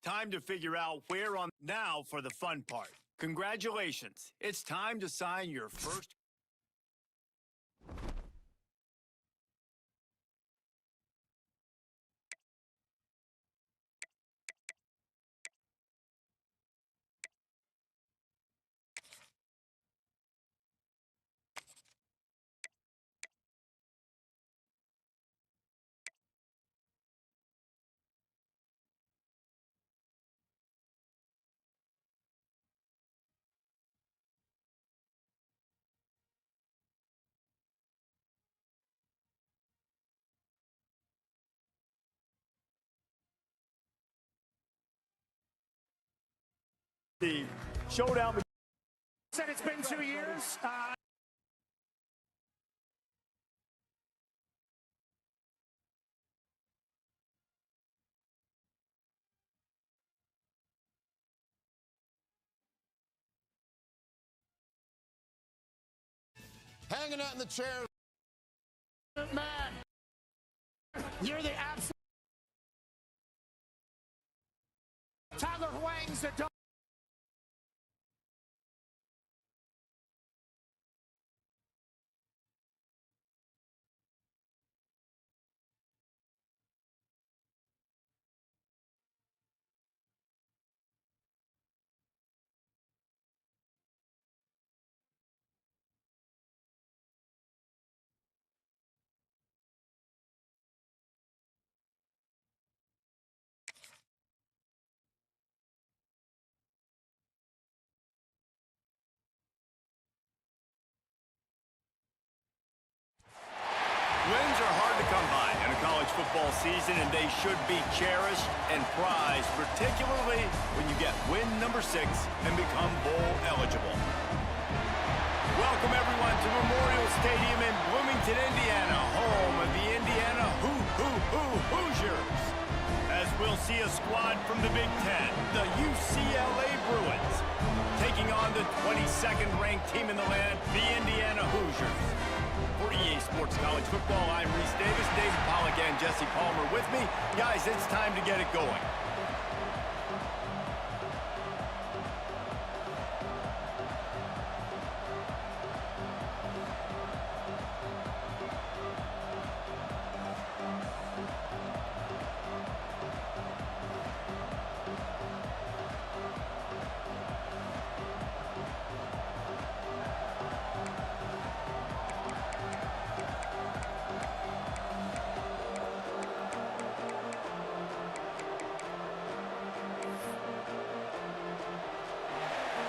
Time to figure out where on. Now for the fun part. Congratulations. It's time to sign your first. The showdown. Said it's been 2 years. Hanging out in the chair. Matt, you're the absolute. Tyler Huang's the dog. Wins are hard to come by in a college football season, and they should be cherished and prized, particularly when you get win number 6 and become bowl eligible. Welcome, everyone, to Memorial Stadium in Bloomington, Indiana, home of the Indiana Hoosiers. As we'll see a squad from the Big Ten, the UCLA Bruins, taking on the 22nd ranked team in the land, the Indiana Hoosiers. For EA Sports College Football, I'm Reese Davis, David Pollack, and Jesse Palmer with me. Guys, it's time to get it going.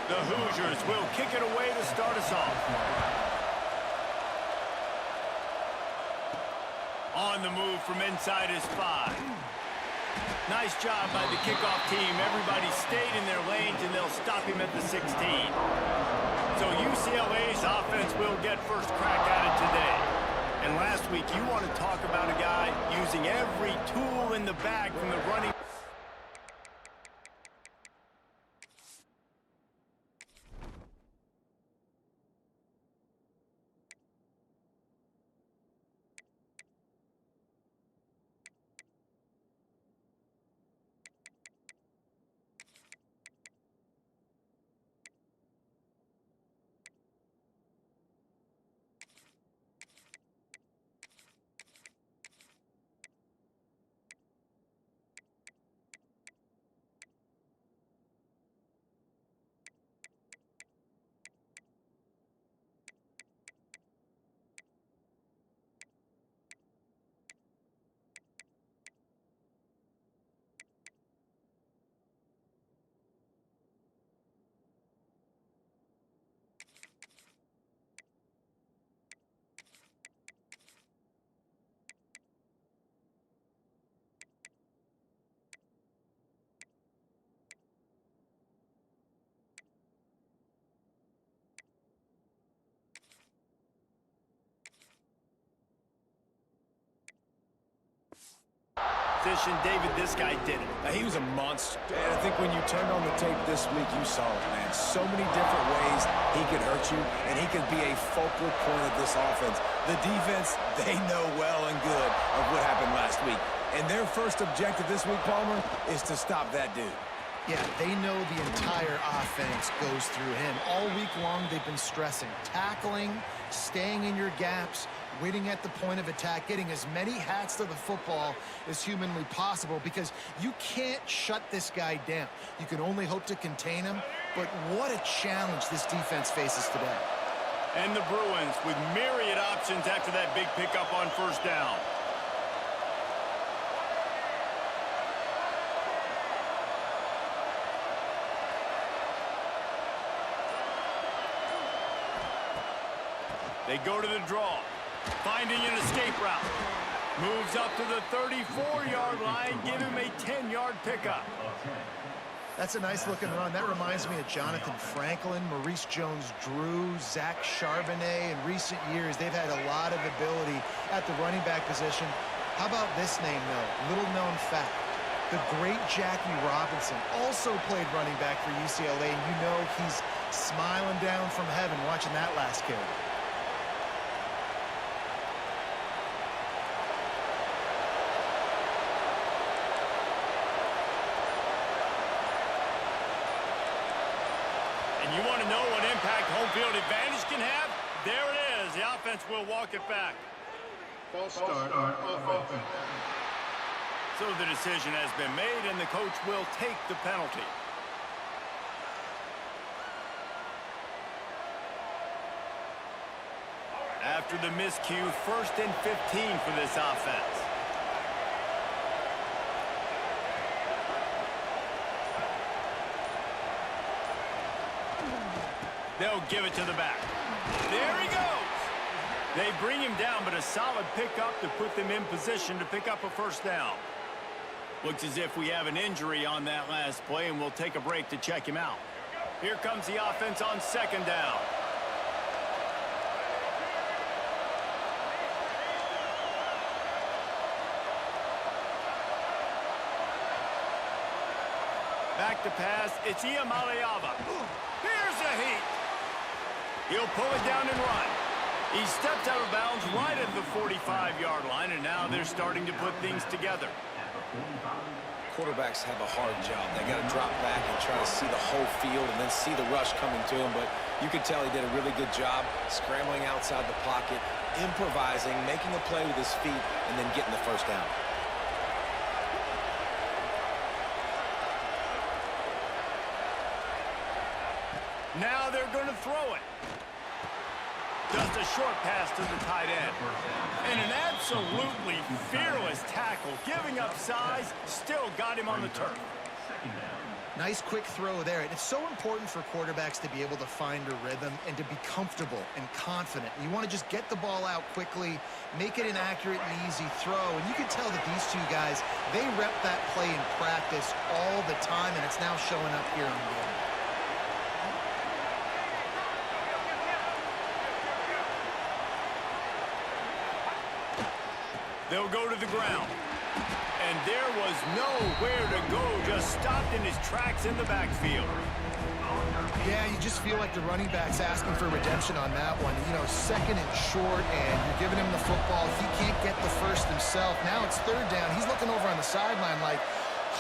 The Hoosiers will kick it away to start us off. On the move from inside is 5. Nice job by the kickoff team. Everybody stayed in their lanes, and they'll stop him at the 16. So UCLA's offense will get first crack at it today. And last week, you want to talk about a guy using every tool in the bag from the running. David, this guy did it. He was a monster. And I think when you turned on the tape this week, you saw it, man. So many different ways he could hurt you, and he could be a focal point of this offense. The defense, they know well and good of what happened last week. And their first objective this week, Palmer, is to stop that dude. Yeah, they know the entire offense goes through him. All week long, they've been stressing tackling, staying in your gaps, winning at the point of attack, getting as many hats to the football as humanly possible, because you can't shut this guy down. You can only hope to contain him, but what a challenge this defense faces today. And the Bruins with myriad options after that big pickup on first down. They go to the draw, finding an escape route. Moves up to the 34-yard line, give him a 10-yard pickup. That's a nice-looking run. That reminds me of Jonathan Franklin, Maurice Jones-Drew, Zach Charbonnet. In recent years, they've had a lot of ability at the running back position. How about this name, though? Little-known fact. The great Jackie Robinson also played running back for UCLA, and you know he's smiling down from heaven watching that last carry. You want to know what impact home field advantage can have? There it is. The offense will walk it back. False start on offense. So the decision has been made, and the coach will take the penalty. After the miscue, 1st and 15 for this offense. They'll give it to the back. There he goes. They bring him down, but a solid pickup to put them in position to pick up a first down. Looks as if we have an injury on that last play, and we'll take a break to check him out. Here comes the offense on 2nd down. Back to pass. It's Iamaleava. Here's a heat. He'll pull it down and run. He steps out of bounds right at the 45-yard line, and now they're starting to put things together. Quarterbacks have a hard job. They got to drop back and try to see the whole field and then see the rush coming to him. But you could tell he did a really good job scrambling outside the pocket, improvising, making a play with his feet, and then getting the first down. Now they're going to throw it. Just a short pass to the tight end. And an absolutely fearless tackle, giving up size, still got him on the turf. Nice quick throw there. And it's so important for quarterbacks to be able to find a rhythm and to be comfortable and confident. You want to just get the ball out quickly, make it an accurate and easy throw. And you can tell that these two guys, they rep that play in practice all the time, and it's now showing up here on the game. They'll go to the ground. And there was nowhere to go, just stopped in his tracks in the backfield. Yeah, you just feel like the running back's asking for redemption on that one. You know, 2nd and short, and you're giving him the football. He can't get the first himself. Now it's 3rd down. He's looking over on the sideline like,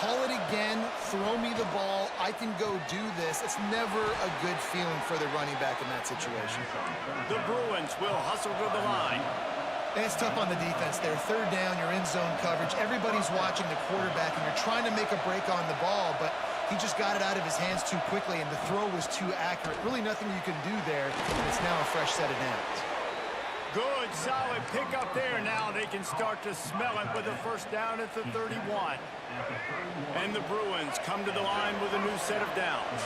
call it again, throw me the ball, I can go do this. It's never a good feeling for the running back in that situation. The Bruins will hustle to the line. And it's tough on the defense there. 3rd down, you're in zone coverage. Everybody's watching the quarterback, and you're trying to make a break on the ball, but he just got it out of his hands too quickly, and the throw was too accurate. Really nothing you can do there, and it's now a fresh set of downs. Good, solid pickup there. Now they can start to smell it with a first down at the 31. And the Bruins come to the line with a new set of downs.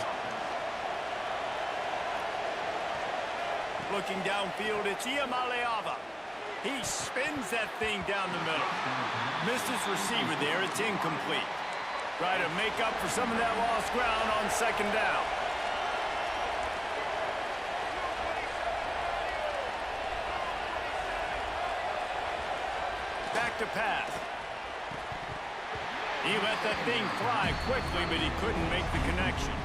Looking downfield, it's Iamaleava. He spins that thing down the middle. Missed his receiver there. It's incomplete. Try to make up for some of that lost ground on 2nd down. Back to pass. He let that thing fly quickly, but he couldn't make the connection.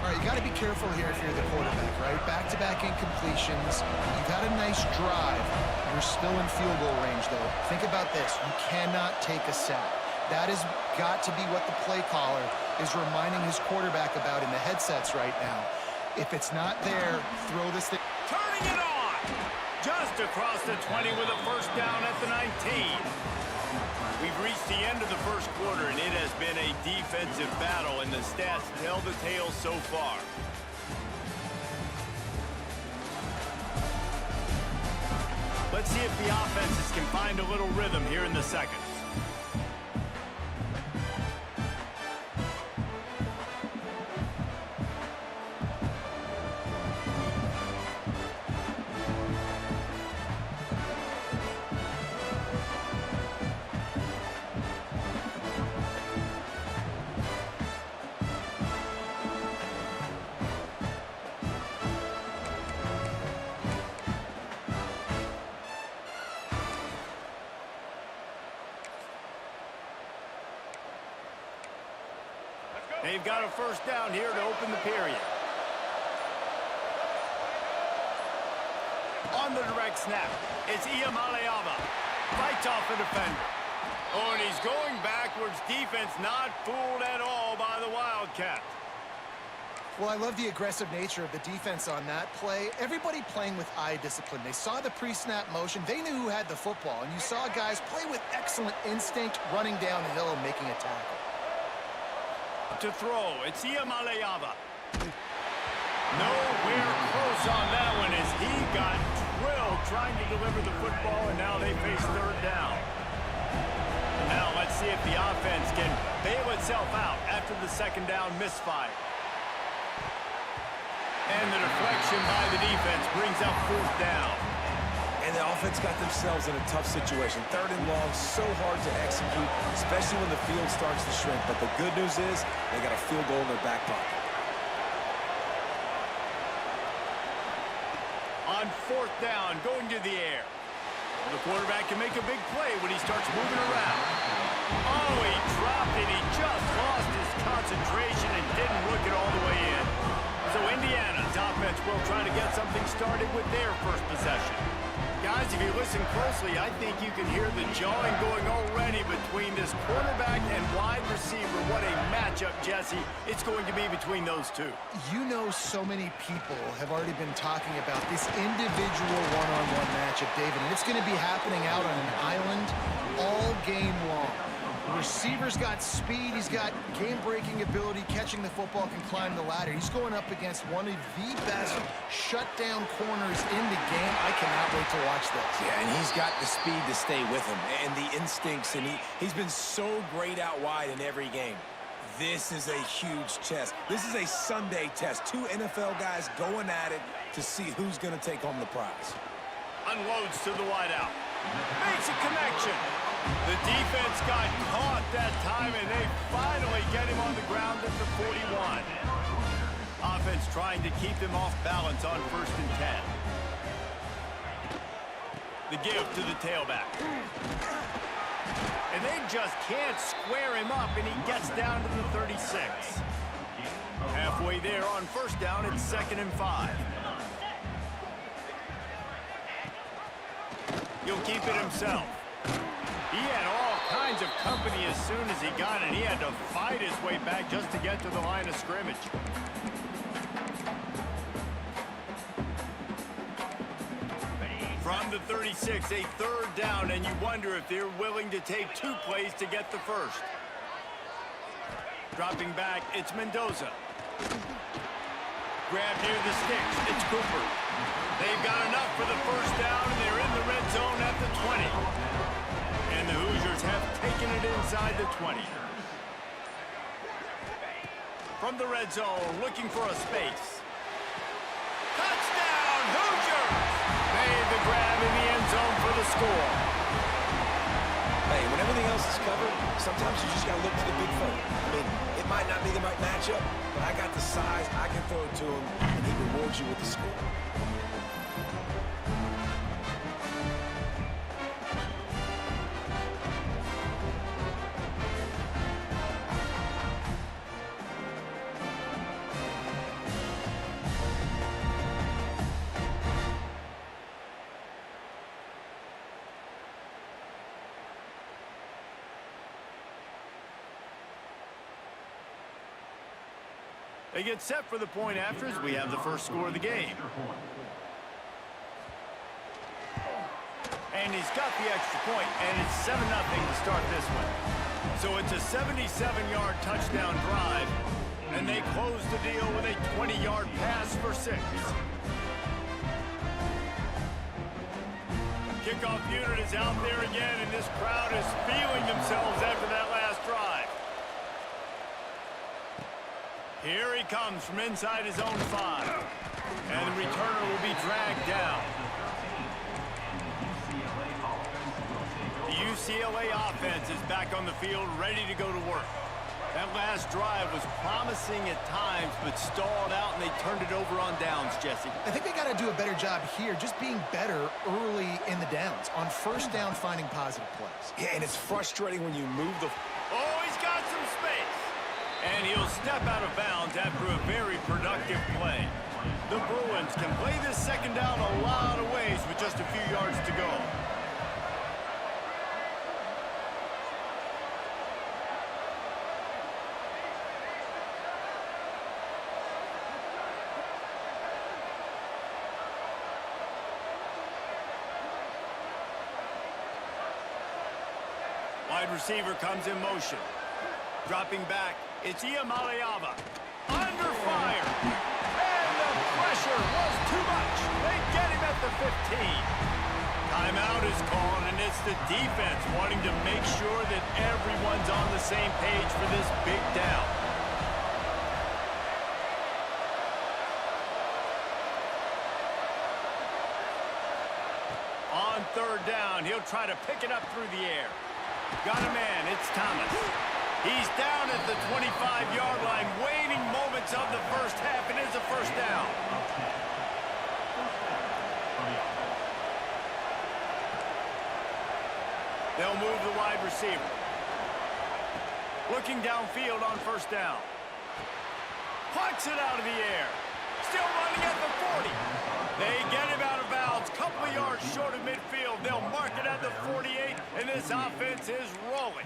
All right, you got to be careful here if you're the quarterback, right? Back-to-back incompletions. You've had a nice drive. You're still in field goal range, though. Think about this. You cannot take a sack. That has got to be what the play caller is reminding his quarterback about in the headsets right now. If it's not there, throw this thing. Turning it on! Just across the 20 with a first down at the 19. We've reached the end of the first quarter, and it has been a defensive battle, and the stats tell the tale so far. Let's see if the offenses can find a little rhythm here in the second. They've got a first down here to open the period. On the direct snap, it's Iamaleava. Fights off a defender. Oh, and he's going backwards. Defense not fooled at all by the Wildcat. Well, I love the aggressive nature of the defense on that play. Everybody playing with eye discipline. They saw the pre-snap motion. They knew who had the football. And you saw guys play with excellent instinct, running down the hill and making a tackle. To throw, it's Iamaleava. Nowhere close on that one as he got drilled trying to deliver the football, and now they face third down. Now let's see if the offense can bail itself out after the second down misfire. And the deflection by the defense brings up fourth down. And the offense got themselves in a tough situation. Third and long, so hard to execute, especially when the field starts to shrink. But the good news is they got a field goal in their back pocket. On fourth down, going to the air. The quarterback can make a big play when he starts moving around. Oh, he dropped it. He just lost his concentration and didn't look it all the way in. So Indiana's offense will try to get something started with their first possession. Guys, if you listen closely, I think you can hear the jawing going already between this quarterback and wide receiver. What a matchup, Jesse, it's going to be between those two. You know, so many people have already been talking about this individual one-on-one matchup, David, and it's going to be happening out on an island all game long. The receiver's got speed, he's got game-breaking ability, catching the football, can climb the ladder. He's going up against one of the best shutdown corners in the game. I cannot wait to watch this. Yeah, and he's got the speed to stay with him and the instincts, and he's been so great out wide in every game. This is a huge test. This is a Sunday test. Two NFL guys going at it to see who's going to take home the prize. Unloads to the wideout. Makes a connection. The defense got caught that time, and they finally get him on the ground at the 41. Offense trying to keep him off balance on 1st and 10. The give to the tailback. And they just can't square him up, and he gets down to the 36. Halfway there on 1st down, it's 2nd and 5. He'll keep it himself. He had all kinds of company as soon as he got it. He had to fight his way back just to get to the line of scrimmage. From the 36, a 3rd down, and you wonder if they're willing to take 2 plays to get the first. Dropping back, it's Mendoza. Grab near the sticks, it's Cooper. They've got enough for the first down, and they're in the red zone at the 20. And the Hoosiers have taken it inside the 20. From the red zone, looking for a space. Touchdown, Hoosiers! Made the grab in the end zone for the score. Hey, when everything else is covered, sometimes you just got to look to the big fella. I mean, it might not be the right matchup, but I got the size, I can throw it to him, and he rewards you with the score. They get set for the point after as we have the first score of the game. And he's got the extra point, and it's 7-0 to start this one. So it's a 77-yard touchdown drive, and they close the deal with a 20-yard pass for 6. Kickoff unit is out there again, and this crowd is feeling themselves after that last drive. Here he comes from inside his own 5. And the returner will be dragged down. The UCLA offense is back on the field, ready to go to work. That last drive was promising at times, but stalled out, and they turned it over on downs, Jesse. I think they got to do a better job here, just being better early in the downs. On first down, finding positive plays. Yeah, and it's frustrating when you move the... Oh, he's got some space. And he'll step out of bounds after a very productive play. The Bruins can play this second down a lot of ways with just a few yards to go. Wide receiver comes in motion. Dropping back, it's Iamaleava. Under fire. And the pressure was too much. They get him at the 15. Timeout is called, and it's the defense wanting to make sure that everyone's on the same page for this big down. On third down, he'll try to pick it up through the air. Got a man, it's Thomas. He's down at the 25-yard line, waning moments of the first half, and it's a first down. They'll move the wide receiver. Looking downfield on first down. Plucks it out of the air. Still running at the 40. They get him out of bounds, couple of yards short of midfield. They'll mark it at the 48, and this offense is rolling.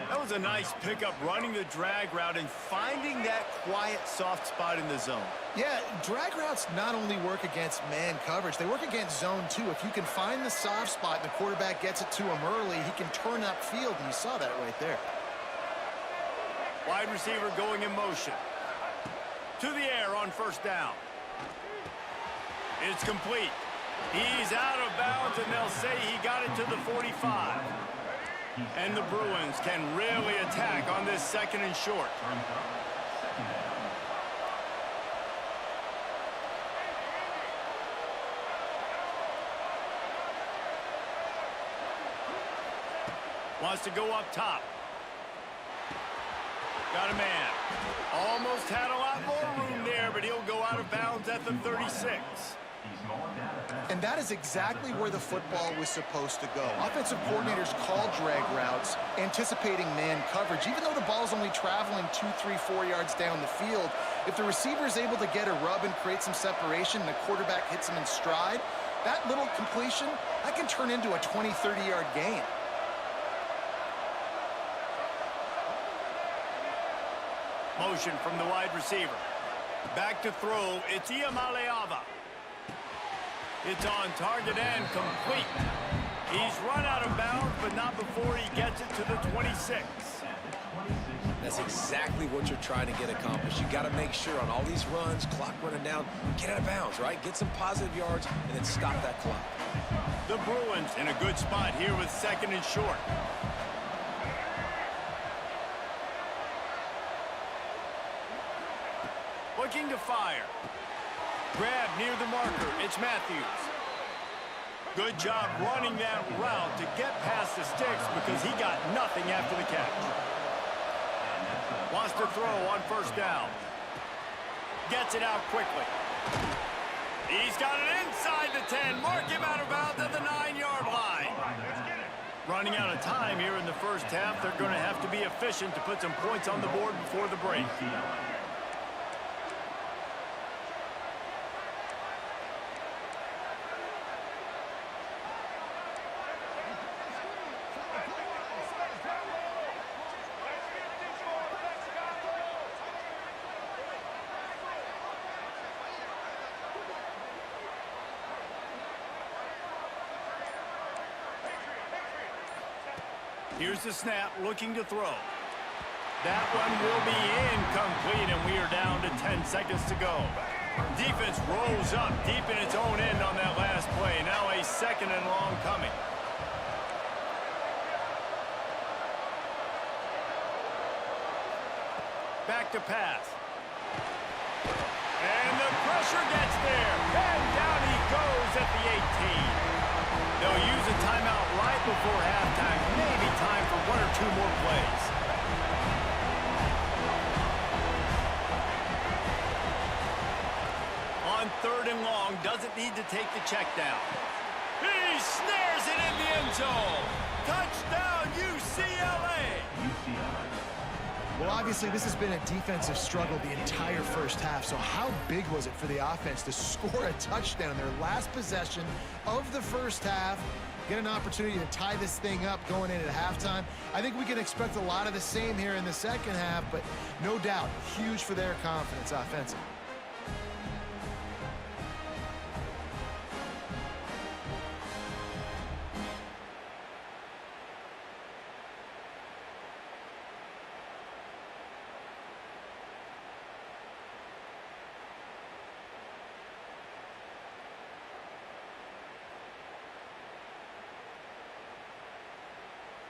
That was a nice pickup, running the drag route and finding that quiet, soft spot in the zone. Yeah, drag routes not only work against man coverage, they work against zone too. If you can find the soft spot and the quarterback gets it to him early, he can turn upfield, and you saw that right there. Wide receiver going in motion. To the air on first down. It's complete. He's out of bounds, and they'll say he got it to the 45. And the Bruins can really attack on this second and short. Wants to go up top. Got a man. Almost had a lot more room there, but he'll go out of bounds at the 36. And that is exactly where the football was supposed to go. Offensive coordinators call drag routes, anticipating man coverage. Even though the ball's only traveling 2, 3, 4 yards down the field, if the receiver is able to get a rub and create some separation and the quarterback hits him in stride, that little completion, that can turn into a 20, 30-yard gain. Motion from the wide receiver. Back to throw, it's Iamaleava. It's on target and complete. He's run out of bounds, but not before he gets it to the 26. That's exactly what you're trying to get accomplished. You got to make sure on all these runs, clock running down, get out of bounds, right? Get some positive yards and then stop that clock. The Bruins in a good spot here with second and short. Looking to fire. Grab near the marker. It's Matthews. Good job running that route to get past the sticks because he got nothing after the catch. Wants to throw on first down. Gets it out quickly. He's got it inside the 10. Mark him out of bounds at the 9-yard line. Running out of time here in the first half. They're going to have to be efficient to put some points on the board before the break. Here's the snap, looking to throw. That one will be incomplete, and we are down to 10 seconds to go. Defense rolls up deep in its own end on that last play. Now a 2nd and long coming. Back to pass. And the pressure gets there. And down he goes at the 18. They'll use a timeout right before halftime. Maybe time for 1 or 2 more plays. On 3rd and long, doesn't need to take the check down. He snares it in the end zone. Touchdown, UCLA. Well, obviously, this has been a defensive struggle the entire first half, so how big was it for the offense to score a touchdown in their last possession of the first half, get an opportunity to tie this thing up going into halftime? I think we can expect a lot of the same here in the second half, but no doubt, huge for their confidence offensively.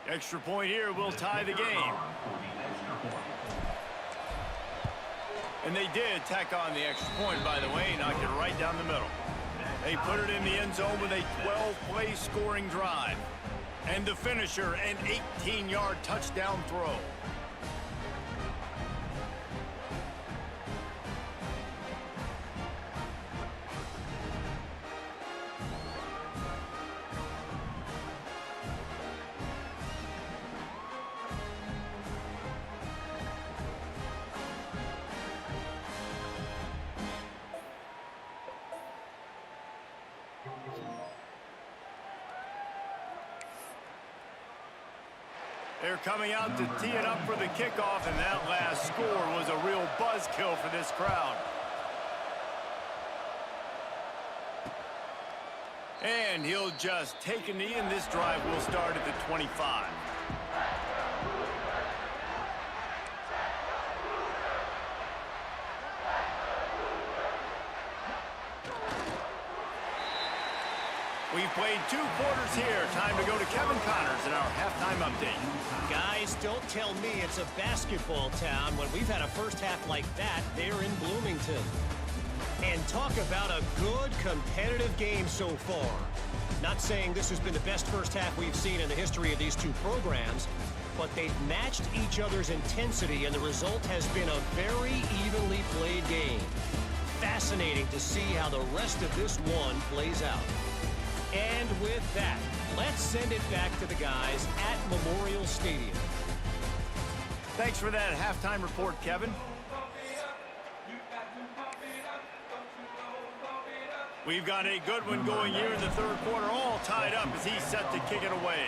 Extra point here will tie the game. And they did tack on the extra point, by the way, knocked it right down the middle. They put it in the end zone with a 12-play scoring drive. And the finisher, an 18-yard touchdown throw. They're coming out to tee it up for the kickoff, and that last score was a real buzzkill for this crowd. And he'll just take a knee, and this drive will start at the 25. We've played 2 quarters here. Time to go to Kevin Connors in our halftime update. Guys, don't tell me it's a basketball town when we've had a first half like that there in Bloomington. And talk about a good competitive game so far. Not saying this has been the best first half we've seen in the history of these 2 programs, but they've matched each other's intensity, and the result has been a very evenly played game. Fascinating to see how the rest of this one plays out. And with that, let's send it back to the guys at Memorial Stadium. Thanks for that halftime report, Kevin. We've got a good one going here in the 3rd quarter, all tied up as he's set to kick it away.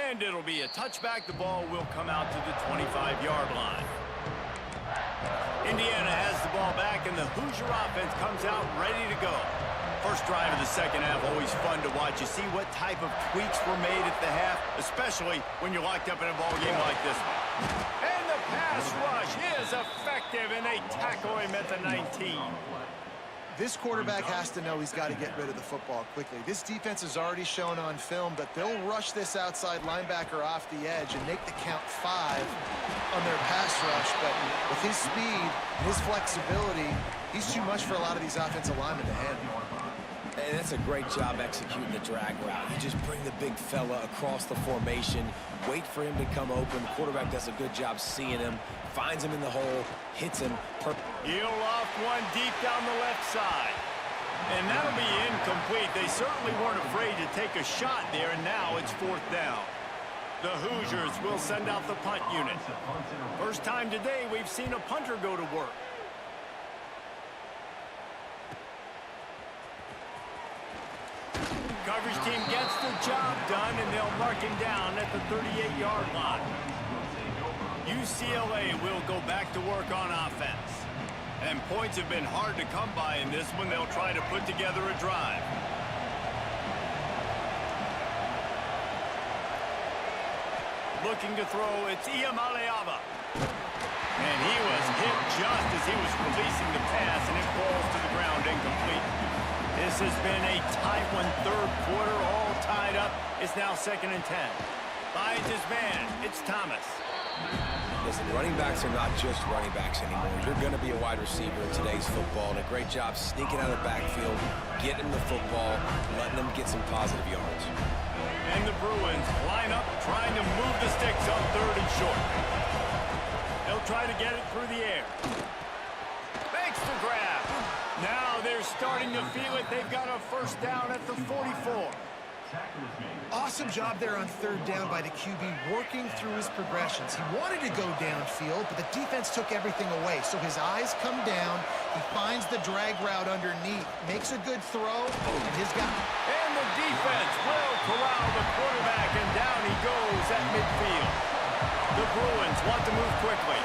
And it'll be a touchback. The ball will come out to the 25-yard line. Indiana has the ball back, and the Hoosier offense comes out ready to go. First drive of the second half, always fun to watch. You see what type of tweaks were made at the half, especially when you're locked up in a ball game like this one. And the pass rush is effective, and they tackle him at the 19. This quarterback has to know he's got to get rid of the football quickly. This defense has already shown on film that they'll rush this outside linebacker off the edge and make the count 5 on their pass rush. But with his speed and his flexibility, he's too much for a lot of these offensive linemen to handle. And that's a great job executing the drag route. You just bring the big fella across the formation, wait for him to come open. The quarterback does a good job seeing him, finds him in the hole, hits him. He'll loft one deep down the left side. And that'll be incomplete. They certainly weren't afraid to take a shot there, and now it's 4th down. The Hoosiers will send out the punt unit. First time today we've seen a punter go to work. Coverage team gets the job done, and they'll mark him down at the 38-yard line. UCLA will go back to work on offense. And points have been hard to come by in this one. They'll try to put together a drive. Looking to throw, it's Iamaleava. And he was hit just as he was releasing the pass, and it falls to the ground incomplete. This has been a tight one, third quarter, all tied up. It's now 2nd and 10. Finds his man. It's Thomas. Listen, running backs are not just running backs anymore. You're going to be a wide receiver in today's football, and a great job sneaking out of the backfield, getting the football, letting them get some positive yards. And the Bruins line up, trying to move the sticks on 3rd and short. They'll try to get it through the air. Makes the grab. Now they're starting to feel it. They've got a first down at the 44. Awesome job there on 3rd down by the QB, working through his progressions. He wanted to go downfield, but the defense took everything away. So his eyes come down. He finds the drag route underneath, makes a good throw, and he's got it. And the defense will corral the quarterback, and down he goes at midfield. The Bruins want to move quickly.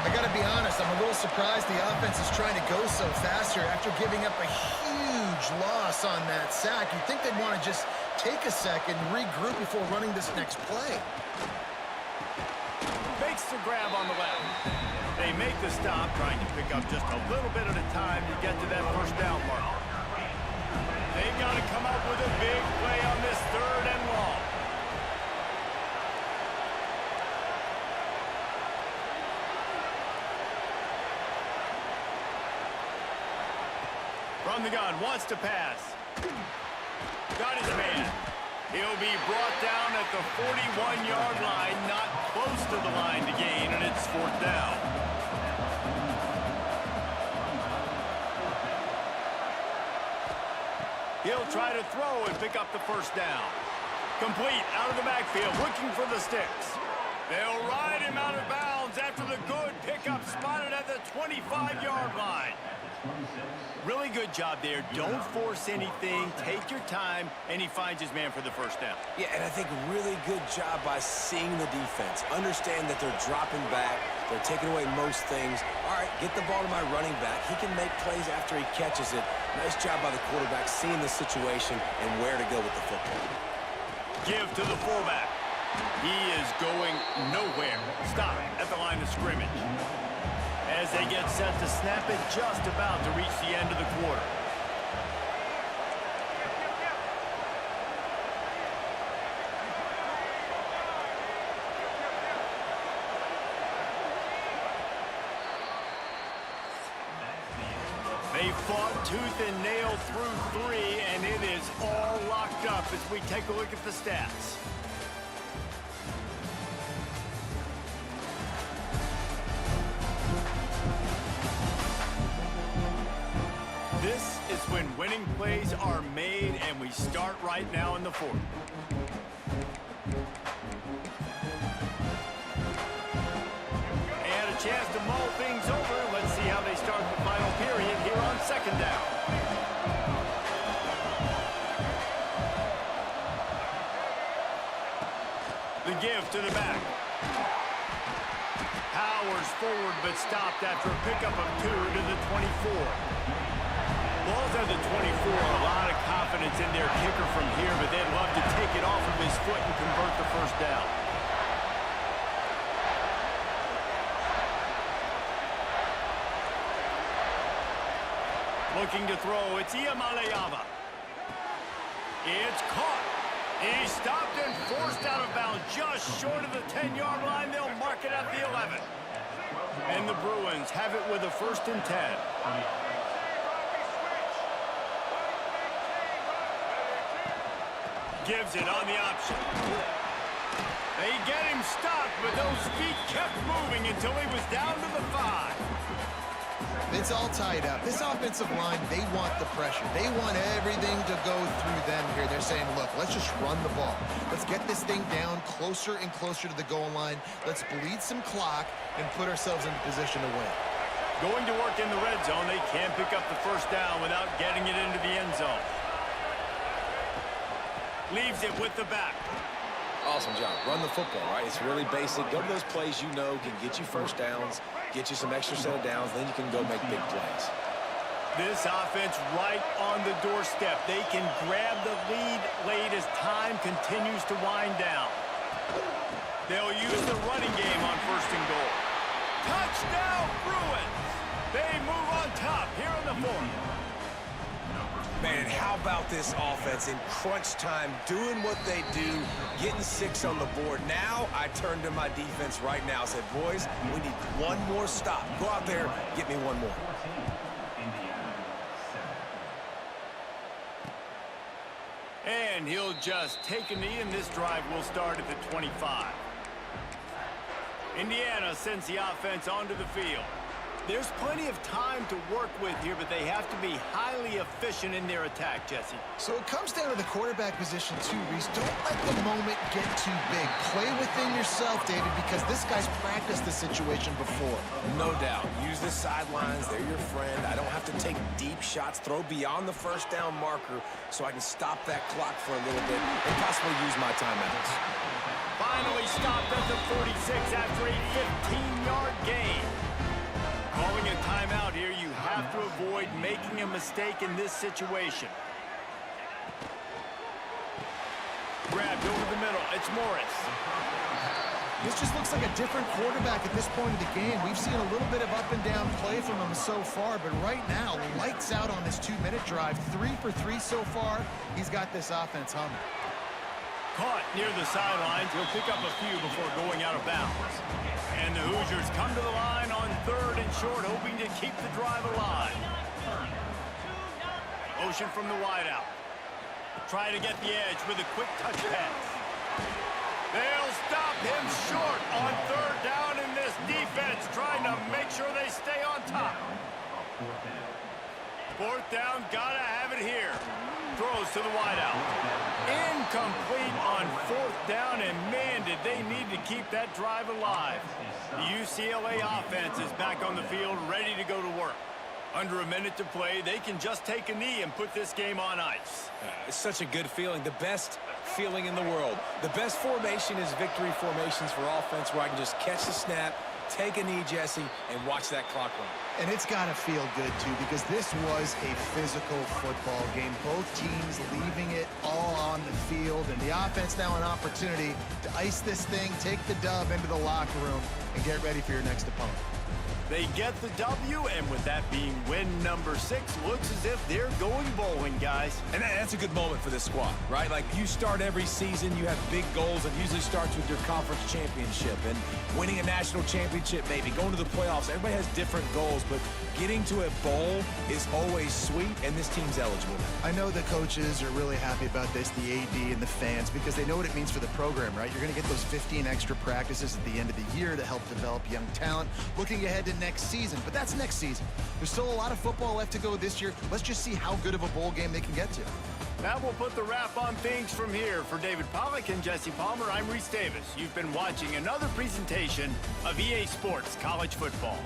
I got to be honest, I'm a little surprised the offense is trying to go so fast here after giving up a huge loss on that sack. You'd think they'd want to just take a second, regroup before running this next play. Makes the grab on the left. They make the stop, trying to pick up just a little bit at a time to get to that first down marker. They've got to come up with a big play on this 3rd and long. From the gun, wants to pass. Got his man. He'll be brought down at the 41-yard line, not close to the line to gain, and it's 4th down. He'll try to throw and pick up the first down. Complete out of the backfield, looking for the sticks. They'll ride him out of bounds after the good pickup, spotted at the 25-yard line. Really good job there. Don't force anything. Take your time, and he finds his man for the first down. Yeah, and I think really good job by seeing the defense. Understand that they're dropping back. They're taking away most things. All right, get the ball to my running back. He can make plays after he catches it. Nice job by the quarterback seeing the situation and where to go with the football. Give to the fullback. He is going nowhere. Stop at the line of scrimmage. As they get set to snap it, just about to reach the end of the quarter. They fought tooth and nail through 3, and it is all locked up as we take a look at the stats. This is when winning plays are made, and we start right now in the 4th. And a chance to mull things over. Let's see how they start the final period here on 2nd down. The give to the back. Powers forward, but stopped after a pickup of 2 to the 24. Ball's at the 24, a lot of confidence in their kicker from here, but they'd love to take it off of his foot and convert the first down. Looking to throw, it's Iamaleava. It's caught. He stopped and forced out of bounds just short of the 10-yard line. They'll mark it at the 11. And the Bruins have it with a 1st and 10. Gives it on the option. They get him stopped, but those feet kept moving until he was down to the 5. It's all tied up. This offensive line, they want the pressure. They want everything to go through them here. They're saying, look, let's just run the ball. Let's get this thing down closer and closer to the goal line. Let's bleed some clock and put ourselves in position to win. Going to work in the red zone. They can't pick up the first down without getting it into the end zone. Leaves it with the back. Awesome job. Run the football, right? It's really basic. Go to those plays you know can get you first downs, get you some extra set of downs, then you can go make big plays. This offense right on the doorstep. They can grab the lead late as time continues to wind down. They'll use the running game on 1st and goal. Touchdown, Bruins! They move on top here in the 4th. Man, how about this offense in crunch time, doing what they do, getting 6 on the board. Now I turn to my defense right now. I said, boys, we need one more stop. Go out there, get me one more. And he'll just take a knee, and this drive will start at the 25. Indiana sends the offense onto the field. There's plenty of time to work with here, but they have to be highly efficient in their attack, Jesse. So it comes down to the quarterback position too, Reese. Don't let the moment get too big. Play within yourself, David, because this guy's practiced the situation before. No doubt. Use the sidelines. They're your friend. I don't have to take deep shots. Throw beyond the 1st down marker so I can stop that clock for a little bit and possibly use my timeouts. Finally stopped at the 46 after a 15-yard gain. Calling a timeout here, you have to avoid making a mistake in this situation. Grabbed over the middle. It's Morris. This just looks like a different quarterback at this point of the game. We've seen a little bit of up and down play from him so far, but right now, lights out on this 2-minute drive. 3 for 3 so far. He's got this offense humming. Caught near the sidelines. He'll pick up a few before going out of bounds. And the Hoosiers come to the line on 3rd and short, hoping to keep the drive alive. Motion from the wideout. Try to get the edge with a quick touch pass. They'll stop him short on 3rd down in this defense, trying to make sure they stay on top. 4th down, gotta have it here. Throws to the wideout. Incomplete on 4th down, and man, did they need to keep that drive alive. The UCLA offense is back on the field, ready to go to work. Under a minute to play, they can just take a knee and put this game on ice. It's such a good feeling, the best feeling in the world. The best formation is victory formations for offense, where I can just catch the snap, take a knee, Jesse, and watch that clock run. And it's got to feel good, too, because this was a physical football game. Both teams leaving it all on the field, and the offense now an opportunity to ice this thing, take the dub into the locker room, and get ready for your next opponent. They get the W, and with that being win number 6, looks as if they're going bowling, guys. And that's a good moment for this squad, right? Like, you start every season, you have big goals, and usually starts with your conference championship and winning a national championship, maybe going to the playoffs. Everybody has different goals, but getting to a bowl is always sweet, and this team's eligible. I know the coaches are really happy about this, the AD and the fans, because they know what it means for the program, right? You're going to get those 15 extra practices at the end of the year to help develop young talent. Looking ahead to next season, but that's next season. There's still a lot of football left to go this year. Let's just see how good of a bowl game they can get to. That will put the wrap on things from here. For David Pollack and Jesse Palmer, I'm Reese Davis. You've been watching another presentation of EA Sports College Football.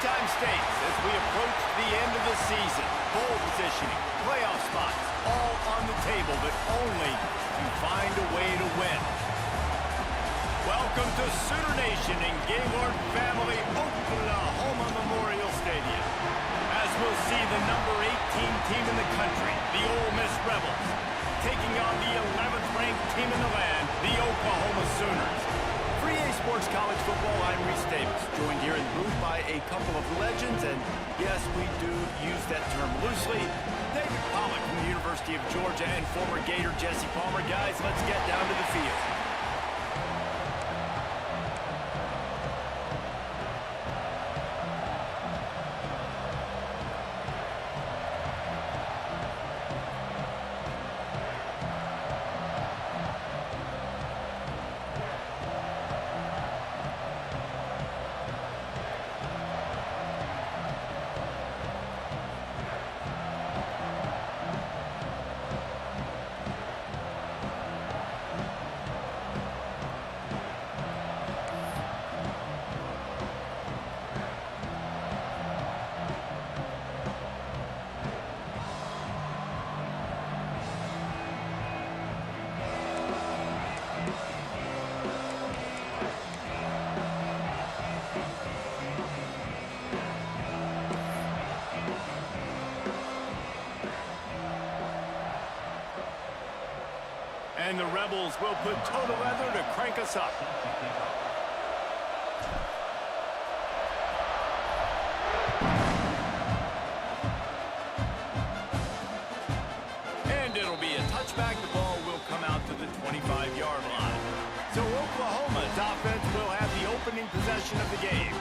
time states as we approach the end of the season. Bowl positioning, playoff spots, all on the table, but only to find a way to win. Welcome to Sooner Nation in Gaylord Family Oklahoma Memorial Stadium. As we'll see the number 18 team in the country, the Ole Miss Rebels, taking on the 11th ranked team in the land, the Oklahoma Sooners. For EA Sports College Football, I'm Reese Davis, joined here in the booth by a couple of legends, and yes, we do use that term loosely. David Pollock from the University of Georgia and former Gator Jesse Palmer. Guys, let's get down to the field. And the Rebels will put total leather to crank us up. And it'll be a touchback. The ball will come out to the 25-yard line. So Oklahoma's offense will have the opening possession of the game.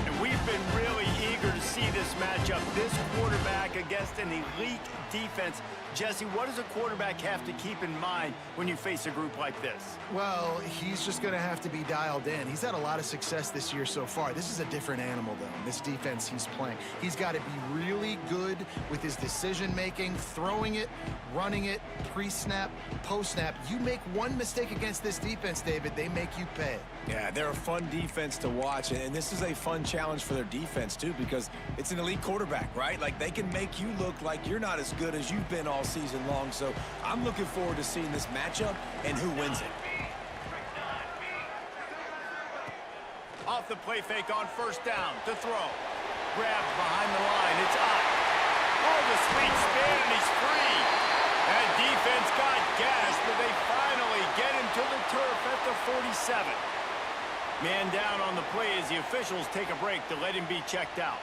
And we've been really eager to see this matchup. This quarterback against an elite defense. Jesse, what does a quarterback have to keep in mind when you face a group like this? Well, he's just going to have to be dialed in. He's had a lot of success this year so far. This is a different animal, though, this defense he's playing. He's got to be really good with his decision-making, throwing it, running it, pre-snap, post-snap. You make one mistake against this defense, David, they make you pay. Yeah, they're a fun defense to watch, and this is a fun challenge for their defense, too, because it's an elite quarterback, right? Like, they can make you look like you're not as good as you've been all season long, so I'm looking forward to seeing this matchup and who wins it. Off the play fake on first down to throw. Grab behind the line, it's up. Oh, the sweet spin, and he's free. That defense got gas, but they finally get him to the turf at the 47. Man down on the play as the officials take a break to let him be checked out.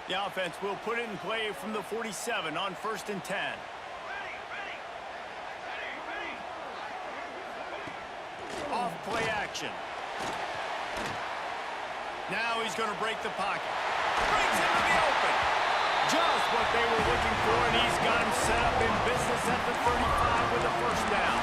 The offense will put it in play from the 47 on 1st and 10. Off play action. Now he's going to break the pocket. Brings him to the open. Just what they were looking for, and he's got him set up in business at the 35 with a first down.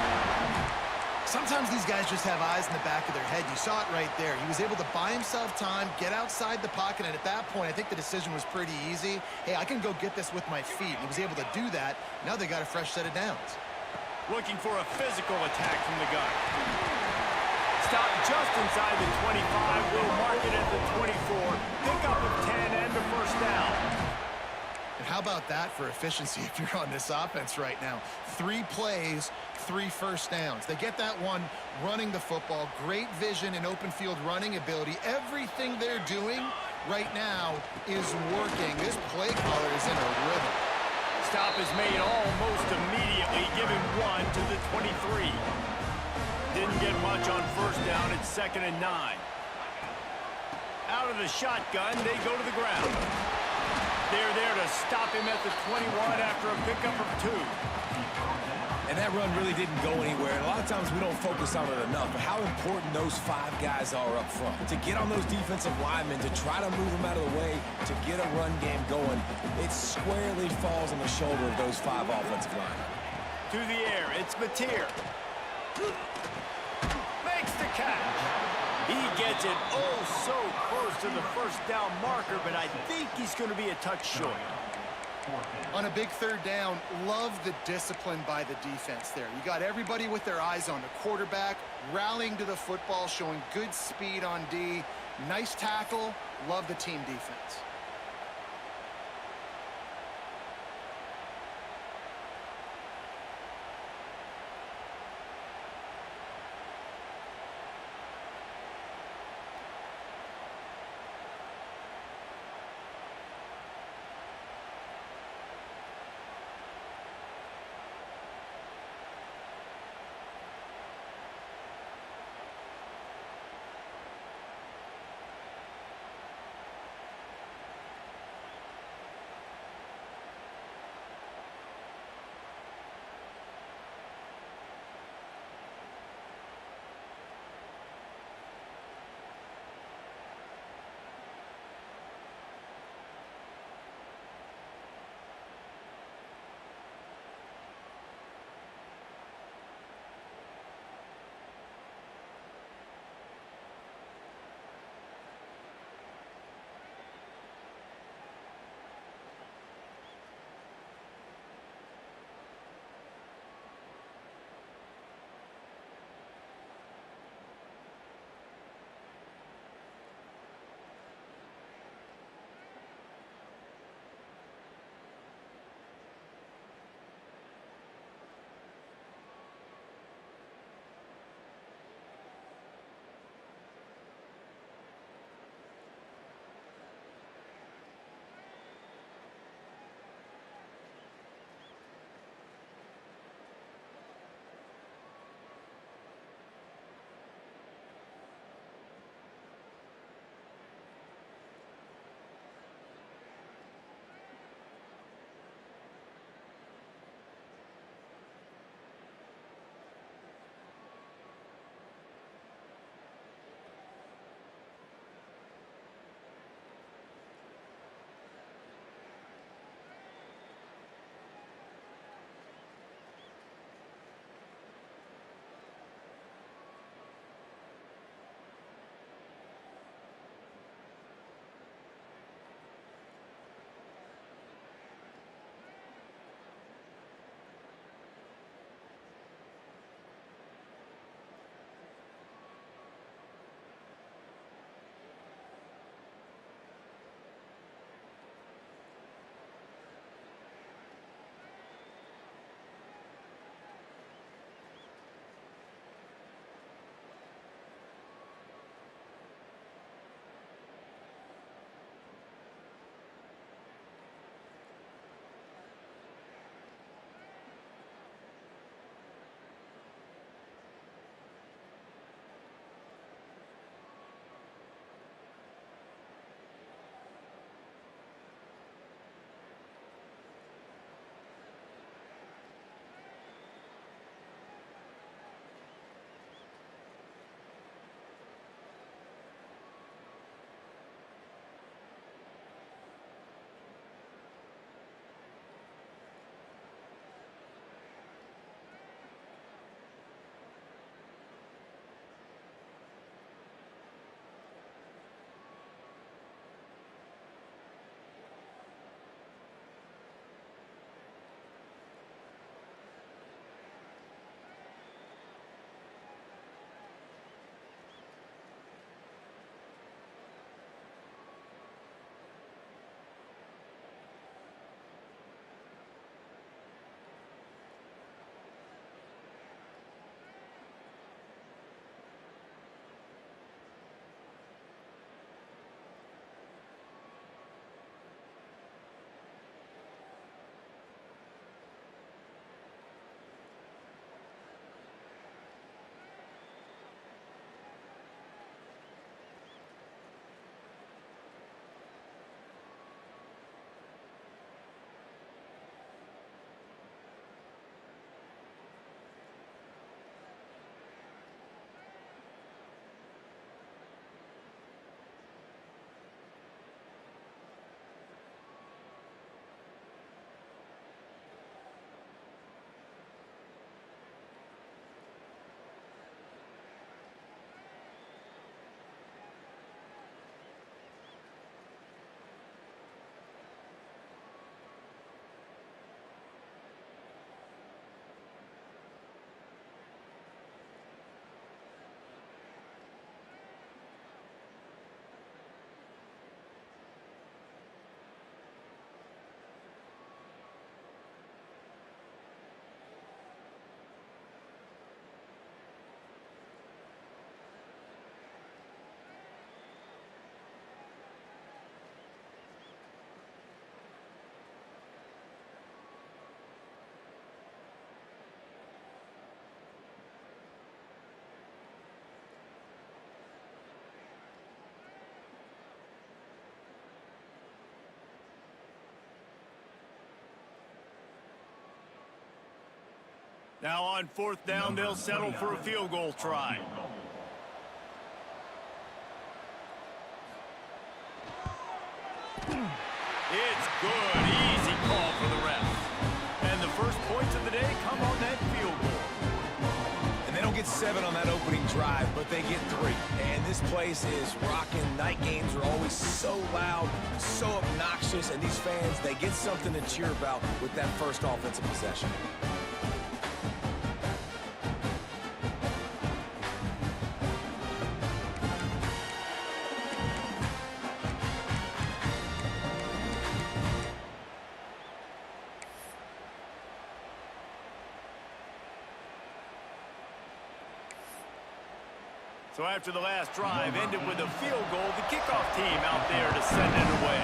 Sometimes these guys just have eyes in the back of their head. You saw it right there. He was able to buy himself time, get outside the pocket, and at that point, I think the decision was pretty easy. Hey, I can go get this with my feet. He was able to do that. Now they got a fresh set of downs. Looking for a physical attack from the gun. Stop just inside the 25. Will mark it at the 24. Pickup of 10 and a first down. And how about that for efficiency if you're on this offense right now? 3 plays, 3 first downs. They get that one running the football. Great vision and open field running ability. Everything they're doing right now is working. This play caller is in a rhythm. Stop is made almost immediately, giving 1 to the 23. Didn't get much on first down. It's 2nd and 9. Out of the shotgun, they go to the ground. They're there to stop him at the 21 after a pickup of 2. And that run really didn't go anywhere. And a lot of times we don't focus on it enough, but how important those 5 guys are up front. To get on those defensive linemen, to try to move them out of the way, to get a run game going, it squarely falls on the shoulder of those 5 offensive linemen. To the air, it's Mateer. Makes the catch. He gets it oh so close to the first down marker, but I think he's going to be a touch short. On a big third down, love the discipline by the defense there. You got everybody with their eyes on the quarterback, rallying to the football, showing good speed on D. Nice tackle. Love the team defense. Now on 4th down, they'll settle for a field goal try. It's good. Easy call for the ref. And the first points of the day come on that field goal. And they don't get 7 on that opening drive, but they get 3. And this place is rocking. Night games are always so loud, so obnoxious, and these fans, they get something to cheer about with that first offensive possession. So after the last drive ended with a field goal, the kickoff team out there to send it away.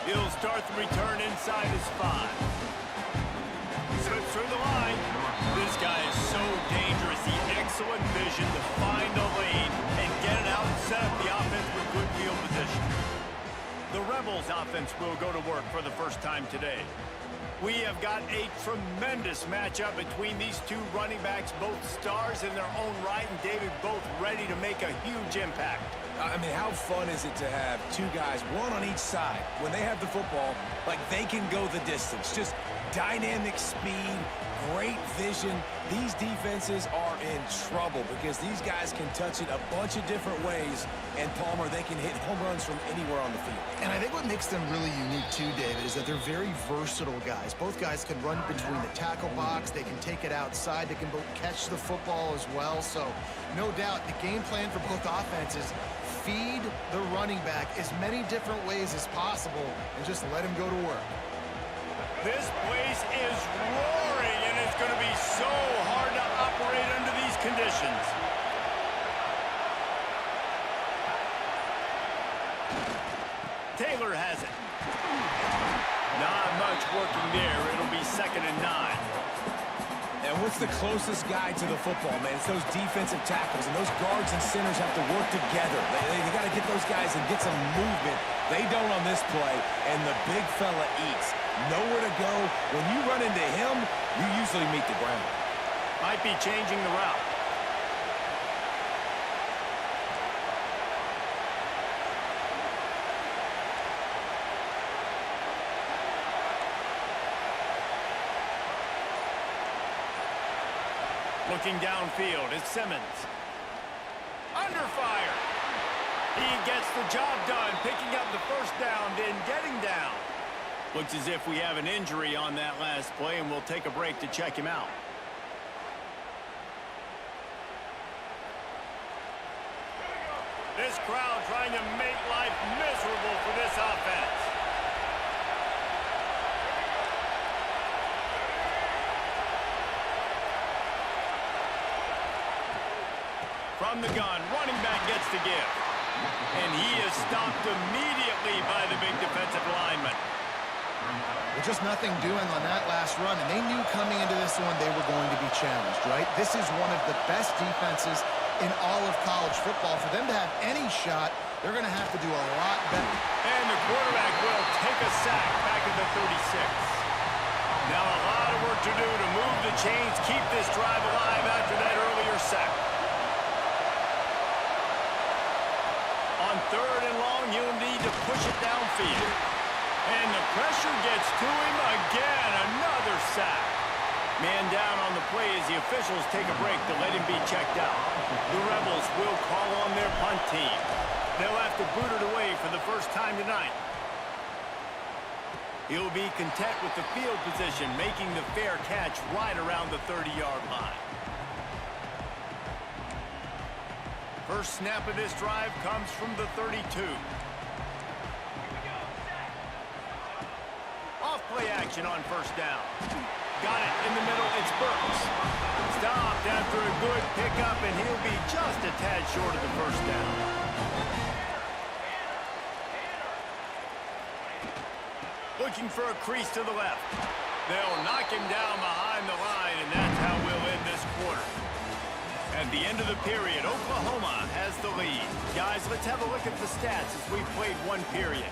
He'll start the return inside his 5. Slips through the line. This guy is so dangerous. He excellent vision to find a lane and get it out and set up the offense with good field position. The Rebels offense will go to work for the first time today. We have got a tremendous matchup between these two running backs, both stars in their own right, and David, both ready to make a huge impact. I mean, how fun is it to have 2 guys, one on each side, when they have the football, like they can go the distance. Just dynamic speed, great vision. These defenses are in trouble because these guys can touch it a bunch of different ways, and Palmer, they can hit home runs from anywhere on the field. And I think what makes them really unique too, David, is that they're very versatile guys. Both guys can run between the tackle box, they can take it outside, they can both catch the football as well. So no doubt the game plan for both offenses, feed the running back as many different ways as possible and just let him go to work. This place is roaring, and it's going to be so hard to operate under these conditions. Taylor has it. Not much working there. It'll be 2nd and 9. And what's the closest guy to the football, man? It's those defensive tackles, and those guards and centers have to work together. They got to get those guys and get some movement. They don't on this play, and the big fella eats. Nowhere to go. When you run into him, you usually meet the ground. Might be changing the route. Looking downfield, it's Simmons. Under fire. He gets the job done, picking up the first down, then getting down. Looks as if we have an injury on that last play, and we'll take a break to check him out. This crowd trying to make life miserable for this offense. From the gun, running back gets the give. And he is stopped immediately by the big defensive lineman. Well, just nothing doing on that last run, and they knew coming into this one they were going to be challenged, right? This is one of the best defenses in all of college football. For them to have any shot, they're going to have to do a lot better. And the quarterback will take a sack back at the 36. Now a lot of work to do to move the chains, keep this drive alive after that earlier sack. On 3rd and long, you'll need to push it downfield. And the pressure gets to him again. Another sack. Man down on the play as the officials take a break to let him be checked out. The Rebels will call on their punt team. They'll have to boot it away for the first time tonight. He'll be content with the field position, making the fair catch right around the 30-yard line. First snap of this drive comes from the 32. Off play action on first down. Got it in the middle. It's Burks. Stopped after a good pickup, and he'll be just a tad short of the first down. Looking for a crease to the left. They'll knock him down behind the line, and that's how we'll end this quarter. At the end of the period, Oklahoma has the lead. Guys, let's have a look at the stats as we've played one period.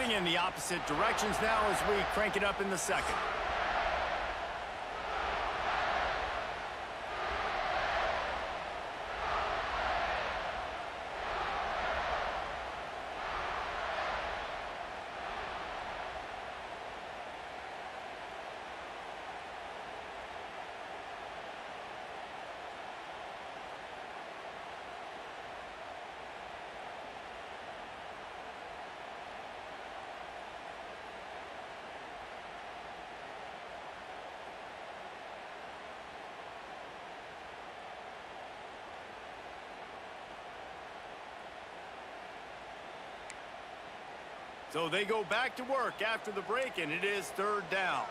heading in the opposite directions now as we crank it up in the second. So they go back to work after the break, and it is third down.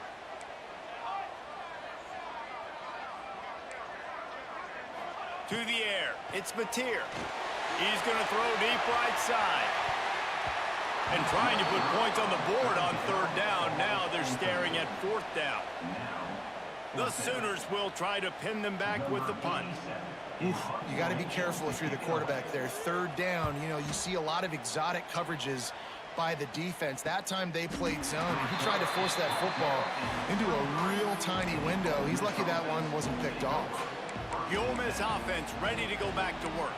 To the air, it's Mateer. He's going to throw deep right side. And trying to put points on the board on third down. Now they're staring at fourth down. The Sooners will try to pin them back with the punt. You got to be careful if you're the quarterback there. Third down, you know, you see a lot of exotic coverages by the defense. That time they played zone, and he tried to force that football into a real tiny window. He's lucky that one wasn't picked off. The Ole Miss offense ready to go back to work.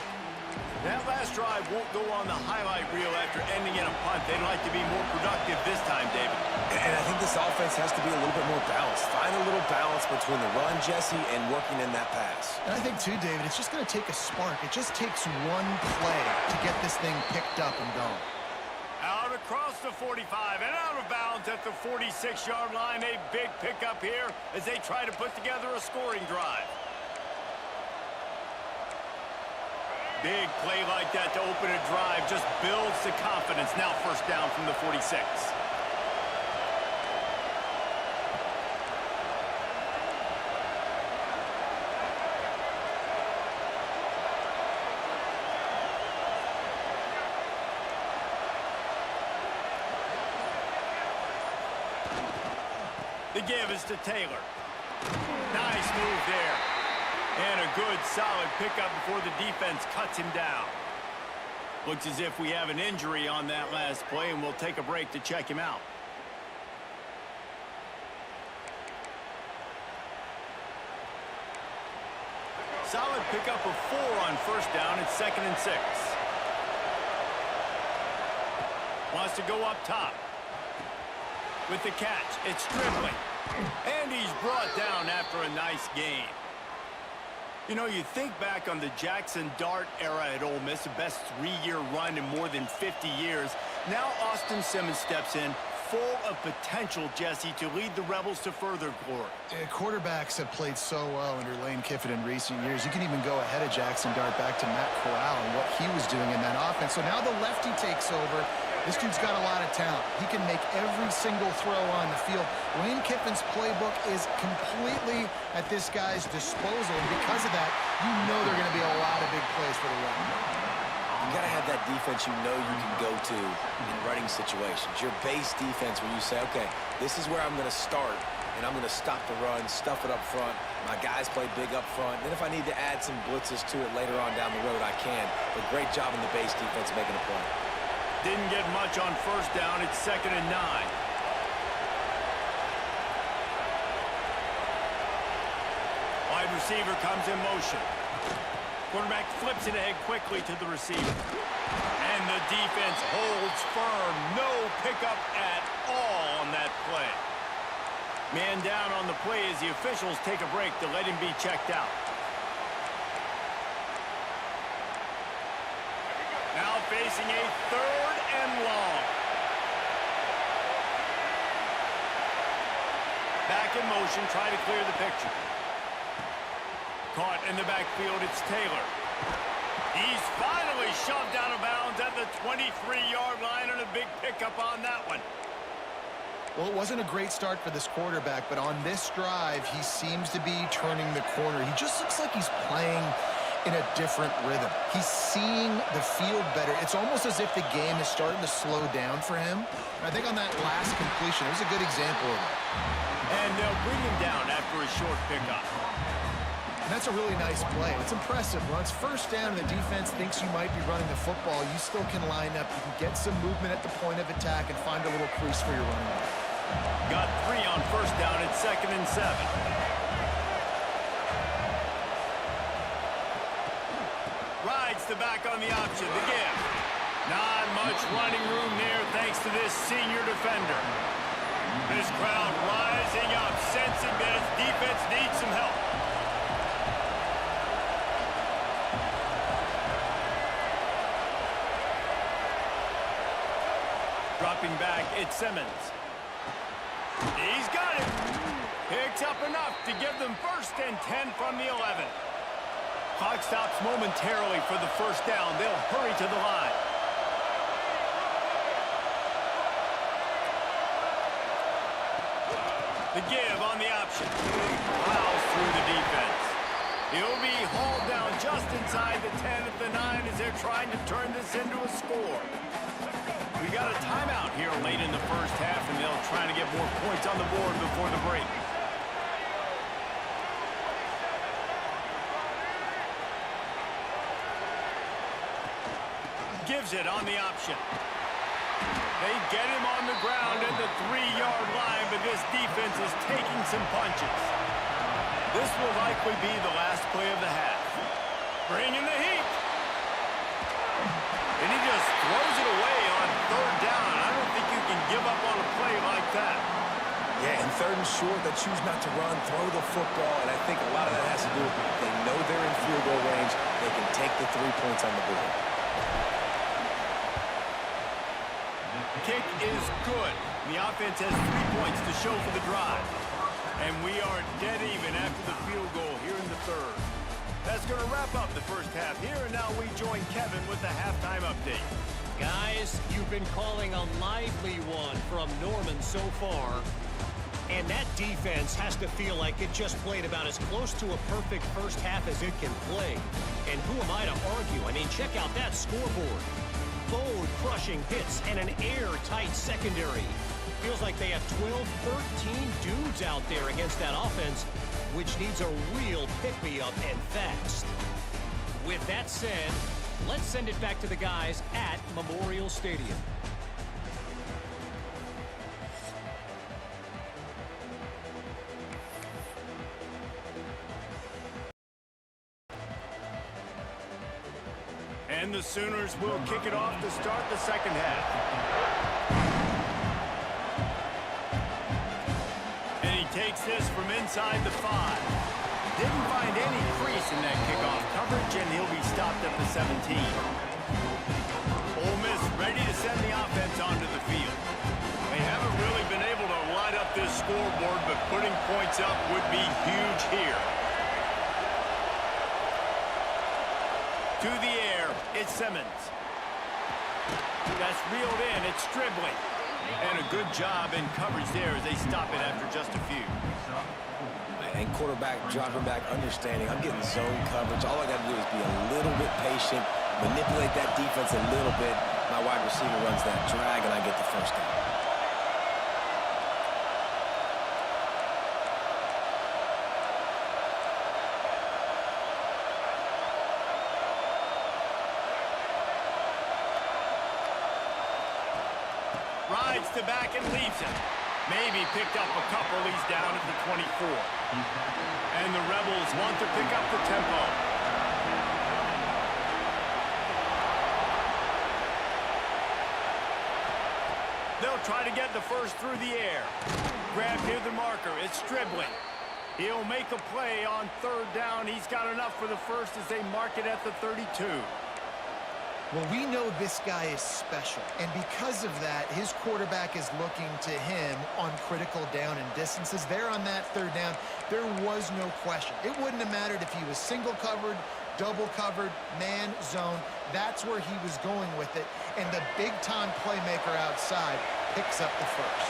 That last drive won't go on the highlight reel after ending in a punt. They'd like to be more productive this time, David. And I think this offense has to be a little bit more balanced. Find a little balance between the run, Jesse, and working in that pass. And I think, too, David, it's just going to take a spark. It just takes one play to get this thing picked up and going. Out across the 45 and out of bounds at the 46-yard line. A big pickup here as they try to put together a scoring drive. Big play like that to open a drive just builds the confidence. Now first down from the 46. The give is to Taylor. Nice move there. And a good, solid pickup before the defense cuts him down. Looks as if we have an injury on that last play, and we'll take a break to check him out. Solid pickup of 4 on first down. It's 2nd and 6. Wants to go up top. With the catch, it's Strickland. And he's brought down after a nice gain. You know, you think back on the Jackson Dart era at Ole Miss, the best 3-year run in more than 50 years. Now Austin Simmons steps in, full of potential, Jesse, to lead the Rebels to further glory. Quarterbacks have played so well under Lane Kiffin in recent years. You can even go ahead of Jackson Dart back to Matt Corral and what he was doing in that offense. So now the lefty takes over. This dude's got a lot of talent. He can make every single throw on the field. Lane Kiffin's playbook is completely at this guy's disposal, and because of that, you know there are going to be a lot of big plays for the Rebels. You got to have that defense you know you can go to in running situations. Your base defense where you say, okay, this is where I'm going to start, and I'm going to stop the run, stuff it up front. My guys play big up front. Then if I need to add some blitzes to it later on down the road, I can. But great job in the base defense making a play. Didn't get much on first down. It's 2nd and 9. Wide receiver comes in motion. Quarterback flips it ahead quickly to the receiver. And the defense holds firm. No pickup at all on that play. Man down on the play as the officials take a break to let him be checked out. Now facing a 3rd and long. Back in motion, try to clear the picture. Caught in the backfield, it's Taylor. He's finally shoved out of bounds at the 23-yard line, and a big pickup on that one. Well, it wasn't a great start for this quarterback, but on this drive, he seems to be turning the corner. He just looks like he's playing in a different rhythm. He's seeing the field better. It's almost as if the game is starting to slow down for him. And I think on that last completion, it was a good example of it. And they'll bring him down after a short pickup. And that's a really nice play. It's impressive. When it's first down and the defense thinks you might be running the football, you still can line up. You can get some movement at the point of attack and find a little crease for your running back. Got 3 on first down at 2nd and 7. Rides the back on the option. The give. Not much running room there thanks to this senior defender. This crowd rising up, sensing that its defense needs some help. Dropping back, it's Simmons. He's got it. Picks up enough to give them 1st and 10 from the 11. Clock stops momentarily for the first down. They'll hurry to the line. The give on the option. Plows through the defense. He'll be hauled down just inside the 10 at the 9 as they're trying to turn this into a score. We got a timeout here late in the first half, and they'll try to get more points on the board before the break. Gives it on the option. They get him on the ground at the 3-yard line, but this defense is taking some punches. This will likely be the last play of the half. Bringing the heat. And he just throws it away on 3rd down. I don't think you can give up on a play like that. Yeah, and 3rd and short, they choose not to run, throw the football, and I think a lot of that has to do with they know they're in field goal range. They can take the 3 points on the board. Kick is good. The offense has 3 points to show for the drive. And we are dead even after the field goal here in the 3rd. That's going to wrap up the first half here, and now we join Kevin with the halftime update. Guys, you've been calling a lively one from Norman so far. And that defense has to feel like it just played about as close to a perfect first half as it can play. And who am I to argue? I mean, check out that scoreboard. Bone-crushing hits and an airtight secondary. Feels like they have 12, 13 dudes out there against that offense, which needs a real pick-me-up and fast. With that said, let's send it back to the guys at Memorial Stadium. And the Sooners will kick it off to start the second half. And he takes this from inside the 5. Didn't find any crease in that kickoff coverage, and he'll be stopped at the 17. Ole Miss ready to send the offense onto the field. They haven't really been able to light up this scoreboard, but putting points up would be huge here. To the air, it's Simmons. That's reeled in, it's Stribley. And a good job in coverage there as they stop it after just a few. And quarterback dropping back, understanding I'm getting zone coverage. All I got to do is be a little bit patient, manipulate that defense a little bit. My wide receiver runs that drag, and I get the first down. Rides to back and leaves it. Maybe picked up a couple. He's down at the 24. And the Rebels want to pick up the tempo. They'll try to get the first through the air. Grabbed near the marker. It's Stribley. He'll make a play on 3rd down. He's got enough for the first as they mark it at the 32. Well, we know this guy is special, and because of that, his quarterback is looking to him on critical down and distances. There on that 3rd down, there was no question. It wouldn't have mattered if he was single covered, double covered, man, zone. That's where he was going with it, and the big-time playmaker outside picks up the first.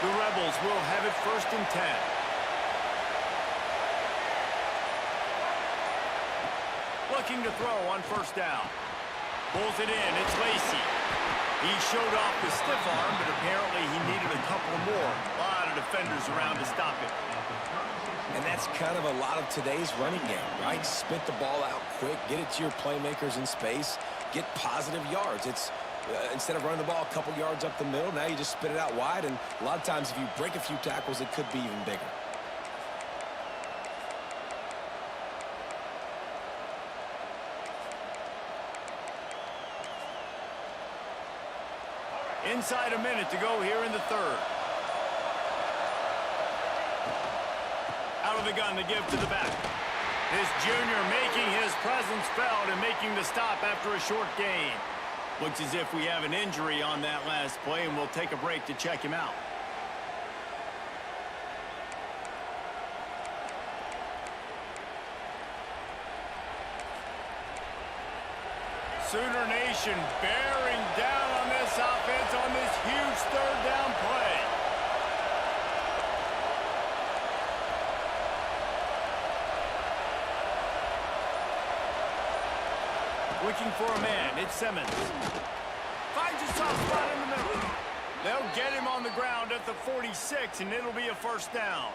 The Rebels will have it 1st and 10. Looking to throw on 1st down. Pulls it in. It's Lacey. He showed off the stiff arm, but apparently he needed a couple more. A lot of defenders around to stop it. And that's kind of a lot of today's running game, right? Spit the ball out quick, get it to your playmakers in space, get positive yards. It's instead of running the ball a couple yards up the middle, now you just spit it out wide, and a lot of times if you break a few tackles, it could be even bigger. Inside a minute to go here in the third. Out of the gun to give to the back. This junior making his presence felt and making the stop after a short gain. Looks as if we have an injury on that last play, and we'll take a break to check him out. Sooner Nation bearing down on this offense on this huge third down play. Looking for a man. It's Simmons. Finds a soft spot in the middle. They'll get him on the ground at the 46, and it'll be a first down.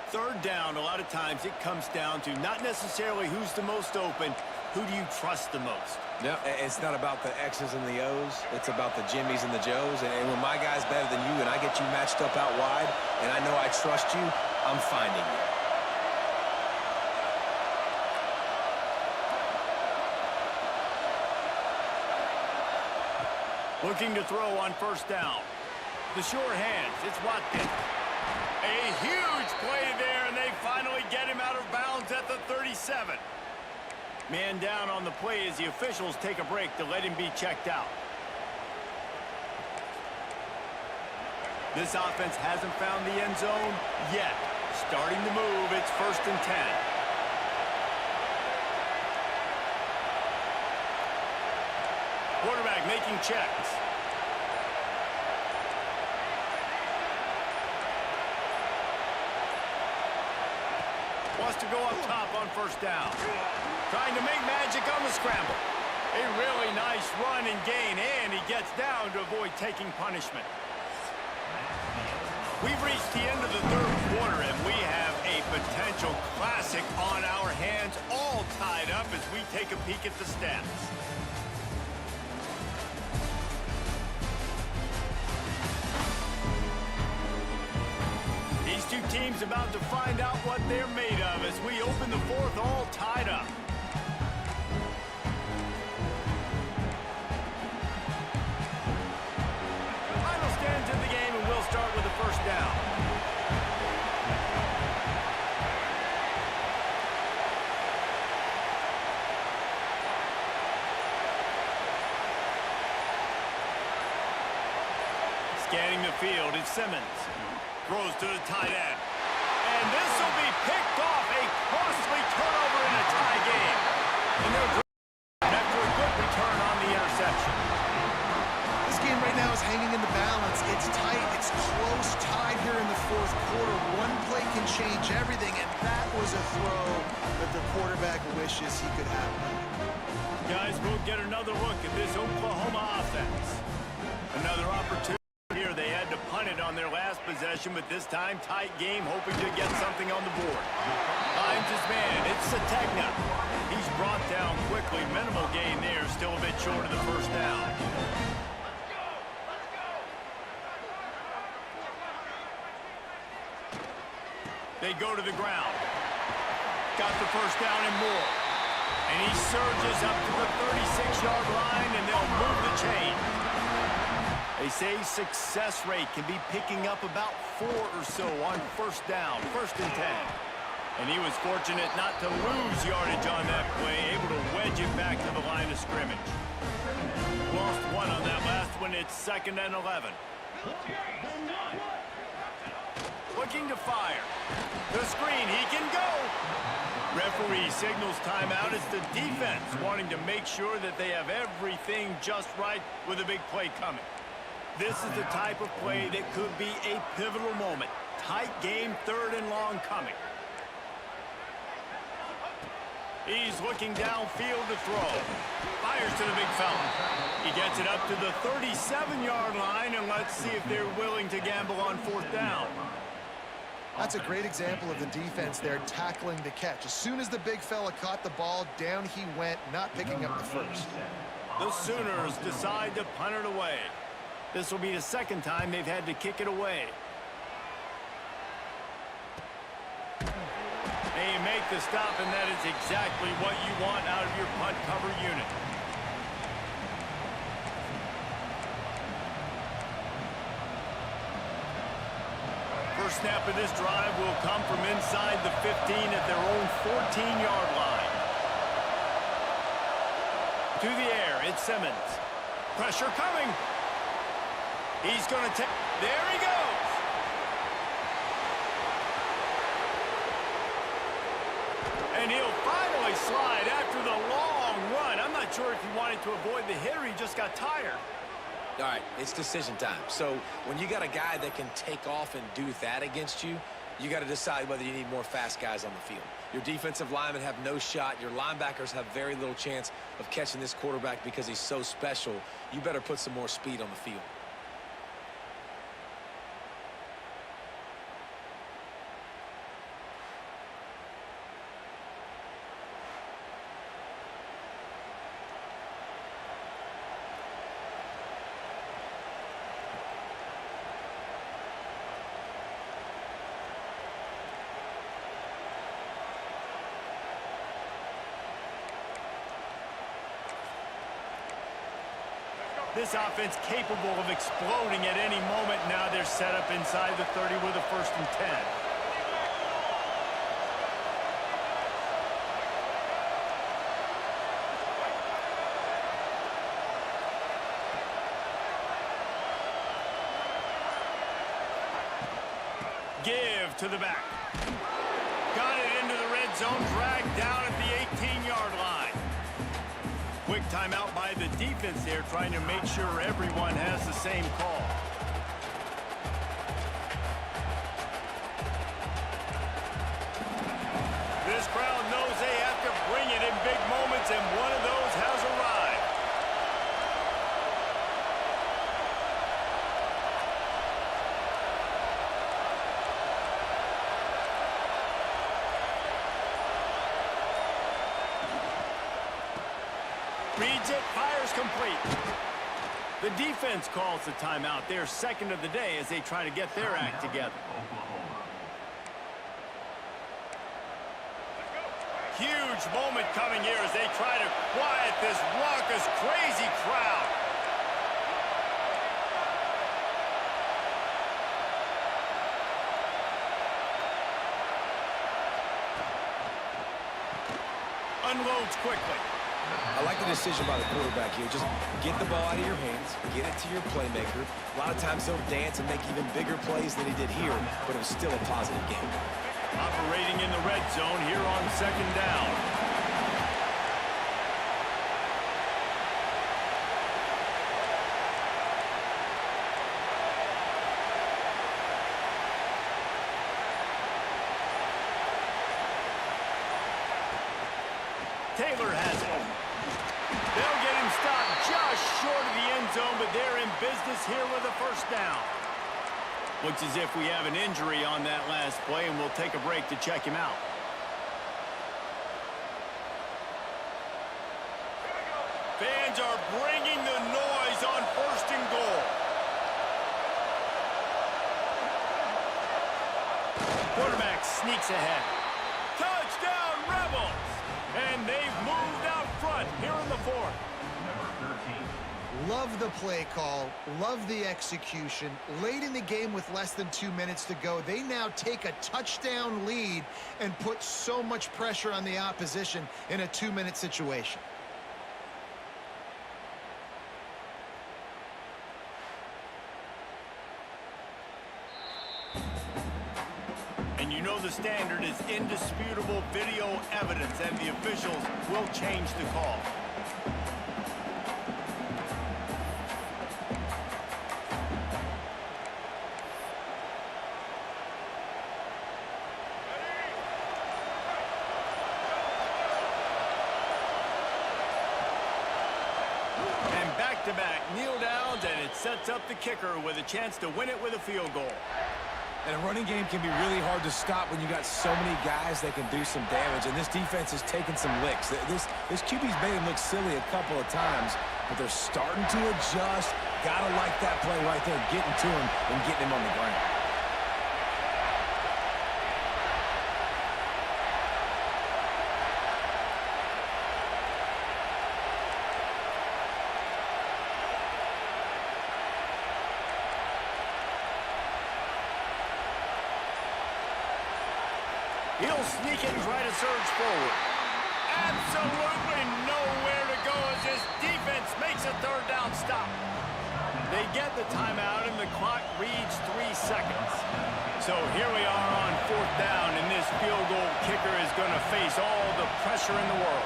Third down, a lot of times it comes down to not necessarily who's the most open, who do you trust the most? No, it's not about the X's and the O's. It's about the Jimmies and the Joes. And when my guy's better than you and I get you matched up out wide and I know I trust you, I'm finding you. Looking to throw on first down. The short hands, it's Watkins. A huge play there, and they finally get him out of bounds at the 37. Man down on the play as the officials take a break to let him be checked out. This offense hasn't found the end zone yet. Starting to move, it's 1st and 10. Quarterback making checks. Wants to go up top on first down. Trying to make magic on the scramble. A really nice run and gain, and he gets down to avoid taking punishment. We've reached the end of the third quarter, and we have a potential classic on our hands, all tied up as we take a peek at the stats. These two teams about to find out what they're made of as we open the fourth, all tied up. Final stands in the game, and we'll start with the first down. Scanning the field, it's Simmons. Throws to the tight end. And this will be picked off. A costly turnover in a tie game. And they're after a good return on the interception. This game right now is hanging in the balance. It's tight. It's close, tied here in the fourth quarter. One play can change everything, and that was a throw that the quarterback wishes he could have. Guys, we'll get another look at this Oklahoma offense. Another opportunity. Here they had to punt it on their last possession, but this time tight game, hoping to get something on the board. Finds his man. It's Sategna. He's brought down quickly. Minimal gain there, still a bit short of the first down. They go to the ground. Got the first down and more. And he surges up to the 36-yard line, and they'll move the chain. They say success rate can be picking up about 4 or so on first down, 1st and 10. And he was fortunate not to lose yardage on that play, able to wedge it back to the line of scrimmage. Lost one on that last one. It's 2nd and 11. Looking to fire. The screen, he can go. Referee signals timeout. It's the defense wanting to make sure that they have everything just right with a big play coming. This is the type of play that could be a pivotal moment. Tight game, 3rd and long coming. He's looking downfield to throw. Fires to the big fella. He gets it up to the 37-yard line, and let's see if they're willing to gamble on 4th down. That's a great example of the defense there tackling the catch. As soon as the big fella caught the ball, down he went, not picking up the first. The Sooners decide to punt it away. This will be the 2nd time they've had to kick it away. They make the stop, and that is exactly what you want out of your punt cover unit. First snap of this drive will come from inside the 15 at their own 14-yard line. To the air, it's Simmons. Pressure coming. He's going to take... There he goes. And he'll finally slide after the long run. I'm not sure if he wanted to avoid the hit or he just got tired. All right, it's decision time. So when you got a guy that can take off and do that against you, you got to decide whether you need more fast guys on the field. Your defensive linemen have no shot. Your linebackers have very little chance of catching this quarterback because he's so special. You better put some more speed on the field. This offense capable of exploding at any moment. Now they're set up inside the 30 with a 1st and 10. Give to the back. Got it into the red zone, dragged down at the 18-yard line. Quick timeout by the defense there, trying to make sure everyone has the same call. This crowd knows they have to bring it in big moments, and one of those has arrived. Reads it, fires complete. The defense calls the timeout. Their 2nd of the day as they try to get their act together. Huge moment coming here as they try to quiet this raucous, crazy crowd. Unloads quickly. I like the decision by the quarterback here. Just get the ball out of your hands, get it to your playmaker. A lot of times he'll dance and make even bigger plays than he did here, but it was still a positive game. Operating in the red zone here on 2nd down. Taylor has it. They'll get him stopped just short of the end zone, but they're in business here with a 1st down. Looks as if we have an injury on that last play, and we'll take a break to check him out. Fans are bringing the noise on 1st and goal. Quarterback sneaks ahead. Touchdown, Rebels! And they've moved out front here in the 4th. Love the play call, love the execution. Late in the game with less than 2 minutes to go, they now take a touchdown lead and put so much pressure on the opposition in a 2-minute situation. And you know the standard is indisputable video evidence, and the officials will change the call. and it sets up the kicker with a chance to win it with a field goal. And a running game can be really hard to stop when you got so many guys that can do some damage, and this defense is taking some licks. This QB's made him look silly a couple of times, but they're starting to adjust. Gotta like that play right there, getting to him and getting him on the ground. He'll sneak it and try to surge forward. Absolutely nowhere to go as this defense makes a third down stop. They get the timeout and the clock reads 3 seconds. So here we are on 4th down, and this field goal kicker is going to face all the pressure in the world.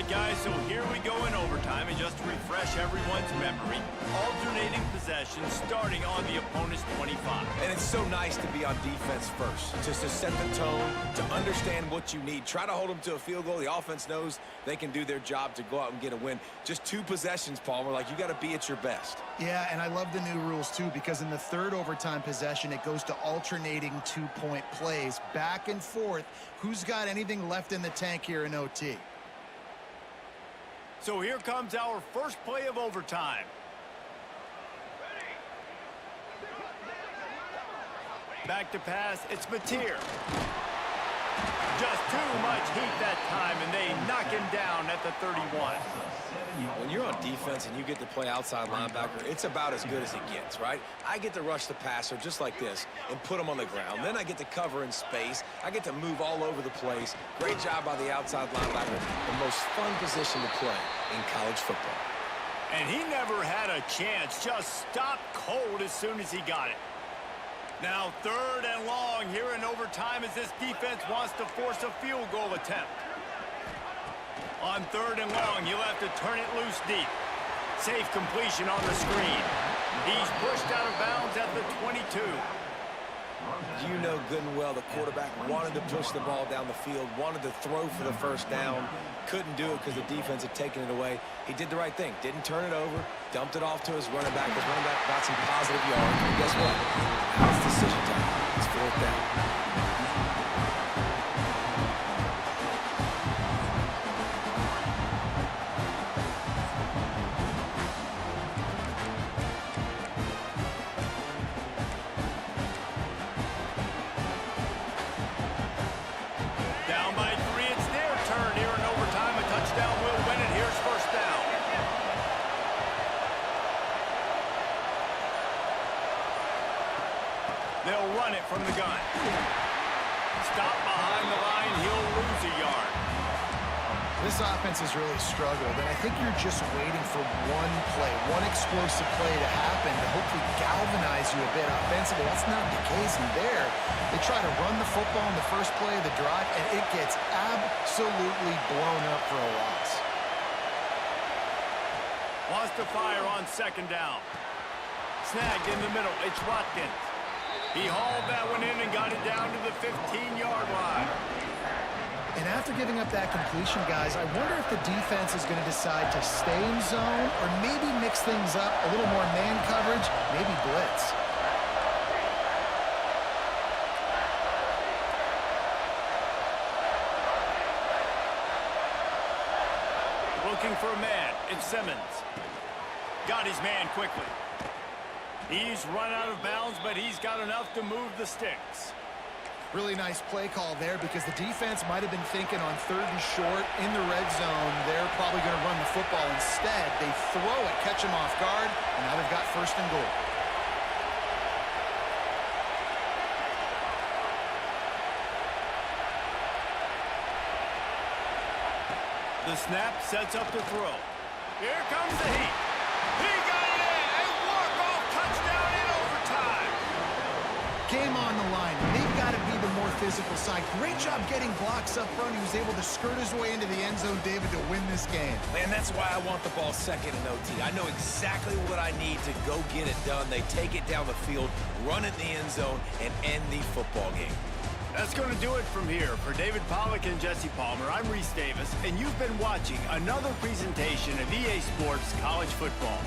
Guys, so here we go in overtime, and just to refresh everyone's memory, alternating possessions starting on the opponent's 25. And it's so nice to be on defense first, just to set the tone, to understand what you need. Try to hold them to a field goal. The offense knows they can do their job to go out and get a win. Just 2 possessions, Palmer, like you got to be at your best. Yeah, and I love the new rules, too, because in the 3rd overtime possession, it goes to alternating 2-point plays, back and forth. Who's got anything left in the tank here in OT? So here comes our first play of overtime. Back to pass, it's Mateer. Just too much heat that time, and they knock him down at the 31. When you're on defense and you get to play outside linebacker, it's about as good as it gets, right? I get to rush the passer just like this and put him on the ground. Then I get to cover in space. I get to move all over the place. Great job by the outside linebacker. The most fun position to play in college football. And he never had a chance. Just stopped cold as soon as he got it. Now 3rd and long here in overtime as this defense wants to force a field goal attempt. On 3rd and long, you'll have to turn it loose deep. Safe completion on the screen. He's pushed out of bounds at the 22. You know good and well the quarterback wanted to push the ball down the field, wanted to throw for the first down, couldn't do it because the defense had taken it away. He did the right thing, didn't turn it over, dumped it off to his running back. His running back got some positive yards. And guess what? Now it's decision time. It's 4th down. They'll run it from the gun. Stop behind the line. He'll lose a yard. This offense has really struggled, and I think you're just waiting for one play, one explosive play to happen to hopefully galvanize you a bit offensively. That's not the case in there. They try to run the football in the first play of the drive, and it gets absolutely blown up for a loss. Wants to fire on 2nd down. Snagged in the middle. It's Watkins. He hauled that one in and got it down to the 15-yard line. And after giving up that completion, guys, I wonder if the defense is going to decide to stay in zone or maybe mix things up, a little more man coverage, maybe blitz. Looking for a man. It's Simmons. Got his man quickly. He's run out of bounds, but he's got enough to move the sticks. Really nice play call there because the defense might have been thinking on 3rd and short in the red zone. They're probably going to run the football instead. They throw it, catch him off guard, and now they've got 1st and goal. The snap sets up the throw. Here comes the heat. He got it in. A walk-off touchdown in overtime. Game on the line. They've got to be the more physical side. Great job getting blocks up front. He was able to skirt his way into the end zone, David, to win this game. Man, that's why I want the ball second in OT. I know exactly what I need to go get it done. They take it down the field, run it in the end zone, and end the football game. That's going to do it from here. For David Pollack and Jesse Palmer, I'm Reese Davis, and you've been watching another presentation of EA Sports College Football.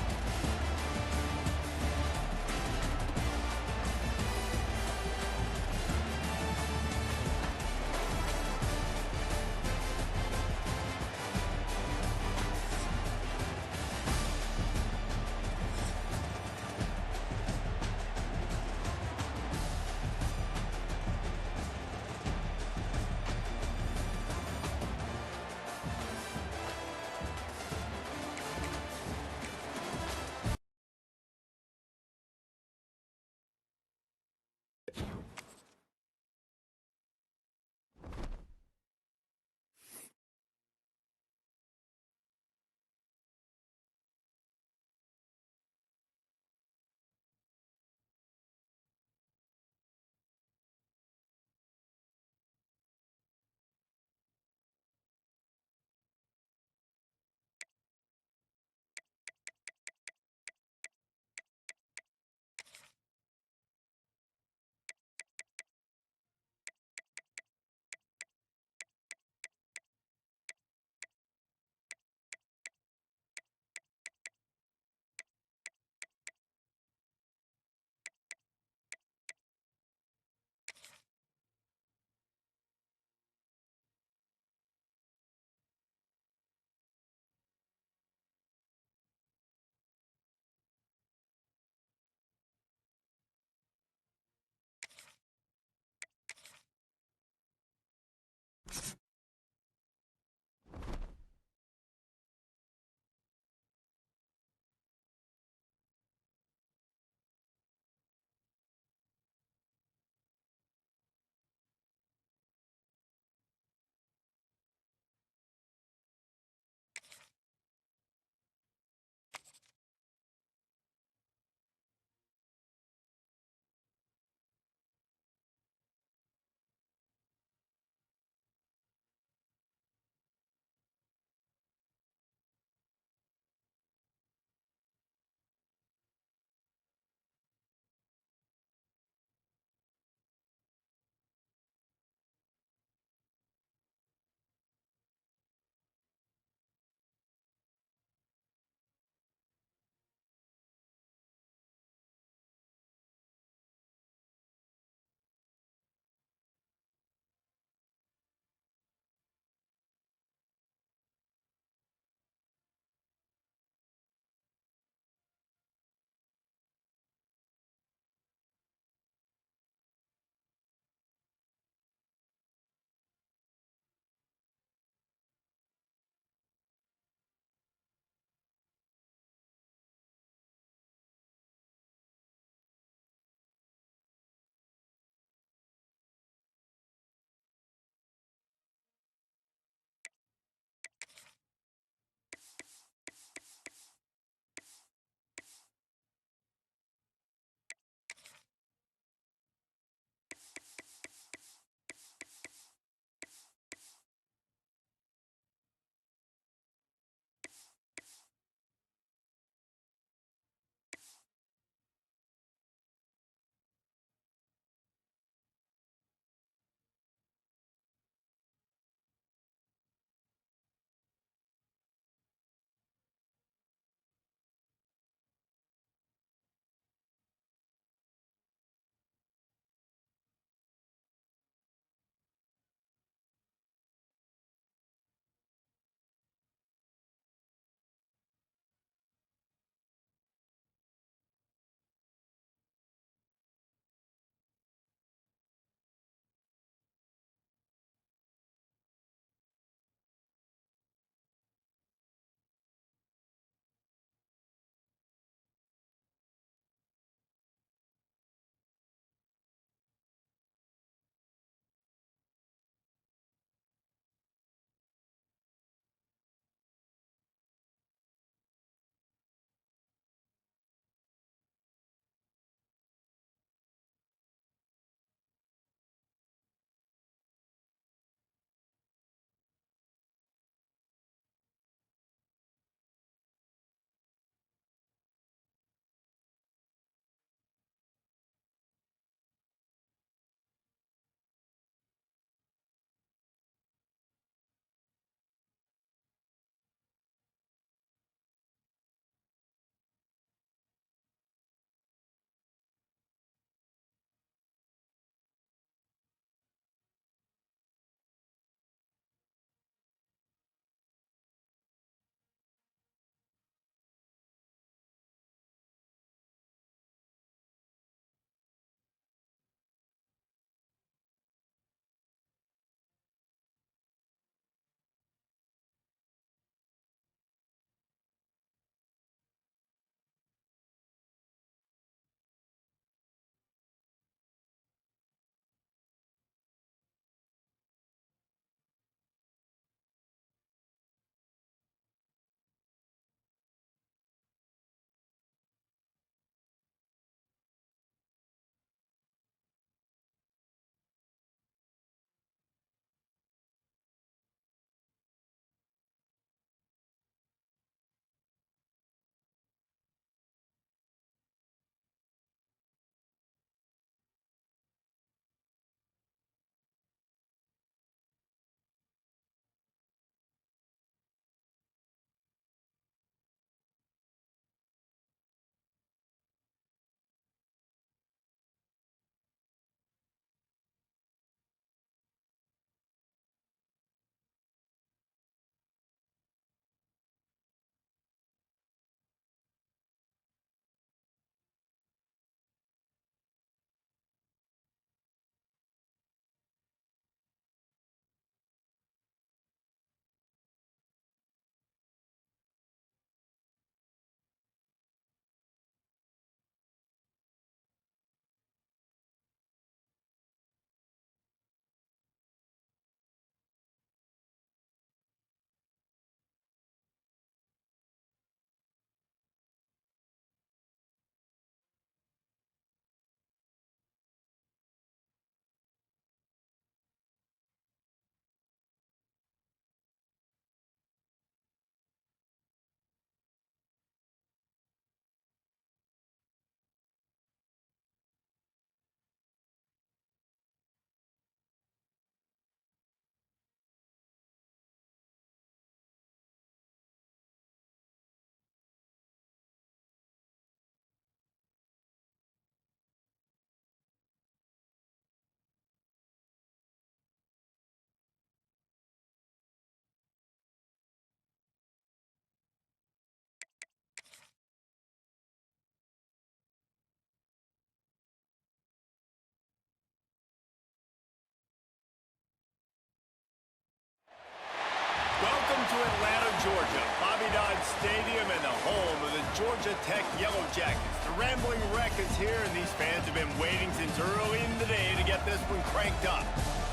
Atlanta, Georgia, Bobby Dodd Stadium and the home of the Georgia Tech Yellow Jackets. The Rambling Wreck is here, and these fans have been waiting since early in the day to get this one cranked up.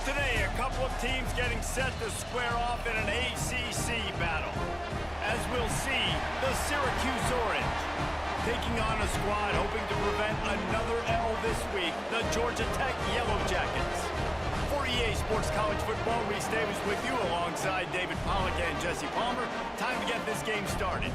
Today, a couple of teams getting set to square off in an ACC battle. As we'll see, the Syracuse Orange taking on a squad hoping to prevent another L this week, the Georgia Tech Yellow Jackets. For EA Sports College Football, Reese Davis with you alongside David Pollack and Jesse Palmer. Time to get this game started.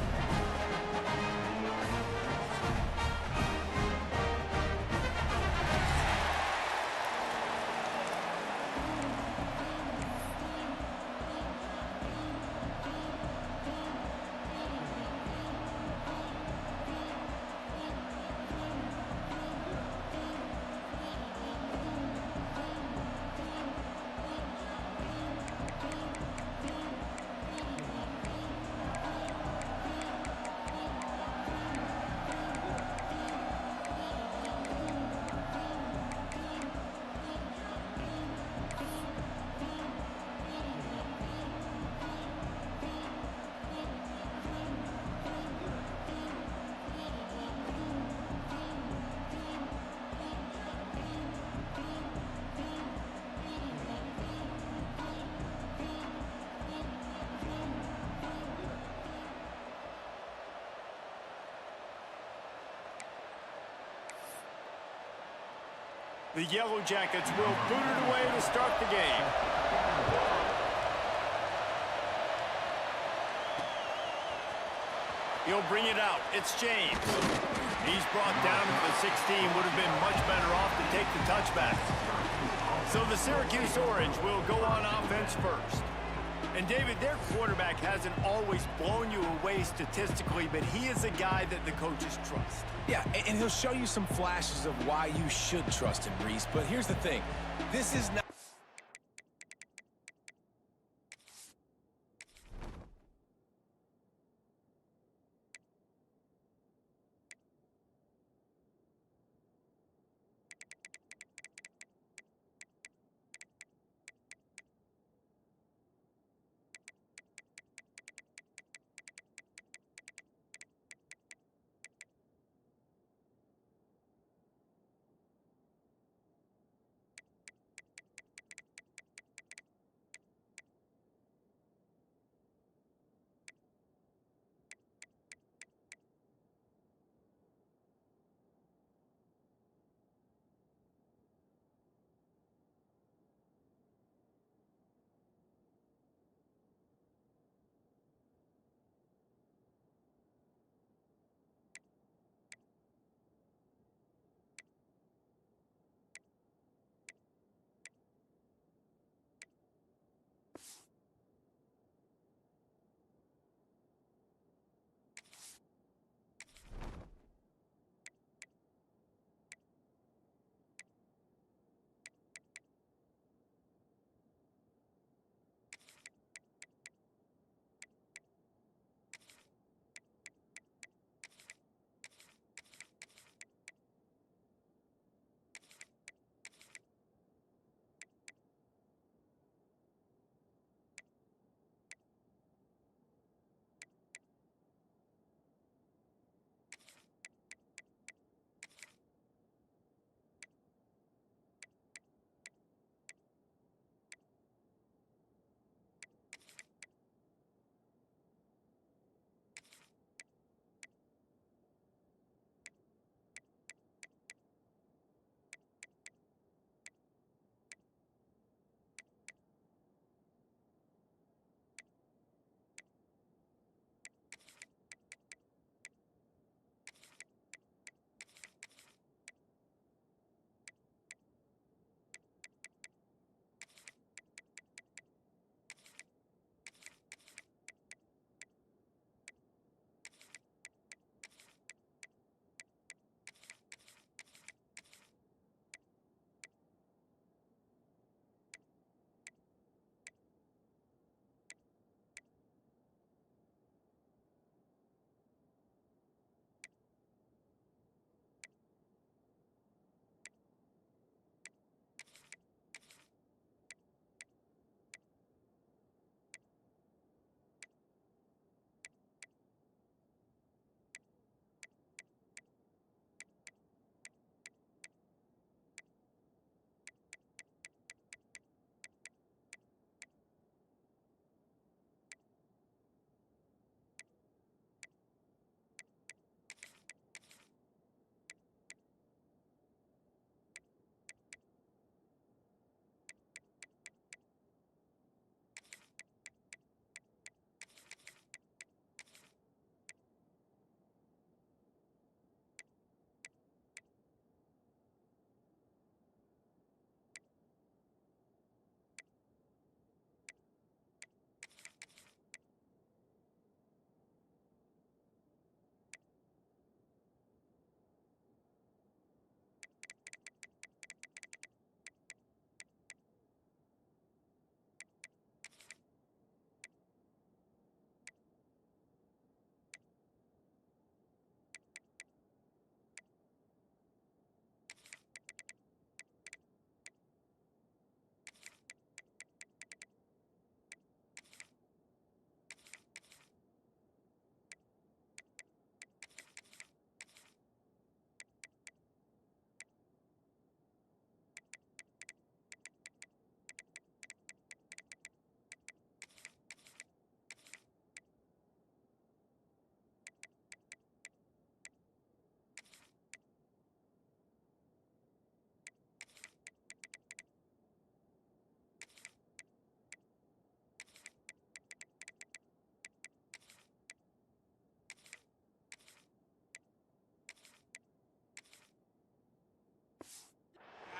The Yellow Jackets will boot it away to start the game. He'll bring it out. It's James. He's brought down to the 16. Would have been much better off to take the touchback. So the Syracuse Orange will go on offense first. And, David, their quarterback hasn't always blown you away statistically, but he is a guy that the coaches trust. Yeah, and he'll show you some flashes of why you should trust him, Reese. But here's the thing. This is not...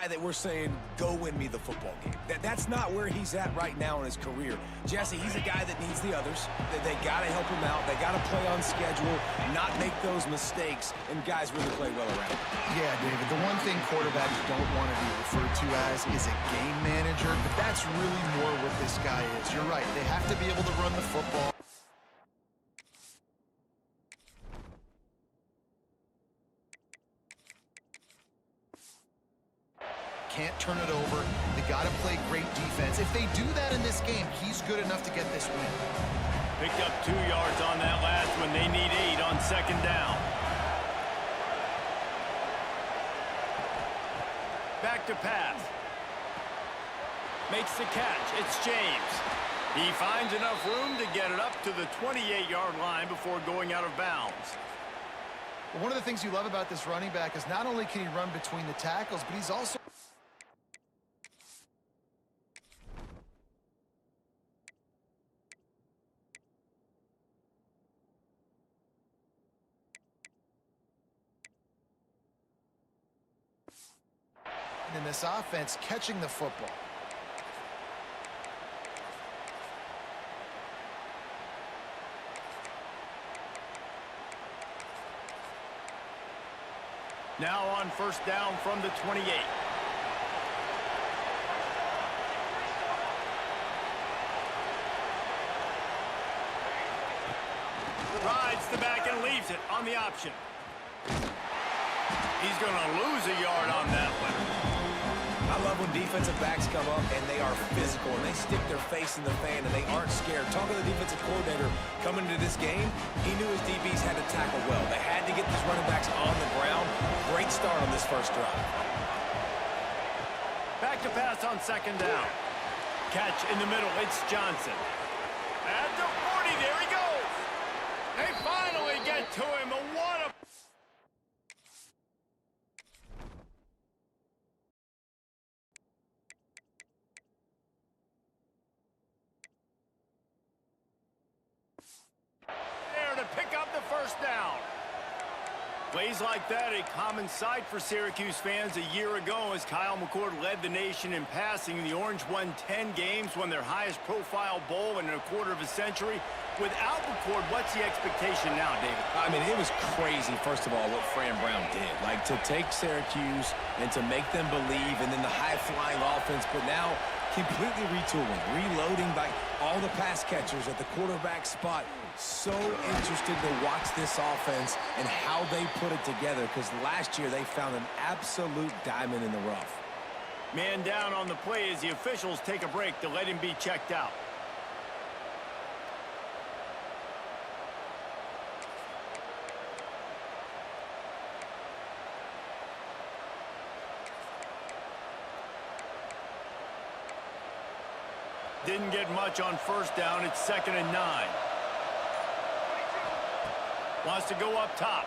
that we're saying, go win me the football game. That's not where he's at right now in his career. Jesse, he's a guy that needs the others. They got to help him out. They got to play on schedule, not make those mistakes, and guys really play well around him. Yeah, David, the one thing quarterbacks don't want to be referred to as is a game manager, but that's really more what this guy is. You're right. They have to be able to run the football. Can't turn it over. They got to play great defense. If they do that in this game, he's good enough to get this win. Picked up 2 yards on that last one. They need 8 on second down. Back to pass. Makes the catch. It's James. He finds enough room to get it up to the 28-yard line before going out of bounds. One of the things you love about this running back is not only can he run between the tackles, but he's also in this offense catching the football. Now on first down from the 28. Rides the back and leaves it on the option. He's going to lose a yard on that one. I love when defensive backs come up and they are physical and they stick their face in the fan and they aren't scared. Talking to the defensive coordinator coming into this game, he knew his DBs had to tackle well. They had to get these running backs on the ground. Great start on this first drive. Back to pass on second down. Catch in the middle. It's Johnson. At the 40, there he goes. They finally get to him. What a... to pick up the first down. Plays like that, a common sight for Syracuse fans a year ago as Kyle McCord led the nation in passing. The Orange won 10 games, won their highest profile bowl in a quarter of a century. Without McCord, what's the expectation now, David? I mean, it was crazy, first of all, what Fran Brown did. Like, to take Syracuse and to make them believe, and then the high-flying offense, but now completely retooling, reloading by all the pass catchers at the quarterback spot. So interested to watch this offense and how they put it together, because last year they found an absolute diamond in the rough. Man down on the play as the officials take a break to let him be checked out. Didn't get much on first down. It's 2nd and 9. Wants to go up top.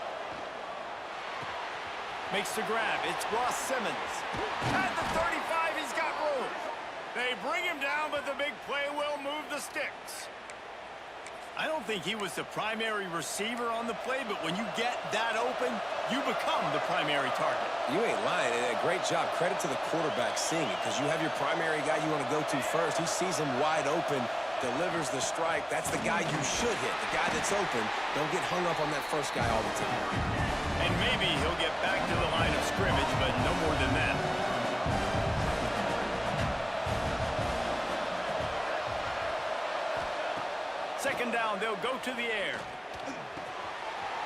Makes the grab. It's Ross Simmons. At the 35, he's got room. They bring him down, but the big play will move the sticks. I don't think he was the primary receiver on the play, but when you get that open, you become the primary target. You ain't lying. And a great job. Credit to the quarterback seeing it, because you have your primary guy you want to go to first. He sees him wide open, delivers the strike. That's the guy you should hit, the guy that's open. Don't get hung up on that first guy all the time. And maybe he'll get back to the line of scrimmage, but no more than that. Second down, they'll go to the air.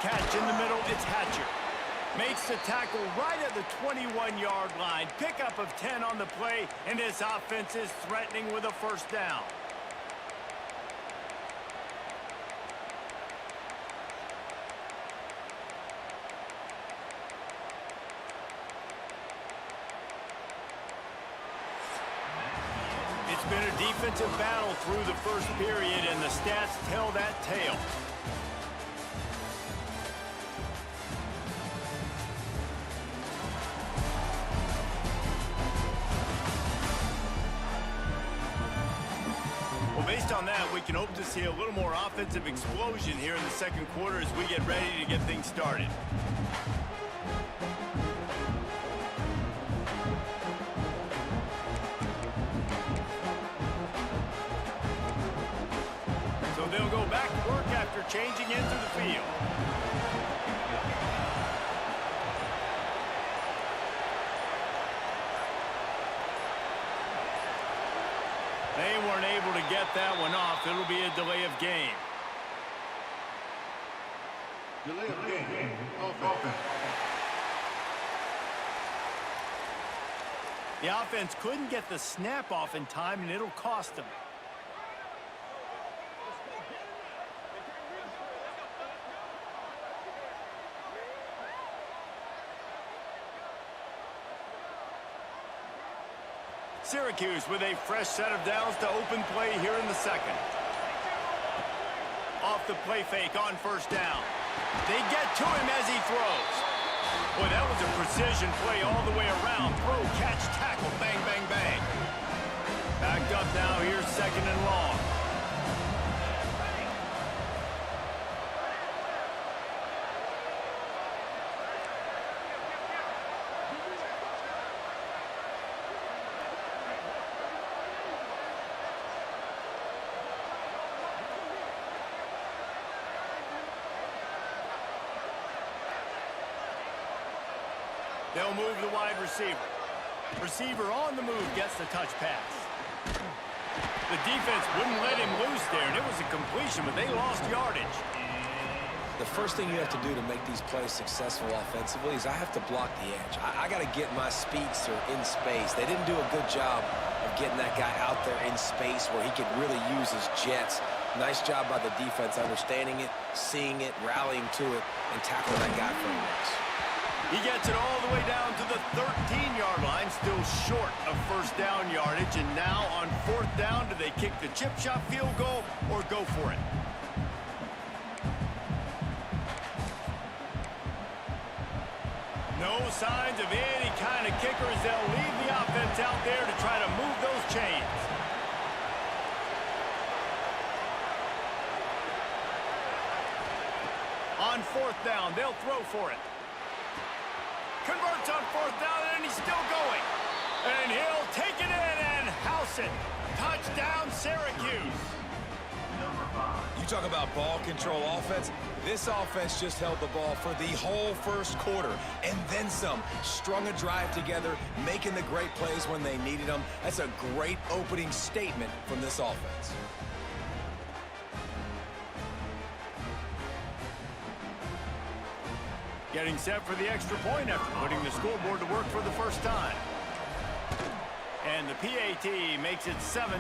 Catch in the middle, it's Hatcher. Makes the tackle right at the 21-yard line. Pickup of 10 on the play, and this offense is threatening with a first down. It's been a defensive battle through the first period, and the stats tell that tale. Well, based on that, we can hope to see a little more offensive explosion here in the second quarter as we get ready to get things started. changing into the field. They weren't able to get that one off. It'll be a delay of game. Delay of game. Offense. The offense couldn't get the snap off in time, and it'll cost them. Syracuse with a fresh set of downs to open play here in the second. Off the play fake on first down. They get to him as he throws. Boy, that was a precision play all the way around. Throw, catch, tackle, bang, bang, bang. Backed up now, here's second and long. They'll move the wide receiver. Receiver on the move gets the touch pass. The defense wouldn't let him loose there, and it was a completion, but they lost yardage. The first thing you have to do to make these plays successful offensively is I have to block the edge. I got to get my speedster in space. They didn't do a good job of getting that guy out there in space where he could really use his jets. Nice job by the defense understanding it, seeing it, rallying to it, and tackling that guy for a loss. He gets it all the way down to the 13-yard line, still short of first down yardage. And now on fourth down, do they kick the chip shot field goal or go for it? No signs of any kind of kickers. They'll leave the offense out there to try to move those chains. On fourth down, they'll throw for it. Converts on fourth down, and he's still going. And he'll take it in and house it. Touchdown, Syracuse. You talk about ball control offense. This offense just held the ball for the whole first quarter, and then some. Strung a drive together, making the great plays when they needed them. That's a great opening statement from this offense. Getting set for the extra point after putting the scoreboard to work for the first time. And the PAT makes it 7-0.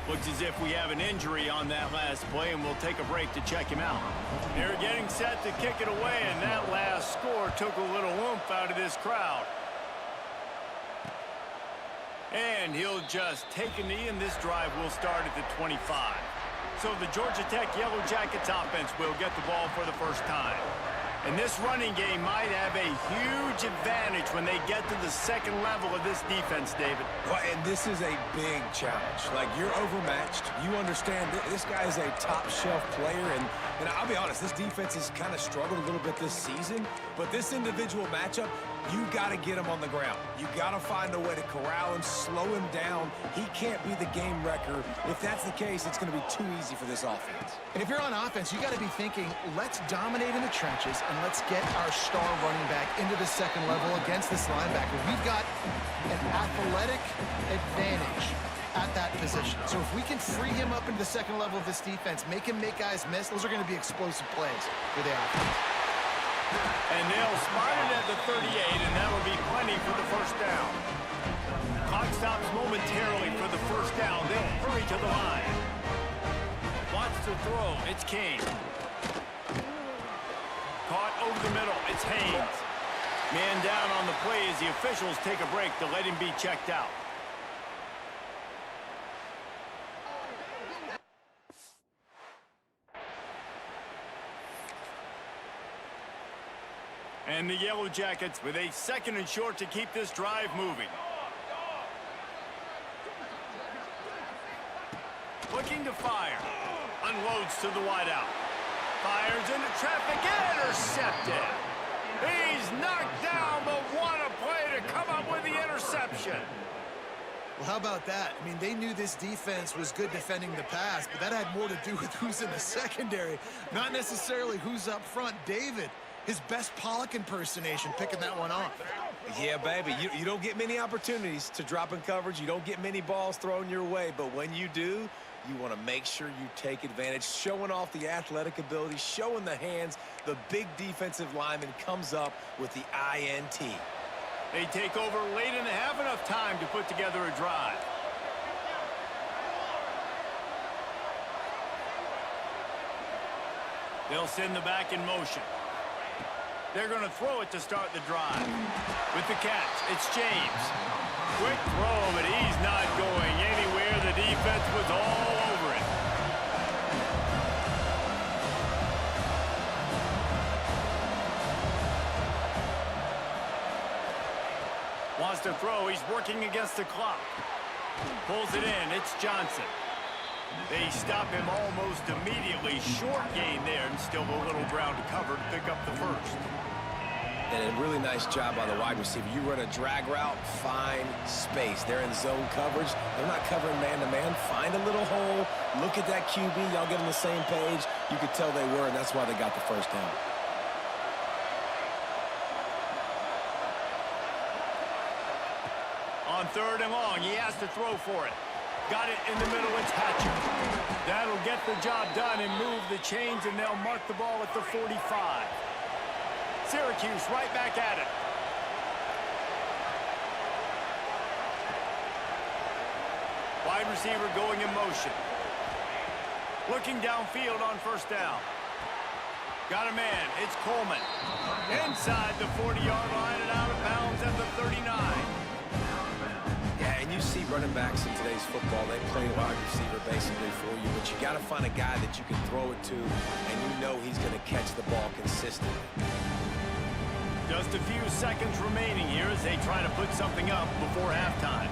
Looks as if we have an injury on that last play, and we'll take a break to check him out. They're getting set to kick it away, and that last score took a little oomph out of this crowd. And he'll just take a knee, and this drive will start at the 25. So the Georgia Tech Yellow Jackets offense will get the ball for the first time. And this running game might have a huge advantage when they get to the second level of this defense, David. Well, and this is a big challenge. Like, you're overmatched. You understand this guy is a top-shelf player. And I'll be honest, this defense has kind of struggled a little bit this season. But this individual matchup, you got to get him on the ground. You got to find a way to corral him, slow him down. He can't be the game wrecker. If that's the case, it's going to be too easy for this offense. And if you're on offense, you got to be thinking, let's dominate in the trenches and let's get our star running back into the second level against this linebacker. We've got an athletic advantage at that position. So if we can free him up into the second level of this defense, make him make guys miss, those are going to be explosive plays for the offense. And they'll spot it at the 38, and that will be plenty for the first down. Clock stops momentarily for the first down. They'll hurry to the line. Wants to throw. It's King. Caught over the middle. It's Haynes. Man down on the play as the officials take a break to let him be checked out. And the Yellow Jackets with a second and short to keep this drive moving. Looking to fire. Unloads to the wideout. Fires into traffic. Intercepted. He's knocked down, but what a play to come up with the interception. Well, how about that? I mean, they knew this defense was good defending the pass, but that had more to do with who's in the secondary, not necessarily who's up front. David, his best Pollock impersonation, picking that one off. Yeah, baby, you don't get many opportunities to drop in coverage. You don't get many balls thrown your way, but when you do, you want to make sure you take advantage, showing off the athletic ability, showing the hands. The big defensive lineman comes up with the INT. They take over late in the half, enough time to put together a drive. They'll send the back in motion. They're going to throw it to start the drive. With the catch, it's James. Quick throw, but he's not going anywhere. The defense was all over it. Wants to throw. He's working against the clock. Pulls it in. It's Johnson. They stop him almost immediately. Short gain there, and still a little ground to cover to pick up the first. And a really nice job by the wide receiver. You run a drag route, find space. They're in zone coverage. They're not covering man-to-man. Find a little hole. Look at that QB. Y'all get on the same page. You could tell they were, and that's why they got the first down. On 3rd and long, he has to throw for it. Got it in the middle, it's Hatcher. That'll get the job done and move the chains, and they'll mark the ball at the 45. Syracuse right back at it. Wide receiver going in motion. Looking downfield on 1st down. Got a man, it's Coleman. Inside the 40-yard line and out of bounds at the 39. Yeah, and you see running backs in today's football, they play wide receiver basically for you, but you got to find a guy that you can throw it to, and you know he's going to catch the ball consistently. Just a few seconds remaining here as they try to put something up before halftime.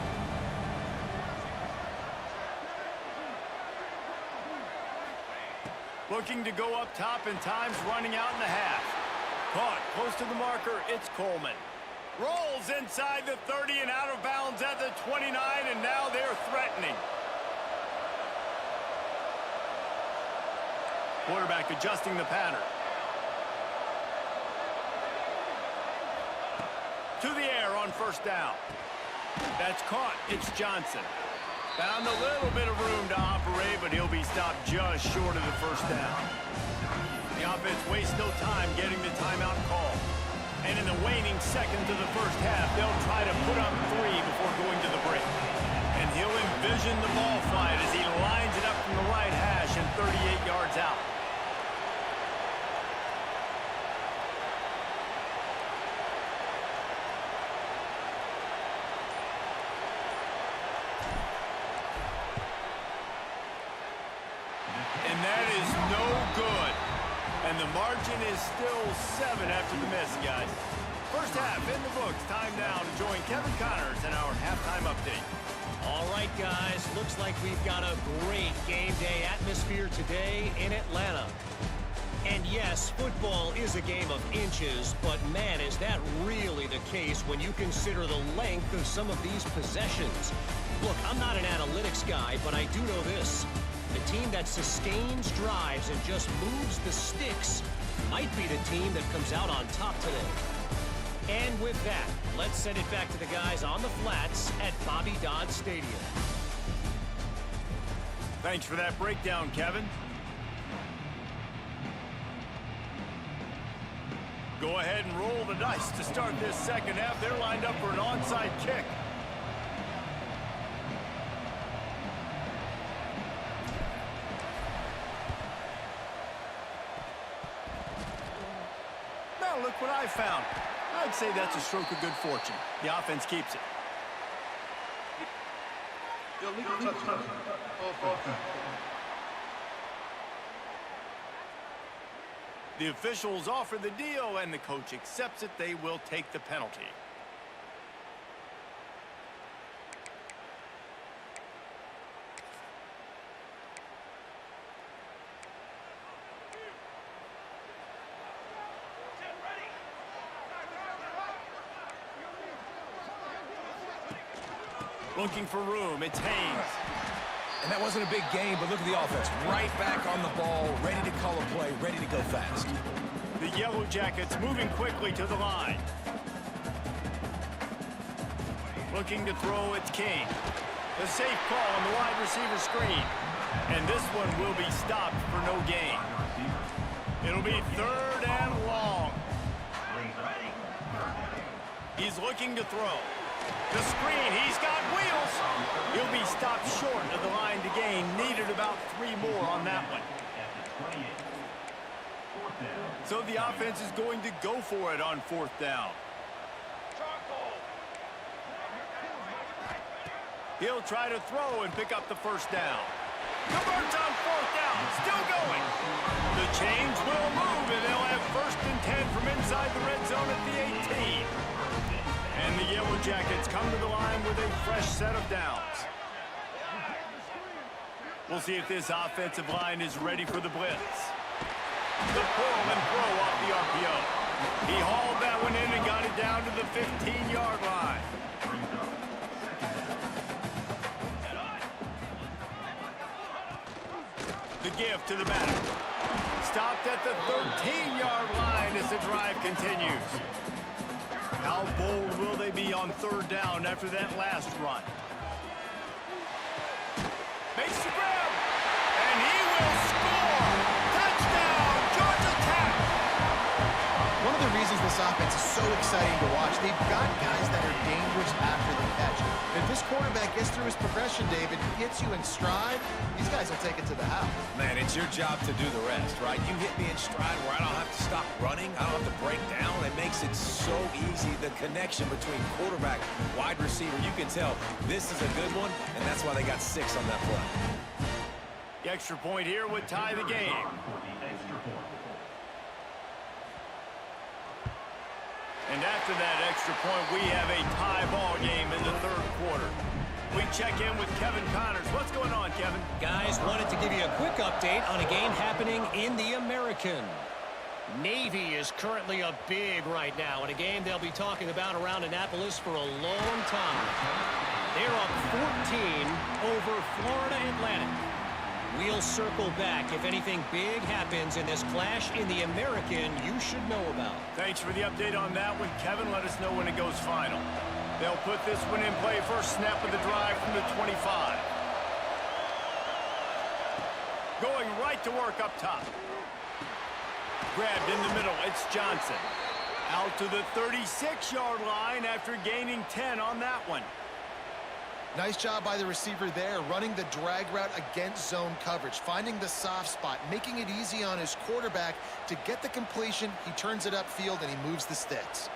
Looking to go up top, and time's running out in the half. Caught close to the marker, it's Coleman. Rolls inside the 30 and out of bounds at the 29, and now they're threatening. Quarterback adjusting the pattern. To the air on 1st down. That's caught. It's Johnson. Found a little bit of room to operate, but he'll be stopped just short of the 1st down. The offense wastes no time getting the timeout call. And in the waning seconds of the 1st half, they'll try to put up 3 before going to the break. And he'll envision the ball flight as he lines it up from the right hash and 38 yards out. And that is no good. And the margin is still 7 after the miss, guys. 1st half in the books. Time now to join Kevin Connors in our halftime update. All right, guys. Looks like we've got a great game day atmosphere today in Atlanta. And yes, football is a game of inches, but man, is that really the case when you consider the length of some of these possessions. Look, I'm not an analytics guy, but I do know this. The team that sustains drives and just moves the sticks might be the team that comes out on top today. And with that, let's send it back to the guys on the flats at Bobby Dodd Stadium. Thanks for that breakdown, Kevin. Go ahead and roll the dice to start this 2nd half. They're lined up for an onside kick. Look what I found. I'd say that's a stroke of good fortune. The offense keeps it. Illegal touchdown. Offense. The officials offer the deal, and the coach accepts it. They will take the penalty. Looking for room. It's Haynes. And that wasn't a big game, but look at the offense. Right back on the ball, ready to call a play, ready to go fast. The Yellow Jackets moving quickly to the line. Looking to throw, it's King. The safe call on the wide receiver screen. And this one will be stopped for no gain. It'll be 3rd and long. He's looking to throw. The screen, he's got wheels. He'll be stopped short of the line to gain. Needed about 3 more on that one. So the offense is going to go for it on 4th down. He'll try to throw and pick up the 1st down. Converts on 4th down. Still going. The chains will move, and they'll have 1st and 10 from inside the red zone at the 18. And the Yellow Jackets come to the line with a fresh set of downs. We'll see if this offensive line is ready for the blitz. The pull and throw off the RPO. He hauled that one in and got it down to the 15-yard line. The give to the back. Stopped at the 13-yard line as the drive continues. How bold will they be on 3rd down after that last run? Makes the grab, and he will score! Touchdown, Georgia Tech! One of the reasons this offense is so exciting to watch, they've got guys that are dangerous after the catch. If this quarterback gets through his progression, David, hits you in stride, these guys will take it to the house. Man, it's your job to do the rest, right? You hit me in stride where I don't have to stop running. I don't have to break down. It makes it so easy. The connection between quarterback, wide receiver, you can tell this is a good one, and that's why they got 6 on that play. The extra point here would tie the game. And after that extra point, we have a tie ball game in the 3rd quarter. We check in with Kevin Connors. What's going on, Kevin? Guys, wanted to give you a quick update on a game happening in the American. Navy is currently up big right now in a game they'll be talking about around Annapolis for a long time. They're up 14 over Florida Atlantic. We'll circle back if anything big happens in this clash in the American you should know about. Thanks for the update on that one, Kevin. Let us know when it goes final. They'll put this one in play. First snap of the drive from the 25. Going right to work up top. Grabbed in the middle. It's Johnson. Out to the 36-yard line after gaining 10 on that one. Nice job by the receiver there, running the drag route against zone coverage, finding the soft spot, making it easy on his quarterback to get the completion. He turns it upfield, and he moves the sticks.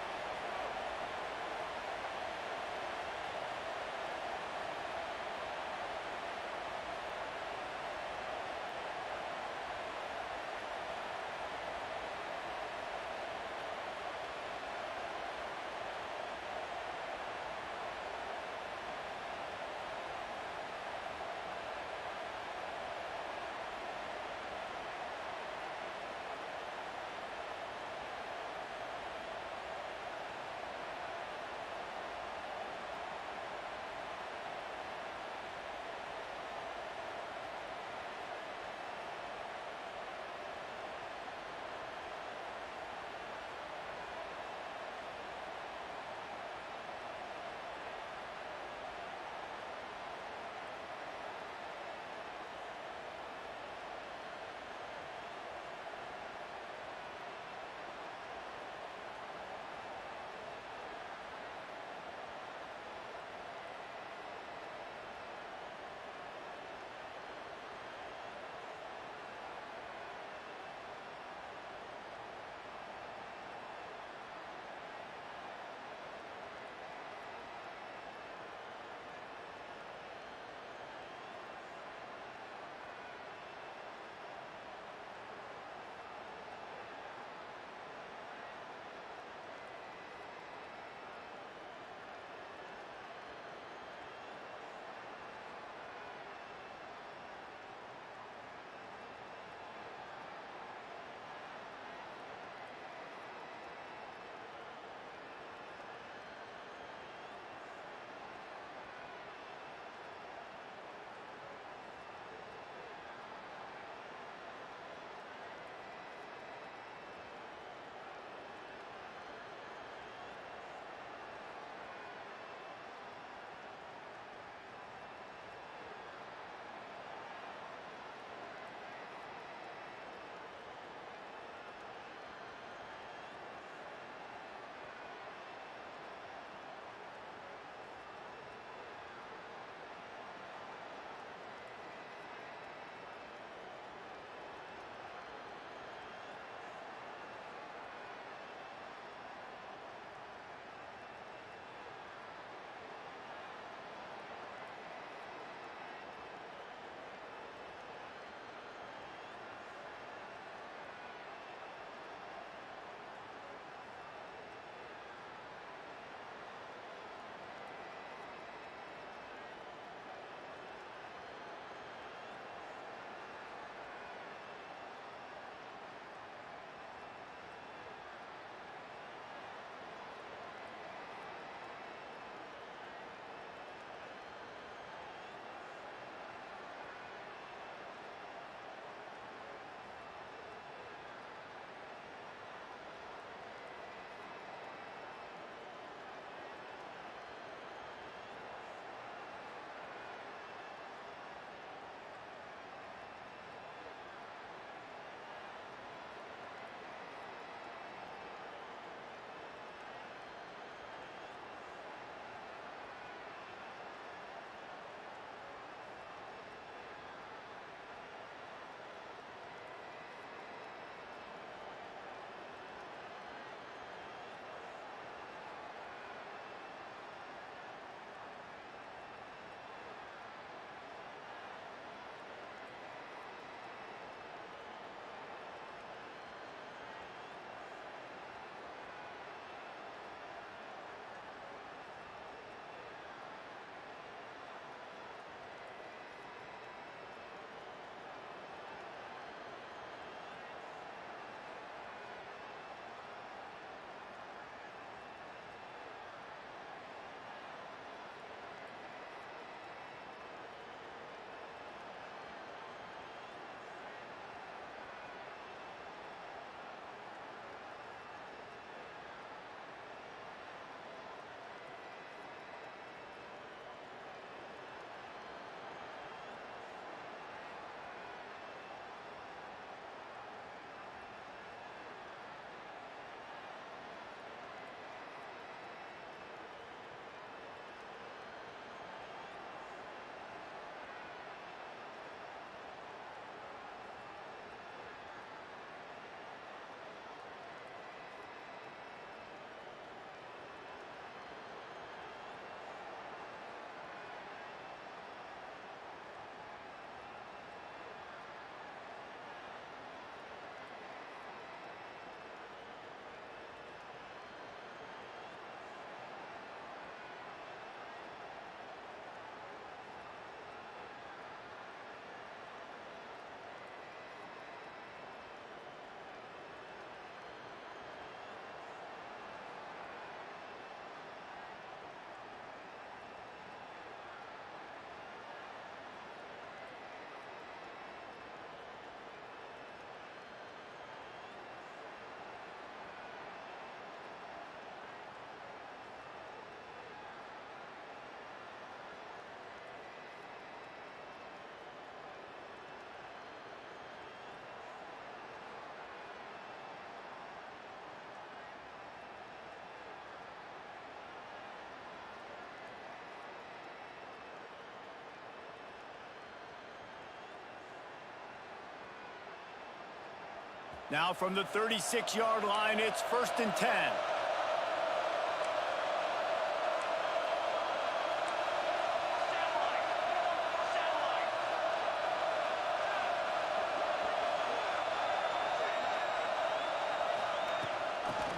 Now from the 36-yard line, it's 1st and 10.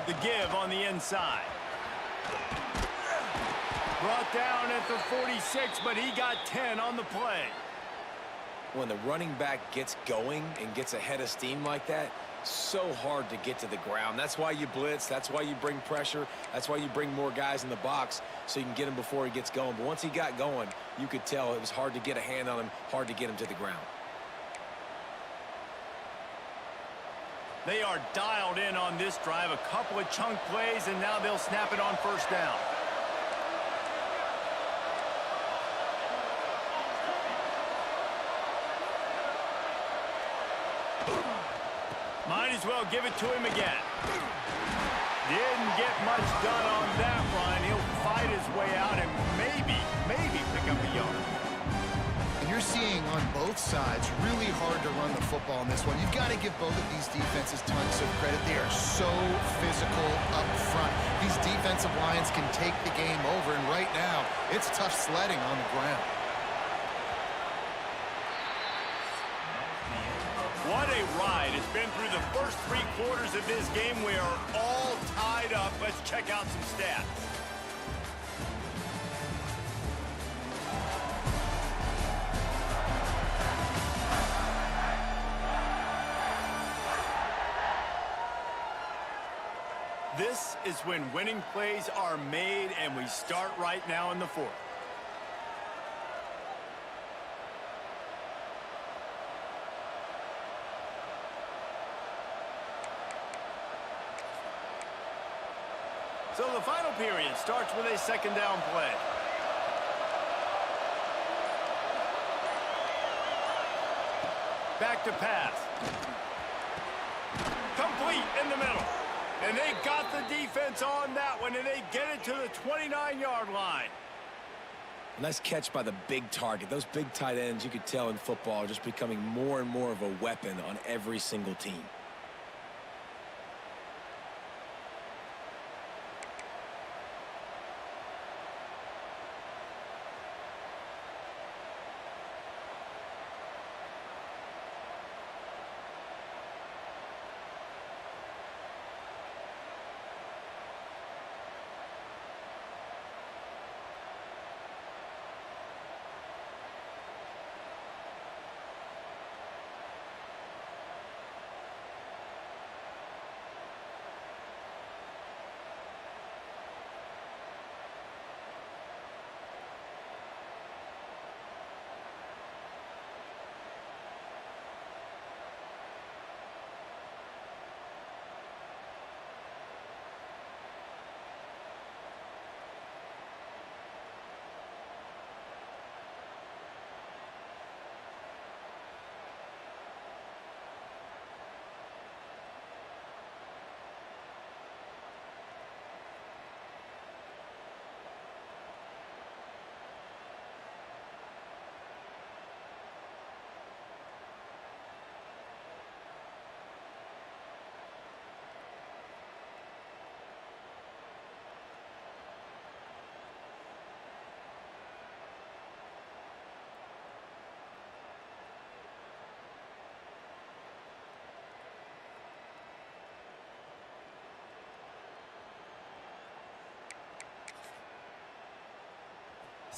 The give on the inside. Brought down at the 46, but he got 10 on the play. When the running back gets going and gets ahead of steam like that, so hard to get to the ground. That's why you blitz. That's why you bring pressure. That's why you bring more guys in the box so you can get him before he gets going. But once he got going, you could tell it was hard to get a hand on him, hard to get him to the ground. They are dialed in on this drive. A couple of chunk plays, and now they'll snap it on 1st down. Might as well give it to him again. Didn't get much done on that run. He'll fight his way out and maybe pick up a yard. And you're seeing on both sides really hard to run the football in this one. You've got to give both of these defenses tons of credit. They are so physical up front. These defensive lines can take the game over, and right now it's tough sledding on the ground. What a ride. It's been through the first 3 quarters of this game. We are all tied up. Let's check out some stats. This is when winning plays are made, and we start right now in the 4th. So the final period starts with a 2nd down play. Back to pass. Complete in the middle. And they got the defense on that one, and they get it to the 29-yard line. Nice catch by the big target. Those big tight ends, you could tell in football, are just becoming more and more of a weapon on every single team.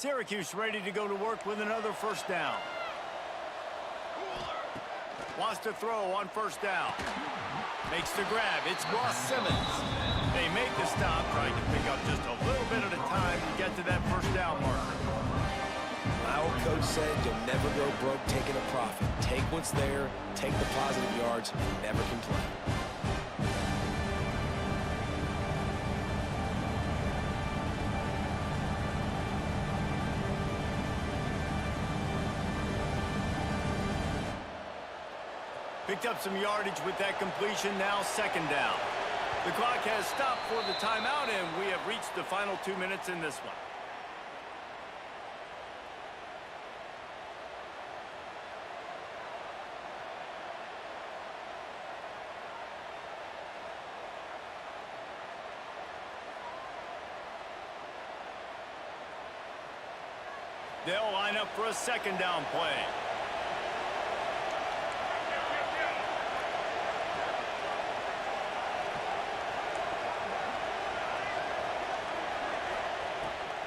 Syracuse ready to go to work with another 1st down. Wants to throw on 1st down. Makes the grab. It's Ross Simmons. They make the stop, trying to pick up just a little bit at a time to get to that 1st down marker. My old coach said you'll never go broke taking a profit. Take what's there, take the positive yards, never complain. Picked up some yardage with that completion. Now 2nd down. The clock has stopped for the timeout, and we have reached the final 2 minutes in this one. They'll line up for a second down play.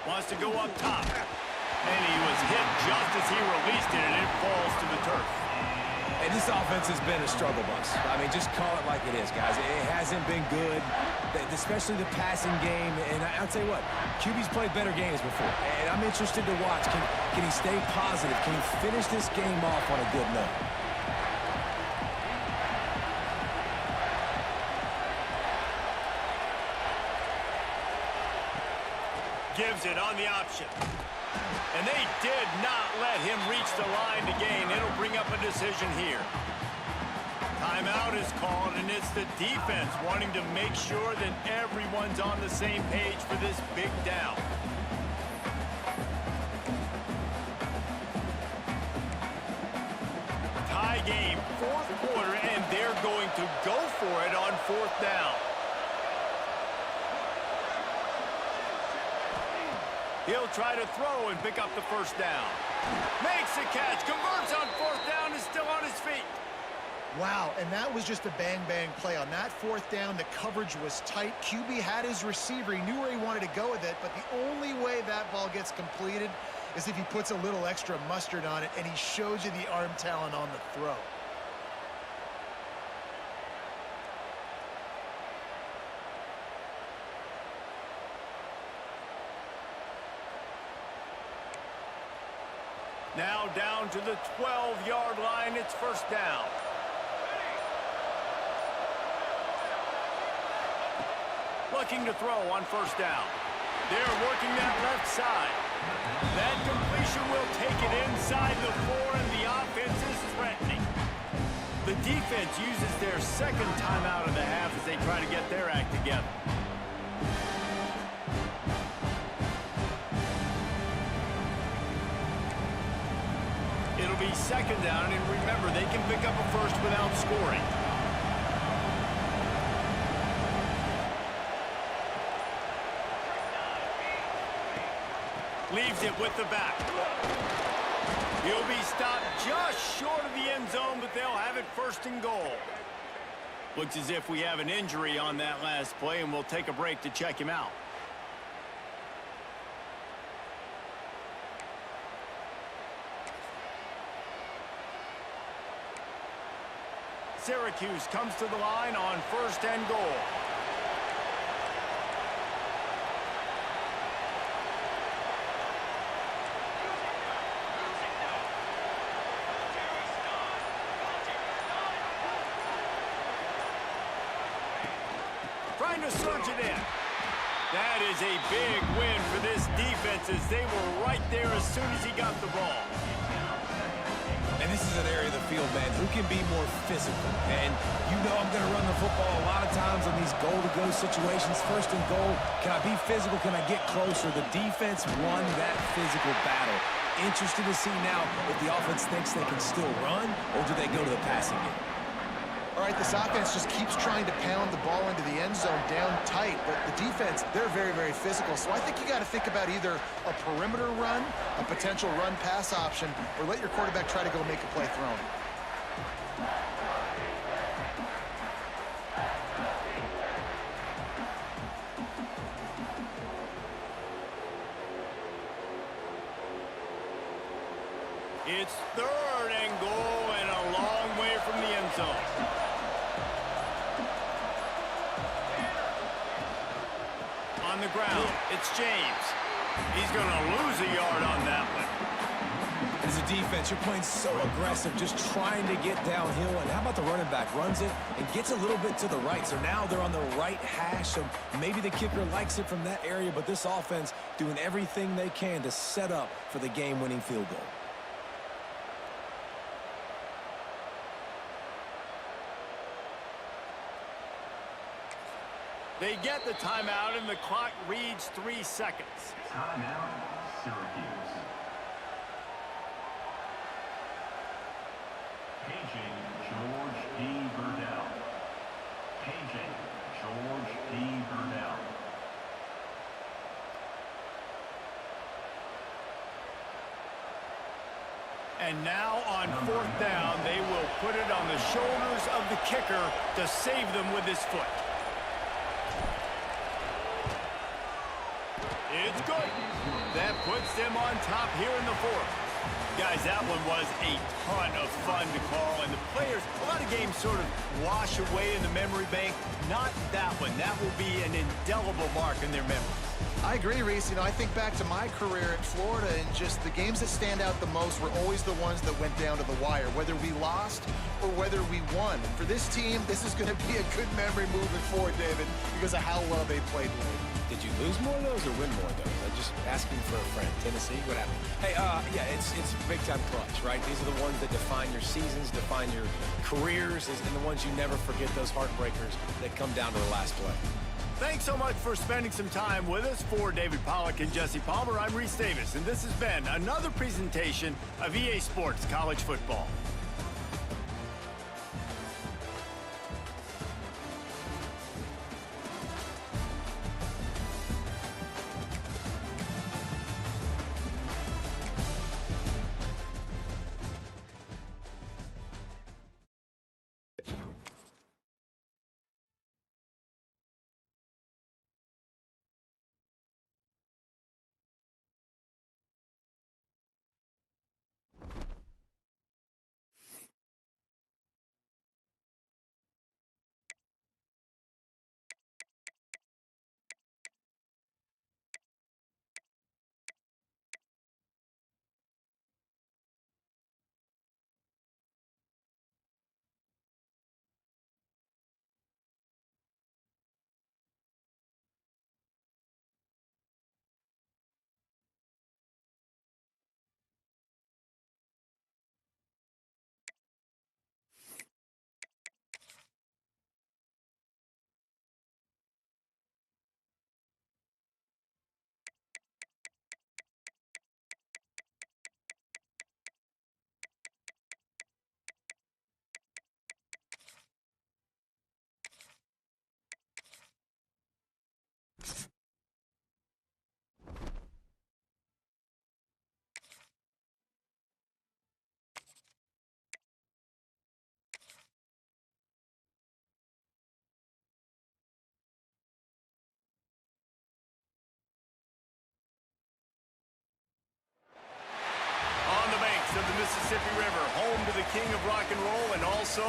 Wants to go up top. And he was hit just as he released it, and it falls to the turf. And this offense has been a struggle bus. I mean, just call it like it is, guys. It hasn't been good, especially the passing game. And I'll tell you what, QB's played better games before. And I'm interested to watch. Can he stay positive? Can he finish this game off on a good note? Gives it on the option. And they did not let him reach the line to gain. It'll bring up a decision here. Timeout is called, and it's the defense wanting to make sure that everyone's on the same page for this big down. Tie game, fourth quarter, and they're going to go for it on fourth down. He'll try to throw and pick up the first down. Makes the catch, converts on fourth down, is still on his feet. Wow, and that was just a bang-bang play. On that fourth down, the coverage was tight. QB had his receiver. He knew where he wanted to go with it, but the only way that ball gets completed is if he puts a little extra mustard on it, and he shows you the arm talent on the throw. Now down to the 12-yard line. It's first down. Looking to throw on first down. They're working that left side. That completion will take it inside the 4, and the offense is threatening. The defense uses their second timeout of the half as they try to get their act together. It'll be second down, and remember, they can pick up a first without scoring. Leaves it with the back. He'll be stopped just short of the end zone, but they'll have it first and goal. Looks as if we have an injury on that last play, and we'll take a break to check him out. Syracuse comes to the line on first and goal. Trying to surge it in. That is a big win for this defense as they were right there as soon as he got the ball. And this is an area of the field, man, who can be more physical. And you know I'm going to run the football a lot of times in these goal-to-go situations. First and goal, can I be physical? Can I get closer? The defense won that physical battle. Interested to see now if the offense thinks they can still run, or do they go to the passing game? All right, this offense just keeps trying to pound the ball into the end zone down tight, but the defense, they're very, very physical. So I think you got to think about either a perimeter run, a potential run-pass option, or let your quarterback try to go make a play thrown. It's third and goal and a long way from the end zone. On the ground, it's James. He's going to lose a yard on that one. As a defense, you're playing so aggressive, just trying to get downhill. And how about the running back? Runs it and gets a little bit to the right. So now they're on the right hash. So maybe the kicker likes it from that area, but this offense doing everything they can to set up for the game-winning field goal. They get the timeout, and the clock reads 3 seconds. Timeout, Syracuse. Paging George D. Burdell. Paging George D. Burdell. And now on 4th down, they will put it on the shoulders of the kicker to save them with his foot. It's good. That puts them on top here in the 4th. Guys, that one was a ton of fun to call, and the players, a lot of games sort of wash away in the memory bank. Not that one. That will be an indelible mark in their memory. I agree, Reese. You know, I think back to my career at Florida, and just the games that stand out the most were always the ones that went down to the wire, whether we lost or whether we won. And for this team, this is going to be a good memory moving forward, David, because of how well they played late. Did you lose more of those or win more of those? I'm just asking for a friend. Tennessee, what happened? Hey, yeah, it's big-time clutch, right? These are the ones that define your seasons, define your careers, and the ones you never forget, those heartbreakers that come down to the last play. Thanks so much for spending some time with us. For David Pollack and Jesse Palmer, I'm Reese Davis, and this has been another presentation of EA Sports College Football. Of the Mississippi River, home to the king of rock and roll, and also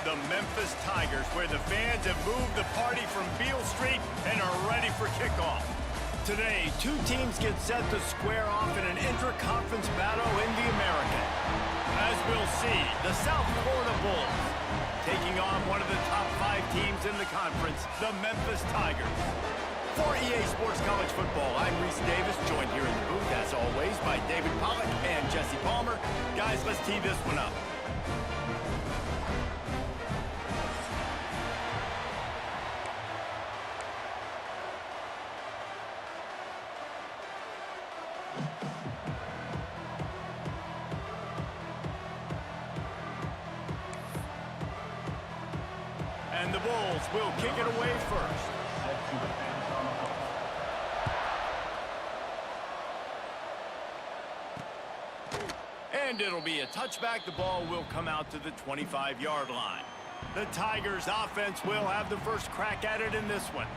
the Memphis Tigers, where the fans have moved the party from Beale Street and are ready for kickoff. Today, two teams get set to square off in an intra-conference battle in the American. As we'll see, the South Florida Bulls taking on one of the top 5 teams in the conference, the Memphis Tigers. For EA Sports College Football, I'm Reese Davis, joined here in the booth, as always, by David Pollack and Jesse Palmer. Guys, let's tee this one up. And the Bulls will kick it away first. And it'll be a touchback. The ball will come out to the 25-yard line. The Tigers offense will have the first crack at it in this one.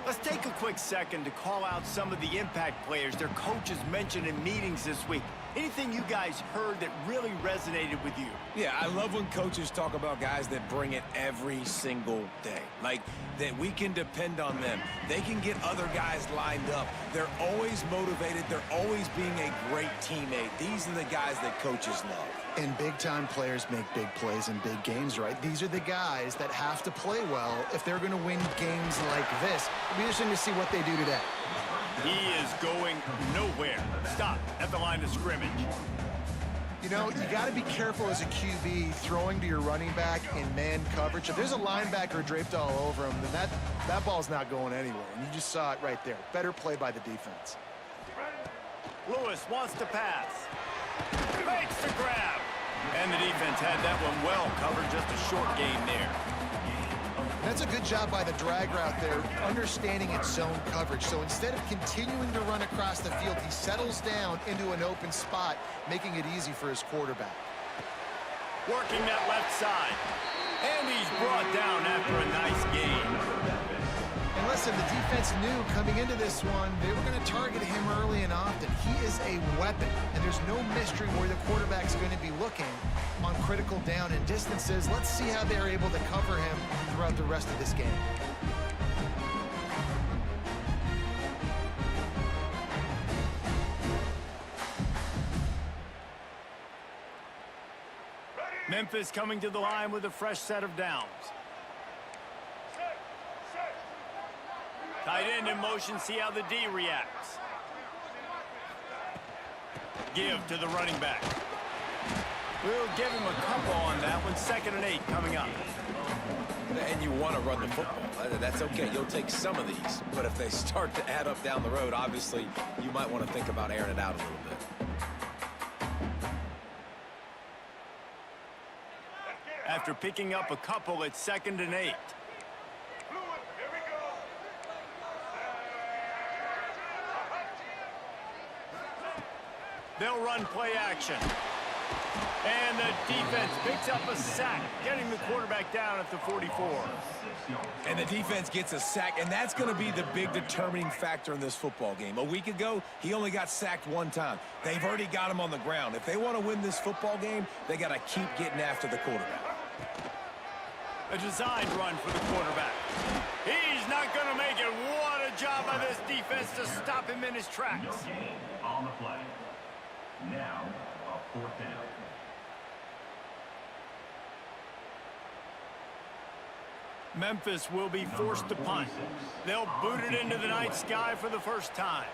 Let's take a quick second to call out some of the impact players their coaches mentioned in meetings this week. Anything you guys heard that really resonated with you? Yeah, I love when coaches talk about guys that bring it every single day. Like, that we can depend on them. They can get other guys lined up. They're always motivated. They're always being a great teammate. These are the guys that coaches love. And big-time players make big plays in big games, right? These are the guys that have to play well if they're going to win games like this. It'll be interesting to see what they do today. He is going nowhere. Stop at the line of scrimmage. You know, you got to be careful as a QB throwing to your running back in man coverage. If there's a linebacker draped all over him, then that ball's not going anywhere. And you just saw it right there. Better play by the defense. Lewis wants to pass. Makes the grab. And the defense had that one well covered. Just a short game there. That's a good job by the drag route there, understanding its zone coverage. So instead of continuing to run across the field, he settles down into an open spot, making it easy for his quarterback. Working that left side. And he's brought down after a nice gain. And listen, the defense knew coming into this one, they were going to target him early and often. He is a weapon, and there's no mystery where the quarterback's going to be looking on critical down and distances. Let's see how they're able to cover him throughout the rest of this game. Memphis coming to the line with a fresh set of downs. Tight end in motion, see how the D reacts. Give to the running back. We'll give him a couple on that one. 2nd and 8 coming up. And you want to run the football. That's okay. You'll take some of these. But if they start to add up down the road, obviously, you might want to think about airing it out a little bit. After picking up a couple, it's 2nd and 8. They'll run play action. And the defense picks up a sack, getting the quarterback down at the 44. And the defense gets a sack, and that's going to be the big determining factor in this football game. A week ago, he only got sacked 1 time. They've already got him on the ground. If they want to win this football game, they got to keep getting after the quarterback. A designed run for the quarterback. He's not going to make it. What a job by this defense to stop him in his tracks. No gain on the play. Now, a 4th down. Memphis will be forced to punt. They'll boot it into the night sky for the first time.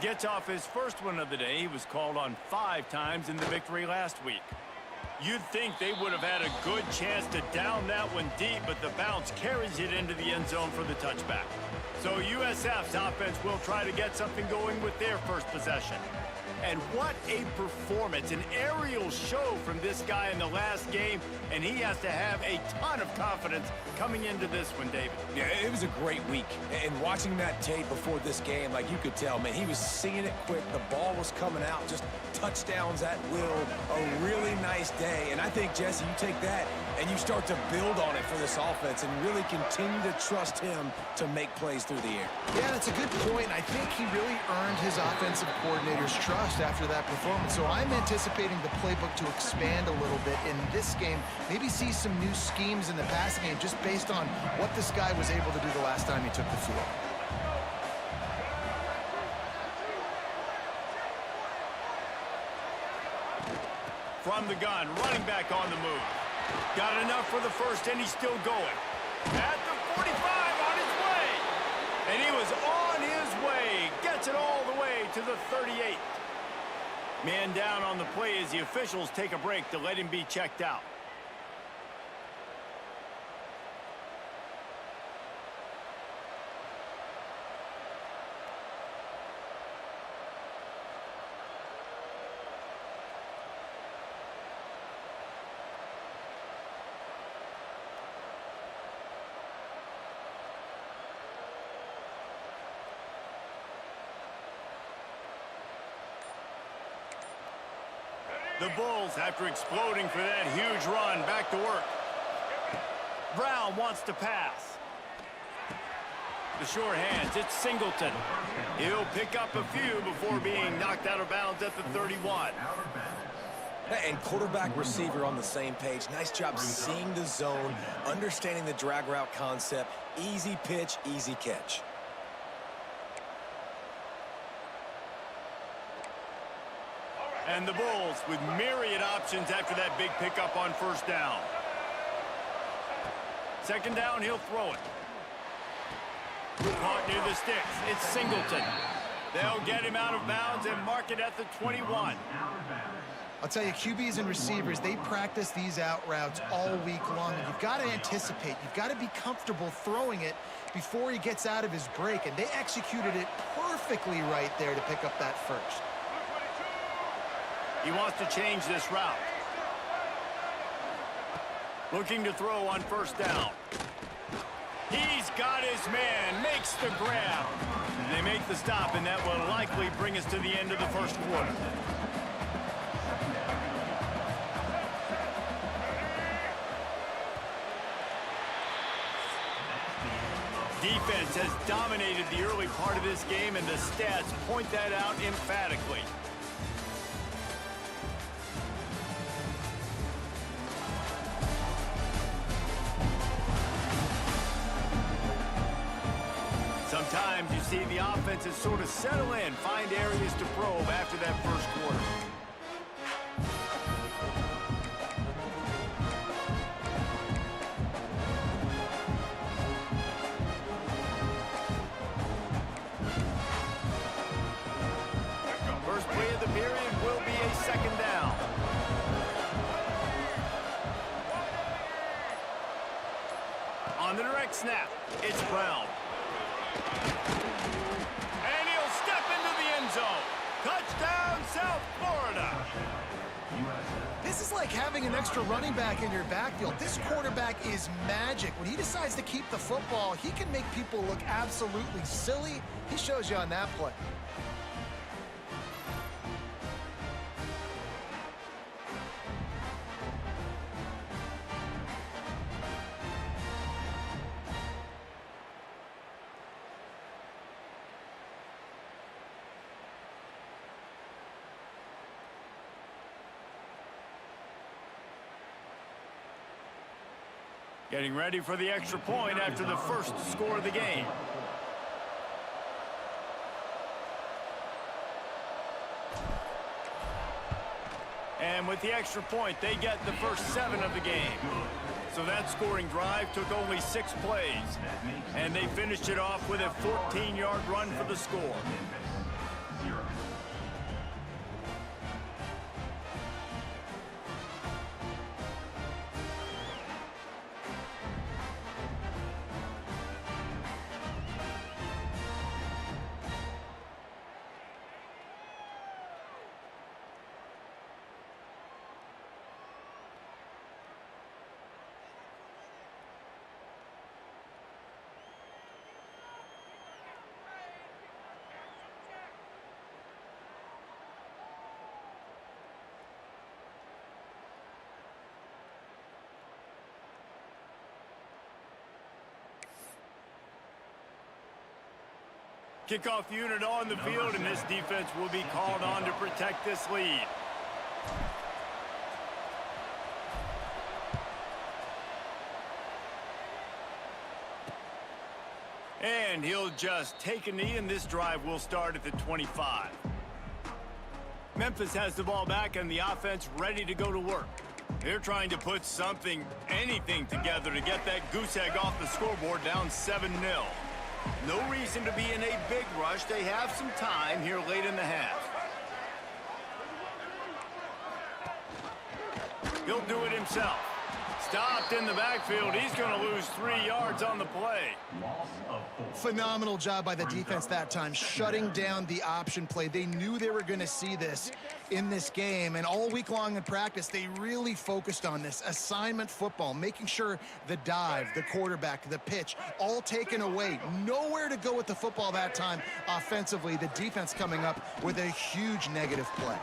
Gets off his first one of the day. He was called on 5 times in the victory last week. You'd think they would have had a good chance to down that one deep, but the bounce carries it into the end zone for the touchback. So USF's offense will try to get something going with their first possession. And what a performance, an aerial show from this guy in the last game, and he has to have a ton of confidence coming into this one, David. Yeah, it was a great week. And watching that tape before this game, like you could tell, man, he was seeing it quick. The ball was coming out, just touchdowns at will. A really nice day. And I think, Jesse, you take that and you start to build on it for this offense and really continue to trust him to make plays through the air. Yeah, that's a good point. I think he really earned his offensive coordinator's trust after that performance. So I'm anticipating the playbook to expand a little bit in this game. Maybe see some new schemes in the passing game just based on what this guy was able to do the last time he took the field. From the gun, running back on the move. Got enough for the first, and he's still going. At the 45, on his way. And he was on his way. Gets it all the way to the 38. Man down on the play as the officials take a break to let him be checked out. The Bulls, after exploding for that huge run, back to work. Brown wants to pass. The short hands, it's Singleton. He'll pick up a few before being knocked out of bounds at the 31. And quarterback receiver on the same page. Nice job seeing the zone, understanding the drag route concept. Easy pitch, easy catch. And the Bulls with myriad options after that big pickup on first down. Second down, he'll throw it. Caught near the sticks. It's Singleton. They'll get him out of bounds and mark it at the 21. I'll tell you, QBs and receivers, they practice these out routes all week long. And you've got to anticipate. You've got to be comfortable throwing it before he gets out of his break. And they executed it perfectly right there to pick up that first. He wants to change this route. Looking to throw on first down. He's got his man, makes the grab. They make the stop, and that will likely bring us to the end of the first quarter. Defense has dominated the early part of this game, and the stats point that out emphatically. Sometimes you see the offenses sort of settle in, find areas to probe after that first quarter. First play of the period will be a second down. On the direct snap, it's Brown. And he'll step into the end zone. Touchdown, South Florida. This is like having an extra running back in your backfield. This quarterback is magic. When he decides to keep the football, he can make people look absolutely silly. He shows you on that play. Getting ready for the extra point after the first score of the game. And with the extra point, they get the first 7 of the game. So that scoring drive took only 6 plays. And they finished it off with a 14-yard run for the score. Kickoff unit on the field, and this defense will be called on to protect this lead. And he'll just take a knee, and this drive will start at the 25. Memphis has the ball back, and the offense ready to go to work. They're trying to put something, anything together to get that goose egg off the scoreboard down 7-0. No reason to be in a big rush. They have some time here late in the half. He'll do it himself. Stopped in the backfield. He's going to lose 3 yards on the play. Phenomenal job by the defense that time, shutting down the option play. They knew they were going to see this in this game, and all week long in practice, they really focused on this assignment football, making sure the dive, the quarterback, the pitch, all taken away. Nowhere to go with the football that time offensively. The defense coming up with a huge negative play.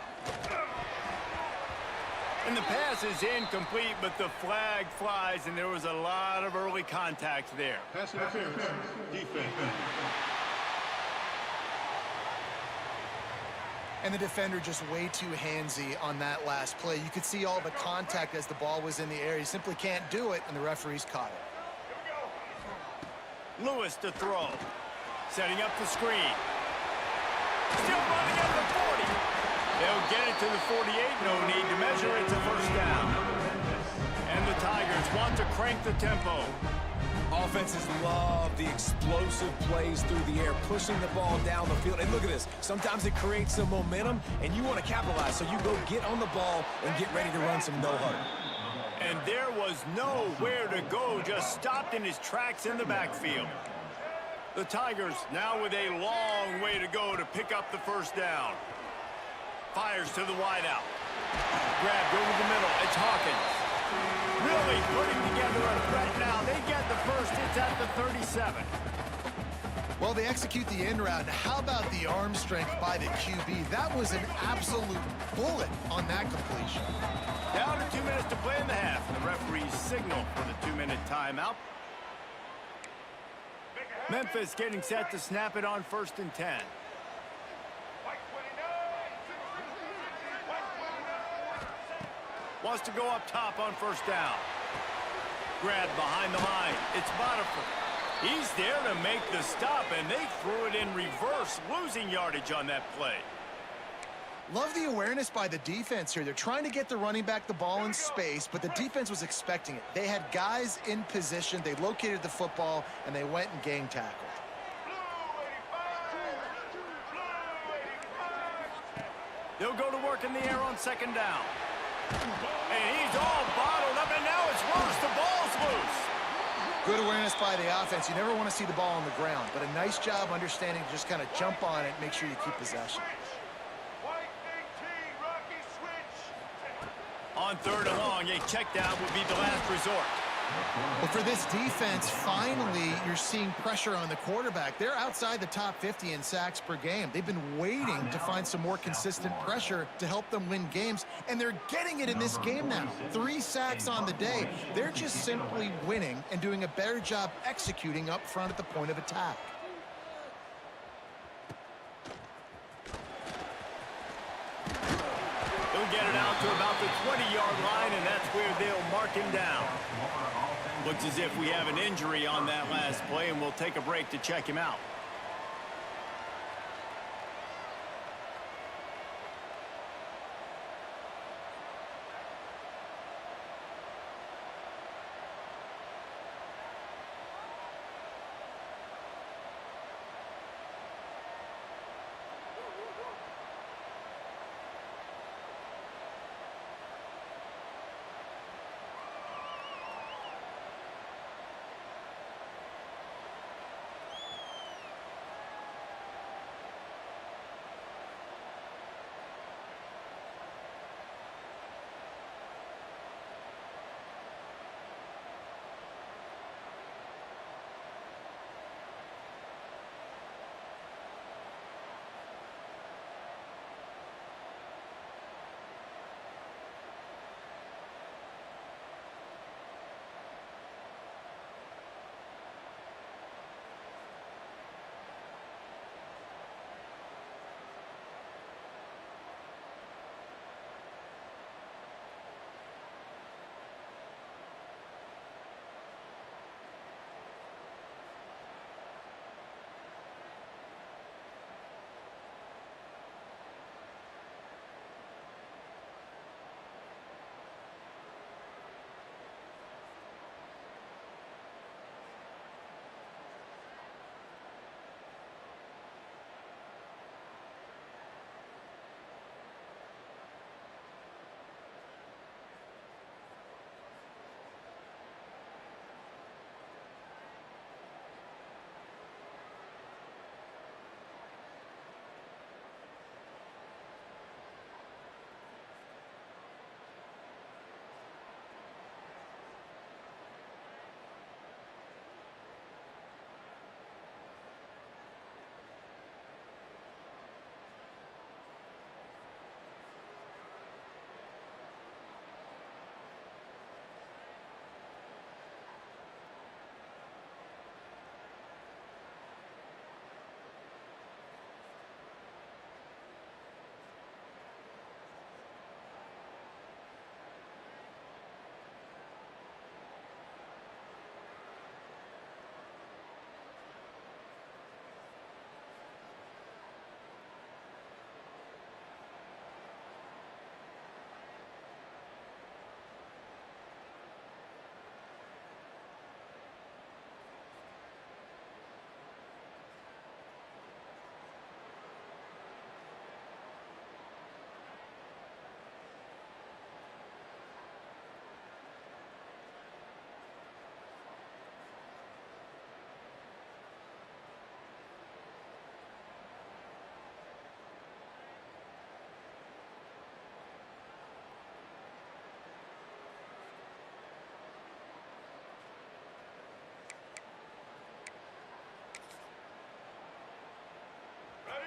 And the pass is incomplete, but the flag flies, and there was a lot of early contact there. Pass interference. Defense. And the defender just way too handsy on that last play. You could see all the contact as the ball was in the air. He simply can't do it, and the referees caught it. Lewis to throw. Setting up the screen. Still running at the 40. They'll get it to the 48. No need to measure it to first down. And the Tigers want to crank the tempo. Offenses love the explosive plays through the air, pushing the ball down the field. And look at this. Sometimes it creates some momentum, and you want to capitalize. So you go get on the ball and get ready to run some no-huddle. And there was nowhere to go, just stopped in his tracks in the backfield. The Tigers now with a long way to go to pick up the first down. Fires to the wideout. Grabbed over the middle. It's Hawkins. Really putting together a threat now. They get the first. It's at the 37. Well, they execute the in route. Now, how about the arm strength by the QB? That was an absolute bullet on that completion. Down to 2 minutes to play in the half. The referees signal for the 2-minute timeout. Memphis getting set to snap it on 1st and 10. Wants to go up top on 1st down. Grabbed behind the line. It's Botifer. He's there to make the stop, and they threw it in reverse, losing yardage on that play. Love the awareness by the defense here. They're trying to get the running back the ball in space, but the defense was expecting it. They had guys in position. They located the football, and they went and gang tackled. They'll go to work in the air on 2nd down. And he's all bottled up, and now it's worse. The ball's loose. Good awareness by the offense. You never want to see the ball on the ground, but a nice job understanding to just kind of jump on it, make sure you keep possession. On 3rd and long, a check down would be the last resort. Well, for this defense, finally, you're seeing pressure on the quarterback. They're outside the top 50 in sacks per game. They've been waiting to find some more consistent pressure to help them win games, and they're getting it in this game now. 3 sacks on the day. They're just simply winning and doing a better job executing up front at the point of attack. They'll get it out to about the 20-yard line, and that's where they'll mark him down. Looks as if we have an injury on that last play, and we'll take a break to check him out.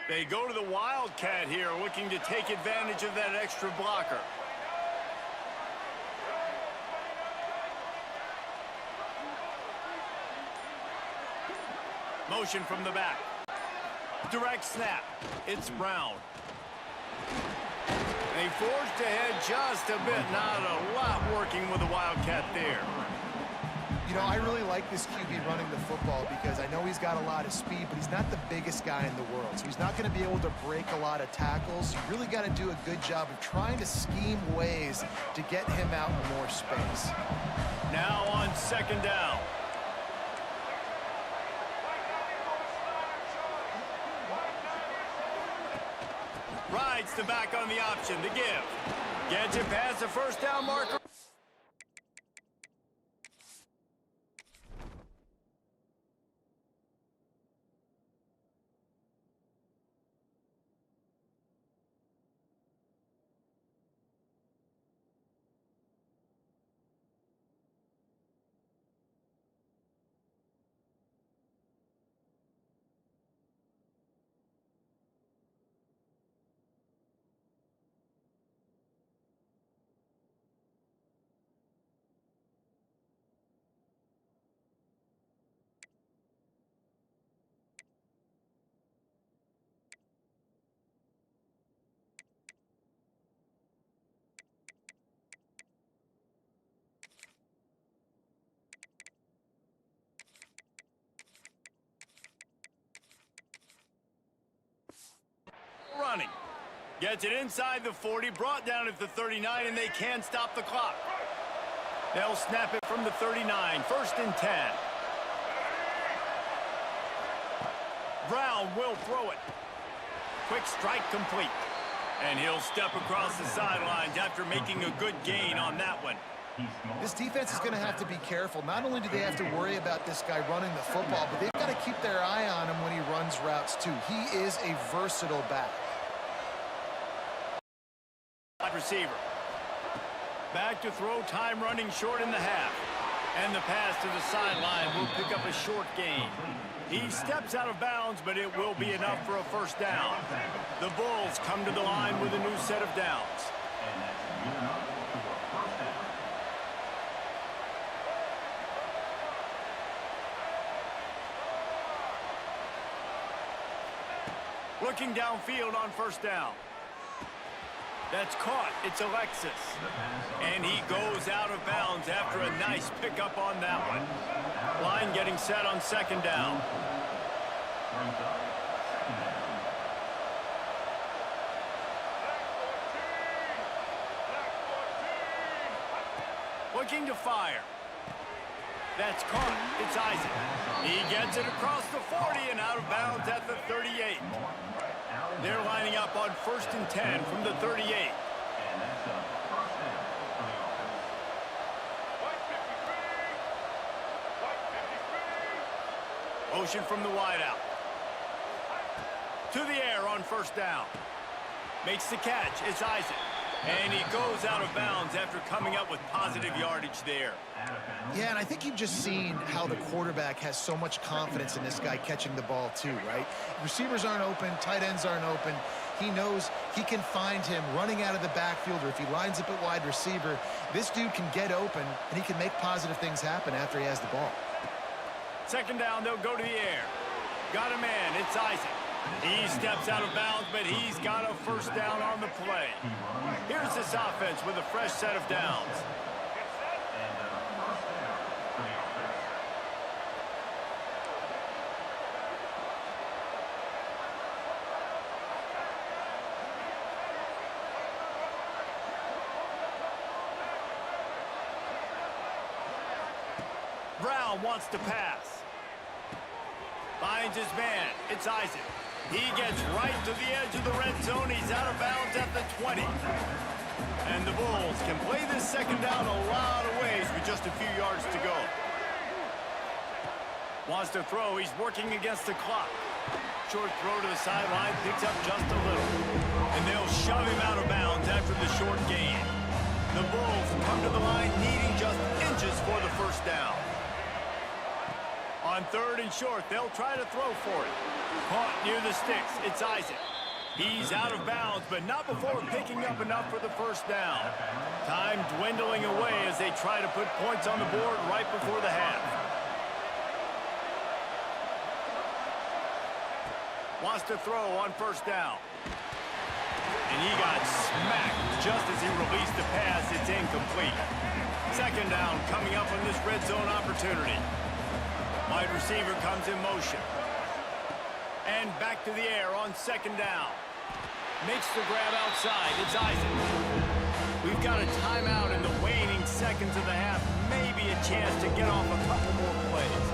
They go to the Wildcat here, looking to take advantage of that extra blocker. Motion from the back. Direct snap. It's Brown. They forced ahead just a bit. Not a lot working with the Wildcat there. You know, I really like this QB running the football because I know he's got a lot of speed, but he's not the biggest guy in the world. So he's not going to be able to break a lot of tackles. You really got to do a good job of trying to scheme ways to get him out in more space. Now on second down. Rides the back on the option to give. Gets it past the first down marker. Running. Gets it inside the 40, brought down at the 39, and they can't stop the clock. They'll snap it from the 39, first and 10. Brown will throw it. Quick strike complete. And he'll step across the sidelines after making a good gain on that one. This defense is going to have to be careful. Not only do they have to worry about this guy running the football, but they've got to keep their eye on him when he runs routes too. He is a versatile back. Receiver. Back to throw, time running short in the half. And the pass to the sideline will pick up a short gain. He steps out of bounds, but it will be enough for a first down. The Bulls come to the line with a new set of downs. Looking downfield on first down. That's caught. It's Alexis. And he goes out of bounds after a nice pickup on that one. Line getting set on second down. Looking to fire. That's caught. It's Isaac. He gets it across the 40 and out of bounds at the 38. They're lining up on first and 10 from the 38. Motion from the wideout. To the air on first down. Makes the catch. It's Isaac. And he goes out of bounds after coming up with positive yardage there. Yeah, and I think you've just seen how the quarterback has so much confidence in this guy catching the ball too, right? Receivers aren't open, tight ends aren't open. He knows he can find him running out of the backfield, or if he lines up at wide receiver, this dude can get open and he can make positive things happen after he has the ball. Second down, they'll go to the air. Got a man, it's Isaac. He steps out of bounds, but he's got a first down on the play. Here's this offense with a fresh set of downs. Brown wants to pass. Finds his man. It's Isaac. He gets right to the edge of the red zone. He's out of bounds at the 20. And the Bulls can play this second down a lot of ways with just a few yards to go. Wants to throw. He's working against the clock. Short throw to the sideline. Picks up just a little. And they'll shove him out of bounds after the short gain. The Bulls come to the line needing just inches for the first down. On 3rd and short, they'll try to throw for it. Caught near the sticks. It's Isaac. He's out of bounds, but not before picking up enough for the first down. Time dwindling away as they try to put points on the board right before the half. Wants to throw on 1st down. And he got smacked just as he released the pass. It's incomplete. 2nd down coming up on this red zone opportunity. Wide receiver comes in motion. And back to the air on 2nd down. Makes the grab outside. It's Isaac. We've got a timeout in the waning seconds of the half. Maybe a chance to get off a couple more plays.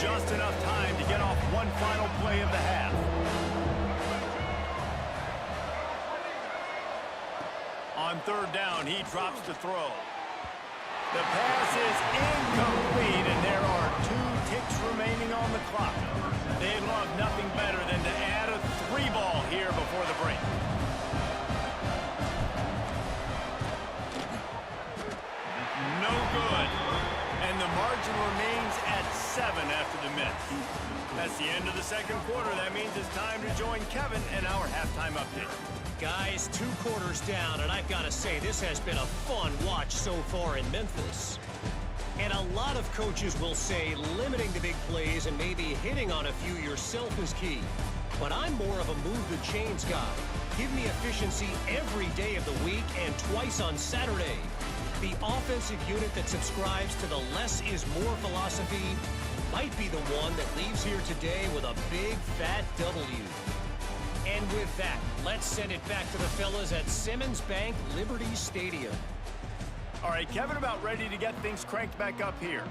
Just enough time to get off one final play of the half. On 3rd down, he drops to throw. The pass is incomplete, and there are 2 ticks remaining on the clock. They'd love nothing better than to add a 3-ball here before the break. No good. And the margin remains at 7 after the miss. That's the end of the 2nd quarter. That means it's time to join Kevin in our halftime update. Guys, 2 quarters down, and I've got to say, this has been a fun watch so far in Memphis. And a lot of coaches will say limiting the big plays and maybe hitting on a few yourself is key. But I'm more of a move the chains guy. Give me efficiency every day of the week and twice on Saturday. The offensive unit that subscribes to the less is more philosophy might be the one that leaves here today with a big fat W. And with that, let's send it back to the fellas at Simmons Bank Liberty Stadium. All right, Kevin, about ready to get things cranked back up here.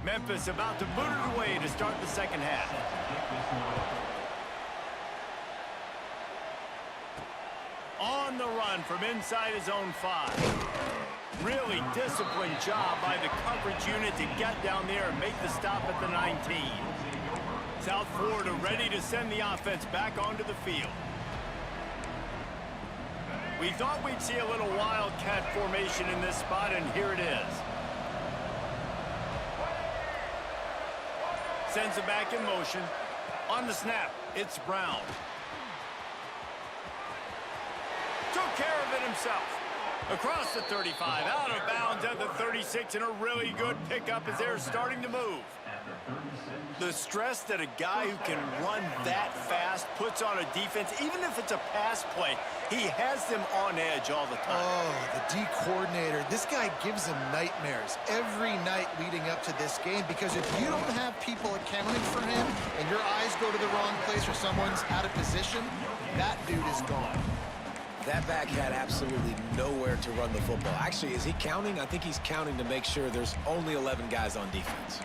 Memphis about to boot it away to start the 2nd half. On the run from inside his own 5. Really disciplined job by the coverage unit to get down there and make the stop at the 19. South Florida ready to send the offense back onto the field. We thought we'd see a little wildcat formation in this spot, and here it is. Sends it back in motion. On the snap, it's Brown. Took care of it himself. Across the 35, out of bounds at the 36, and a really good pickup as they're starting to move. The stress that a guy who can run that fast puts on a defense, even if it's a pass play, he has them on edge all the time. Oh, the D coordinator. This guy gives them nightmares every night leading up to this game, because if you don't have people accounting for him and your eyes go to the wrong place or someone's out of position, that dude is gone. That back had absolutely nowhere to run the football. Actually, is he counting? I think he's counting to make sure there's only 11 guys on defense.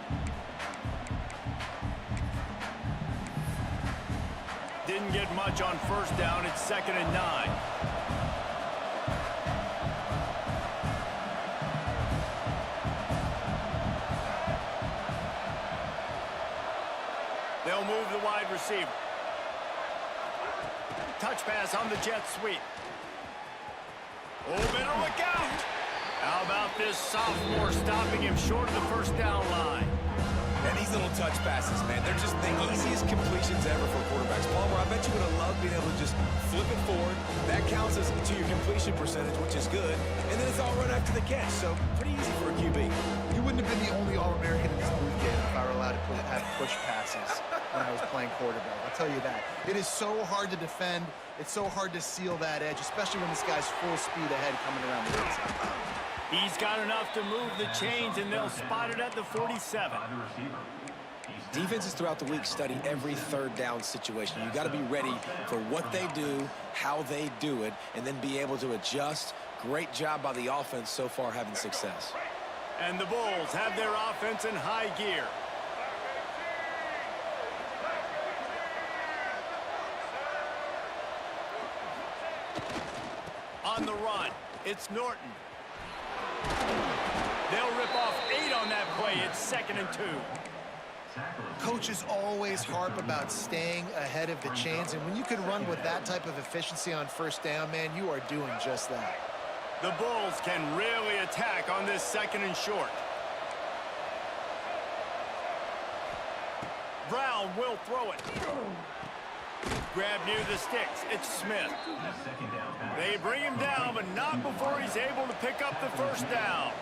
Didn't get much on 1st down. It's 2nd and 9. They'll move the wide receiver. Touch pass on the jet sweep. Oh, better look out. How about this sophomore stopping him short of the 1st down line? And these little touch passes, man, they're just the easiest completions ever for quarterbacks. Palmer, I bet you would have loved being able to just flip it forward. That counts as to your completion percentage, which is good. And then it's all run after the catch, so pretty easy for a QB. You wouldn't have been the only All-American in this booth game if I were allowed to have push passes when I was playing quarterback. I'll tell you that. It is so hard to defend. It's so hard to seal that edge, especially when this guy's full speed ahead coming around the outside. He's got enough to move the chains, and they'll spot it at the 47. Defenses throughout the week study every 3rd down situation. You got to be ready for what they do, how they do it, and then be able to adjust. Great job by the offense so far having success. And the Bulls have their offense in high gear. It's Norton. They'll rip off 8 on that play. It's 2nd and 2. Coaches always harp about staying ahead of the chains, and when you can run with that type of efficiency on first down, man, you are doing just that. The Bulls can really attack on this 2nd and short. Brown will throw it. Grab near the sticks. It's Smith. They bring him down, but not before he's able to pick up the first down.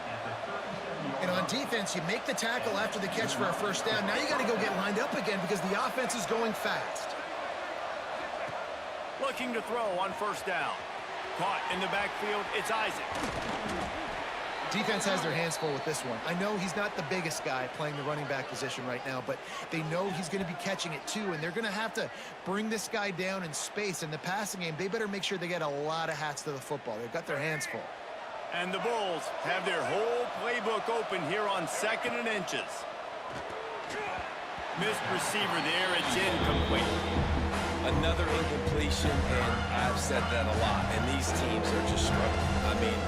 And on defense, you make the tackle after the catch for a first down. Now you got to go get lined up again because the offense is going fast. Looking to throw on first down. Caught in the backfield, it's Isaac. Defense has their hands full with this one. I know he's not the biggest guy playing the running back position right now, but they know he's going to be catching it too, and they're going to have to bring this guy down in space. In the passing game, they better make sure they get a lot of hats to the football. They've got their hands full. And the Bulls have their whole playbook open here on 2nd and inches. Missed receiver there, it's incomplete. Another incompletion, and I've said that a lot, and these teams are just struggling. I mean,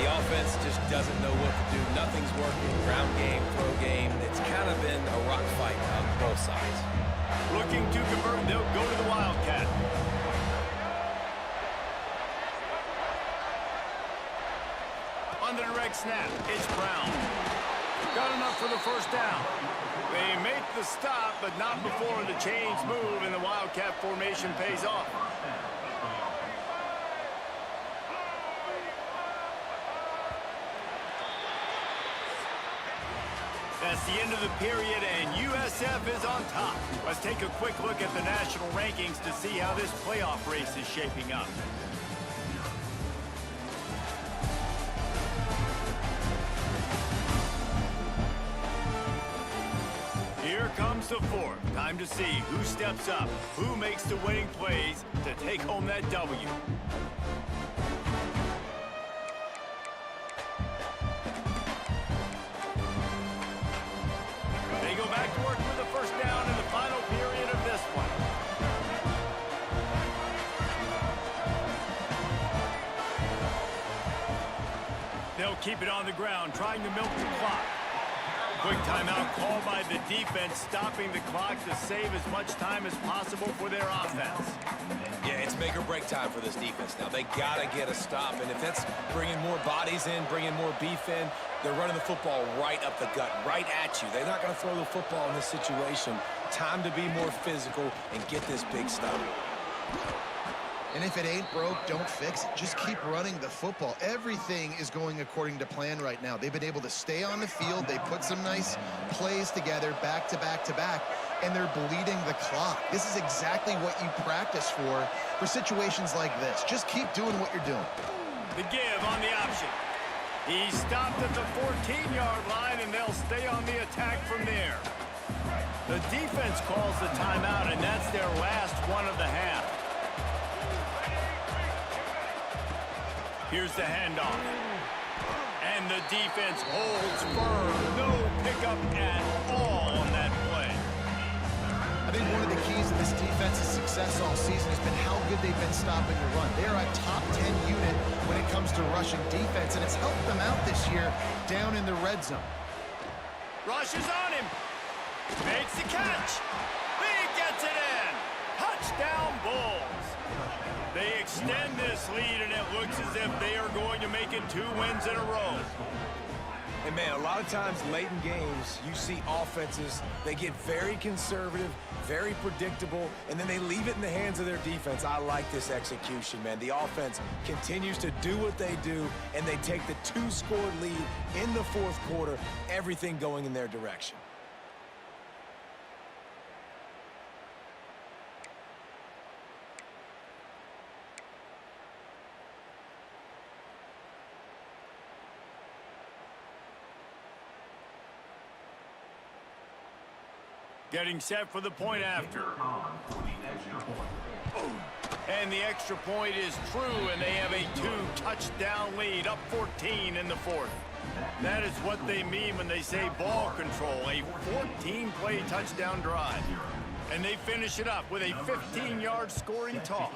the offense just doesn't know what to do. Nothing's working. Ground game, throw game. It's kind of been a rock fight on both sides. Looking to convert, they'll go to the Wildcat. On the direct snap, it's Brown. Got enough for the first down. They make the stop, but not before the chains move and the Wildcat formation pays off. That's the end of the period, and USF is on top. Let's take a quick look at the national rankings to see how this playoff race is shaping up. Here comes the fourth. Time to see who steps up, who makes the winning plays to take home that W. They go back to work with the first down in the final period of this one. They'll keep it on the ground, trying to milk the clock. Quick timeout called by the defense, stopping the clock to save as much time as possible for their offense. Yeah, it's make or break time for this defense now. They got to get a stop, and if that's bringing more bodies in, bringing more beef in, they're running the football right up the gut, right at you. They're not going to throw the football in this situation. Time to be more physical and get this big stop. And if it ain't broke, don't fix it. Just keep running the football. Everything is going according to plan right now. They've been able to stay on the field. They put some nice plays together back to back to back, and they're bleeding the clock. This is exactly what you practice for situations like this. Just keep doing what you're doing. The give on the option. He stopped at the 14-yard line, and they'll stay on the attack from there. The defense calls the timeout, and that's their last one of the half. Here's the handoff. And the defense holds firm. No pickup at all on that play. I think one of the keys to this defense's success all season has been how good they've been stopping the run. They are a top 10 unit when it comes to rushing defense, and it's helped them out this year down in the red zone. Rushes on him. Makes the catch. He gets it in. Touchdown, Bulls. They extend this lead, and it looks as if they are going to make it 2 wins in a row. And, man, a lot of times late in games, you see offenses, they get very conservative, very predictable, and then they leave it in the hands of their defense. I like this execution, man. The offense continues to do what they do, and they take the 2-score lead in the fourth quarter, everything going in their direction. Getting set for the point after. And the extra point is true, and they have a 2-touchdown lead, up 14 in the fourth. That is what they mean when they say ball control, a 14-play touchdown drive. And they finish it up with a 15-yard scoring toss.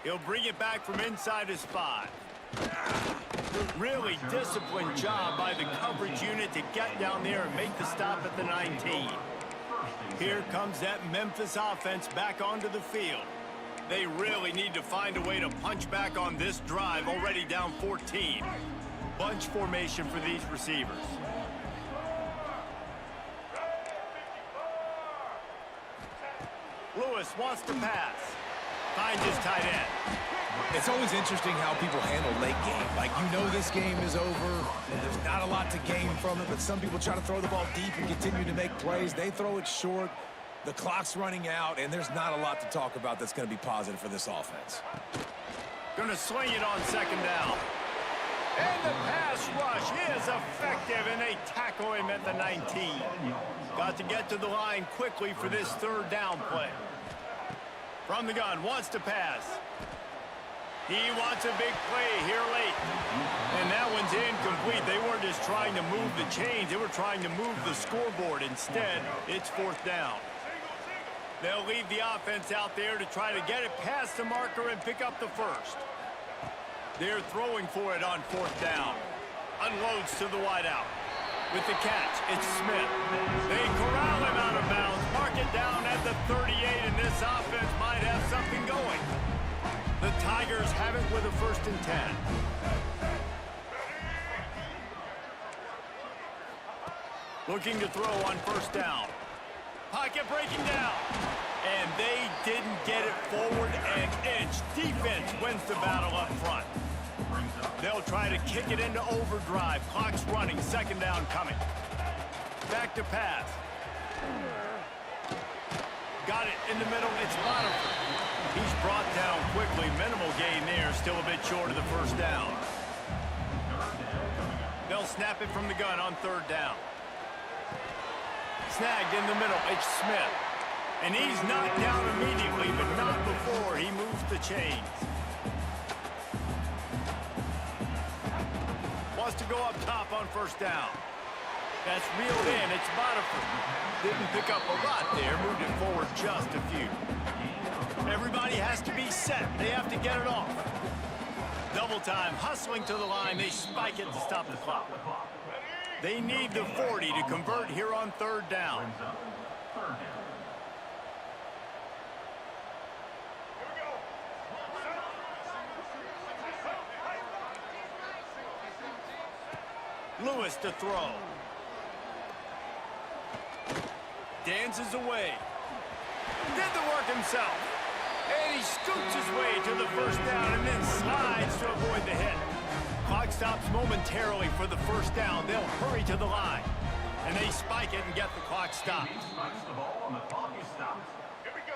He'll bring it back from inside his 5. Really disciplined job by the coverage unit to get down there and make the stop at the 19. Here comes that Memphis offense back onto the field. They really need to find a way to punch back on this drive, already down 14. Bunch formation for these receivers. Lewis wants to pass. Finds his tight end. It's always interesting how people handle late game. Like, you know this game is over. There's not a lot to gain from it, but some people try to throw the ball deep and continue to make plays. They throw it short. The clock's running out, and there's not a lot to talk about that's going to be positive for this offense. Going to swing it on 2nd down. And the pass rush is effective, and they tackle him at the 19. Got to get to the line quickly for this 3rd down play. From the gun, wants to pass. He wants a big play here late. And that one's incomplete. They weren't just trying to move the chains. They were trying to move the scoreboard. Instead, it's 4th down. They'll leave the offense out there to try to get it past the marker and pick up the 1st. They're throwing for it on 4th down. Unloads to the wideout. With the catch, it's Smith. They corral him out of bounds. Mark it down at the 38, and this offense might have something going. The Tigers have it with a 1st and 10. Looking to throw on 1st down. Pocket breaking down. And they didn't get it forward an inch. Defense wins the battle up front. They'll try to kick it into overdrive. Clock's running. 2nd down coming. Back to pass. Got it in the middle. It's Bonifant. He's brought down quickly. Minimal gain there. Still a bit short of the 1st down. They'll snap it from the gun on 3rd down. Snagged in the middle. It's Smith. And he's knocked down immediately, but not before he moves the chains. Wants to go up top on 1st down. That's reeled in. It's Bonifant. Didn't pick up a lot there. Moved it forward just a few. Everybody has to be set. They have to get it off. Double time. Hustling to the line. They spike it to stop the clock. They need the 40 to convert here on 3rd down. Lewis to throw. Dances away. Did the work himself. And he scoots his way to the 1st down and then slides to avoid the hit. Clock stops momentarily for the 1st down. They'll hurry to the line. And they spike it and get the clock stopped.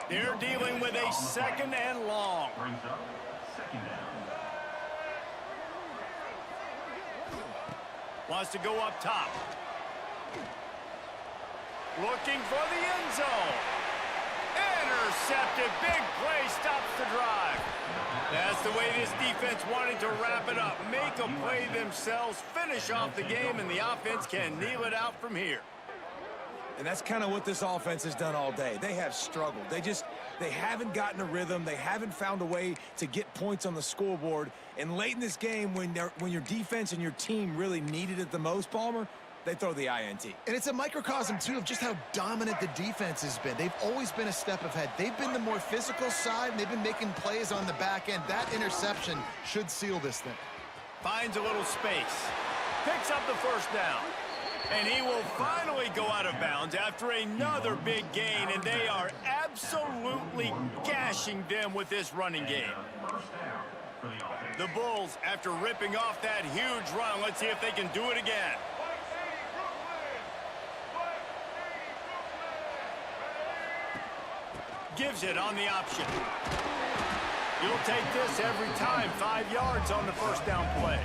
They're dealing with a 2nd and long. Wants to go up top. Looking for the end zone. Intercepted. Big play stops the drive. That's the way this defense wanted to wrap it up. Make a play themselves, finish off the game, and the offense can kneel it out from here. And that's kind of what this offense has done all day. They have struggled. They haven't gotten a rhythm. They haven't found a way to get points on the scoreboard. And late in this game, when your defense and your team really needed it the most, Palmer, they throw the INT. And it's a microcosm, too, of just how dominant the defense has been. They've always been a step ahead. They've been the more physical side, and they've been making plays on the back end. That interception should seal this thing. Finds a little space. Picks up the 1st down. And he will finally go out of bounds after another big gain, and they are absolutely gashing them with this running game. The Bulls, after ripping off that huge run, let's see if they can do it again. Gives it on the option. You'll take this every time. 5 yards on the 1st down play.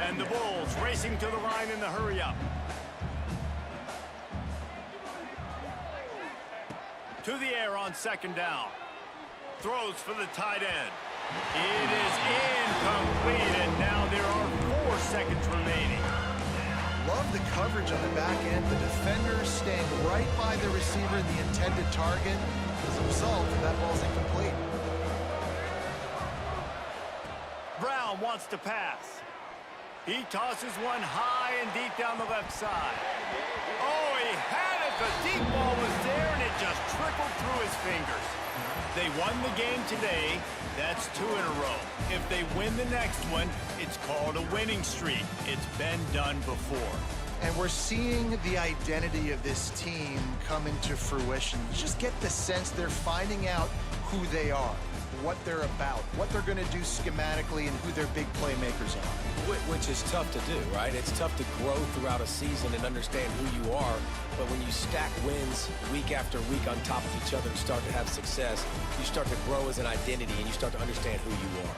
And the Bulls racing to the line in the hurry-up. To the air on 2nd down. Throws for the tight end. It is incomplete, and now there are 4 seconds remaining. Love the coverage on the back end. The defenders staying right by the receiver, the intended target. As a result, that ball's incomplete. Brown wants to pass. He tosses one high and deep down the left side. Oh, he had it. The deep ball was there, and it just trickled through his fingers. They won the game today. That's 2 in a row. If they win the next one, it's called a winning streak. It's been done before. And we're seeing the identity of this team come into fruition. You just get the sense they're finding out who they are, what they're about, what they're going to do schematically, and who their big playmakers are. Which is tough to do, right? It's tough to grow throughout a season and understand who you are. But when you stack wins week after week on top of each other and start to have success, you start to grow as an identity and you start to understand who you are.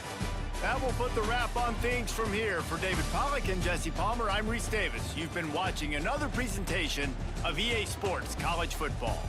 That will put the wrap on things from here. For David Pollack and Jesse Palmer, I'm Reese Davis. You've been watching another presentation of EA Sports College Football.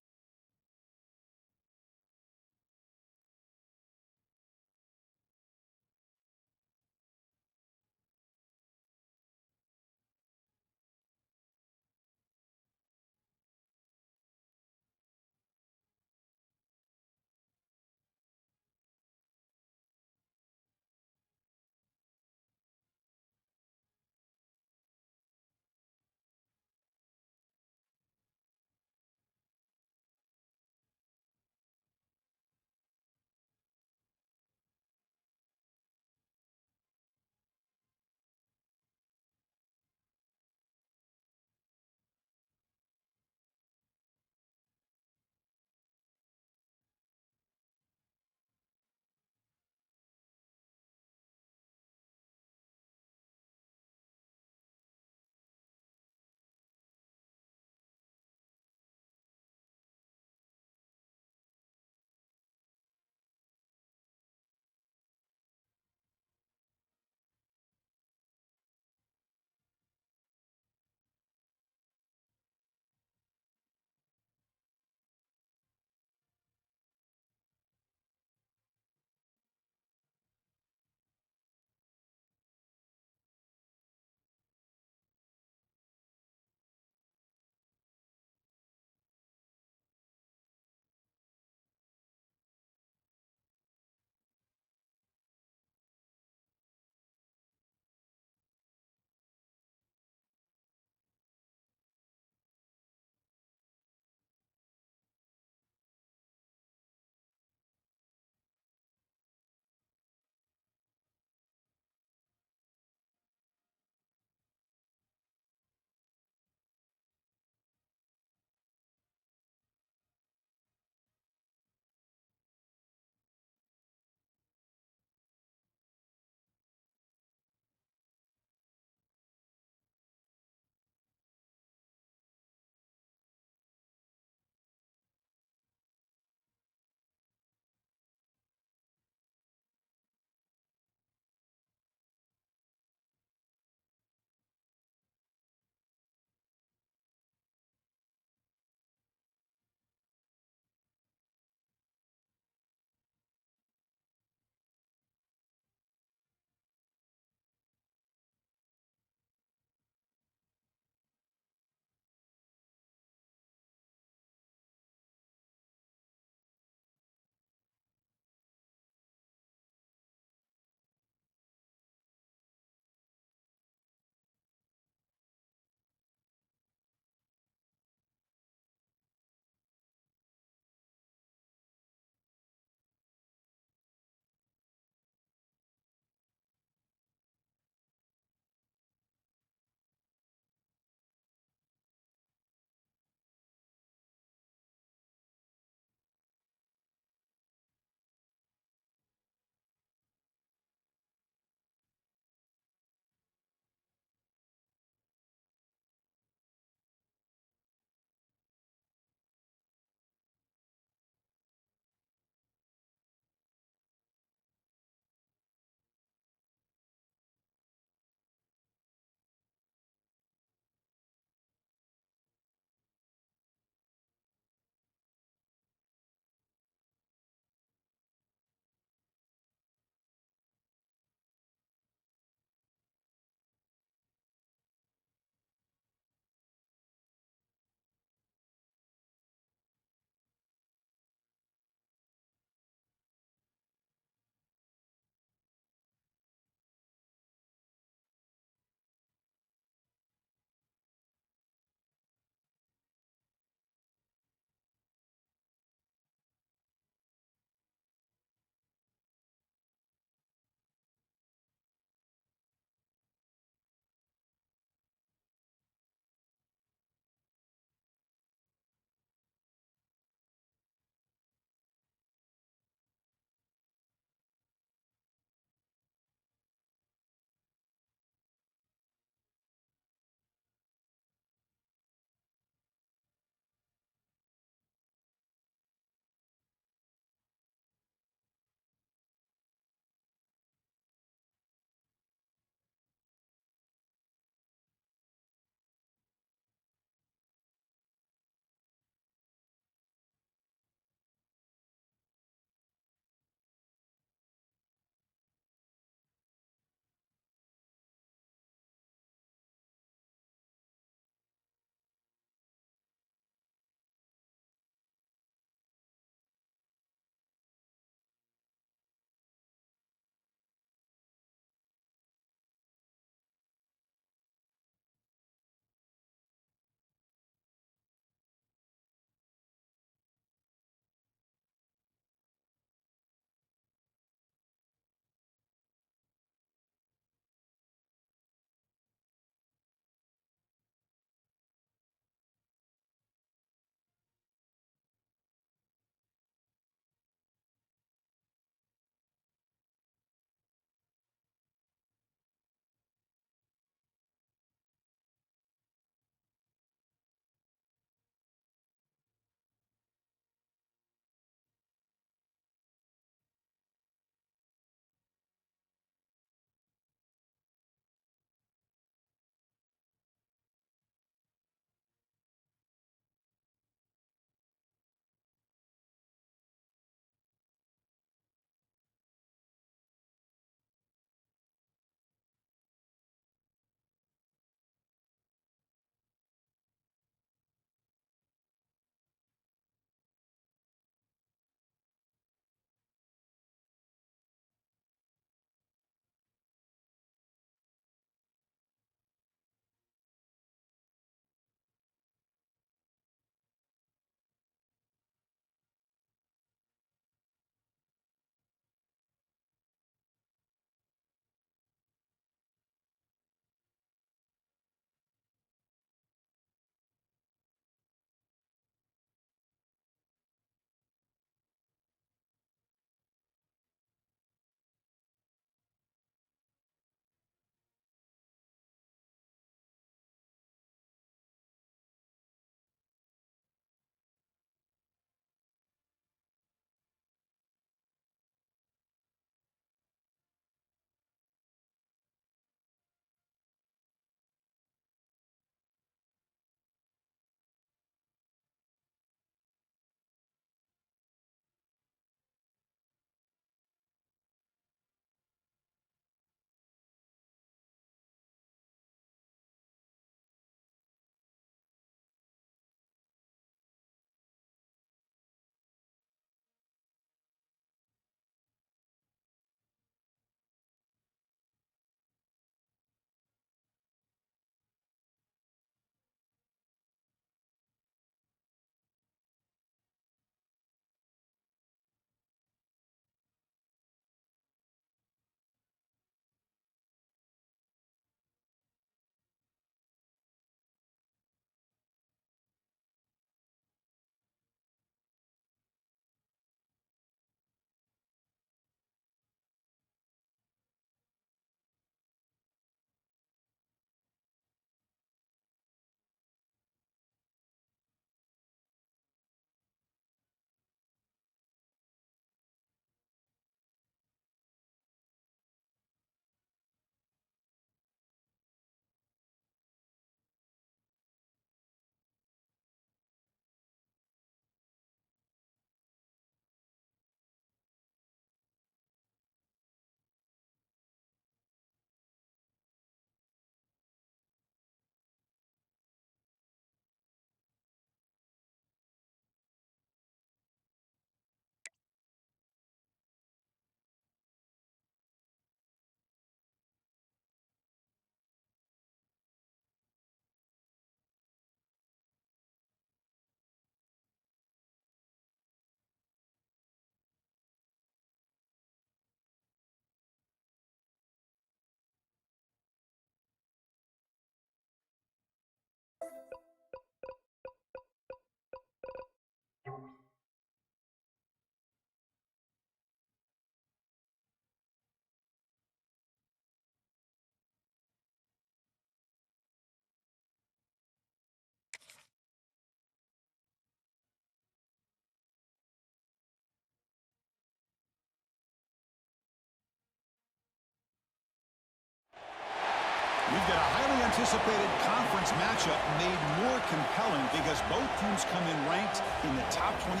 We've got a highly anticipated conference matchup made more compelling because both teams come in ranked in the top 25.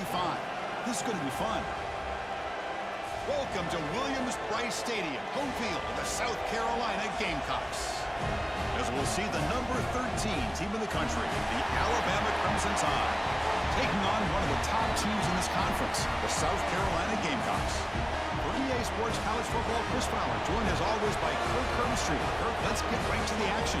This is going to be fun. Welcome to Williams-Brice Stadium, home field of the South Carolina Gamecocks. As we'll see the number 13 team in the country, the Alabama Crimson Tide, taking on one of the top teams in this conference, the South Carolina Gamecocks. For EA Sports College Football, Chris Fowler, joined as always by Kirk Herbstreit. Kirk, let's get right to the action.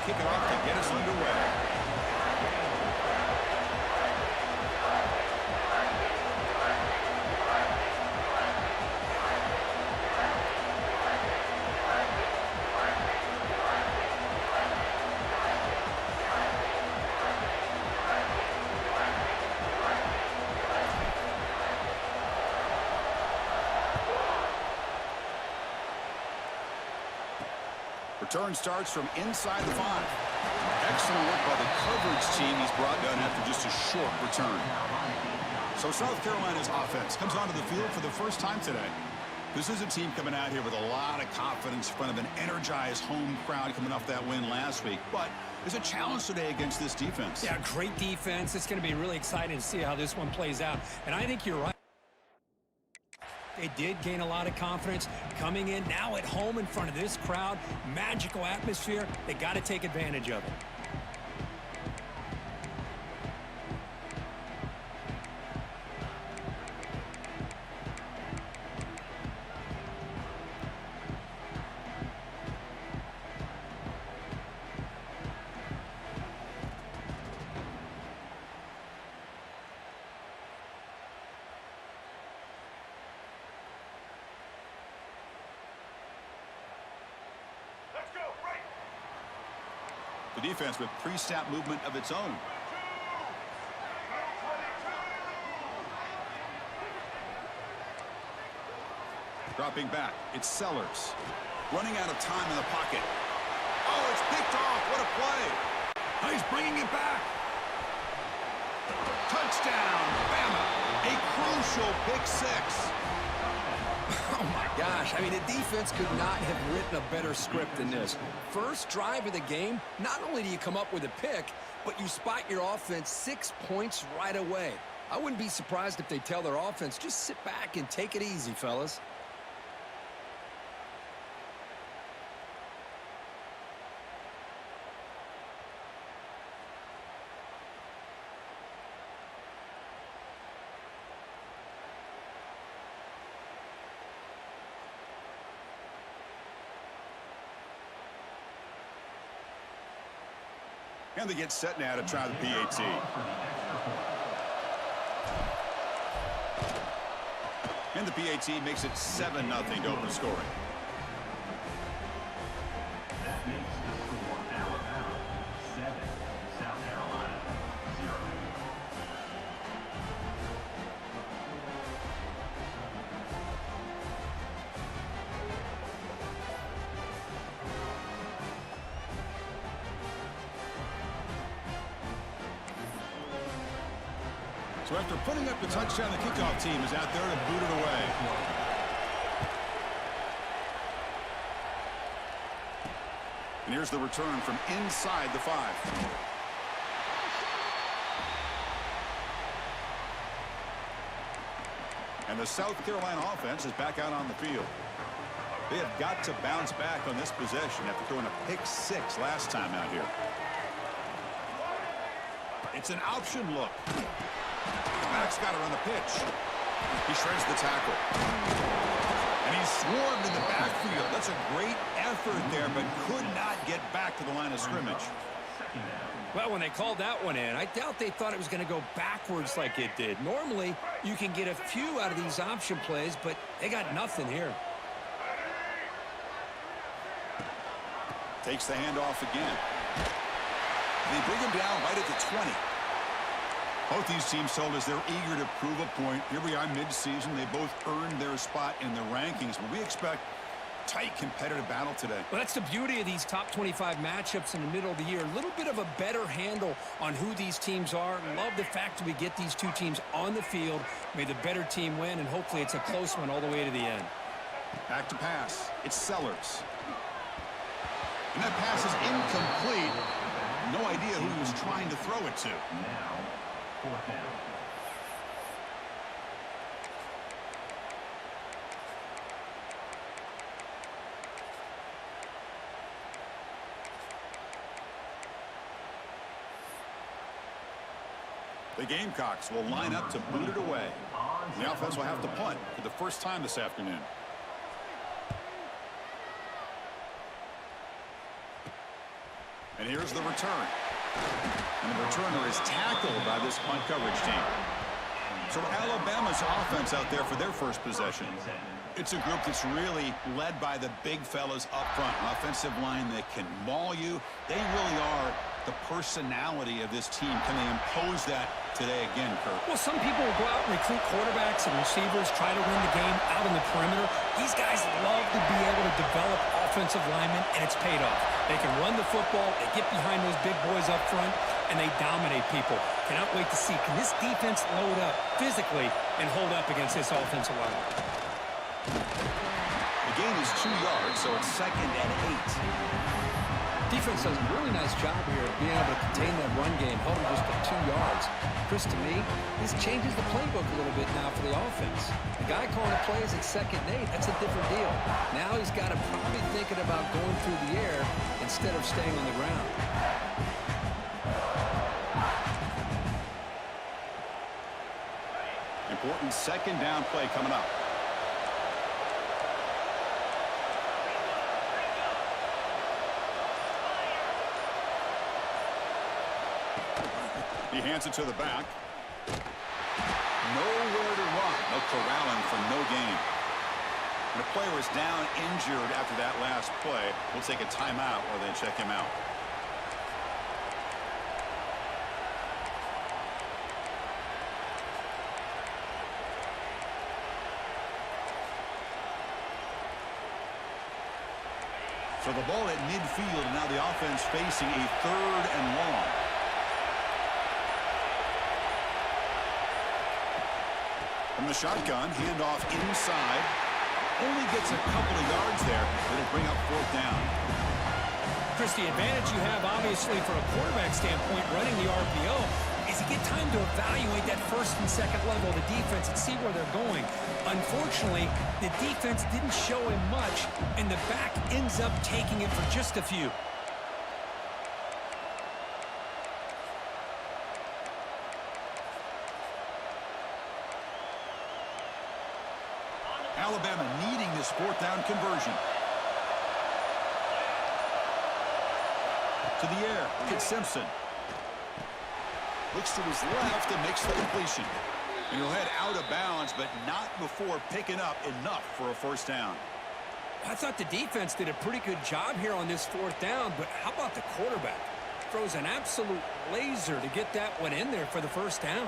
Kick it off to get us underway. Return starts from inside the 5. Excellent work by the coverage team he's brought down after just a short return. So South Carolina's offense comes onto the field for the first time today. This is a team coming out here with a lot of confidence in front of an energized home crowd coming off that win last week. But there's a challenge today against this defense. Yeah, great defense. It's going to be really exciting to see how this one plays out. And I think you're right. They did gain a lot of confidence coming in now at home in front of this crowd. Magical atmosphere. They got to take advantage of it. The defense with pre-snap movement of its own. Dropping back, it's Sellers. Running out of time in the pocket. Oh, it's picked off. What a play. Oh, he's bringing it back. Touchdown, Bama. A crucial pick 6. Oh, my gosh. I mean, the defense could not have written a better script than this. First drive of the game, not only do you come up with a pick, but you spot your offense 6 points right away. I wouldn't be surprised if they tell their offense, just sit back and take it easy, fellas. And they get set now to try the PAT. And the PAT makes it 7-0 to open scoring. That makes the score Alabama 7, South Carolina 0. So after putting up the touchdown, the kickoff team is out there to boot it away. And here's the return from inside the 5. And the South Carolina offense is back out on the field. They have got to bounce back on this possession after throwing a pick 6 last time out here. It's an option look. The back's got her on the pitch. He shreds the tackle. And he's swarmed in the backfield. That's a great effort there, but could not get back to the line of scrimmage. Well, when they called that one in, I doubt they thought it was going to go backwards like it did. Normally, you can get a few out of these option plays, but they got nothing here. Takes the handoff again. They bring him down right at the 20. Both these teams told us they're eager to prove a point. Here we are mid-season. They both earned their spot in the rankings, but we expect tight competitive battle today. Well, that's the beauty of these top 25 matchups in the middle of the year. A little bit of a better handle on who these teams are. Love the fact that we get these two teams on the field. May the better team win, and hopefully it's a close one all the way to the end. Back to pass. It's Sellers. And that pass is incomplete. No idea who he was trying to throw it to. Now, fourth down. The Gamecocks will line up to boot it away. And the offense will have to punt for the first time this afternoon. And here's the return. And the returner is tackled by this punt coverage team. So Alabama's offense out there for their first possession. It's a group that's really led by the big fellas up front. Offensive line that can maul you. They really are the personality of this team. Can they impose that today again, Kirk? Well, some people will go out and recruit quarterbacks and receivers, try to win the game out on the perimeter. These guys love to be able to develop offensive linemen, and it's paid off. They can run the football, they get behind those big boys up front, and they dominate people. Cannot wait to see, can this defense load up physically and hold up against this offensive line? The gain is 2 yards, so it's 2nd and 8. Defense does a really nice job here of being able to contain that run game, held him just to 2 yards. Chris, to me, this changes the playbook a little bit now for the offense. The guy calling the plays at 2nd and 8, that's a different deal. Now he's got to probably thinking about going through the air instead of staying on the ground. Important 2nd down play coming up. He hands it to the back. Nowhere to run. No corralling for no gain. And the player is down injured after that last play. We'll take a timeout while they check him out. So the ball at midfield, and now the offense facing a 3rd and long. From the shotgun, handoff inside. Only gets a couple of yards there. It'll bring up 4th down. Chris, the advantage you have, obviously, from a quarterback standpoint, running the RPO, is you get time to evaluate that 1st and 2nd level of the defense and see where they're going. Unfortunately, the defense didn't show him much, and the back ends up taking it for just a few. Alabama needing this 4th down conversion. To the air, it's Simpson. Looks to his left and makes the completion. And he'll head out of bounds, but not before picking up enough for a 1st down. I thought the defense did a pretty good job here on this 4th down, but how about the quarterback? Throws an absolute laser to get that one in there for the 1st down.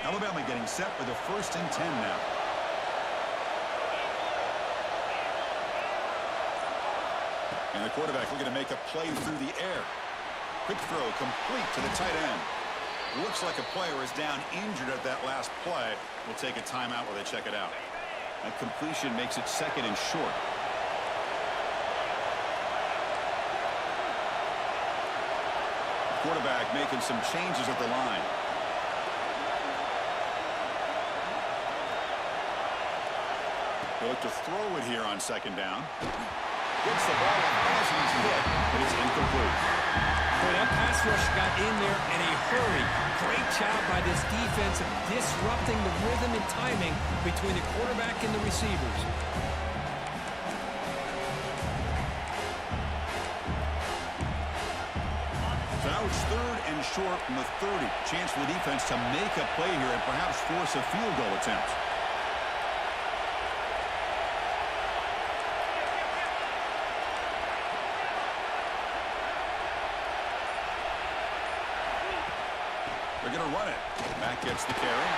Alabama getting set with a 1st and 10 now. And the quarterback looking to make a play through the air. Quick throw complete to the tight end. Looks like a player is down injured at that last play. We'll take a timeout while they check it out. That completion makes it 2nd and short. Quarterback making some changes at the line. They look to throw it here on 2nd down. Gets the ball as he's hit, but it's incomplete. Boy, that pass rush got in there in a hurry. Great job by this defense of disrupting the rhythm and timing between the quarterback and the receivers. Now it's 3rd and short from the 30. Chance for the defense to make a play here and perhaps force a field goal attempt. They're going to run it. Mack gets the carry.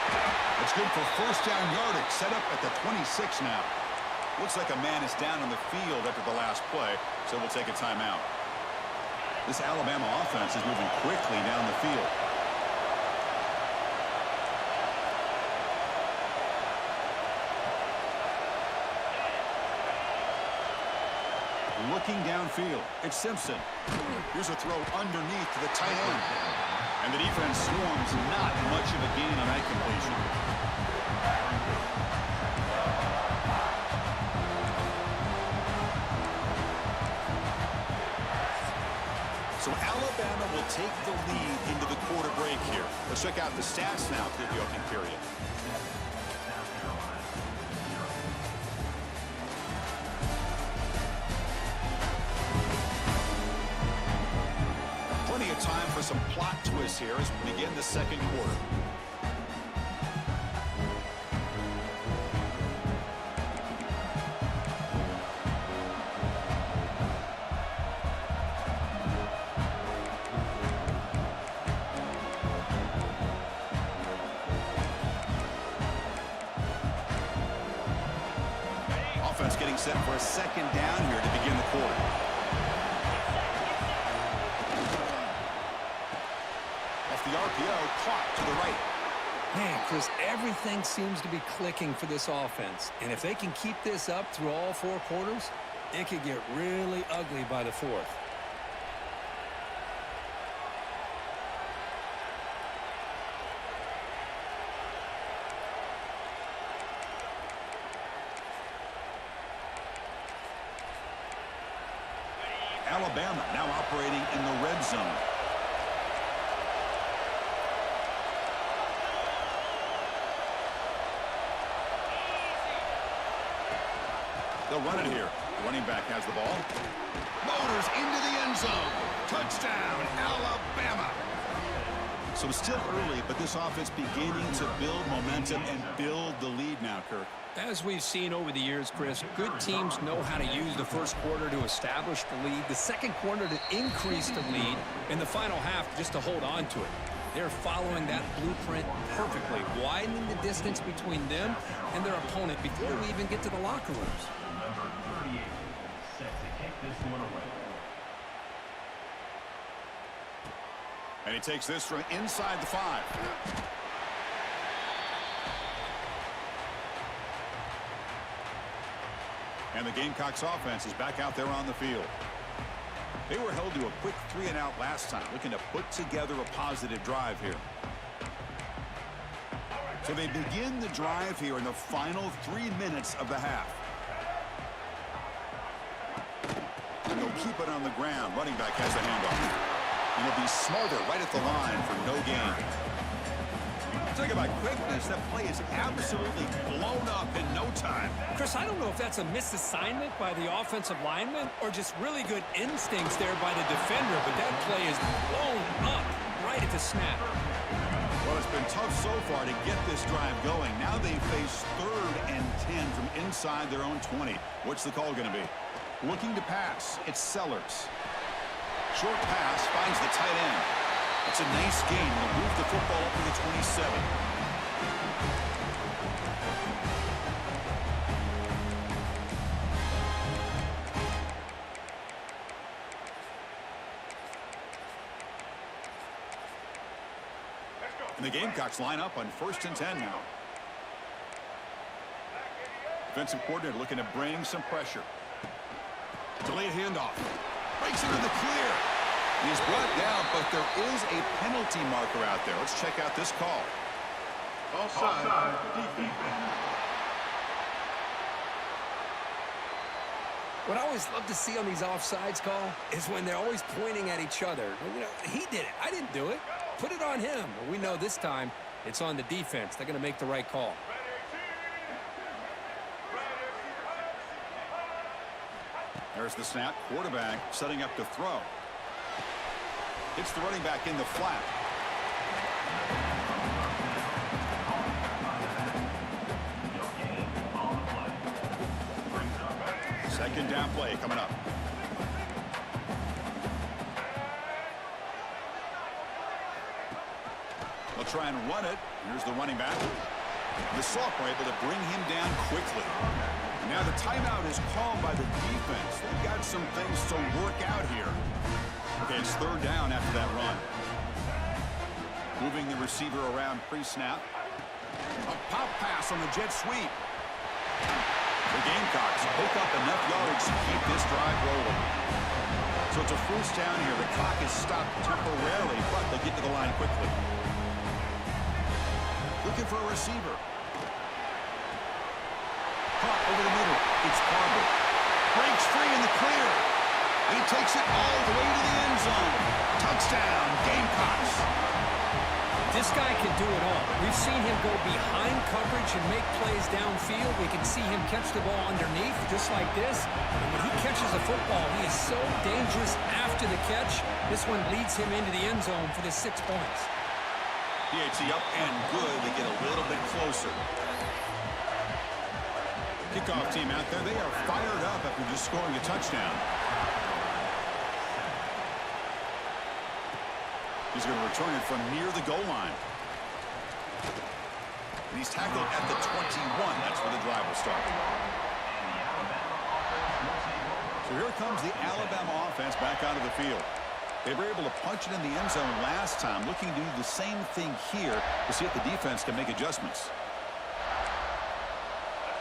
It's good for first down yardage. Set up at the 26 now. Looks like a man is down on the field after the last play, so we'll take a timeout. This Alabama offense is moving quickly down the field. Looking downfield, it's Simpson. Here's a throw underneath to the tight end. And the defense swarms, not much of a gain on that completion. So Alabama will take the lead into the quarter break here. Let's check out the stats now through the opening period. Plenty of time for some plot twists here as we begin the second quarter. Offense getting set for a second down here to begin the quarter. Off the RPO, caught to the right. Man, Chris, everything seems to be clicking for this offense. And if they can keep this up through all 4 quarters, it could get really ugly by the 4th. Alabama now operating in the red zone. They'll run it here. The running back has the ball. Motors into the end zone. Touchdown, Alabama. So it's still early, but this offense beginning to build momentum and build the lead now, Kirk. As we've seen over the years, Chris, good teams know how to use the first quarter to establish the lead, the second quarter to increase the lead, and the final half just to hold on to it. They're following that blueprint perfectly, widening the distance between them and their opponent before we even get to the locker rooms. Number 38, set to kick this one away. And he takes this from inside the 5. And the Gamecocks offense is back out there on the field. They were held to a quick 3-and-out last time, looking to put together a positive drive here. So they begin the drive here in the final 3 minutes of the half. And they'll keep it on the ground. Running back has the handoff. And he'll be smarter right at the line for no gain. Talk about quickness. That play is absolutely blown up in no time. Chris, I don't know if that's a misassignment by the offensive lineman or just really good instincts there by the defender, but that play is blown up right at the snap. Well, it's been tough so far to get this drive going. Now they face 3rd and 10 from inside their own 20. What's the call going to be? Looking to pass. It's Sellers. Short pass finds the tight end. It's a nice gain. They'll move the football up to the 27. And the Gamecocks line up on 1st and 10 now. Defensive coordinator looking to bring some pressure. Delayed handoff. Breaks into the clear. He's brought down, but there is a penalty marker out there. Let's check out this call. Offside, defense. What I always love to see on these offsides call is when they're always pointing at each other. You know, he did it. I didn't do it. Put it on him. Well, we know this time it's on the defense. They're going to make the right call. There's the snap. Quarterback setting up to throw. It's the running back in the flat. Second down play coming up. They'll try and run it. Here's the running back. The sophomore able to bring him down quickly. Now the timeout is called by the defense. They've got some things to work out here. Okay, it's third down after that run. Moving the receiver around pre-snap. A pop pass on the jet sweep. The Gamecocks pick up enough yardage to keep this drive rolling. So it's a first down here. The clock is stopped temporarily, but they get to the line quickly. Looking for a receiver. Caught over the middle. It's Barber. Breaks free in the clear. He takes it all the way to the end zone. Touchdown, Gamecocks. This guy can do it all. We've seen him go behind coverage and make plays downfield. We can see him catch the ball underneath, just like this. And when he catches the football, he is so dangerous after the catch. This one leads him into the end zone for the 6 points. PAT up and good. They get a little bit closer. Kickoff team out there. They are fired up after just scoring a touchdown. He's going to return it from near the goal line. And he's tackled at the 21. That's where the drive will start. So here comes the Alabama offense back out of the field. They were able to punch it in the end zone last time, looking to do the same thing here to see if the defense can make adjustments.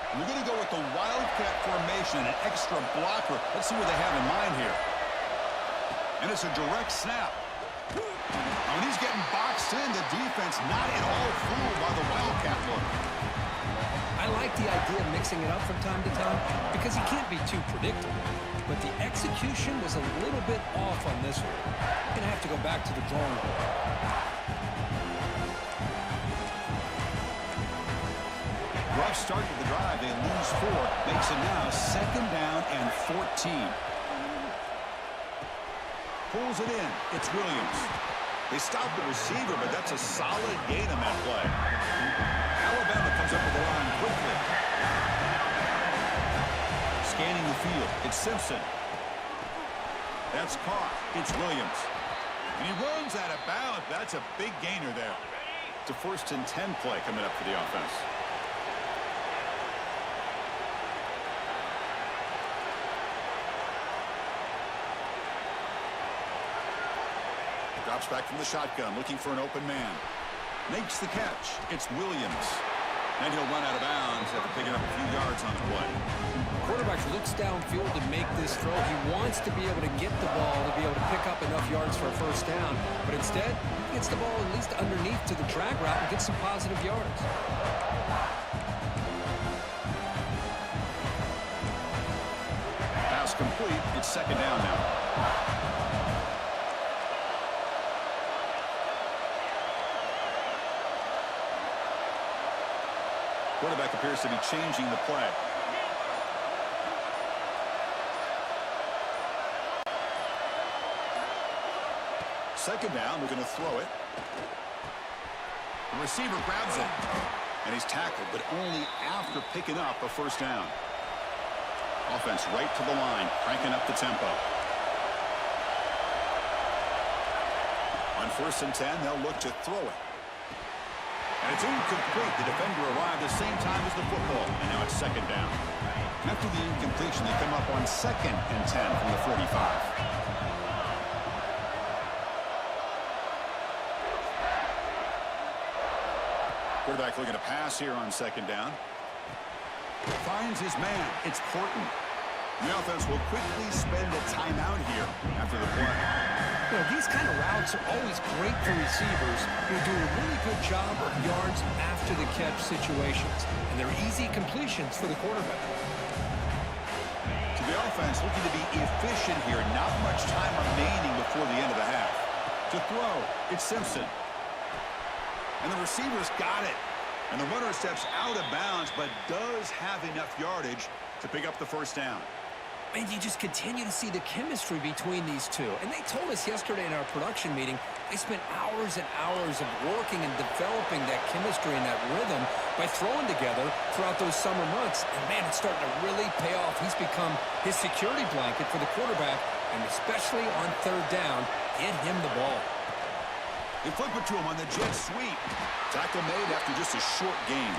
And we're going to go with the Wildcat formation, an extra blocker. Let's see what they have in mind here. And it's a direct snap. When he's getting boxed in, the defense not at all fooled by the Wildcat look. I like the idea of mixing it up from time to time because he can't be too predictable. But the execution was a little bit off on this one. Going to have to go back to the drawing board. Rough start to the drive. They lose 4. Makes it now second down and 14. Pulls it in. It's Williams. They stop the receiver, but that's a solid gain on that play. Alabama comes up with the line quickly. Scanning the field. It's Simpson. That's caught. It's Williams. And he runs out of bounds. That's a big gainer there. It's a 1st and 10 play coming up for the offense. Drops back from the shotgun, looking for an open man. Makes the catch. It's Williams. And he'll run out of bounds after picking up a few yards on the play. Quarterback looks downfield to make this throw. He wants to be able to get the ball to be able to pick up enough yards for a first down. But instead, he gets the ball at least underneath to the drag route and gets some positive yards. Pass complete. It's second down now. Quarterback appears to be changing the play. Second down, we're going to throw it. The receiver grabs it. And he's tackled, but only after picking up a first down. Offense right to the line, cranking up the tempo. On 1st and 10, they'll look to throw it. And it's incomplete. The defender arrived the same time as the football. And now it's second down. After the incompletion, they come up on 2nd and 10 from the 45. Quarterback looking to pass here on second down. Finds his man. It's Porton. The offense will quickly spend a timeout here after the play. You know, these kind of routes are always great for receivers who do a really good job of yards after the catch situations. And they're easy completions for the quarterback. To the offense looking to be efficient here. Not much time remaining before the end of the half. To throw, it's Simpson. And the receiver's got it. And the runner steps out of bounds, but does have enough yardage to pick up the first down. And you just continue to see the chemistry between these two. And they told us yesterday in our production meeting, they spent hours and hours of working and developing that chemistry and that rhythm by throwing together throughout those summer months. And, man, it's starting to really pay off. He's become his security blanket for the quarterback, and especially on third down, get him the ball. They flip it to him on the jet sweep. Tackle made after just a short gain.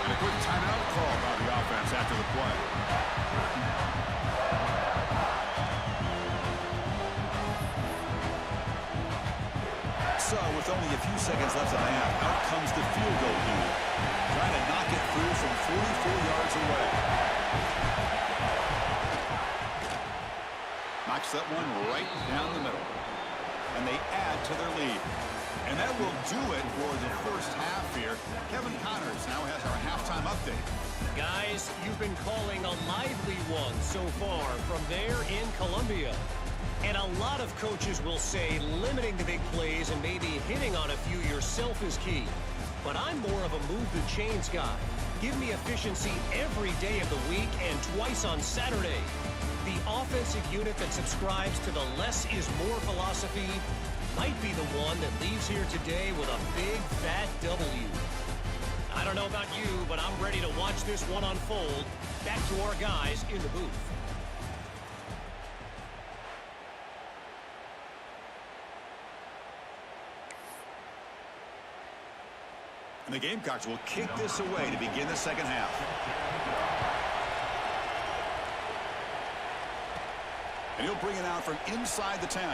And a quick timeout call by the offense after the play. So, with only a few seconds left in the half, out comes the field goal unit. Trying to knock it through from 44 yards away. Knocks that one right down the middle. And they add to their lead. And that will do it for the first half here. Kevin Connors now has our halftime update. Guys, you've been calling a lively one so far from there in Columbia. And a lot of coaches will say limiting the big plays and maybe hitting on a few yourself is key. But I'm more of a move the chains guy. Give me efficiency every day of the week and twice on Saturday. The offensive unit that subscribes to the less is more philosophy might be the one that leaves here today with a big fat W. I don't know about you, but I'm ready to watch this one unfold. Back to our guys in the booth. And the Gamecocks will kick this away to begin the second half. And he'll bring it out from inside the 10.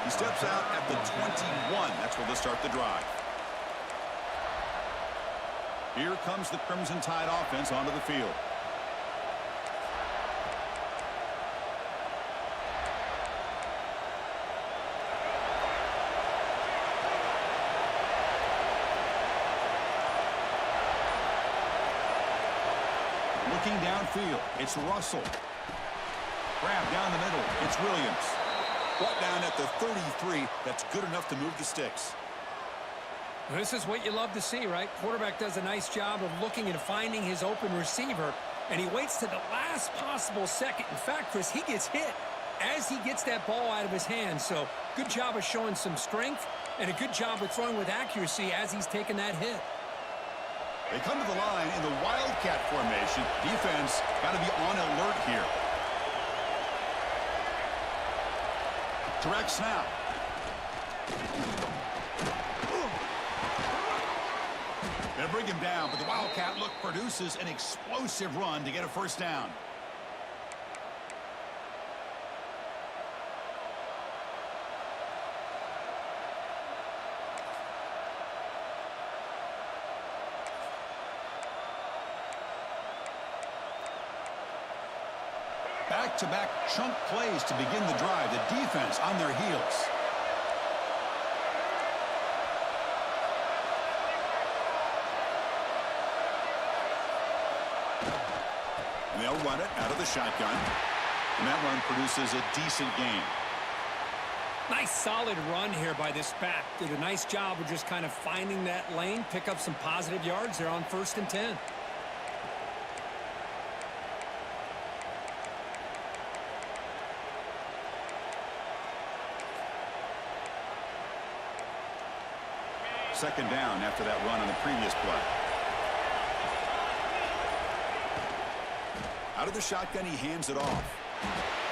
He steps out at the 21. That's where they'll start the drive. Here comes the Crimson Tide offense onto the field. Looking downfield, it's Russell. Grab down the middle, it's Williams. Brought down at the 33, that's good enough to move the sticks. This is what you love to see, right? Quarterback does a nice job of looking and finding his open receiver, and he waits to the last possible second. In fact, Chris, he gets hit as he gets that ball out of his hands. So good job of showing some strength and a good job of throwing with accuracy as he's taking that hit. They come to the line in the Wildcat formation. Defense got to be on alert here. Direct snap. They'll bring him down, but the Wildcat look produces an explosive run to get a first down. Back-to-back chunk plays to begin the drive. The defense on their heels. And they'll run it out of the shotgun. And that run produces a decent gain. Nice solid run here by this back. Did a nice job of just kind of finding that lane, pick up some positive yards there on 1st and 10. Second down after that run on the previous play. Out of the shotgun, he hands it off.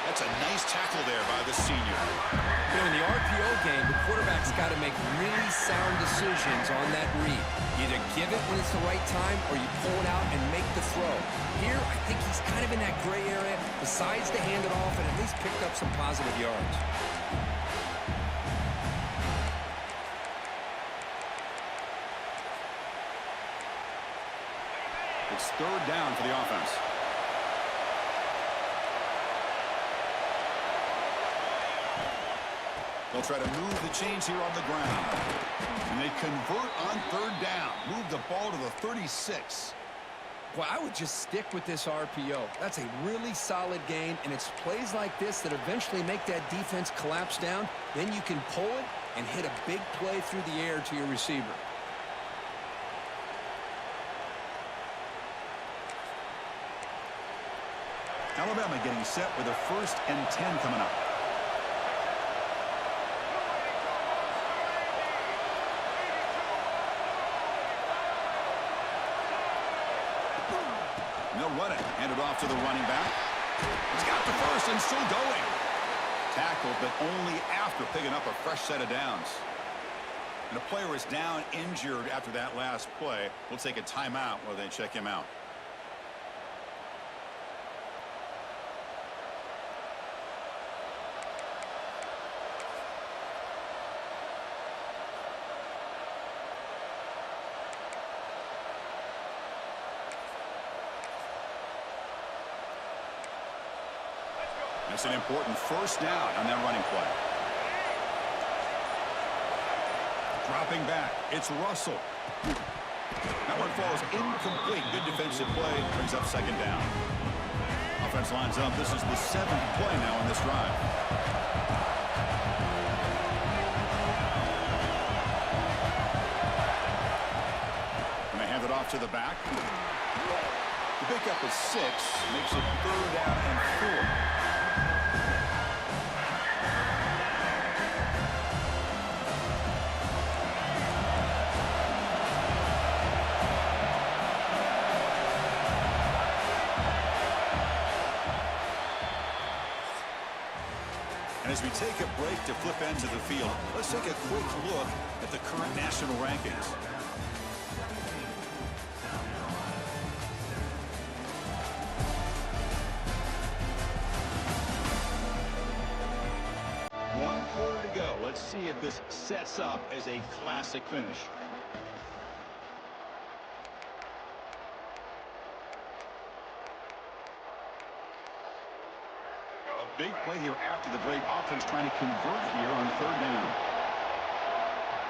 That's a nice tackle there by the senior. You know, in the RPO game, the quarterback's got to make really sound decisions on that read. Either give it when it's the right time or you pull it out and make the throw. Here, I think he's kind of in that gray area, decides to hand it off and at least picked up some positive yards. It's third down for the offense. They'll try to move the chains here on the ground. And they convert on third down. Move the ball to the 36. Well, I would just stick with this RPO. That's a really solid gain, and it's plays like this that eventually make that defense collapse down. Then you can pull it and hit a big play through the air to your receiver. Alabama getting set with a 1st and 10 coming up. They'll run it. Hand it off to the running back. He's got the first and still going. Tackled, but only after picking up a fresh set of downs. And a player is down injured after that last play. We'll take a timeout while they check him out. That's an important 1st down on that running play. Dropping back, it's Russell. That one falls incomplete. Good defensive play, brings up 2nd down. Offense lines up. This is the 7th play now on this drive. And they hand it off to the back. The pickup is 6, makes it 3rd down and 4. As we take a break to flip ends of the field, let's take a quick look at the current national rankings. One quarter to go. Let's see if this sets up as a classic finish. Big play here after the break. Offense trying to convert here on 3rd down.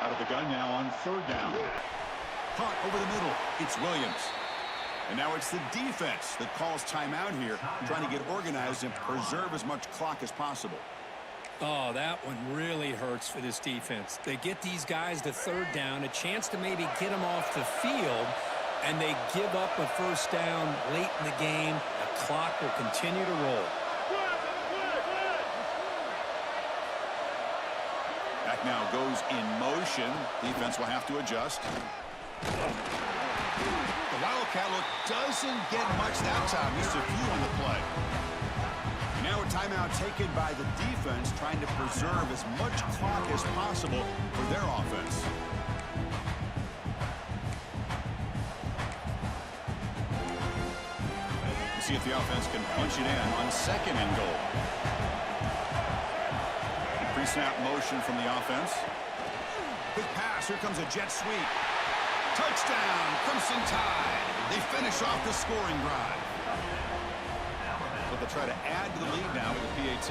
Out of the gun now on 3rd down. Caught over the middle. It's Williams. And now it's the defense that calls timeout here, trying to get organized and preserve as much clock as possible. Oh, that one really hurts for this defense. They get these guys to 3rd down, a chance to maybe get them off the field, and they give up a 1st down late in the game. The clock will continue to roll. Back now goes in motion. Defense will have to adjust. The Wildcat look doesn't get much that time. Just a few on the play. Now a timeout taken by the defense, trying to preserve as much clock as possible for their offense. We'll see if the offense can punch it in on 2nd and goal. Pre-snap motion from the offense. Quick pass. Here comes a jet sweep. Touchdown, Crimson Tide. They finish off the scoring drive. But they'll try to add to the lead now with the PAT.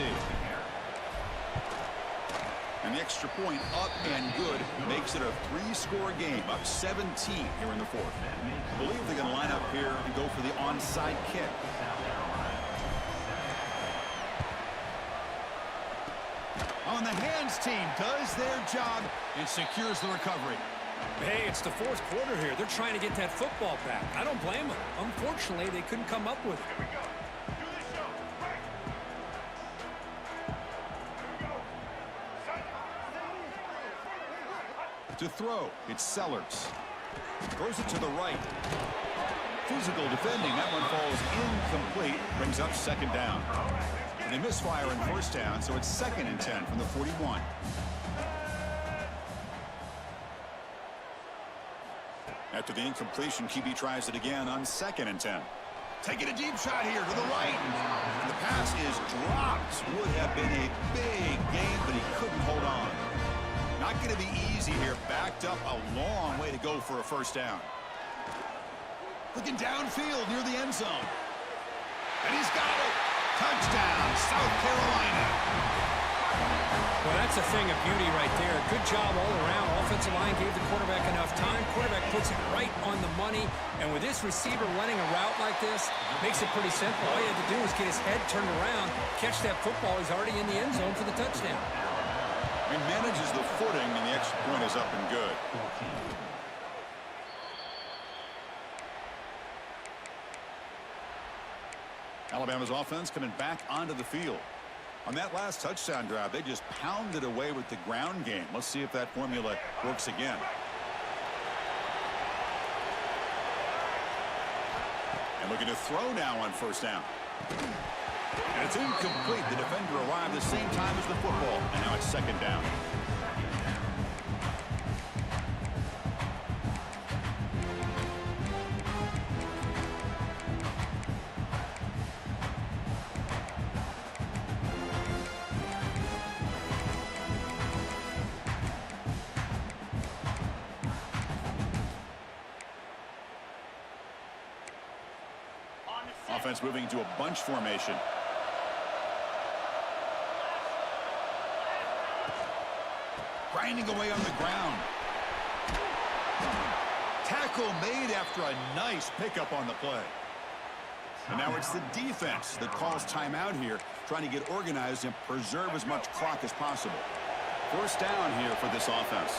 And the extra point up and good makes it a 3-score game, up 17 here in the 4th. I believe they're going to line up here and go for the onside kick. On the hands team does their job and secures the recovery. Hey, it's the 4th quarter here. They're trying to get that football back. I don't blame them. Unfortunately, they couldn't come up with it. To throw, it's Sellers. Throws it to the right. Physical defending. That one falls incomplete. Brings up 2nd down. And they misfire in 1st down, so it's 2nd and 10 from the 41. After the incompletion, QB tries it again on 2nd and 10. Taking a deep shot here to the right. And the pass is dropped. Would have been a big gain, but he couldn't hold on. Not going to be easy here. Backed up a long way to go for a 1st down. Looking downfield near the end zone. And he's got it. Touchdown, South Carolina. Well, that's a thing of beauty right there. Good job all around. Offensive line gave the quarterback enough time. Quarterback puts it right on the money. And with this receiver running a route like this, makes it pretty simple. All you had to do was get his head turned around, catch that football. He's already in the end zone for the touchdown. He manages the footing, and the extra point is up and good. Alabama's offense coming back onto the field. On that last touchdown drive, they just pounded away with the ground game. Let's see if that formula works again. And looking to throw now on first down. And it's incomplete. The defender arrived the same time as the football, and now it's second down. Offense moving to a bunch formation. Grinding away on the ground. Tackle made after a nice pickup on the play. And now it's the defense that calls timeout here, trying to get organized and preserve as much clock as possible. First down here for this offense.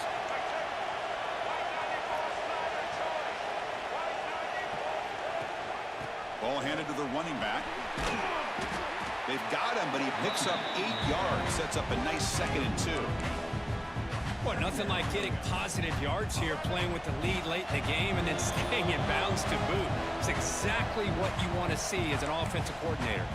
Ball handed to the running back. They've got him, but he picks up 8 yards. Sets up a nice 2nd and 2. Well, nothing like getting positive yards here, playing with the lead late in the game and then staying in bounds to boot. It's exactly what you want to see as an offensive coordinator.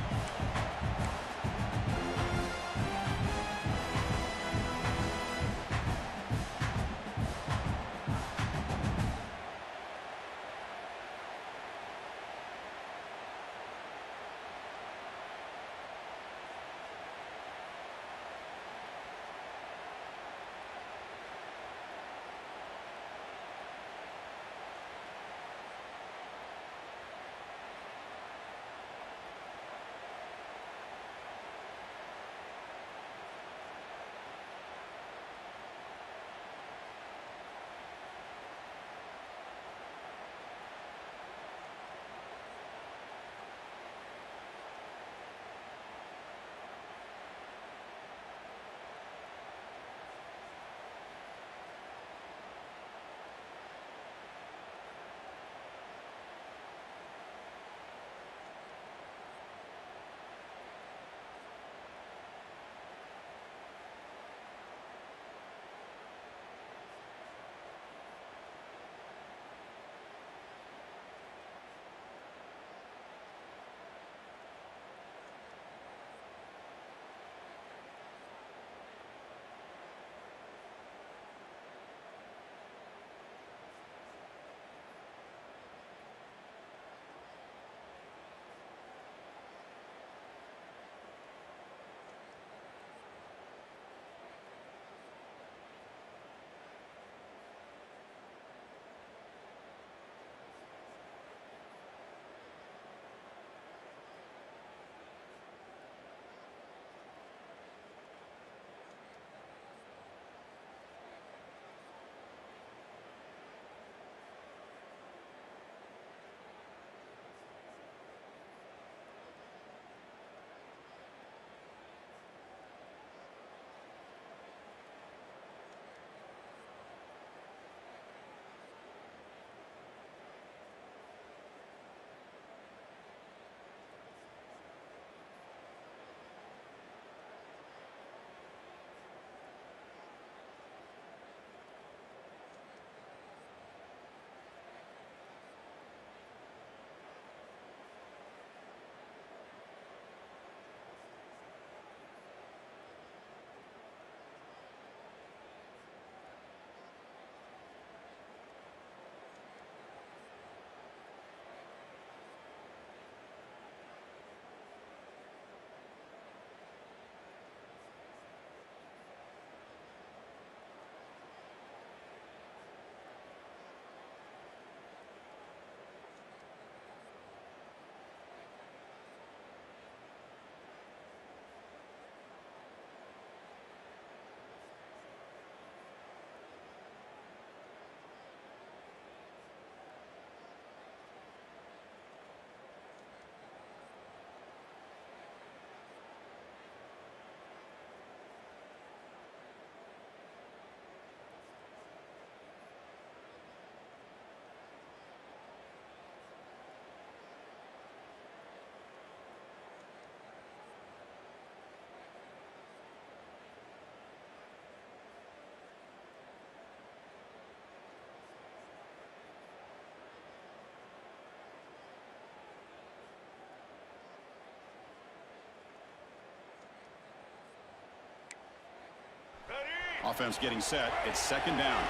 Offense getting set. It's second down.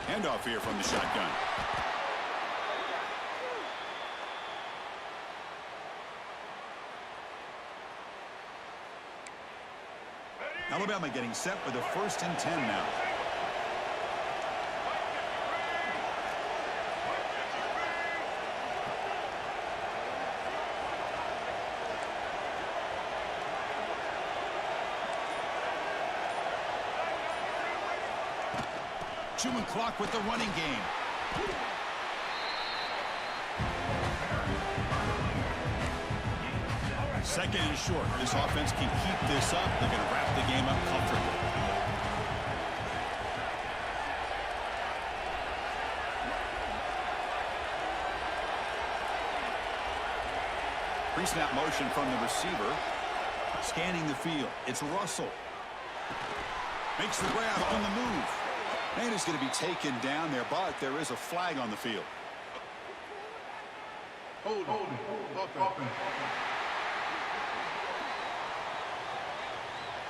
Handoff here from the shotgun. Alabama getting set with a 1st and 10 now. Chewing clock with the running game. Second and short. This offense can keep this up. They're going to wrap the game up comfortably. Pre-snap motion from the receiver. Scanning the field. It's Russell. Makes the grab on the move. And is going to be taken down there, but there is a flag on the field. Hold.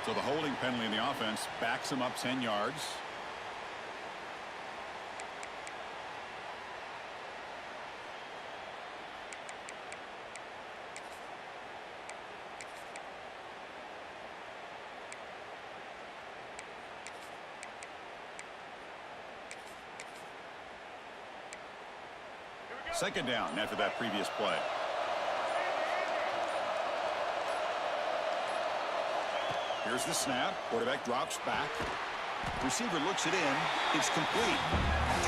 So the holding penalty in the offense backs him up 10 yards. Second down after that previous play. Here's the snap. Quarterback drops back. Receiver looks it in. It's complete.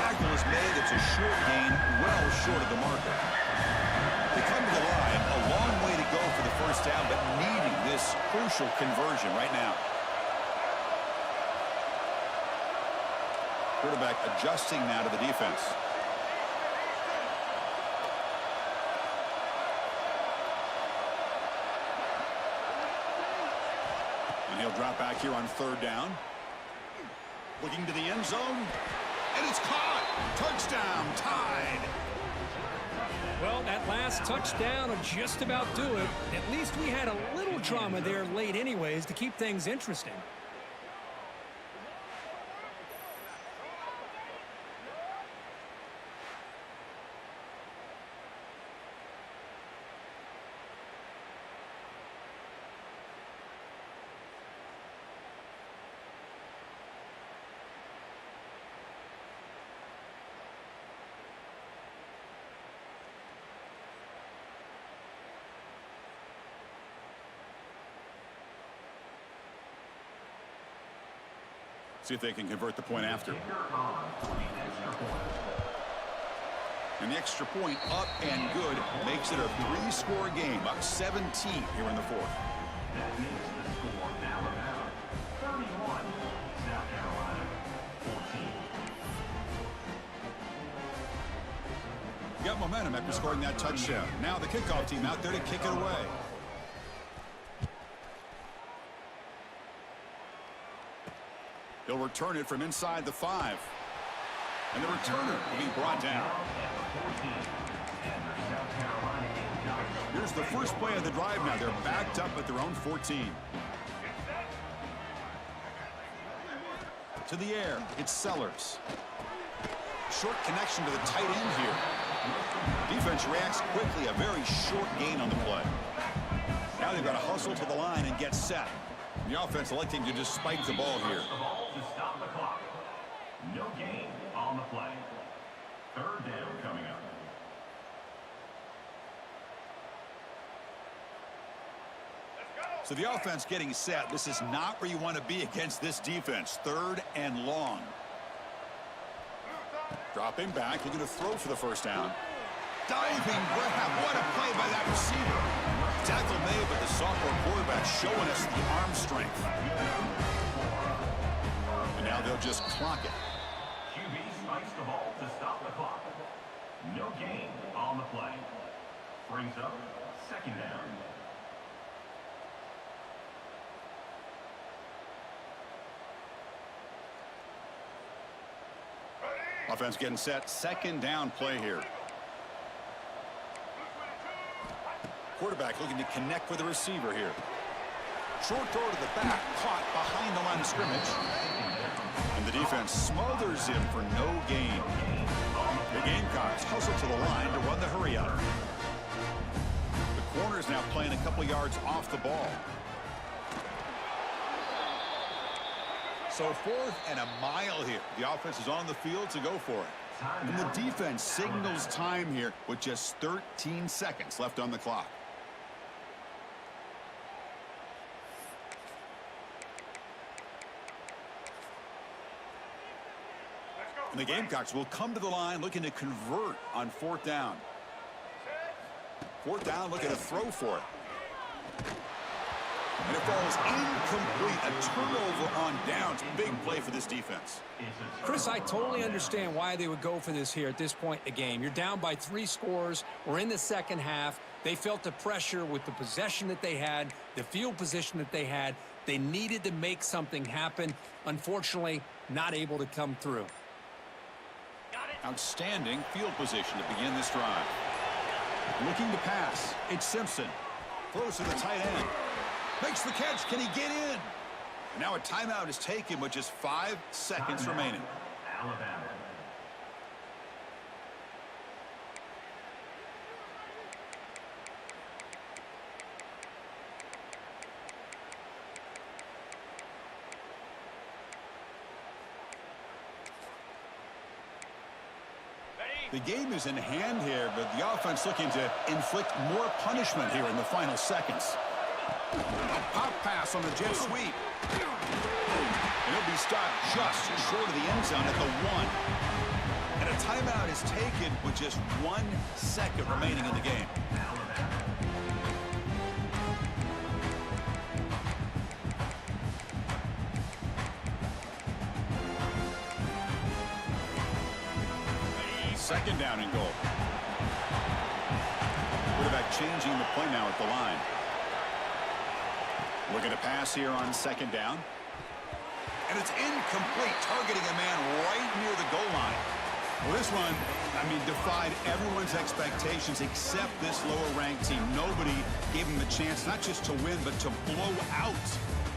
Tackle is made. It's a short gain, well short of the marker. They come to the line. A long way to go for the first down, but needing this crucial conversion right now. Quarterback adjusting now to the defense. He'll drop back here on 3rd down. Looking to the end zone. And it's caught. Touchdown. Tied. Well, that last touchdown will just about do it. At least we had a little drama there late anyways to keep things interesting. See if they can convert the point after. And the extra point up and good makes it a 3-score game, up 17 here in the 4th. That makes the score Alabama 31, South Carolina 14. Got momentum after scoring that touchdown. Now the kickoff team out there to kick it away. He'll return it from inside the 5. And the returner will be brought down. Here's the first play of the drive now. They're backed up at their own 14. To the air, it's Sellers. Short connection to the tight end here. Defense reacts quickly, a very short gain on the play. Now they've got to hustle to the line and get set. The offense electing to just spike the ball here. To stop the clock. No gain on the play. 3rd down coming up. So the offense getting set. This is not where you want to be against this defense. 3rd and long. Dropping back, looking to throw for the first down. Diving grab. What a play by that receiver. Tackle made, but the sophomore quarterback showing us the arm strength. And now they'll just clock it. QB spikes the ball to stop the clock. No gain on the play. Brings up 2nd down. Offense getting set. Second down play here. Quarterback looking to connect with the receiver here. Short throw to the back, caught behind the line of scrimmage. And the defense smothers him for no gain. The Gamecocks hustle to the line to run the hurry up. The corner is now playing a couple yards off the ball. So 4th and a mile here. The offense is on the field to go for it. And the defense signals time here with just 13 seconds left on the clock. And the Gamecocks will come to the line looking to convert on 4th down. 4th down, looking to throw for it. And it falls incomplete. A turnover on downs. Big play for this defense. Chris, I totally understand why they would go for this here at this point in the game. You're down by 3 scores. We're in the second half. They felt the pressure with the possession that they had, the field position that they had. They needed to make something happen. Unfortunately, not able to come through. Outstanding field position to begin this drive. Looking to pass. It's Simpson. Throws to the tight end. Makes the catch. Can he get in? And now a timeout is taken with just 5 seconds remaining. Alabama. The game is in hand here, but the offense looking to inflict more punishment here in the final seconds. A pop pass on the jet sweep. And he'll be stopped just short of the end zone at the 1. And a timeout is taken with just 1 second remaining in the game. Second down and goal. Quarterback changing the play now at the line. Looking to pass here on second down. And it's incomplete, targeting a man right near the goal line. Well, this one, defied everyone's expectations except this lower-ranked team. Nobody gave them a chance not just to win, but to blow out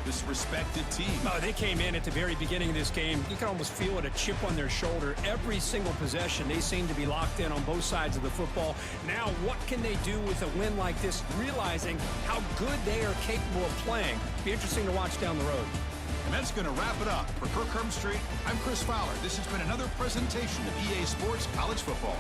this respected team. No, they came in at the very beginning of this game. You can almost feel it, a chip on their shoulder. Every single possession, they seem to be locked in on both sides of the football. Now, what can they do with a win like this, realizing how good they are capable of playing? Be interesting to watch down the road. And that's going to wrap it up. For Kirk Hermstreet, I'm Chris Fowler. This has been another presentation of EA Sports College Football.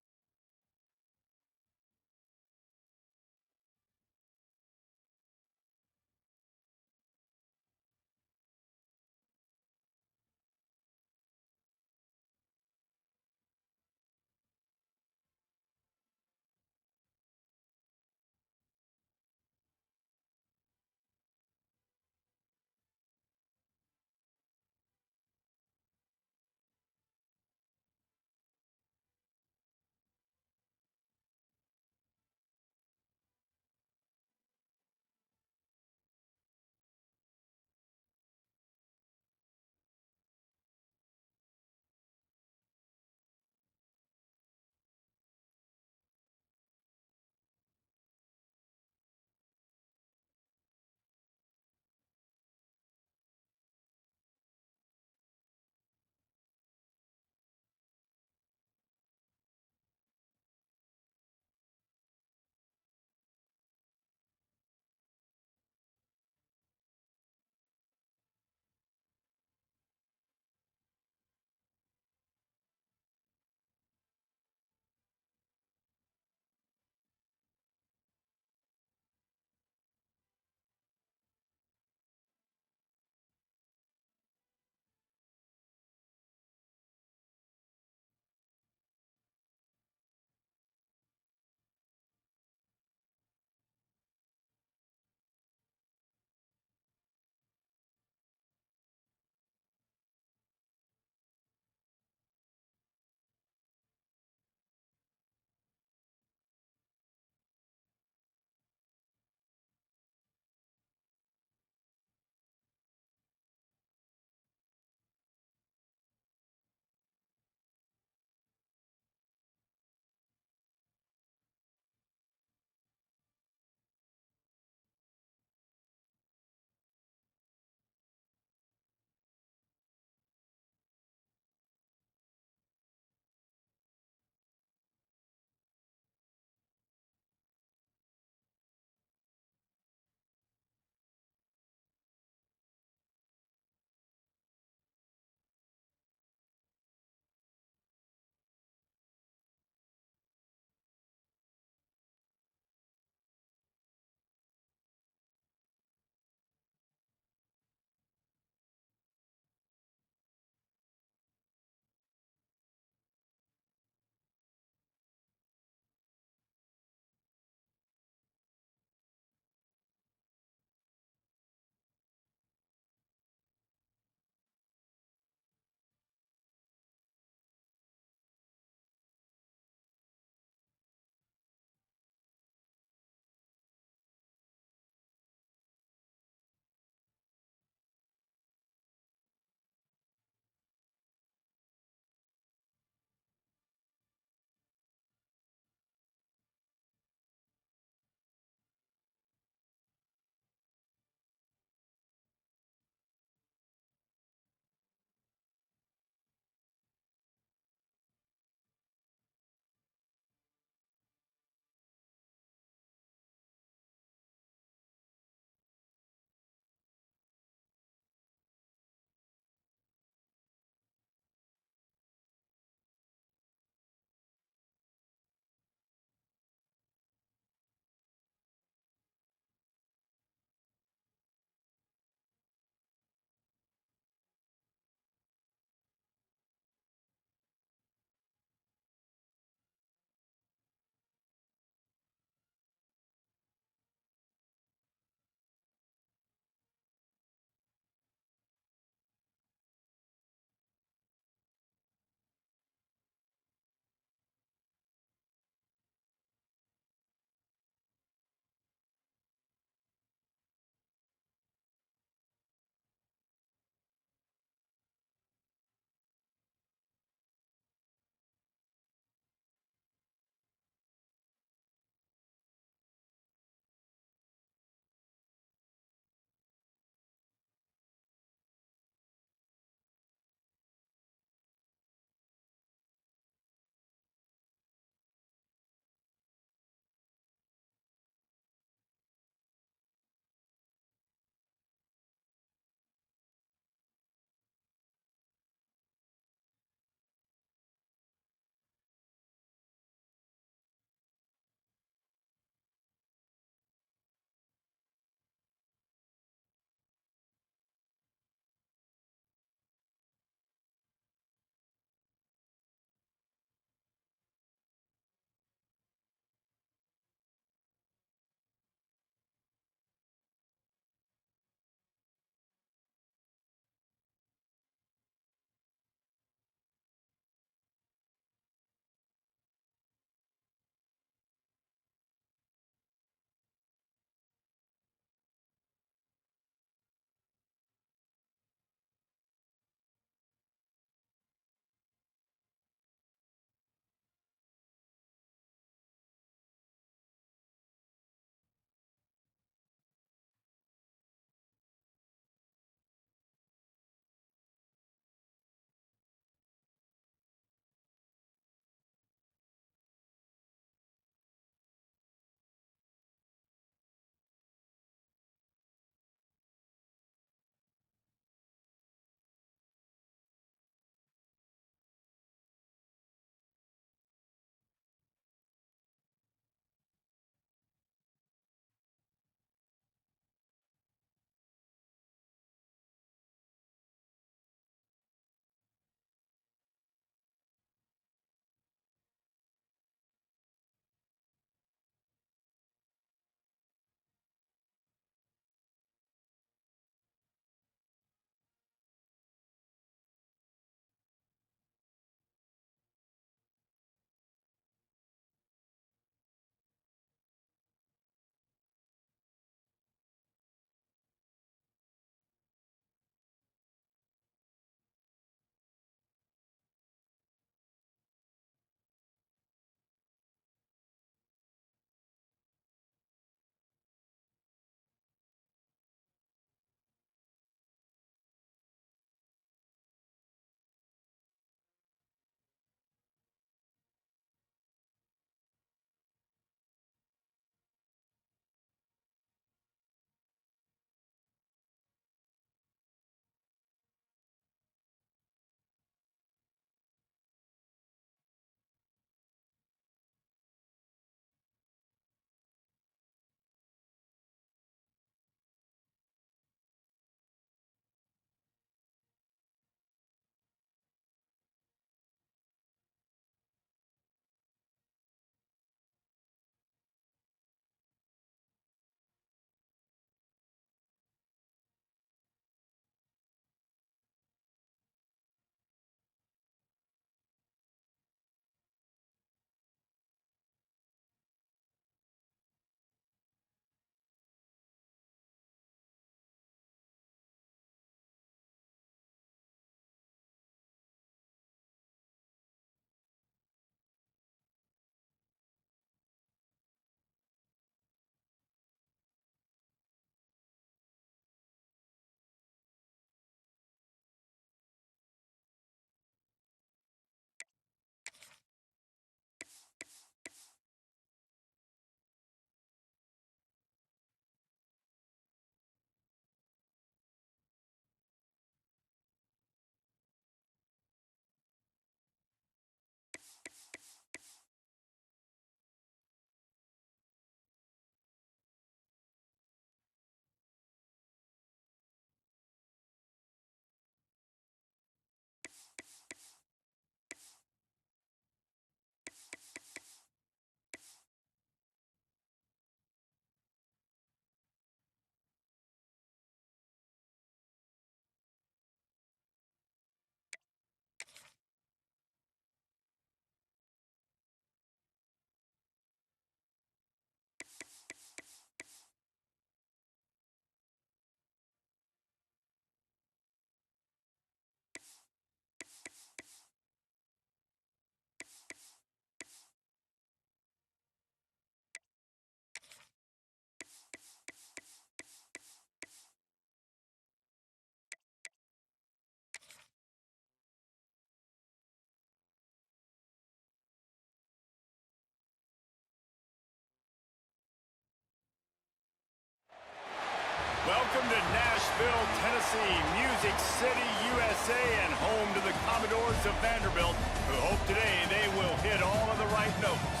Welcome to Nashville, Tennessee, Music City, USA, and home to the Commodores of Vanderbilt, who hope today they will hit all of the right notes.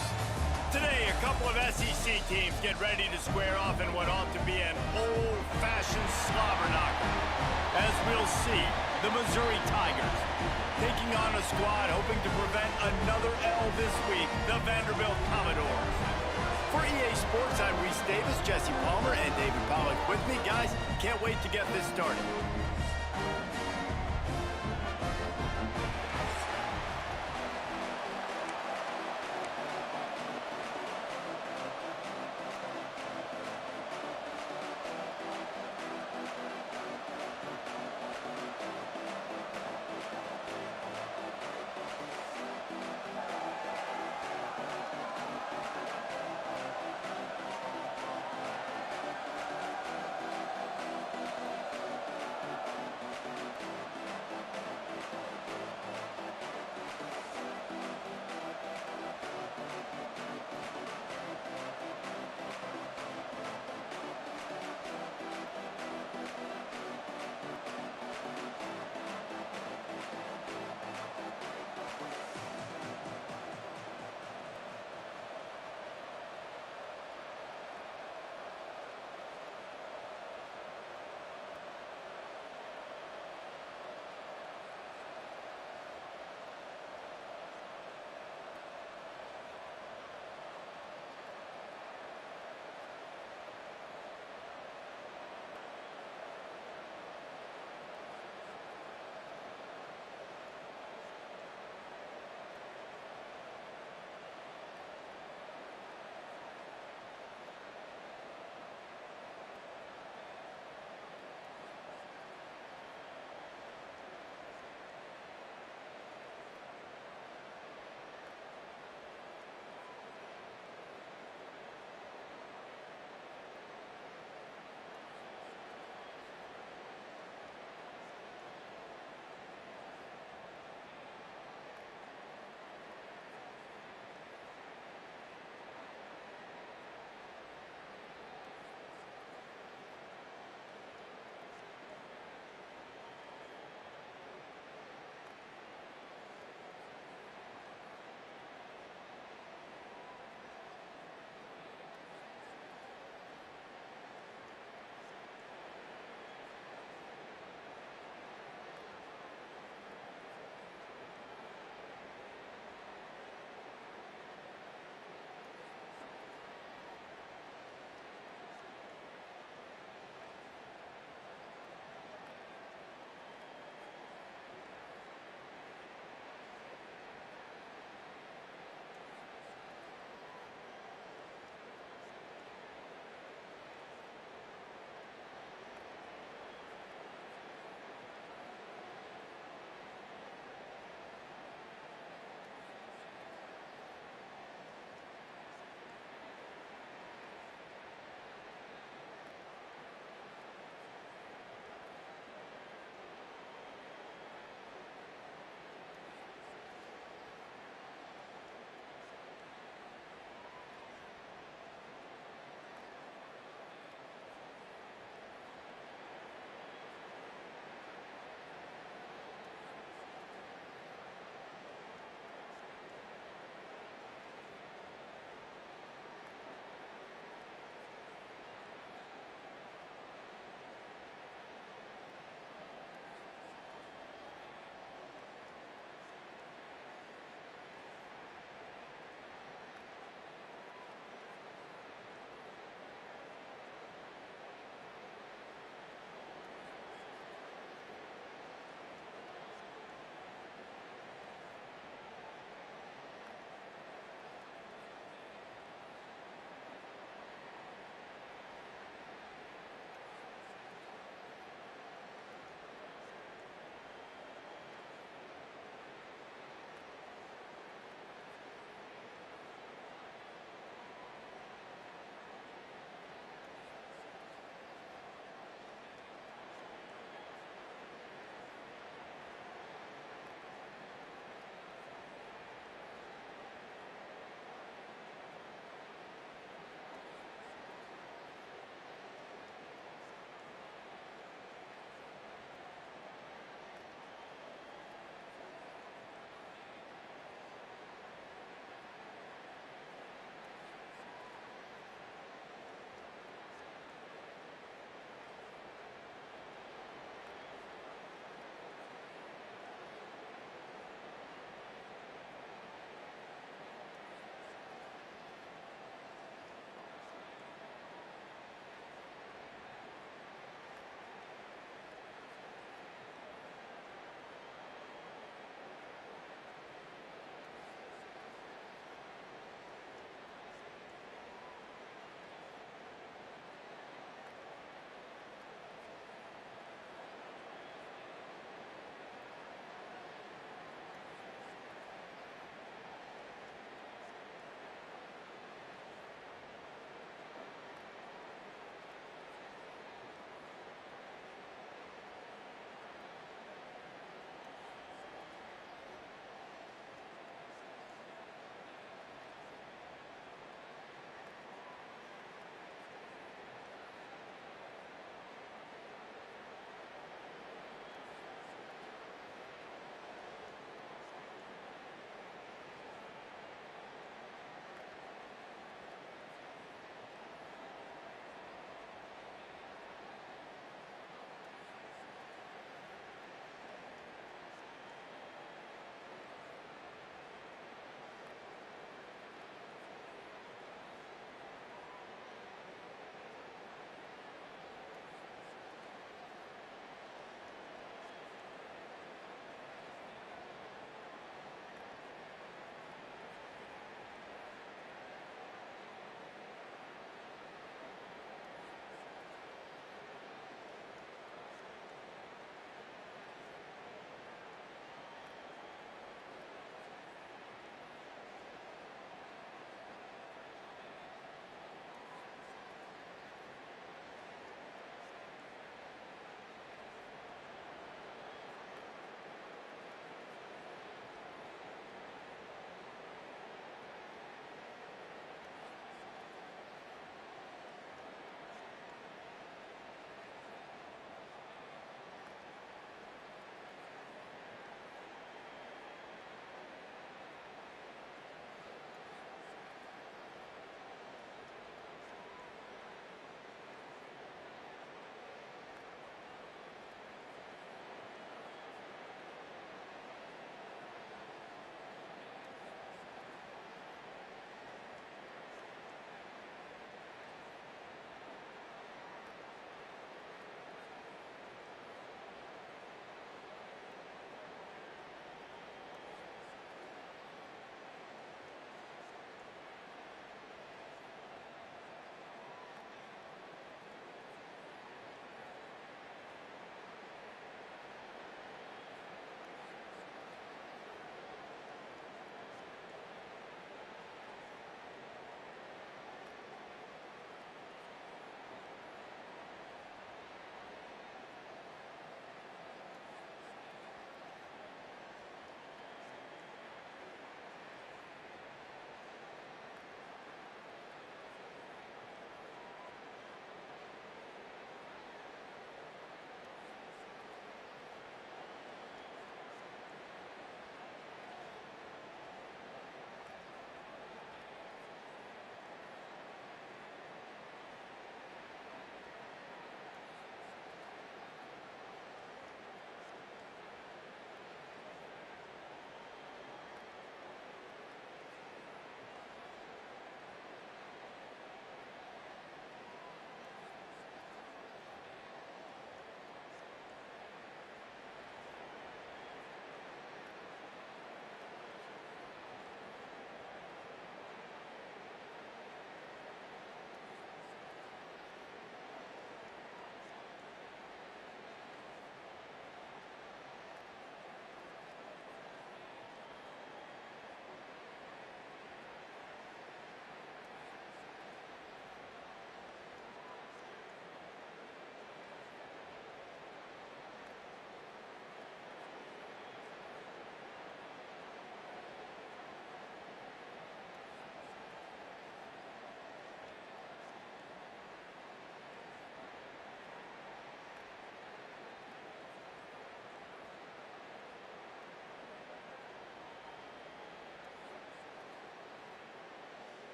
Today, a couple of SEC teams get ready to square off in what ought to be an old-fashioned slobber knocker. As we'll see, the Missouri Tigers taking on a squad hoping to prevent another L this week, the Vanderbilt Commodores. For EA Sports, I'm Reese Davis, Jesse Palmer, and David Pollack with me. Guys, can't wait to get this started.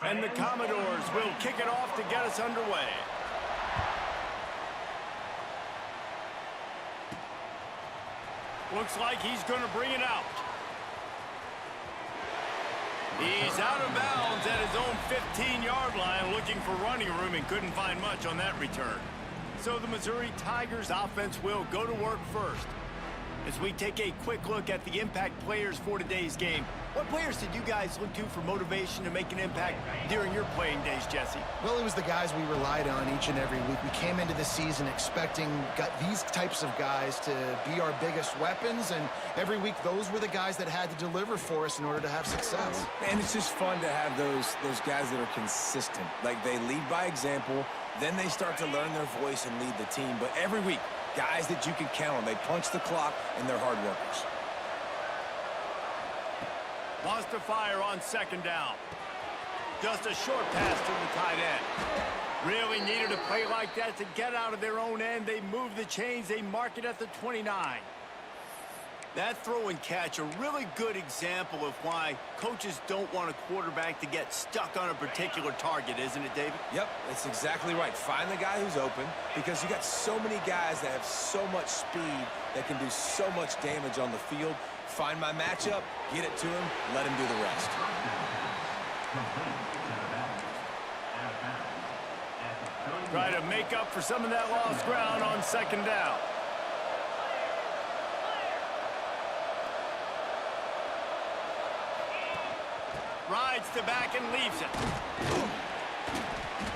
And the Commodores will kick it off to get us underway. Looks like he's going to bring it out. He's out of bounds at his own 15-yard line, looking for running room and couldn't find much on that return. So the Missouri Tigers offense will go to work first. As we take a quick look at the impact players for today's game, what players did you guys look to for motivation to make an impact during your playing days, Jesse? Well, it was the guys we relied on each and every week. We came into the season expecting these types of guys to be our biggest weapons, and every week those were the guys that had to deliver for us in order to have success. And it's just fun to have those guys that are consistent. Like, they lead by example, then they start to learn their voice and lead the team. But every week, guys that you can count on. They punch the clock, and they're hard workers. Lost to fire on second down. Just a short pass to the tight end. Really needed a play like that to get out of their own end. They move the chains. They mark it at the 29. That throw and catch, a really good example of why coaches don't want a quarterback to get stuck on a particular target, isn't it, David? Yep, that's exactly right. Find the guy who's open, because you got so many guys that have so much speed that can do so much damage on the field. Find my matchup, get it to him, let him do the rest. Try to make up for some of that lost ground on second down. Rides the back and leaves it.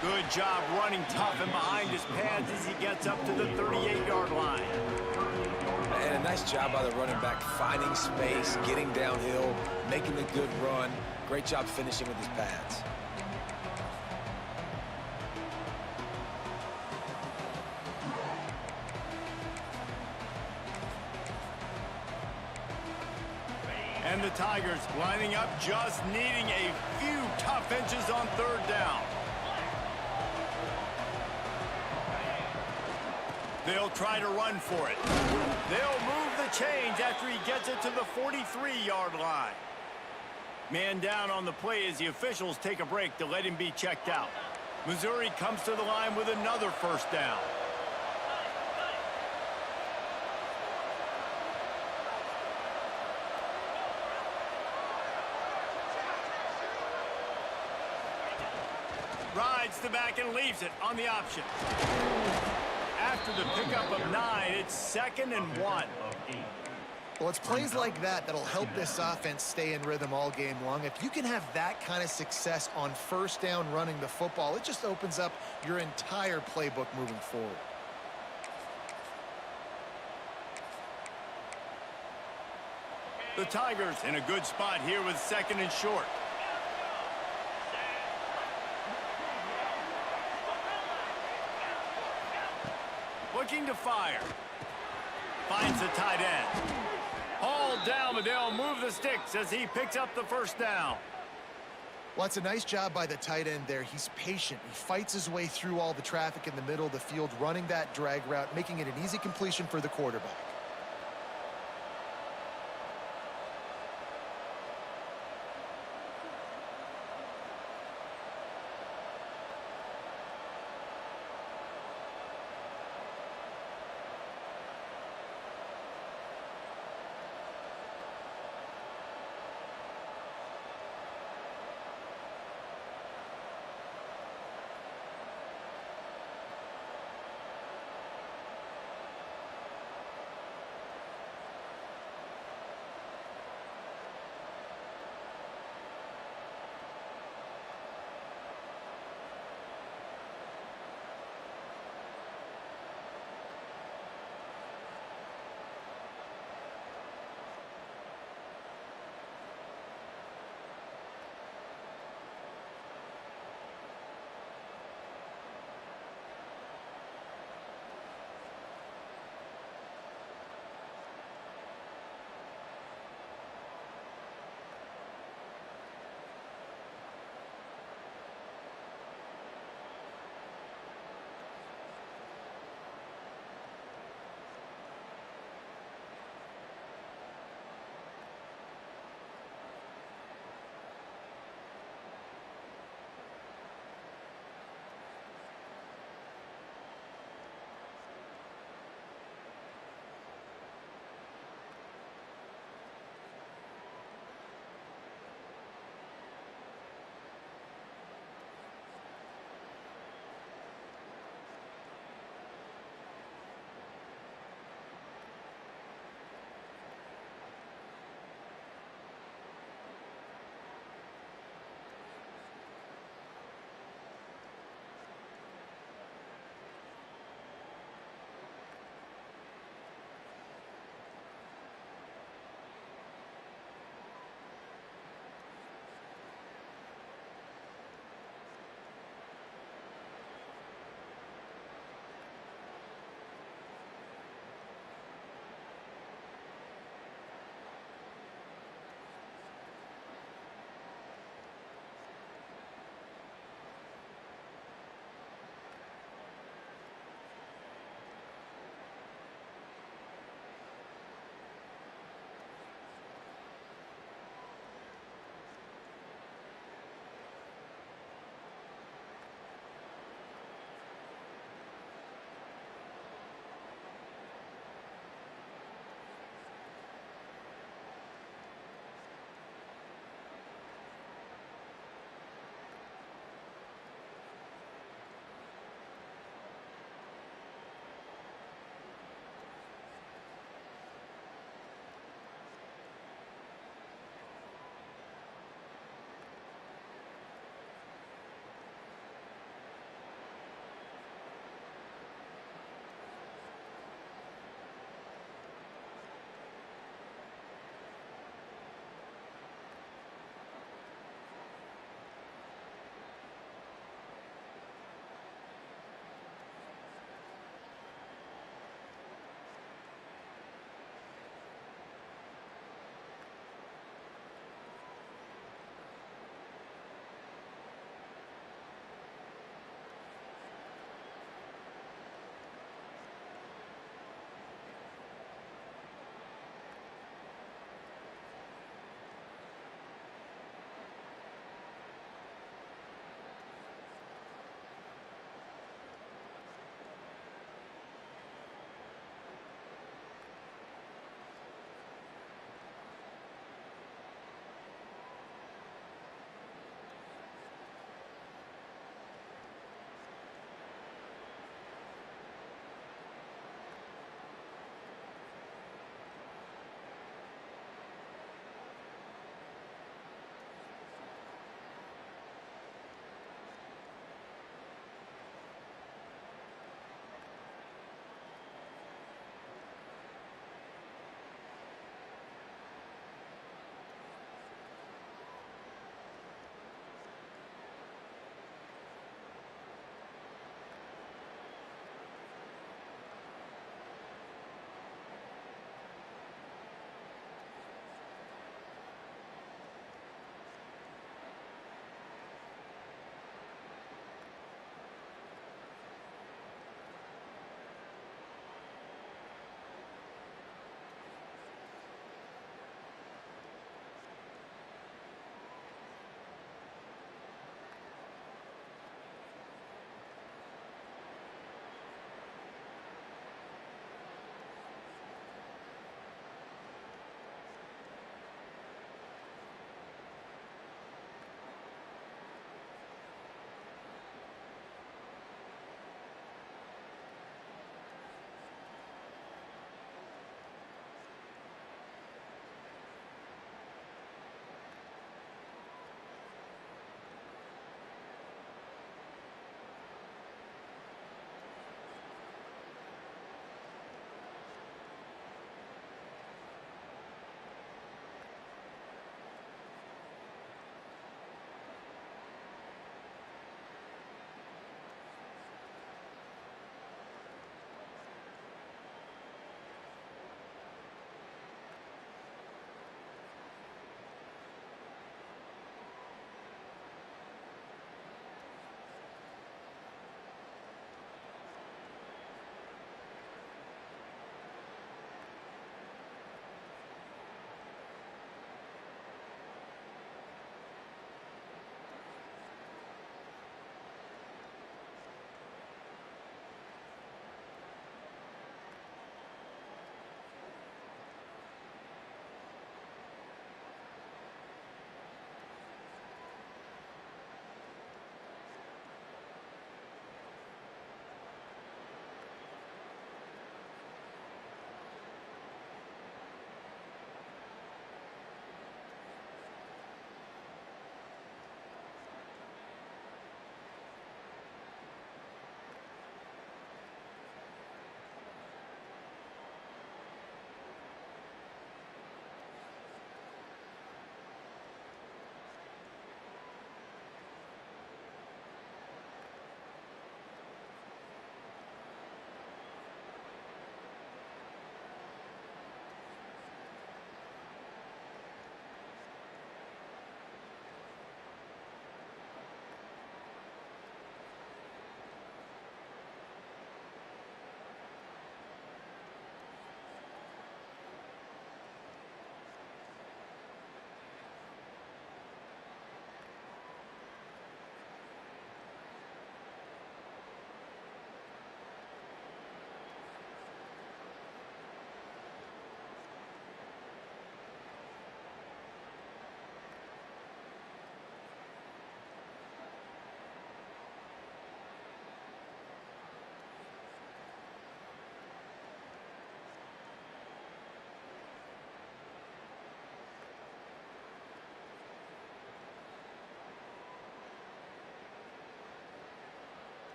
Good job running tough and behind his pads as he gets up to the 38-yard line. And a nice job by the running back, finding space, getting downhill, making a good run. Great job finishing with his pads. And the Tigers lining up, just needing a few tough inches on third down. They'll try to run for it. They'll move the chains after he gets it to the 43-yard line. Man down on the play as the officials take a break to let him be checked out. Missouri comes to the line with another first down. Rides the back and leaves it on the option. After the pickup of 9, it's 2nd and 1. Well, it's plays like that that'll help this offense stay in rhythm all game long. If you can have that kind of success on first down running the football, it just opens up your entire playbook moving forward. The Tigers in a good spot here with 2nd and short. Looking to fire. Finds the tight end. Hauled down, but they'll move the sticks as he picks up the first down. Well, it's a nice job by the tight end there. He's patient. He fights his way through all the traffic in the middle of the field, running that drag route, making it an easy completion for the quarterback.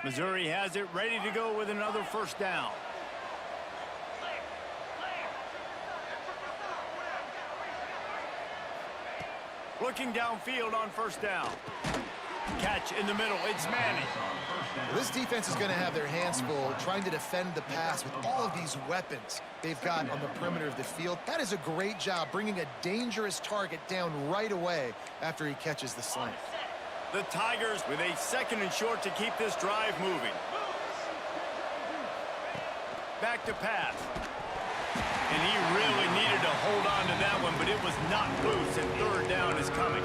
Missouri has it ready to go with another first down. Looking downfield on first down. Catch in the middle. It's Manning. This defense is going to have their hands full trying to defend the pass with all of these weapons they've got on the perimeter of the field. That is a great job bringing a dangerous target down right away after he catches the slant. The Tigers with a 2nd and short to keep this drive moving. Back to pass. And he really needed to hold on to that one, but it was not loose, and third down is coming.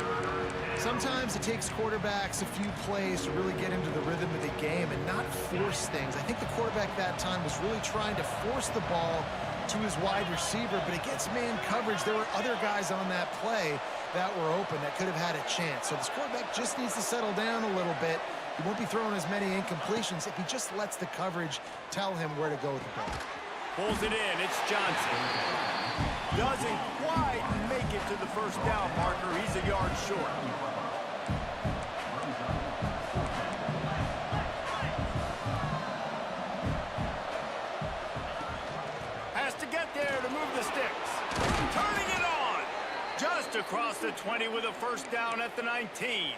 Sometimes it takes quarterbacks a few plays to really get into the rhythm of the game and not force things. I think the quarterback that time was really trying to force the ball to his wide receiver, but against man coverage, there were other guys on that play that were open that could have had a chance. So this quarterback just needs to settle down a little bit. He won't be throwing as many incompletions if he just lets the coverage tell him where to go with the ball. Pulls it in. It's Johnson. Doesn't quite make it to the first down marker. He's a yard short. Has to get there to move the sticks. Turning it on. Just across the 20 with a first down at the 19.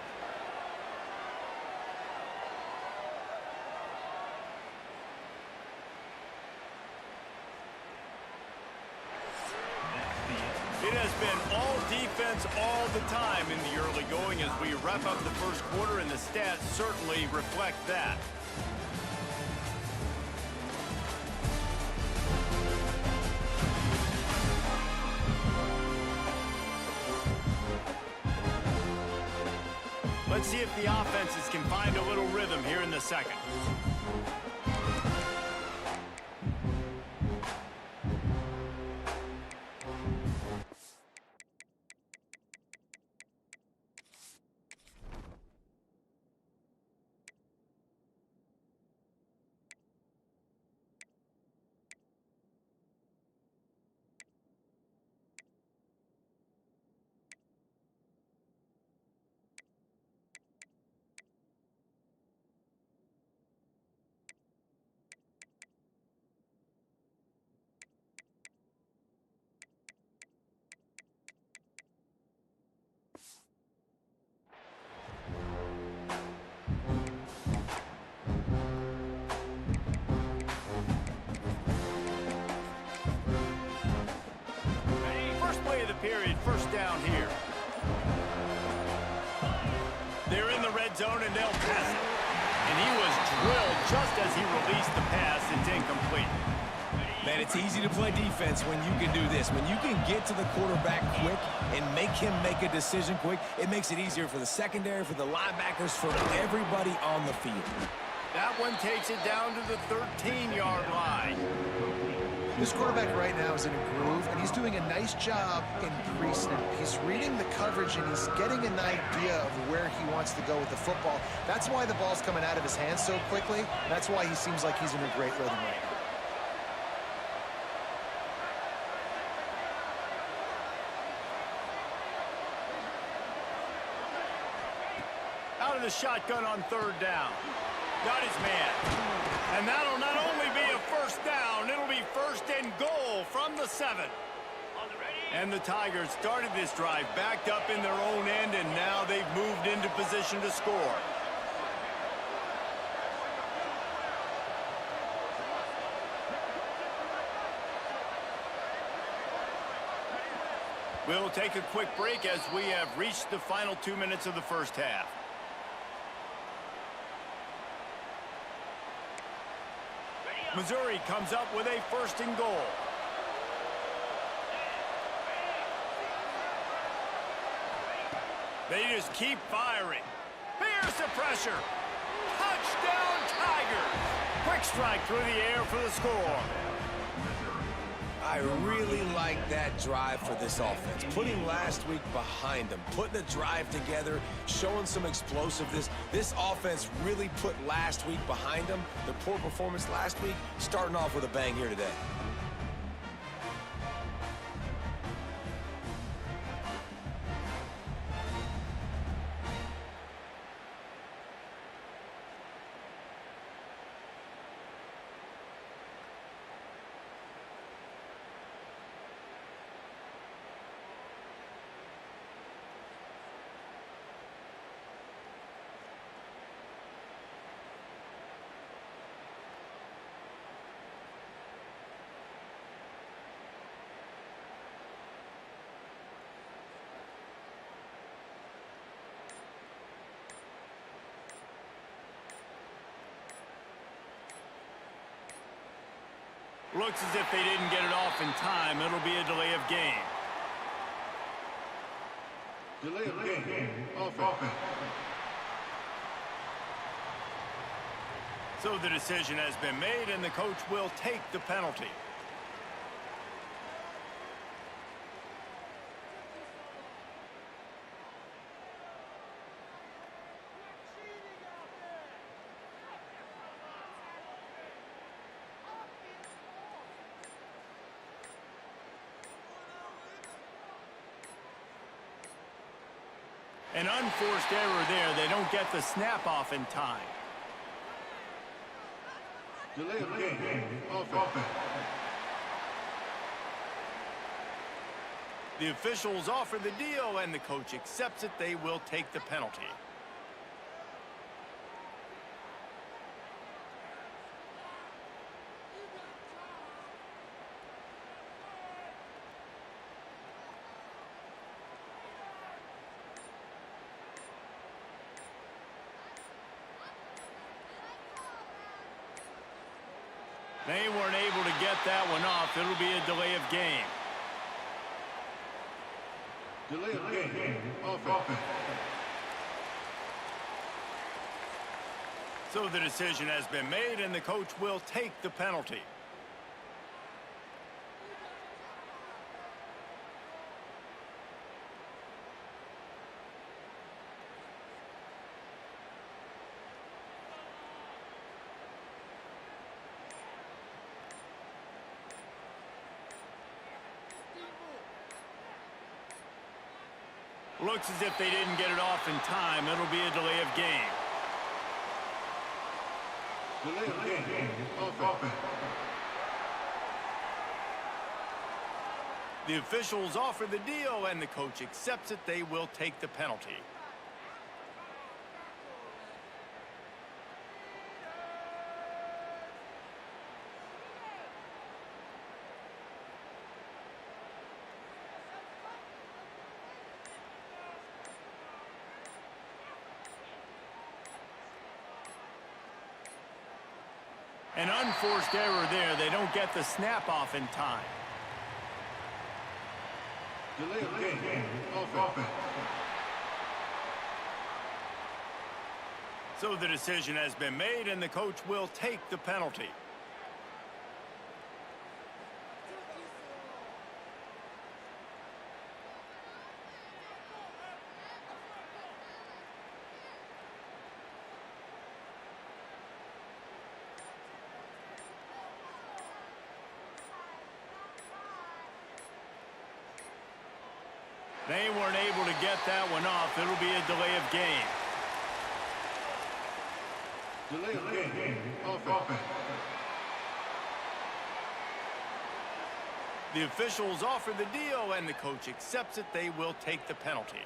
It has been all defense all the time in the early going as we wrap up the first quarter, and the stats certainly reflect that. Let's see if the offenses can find a little rhythm here in the second. Period, first down here. They're in the red zone and they'll pass it. And he was drilled just as he released the pass. It's incomplete. Man, it's easy to play defense when you can do this. When you can get to the quarterback quick and make him make a decision quick, it makes it easier for the secondary, for the linebackers, for everybody on the field. That one takes it down to the 13-yard line. This quarterback right now is in a groove, and he's doing a nice job in pre-snap. He's reading the coverage, and he's getting an idea of where he wants to go with the football. That's why the ball's coming out of his hands so quickly. That's why he seems like he's in a great rhythm right now. Out of the shotgun on third down. Got his man. And that'll not only be a first down, it'll be first and goal from the 7. And the Tigers started this drive backed up in their own end, and now they've moved into position to score. We'll take a quick break as we have reached the final 2 minutes of the first half. Missouri comes up with a first and goal. They just keep firing. Here's the pressure. Touchdown, Tigers. Quick strike through the air for the score. I really like that drive for this offense. Putting last week behind them, putting the drive together, showing some explosiveness. This offense really put last week behind them. The poor performance last week, starting off with a bang here today. Looks as if they didn't get it off in time. It'll be a delay of game. Delay of game. Offense. So the decision has been made, and the coach will take the penalty. An unforced error there. They don't get the snap off in time. Delay of game. Offense. The officials offer the deal, and the coach accepts it. They will take the penalty. They weren't able to get that one off. It'll be a delay of game. Delay of game. Offense. So the decision has been made, and the coach will take the penalty. Looks as if they didn't get it off in time. It'll be a delay of game. Delay of game. Offense. The officials offer the deal, and the coach accepts it. They will take the penalty. An unforced error there. They don't get the snap off in time. Delay of game. Offense. So the decision has been made, and the coach will take the penalty. They weren't able to get that one off. It'll be a delay of game. Delay of game. Offense. The officials offer the deal, and the coach accepts it. They will take the penalty.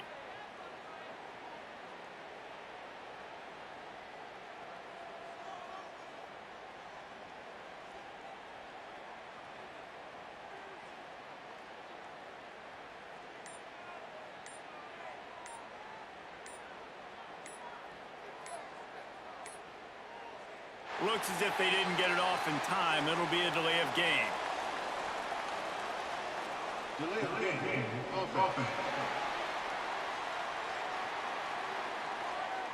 Looks as if they didn't get it off in time. It'll be a delay of game. Delay of game. Offense.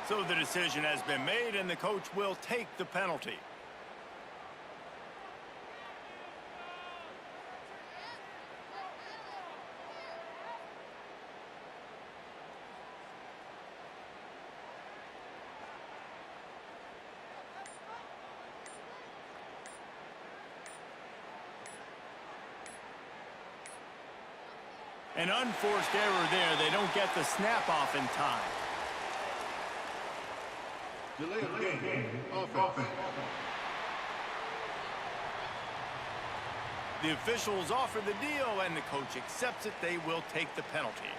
So the decision has been made, and the coach will take the penalty. An unforced error there. They don't get the snap off in time. Delay of game. Offense. The officials offer the deal, and the coach accepts it. They will take the penalty.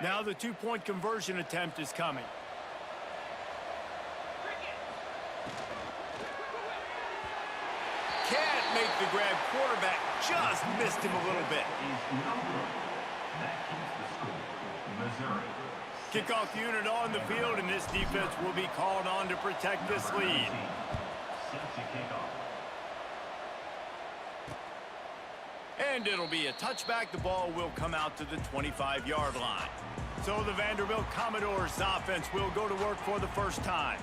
Now the two-point conversion attempt is coming. Can't make the grab. Quarterback just missed him a little bit. That keeps the score. Missouri. Kickoff unit on the field, and this defense will be called on to protect this lead. Set to kickoff. And it'll be a touchback. The ball will come out to the 25-yard line. So the Vanderbilt Commodores offense will go to work for the first time.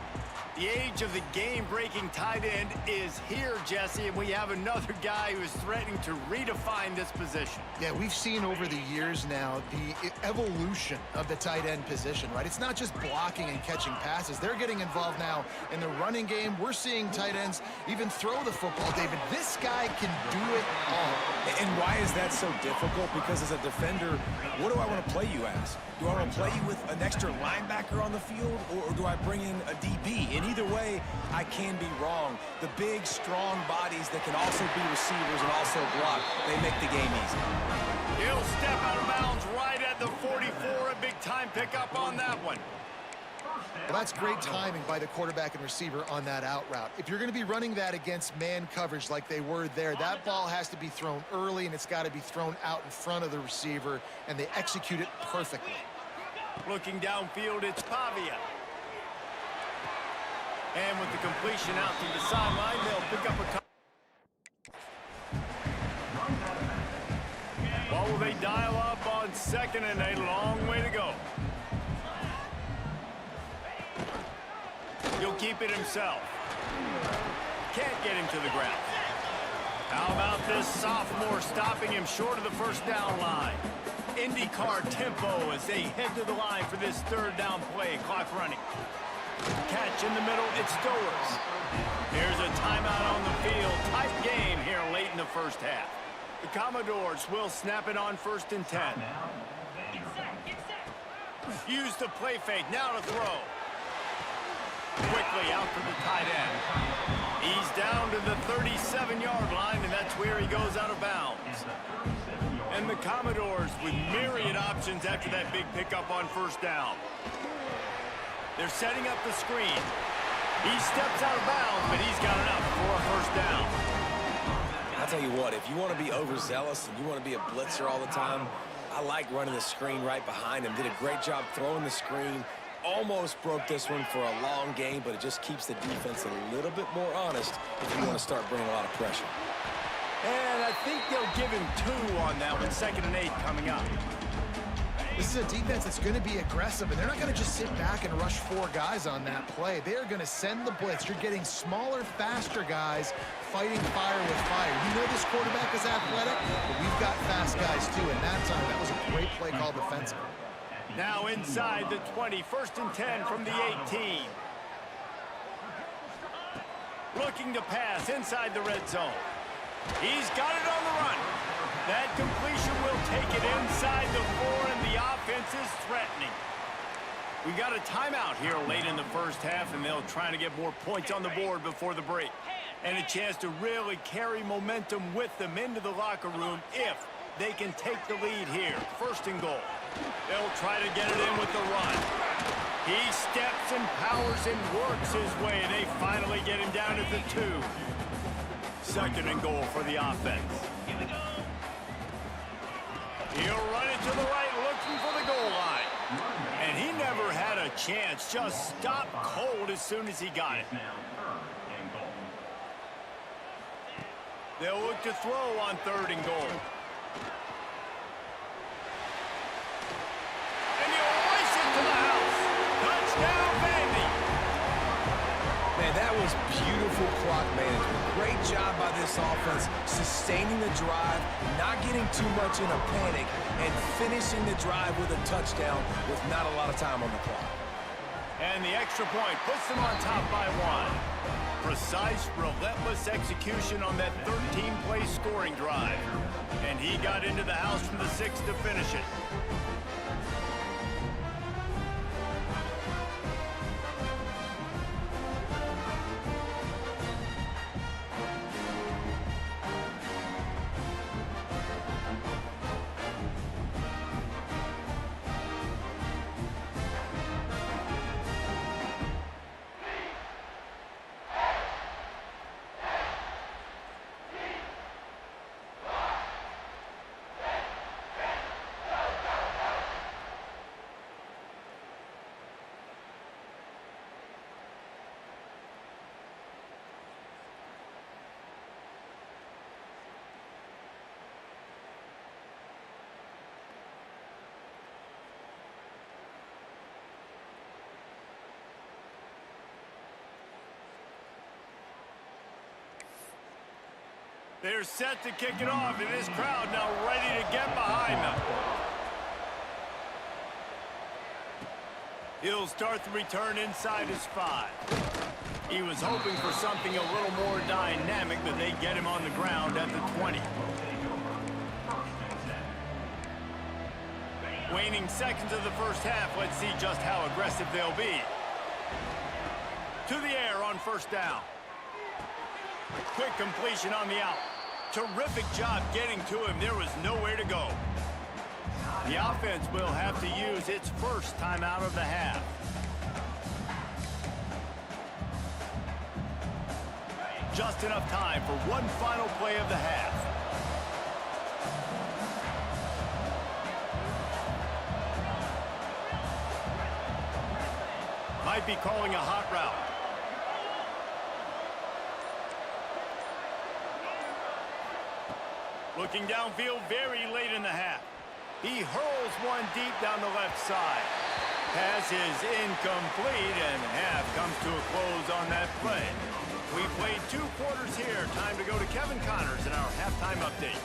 The age of the game-breaking tight end is here, Jesse, and we have another guy who is threatening to redefine this position. Yeah, we've seen over the years now the evolution of the tight end position, right? It's not just blocking and catching passes. They're getting involved now in the running game. We're seeing tight ends even throw the football, David. This guy can do it all. And why is that so difficult? Because as a defender, what do I want to play you as? Do I want to play you with an extra linebacker on the field, or do I bring in a DB? And either way, I can be wrong. The big, strong bodies that can also be receivers and also block, they make the game easy. He'll step out of bounds right at the 44. A big-time pickup on that one. Well, that's great timing by the quarterback and receiver on that out route. If you're going to be running that against man coverage like they were there, that ball has to be thrown early, and it's got to be thrown out in front of the receiver, and they execute it perfectly. Looking downfield, it's Pavia. And with the completion out to the sideline, they'll pick up a couple. What will they dial up on second and a long way to go? He'll keep it himself. Can't get him to the ground. How about this sophomore stopping him short of the first down line? IndyCar tempo as they head to the line for this third down play. Clock running. Catch in the middle, it's Stowers. Here's a timeout on the field. Tight game here late in the first half. The Commodores will snap it on 1st and 10. Use the play fake, now to throw. Quickly out to the tight end. He's down to the 37-yard line, and that's where he goes out of bounds. And the Commodores with myriad options after that big pickup on 1st down. They're setting up the screen. He steps out of bounds, but he's got enough for a 1st down. I'll tell you what, if you want to be overzealous and you want to be a blitzer all the time, I like running the screen right behind him. Did a great job throwing the screen. Almost broke this one for a long game, but it just keeps the defense a little bit more honest if you want to start bringing a lot of pressure. And I think they'll give him 2 on that one. 2nd and 8 coming up. This is a defense that's going to be aggressive, and they're not going to just sit back and rush 4 guys on that play. They're going to send the blitz. You're getting smaller, faster guys fighting fire with fire. You know this quarterback is athletic, but we've got fast guys too, and that time that was a great play call defensively. Now inside the 20, 1st and 10 from the 18. Looking to pass inside the red zone. He's got it on the run. That completion will take it inside the 4, and the offense is threatening. We got a timeout here late in the first half, and they'll try to get more points on the board before the break. And a chance to really carry momentum with them into the locker room if they can take the lead here. 1st and goal. They'll try to get it in with the run. He steps and powers and works his way. They finally get him down at the 2. 2nd and goal for the offense. He'll run it to the right, looking for the goal line. And he never had a chance. Just stopped cold as soon as he got it. They'll look to throw on 3rd and goal. And he'll race it to the house. Touchdown, Vandy. Man, that was beautiful clock management. Great job by this offense, sustaining the drive, not getting too much in a panic, and finishing the drive with a touchdown with not a lot of time on the clock. And the extra point puts them on top by 1. Precise, relentless execution on that 13-play scoring drive. And he got into the house from the 6 to finish it. They're set to kick it off, and this crowd now ready to get behind them. He'll start the return inside his 5. He was hoping for something a little more dynamic, but they get him on the ground at the 20. Waning seconds of the first half. Let's see just how aggressive they'll be. To the air on first down. Quick completion on the out. Terrific job getting to him. There was nowhere to go. The offense will have to use its first timeout of the half. Just enough time for one final play of the half. Might be calling a hot route. Looking downfield very late in the half. He hurls one deep down the left side. Pass is incomplete, and half comes to a close on that play. We played 2 quarters here. Time to go to Kevin Connors in our halftime update.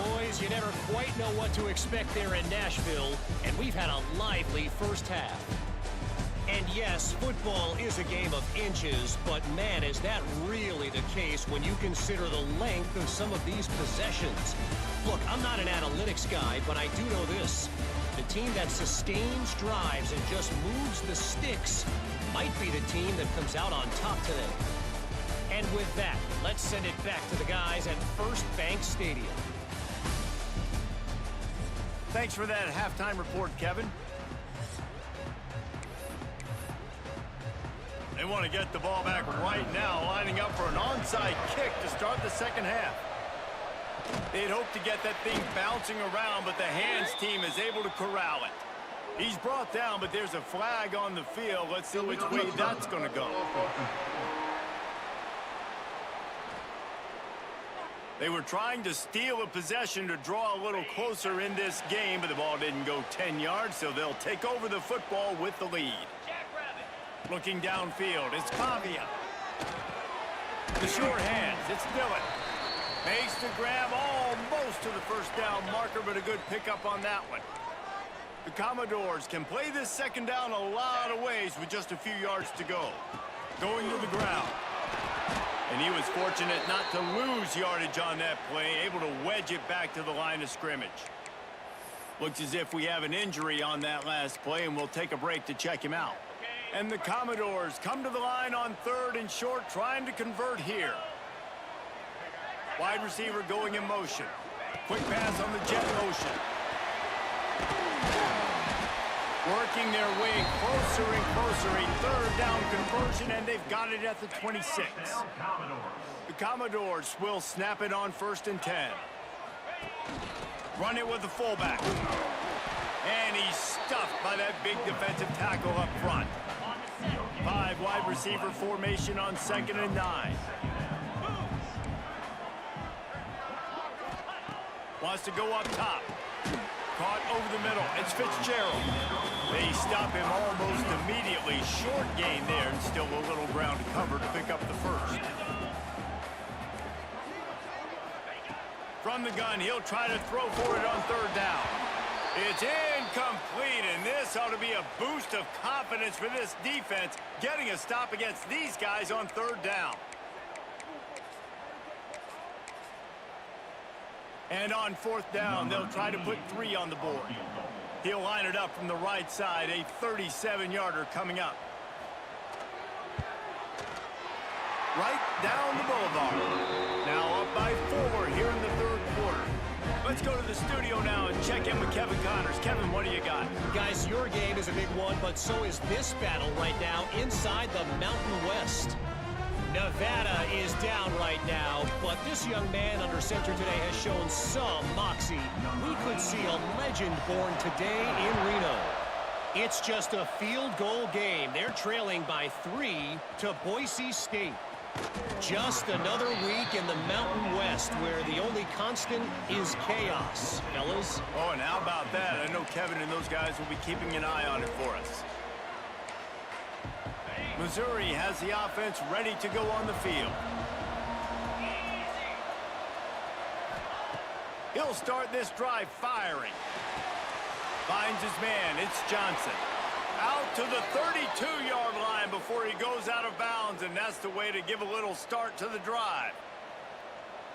Boys, you never quite know what to expect there in Nashville, and we've had a lively first half. And yes, football is a game of inches, but man, is that really the case when you consider the length of some of these possessions. Look, I'm not an analytics guy, but I do know this. The team that sustains drives and just moves the sticks might be the team that comes out on top today. And with that, let's send it back to the guys at First Bank Stadium. Thanks for that halftime report, Kevin. They want to get the ball back right now, lining up for an onside kick to start the second half. They'd hope to get that thing bouncing around, but the hands team is able to corral it. He's brought down, but there's a flag on the field. Let's see which way that's going to go. They were trying to steal a possession to draw a little closer in this game, but the ball didn't go 10 yards, so they'll take over the football with the lead. Looking downfield, it's Pavia. The short hands, it's Dillon. Makes the grab almost to the first down marker, but a good pickup on that one. The Commodores can play this second down a lot of ways with just a few yards to go. Going to the ground. And he was fortunate not to lose yardage on that play, able to wedge it back to the line of scrimmage. Looks as if we have an injury on that last play, and we'll take a break to check him out. And the Commodores come to the line on 3rd and short, trying to convert here. Wide receiver going in motion. Quick pass on the jet motion. Working their way closer and closer. A 3rd down conversion, and they've got it at the 26. The Commodores will snap it on 1st and 10. Run it with the fullback. And he's stuffed by that big defensive tackle up front. 5 wide receiver formation on 2nd and 9. Wants to go up top. Caught over the middle. It's Fitzgerald. They stop him almost immediately. Short gain there, and still a little ground to cover to pick up the first. From the gun, he'll try to throw for it on 3rd down. It's incomplete, and this ought to be a boost of confidence for this defense, getting a stop against these guys on 3rd down. And on 4th down, they'll try to put 3 on the board. He'll line it up from the right side, a 37-yarder coming up. Right down the boulevard. Now up by 4 here in the 3rd quarter. Let's go to the studio now and check in with Kevin Connors. Kevin, what do you got? Guys, your game is a big one, but so is this battle right now inside the Mountain West. Nevada is down right now, but this young man under center today has shown some moxie. We could see a legend born today in Reno. It's just a field goal game. They're trailing by 3 to Boise State. Just another week in the Mountain West where the only constant is chaos, fellas. Oh, and how about that? I know Kevin and those guys will be keeping an eye on it for us. Missouri has the offense ready to go on the field. He'll start this drive firing. Finds his man. It's Johnson. Out to the 32-yard line before he goes out of bounds, and that's the way to give a little start to the drive.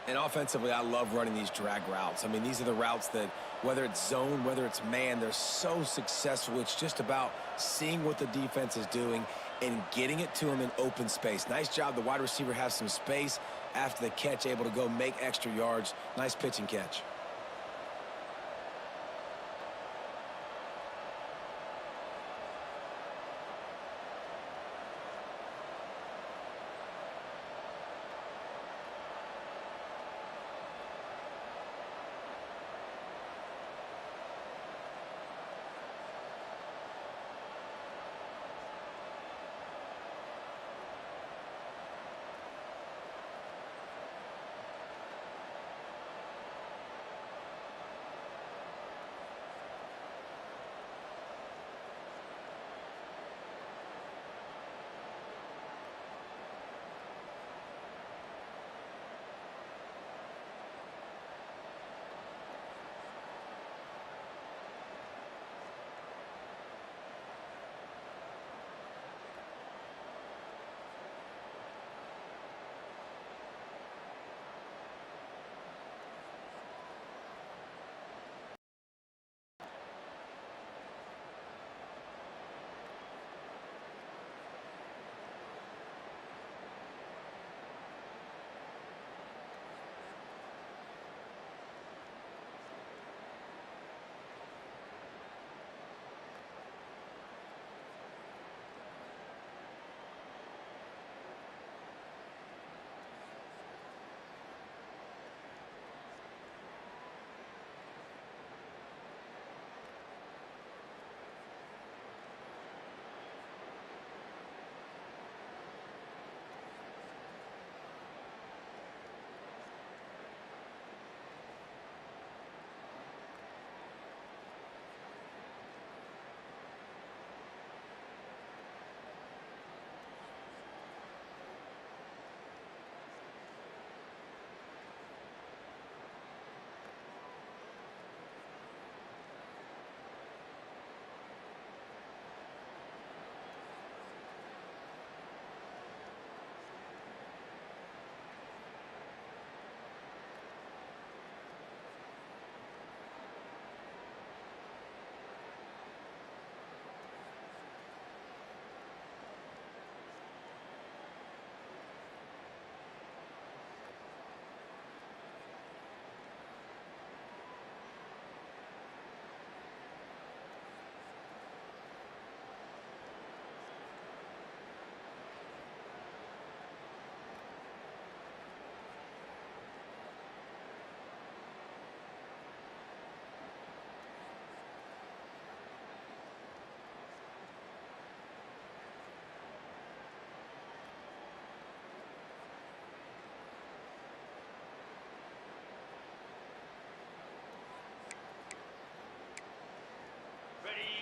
And offensively, I love running these drag routes. I mean, these are the routes that, whether it's zone, whether it's man, they're so successful. It's just about seeing what the defense is doing and getting it to him in open space. Nice job. The wide receiver has some space after the catch, able to go make extra yards. Nice pitch and catch.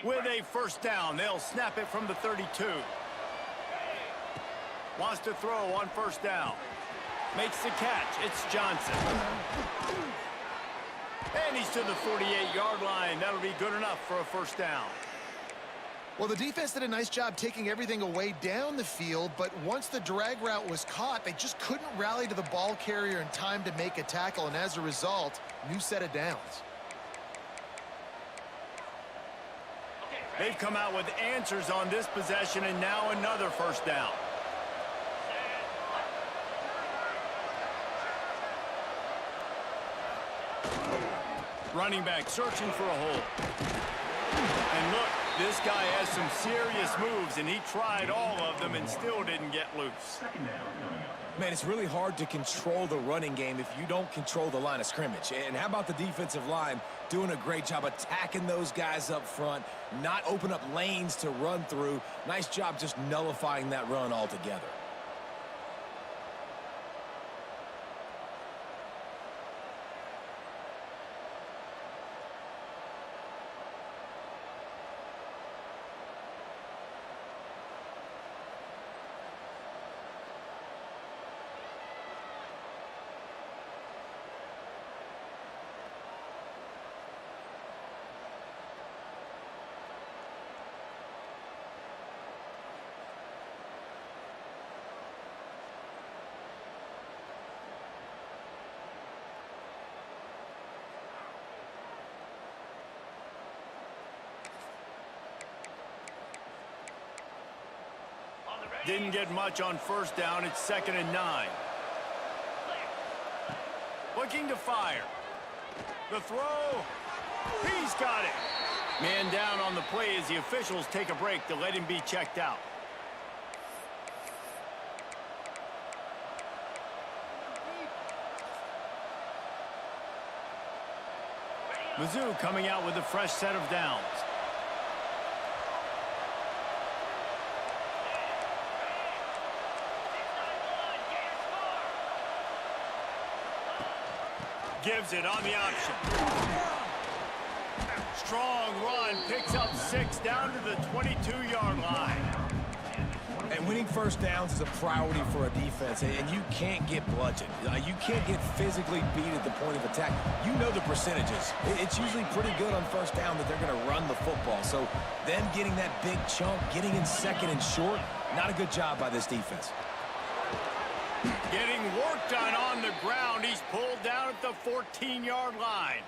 With a first down, they'll snap it from the 32. Wants to throw on first down. Makes the catch. It's Johnson. And he's to the 48-yard line. That'll be good enough for a first down. Well, the defense did a nice job taking everything away down the field, but once the drag route was caught, they just couldn't rally to the ball carrier in time to make a tackle, and as a result, new set of downs. They've come out with answers on this possession, and now another first down. Running back searching for a hole. And look, this guy has some serious moves, and he tried all of them and still didn't get loose. Man, it's really hard to control the running game if you don't control the line of scrimmage. And how about the defensive line doing a great job attacking those guys up front, not open up lanes to run through. Nice job just nullifying that run altogether. Didn't get much on first down. It's 2nd and 9. Looking to fire. The throw. He's got it. Man down on the play as the officials take a break to let him be checked out. Mizzou coming out with a fresh set of downs. Gives it on the option. Strong run, picks up 6 down to the 22-yard line. And winning first downs is a priority for a defense, and you can't get bludgeoned. You can't get physically beat at the point of attack. You know the percentages. It's usually pretty good on first down that they're going to run the football. So them getting that big chunk, getting in 2nd and short, not a good job by this defense. Getting work done on the ground. He's pulled down at the 14-yard line.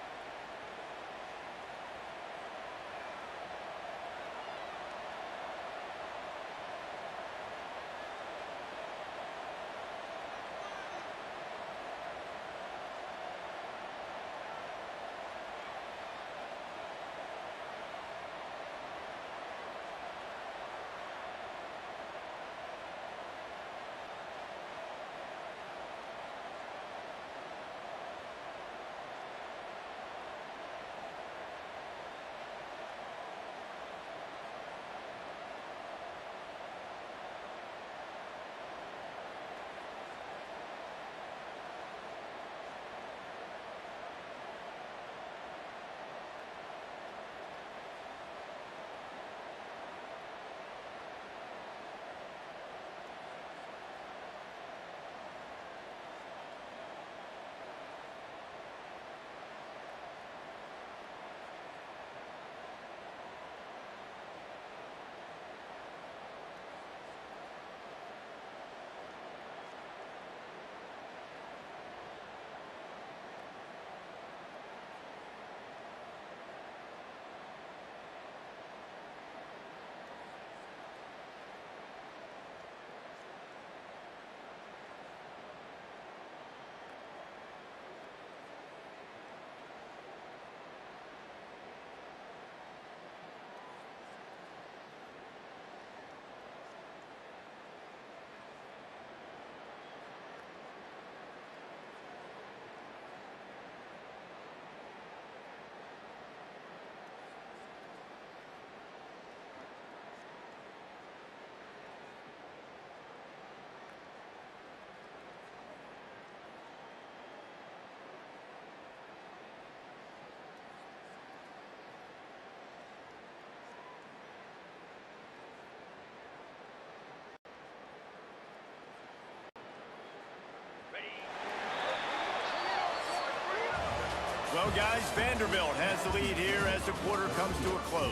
Well, guys, Vanderbilt has the lead here as the quarter comes to a close.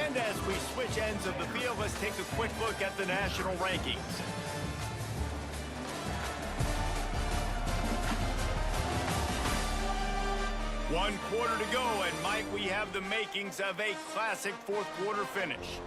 And as we switch ends of the field, let's take a quick look at the national rankings. One quarter to go, and Mike, we have the makings of a classic fourth quarter finish.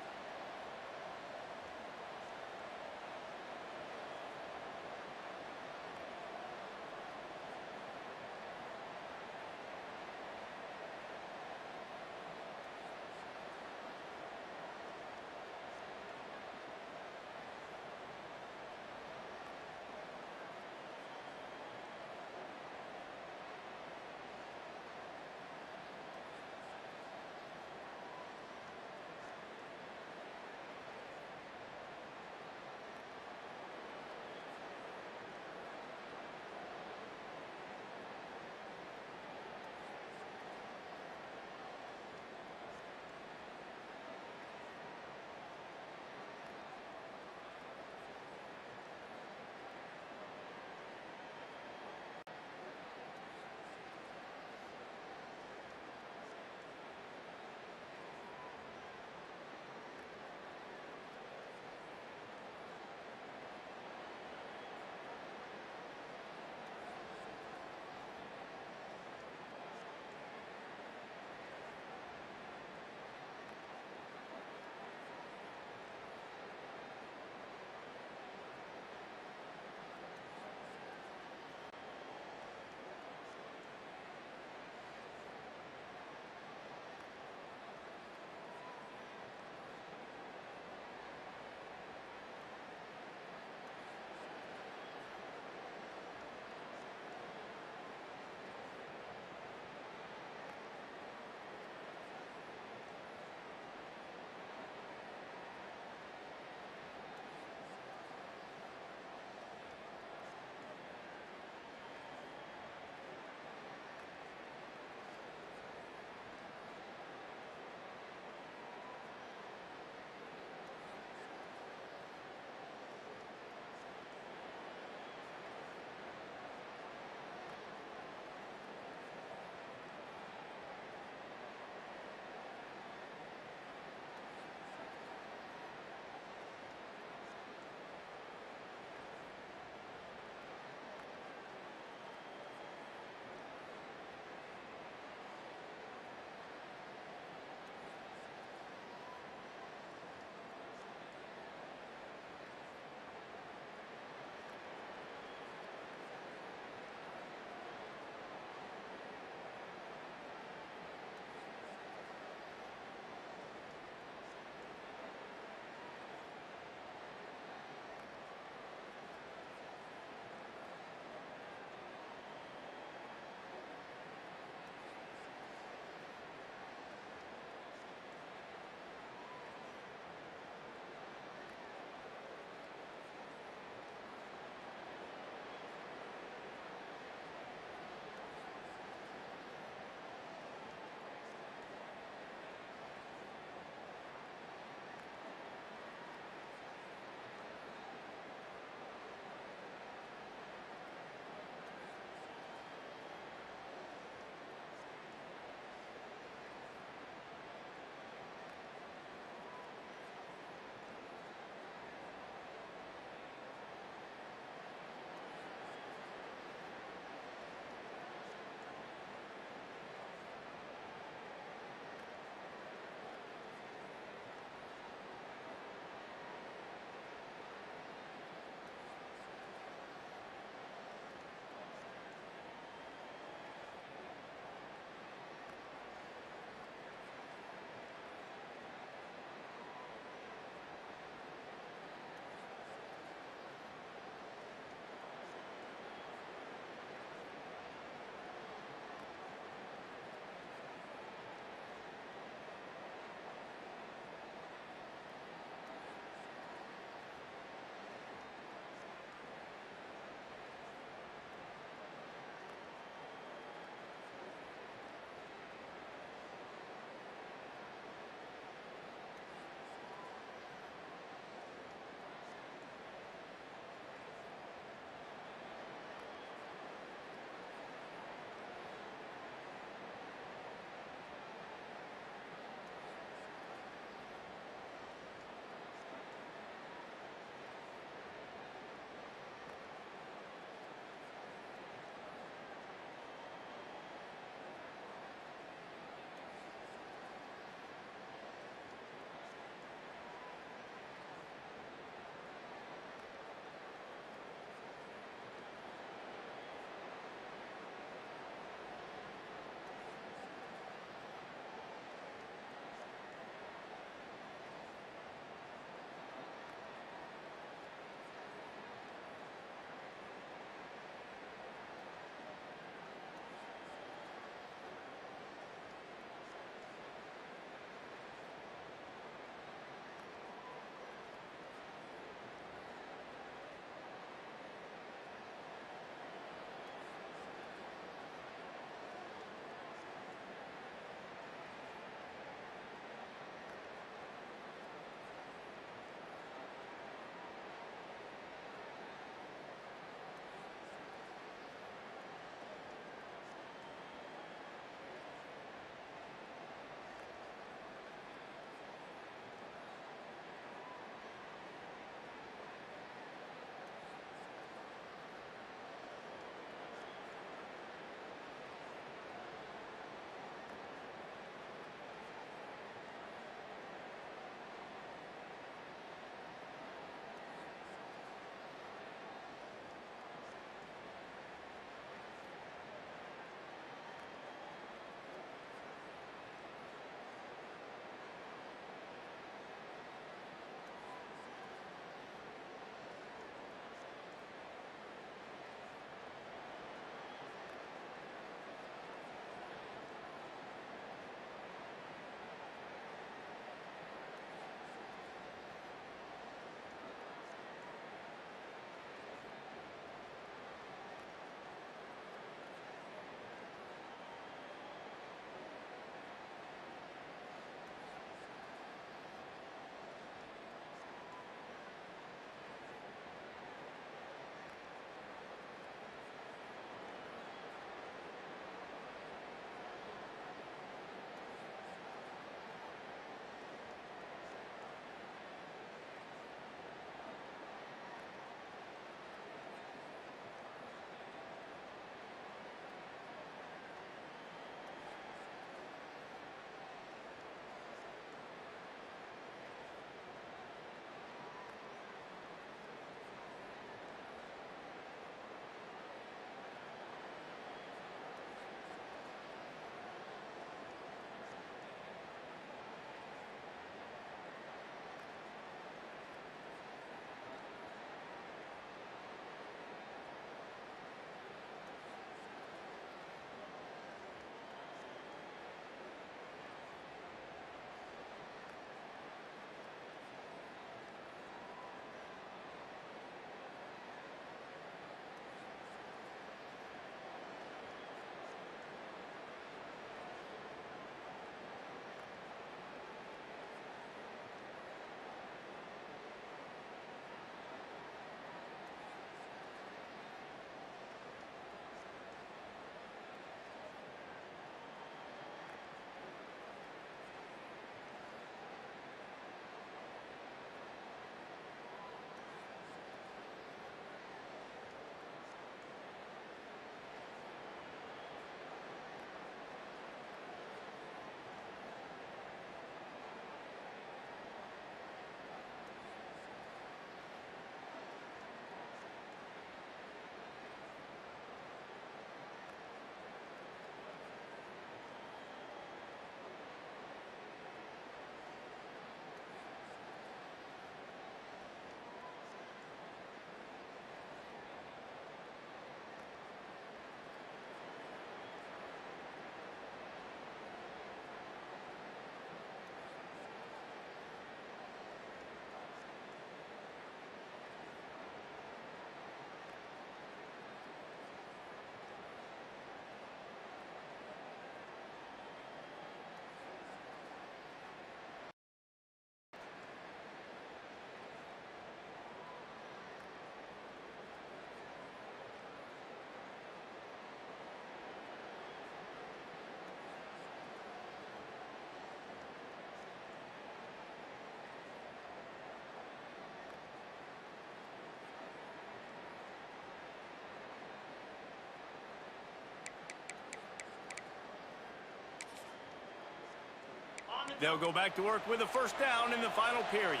They'll go back to work with a first down in the final period.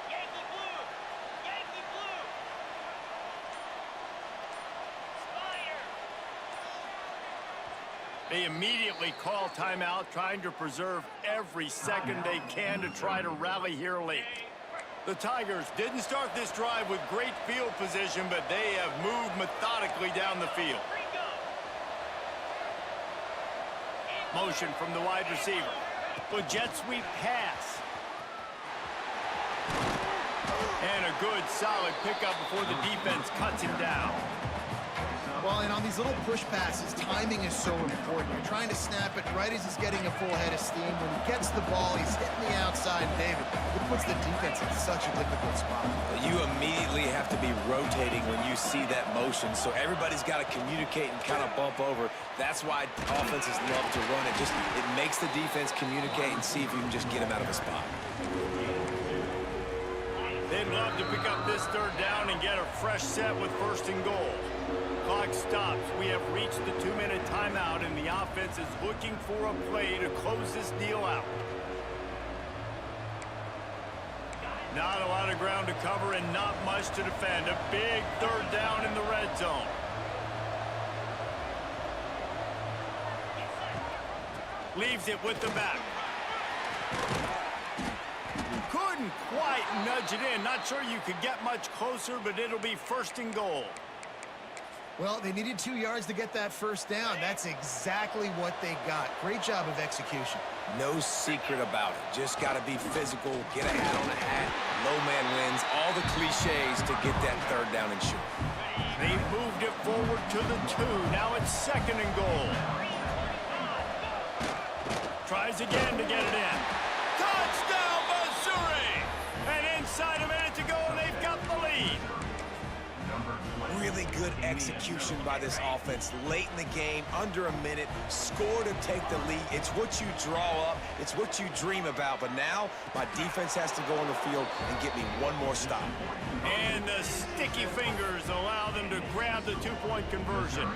Yankee blue! Yankee blue! Spire! They immediately call timeout, trying to preserve every second they can to try to rally here late. The Tigers didn't start this drive with great field position, but they have moved methodically down the field. Motion from the wide receiver. With jet sweep pass. And a good, solid pickup before the defense cuts him down. Well, and on these little push passes, timing is so important. You're trying to snap it right as he's getting a full head of steam. When he gets the ball, he's hitting the outside. David, it puts the defense in such a difficult spot. You immediately have to be rotating when you see that motion, so everybody's got to communicate and kind of bump over. That's why offenses love to run it. It makes the defense communicate and see if you can just get him out of a spot. They'd love to pick up this third down and get a fresh set with first and goal. Clock stops. We have reached the 2-minute timeout, and the offense is looking for a play to close this deal out. Not a lot of ground to cover and not much to defend. A big third down in the red zone. Leaves it with the back. Couldn't quite nudge it in. Not sure you could get much closer, but it'll be first and goal. Well, they needed 2 yards to get that first down. That's exactly what they got. Great job of execution. No secret about it. Just got to be physical, get a hat on a hat, low man wins, all the cliches to get that third down and short. They moved it forward to the 2. Now it's second and goal. Tries again to get it in. Touchdown, Missouri! And inside a minute to go, and they've got the lead. Really good execution by this offense. Late in the game, under a minute, score to take the lead. It's what you draw up. It's what you dream about. But now, my defense has to go on the field and get me one more stop. And the sticky fingers allow them to grab the 2-point conversion.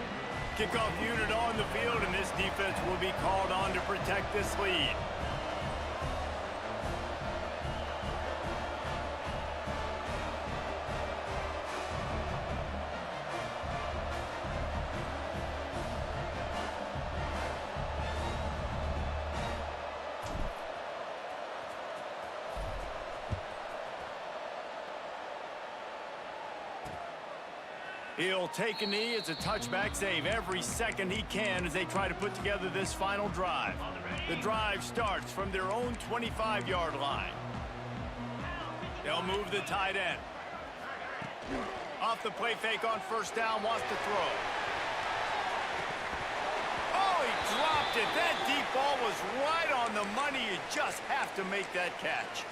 Kickoff unit on the field, and this defense will be called on to protect this lead. He'll take a knee. It's a touchback save every second he can as they try to put together this final drive. The drive starts from their own 25-yard line. They'll move the tight end. Off the play fake on first down, wants to throw. Oh, he dropped it. That deep ball was right on the money. You just have to make that catch.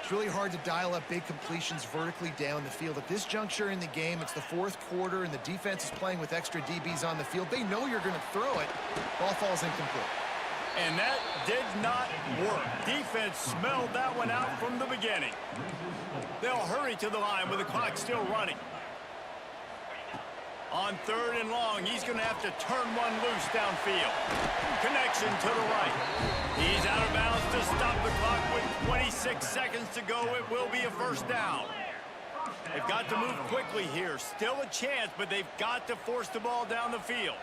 It's really hard to dial up big completions vertically down the field. At this juncture in the game, it's the fourth quarter, and the defense is playing with extra DBs on the field. They know you're going to throw it. Ball falls incomplete. And that did not work. Defense smelled that one out from the beginning. They'll hurry to the line with the clock still running. On third and long, he's going to have to turn one loose downfield. Connection to the right. He's out of bounds to stop the clock with 26 seconds to go. It will be a first down. They've got to move quickly here. Still a chance, but they've got to force the ball down the field.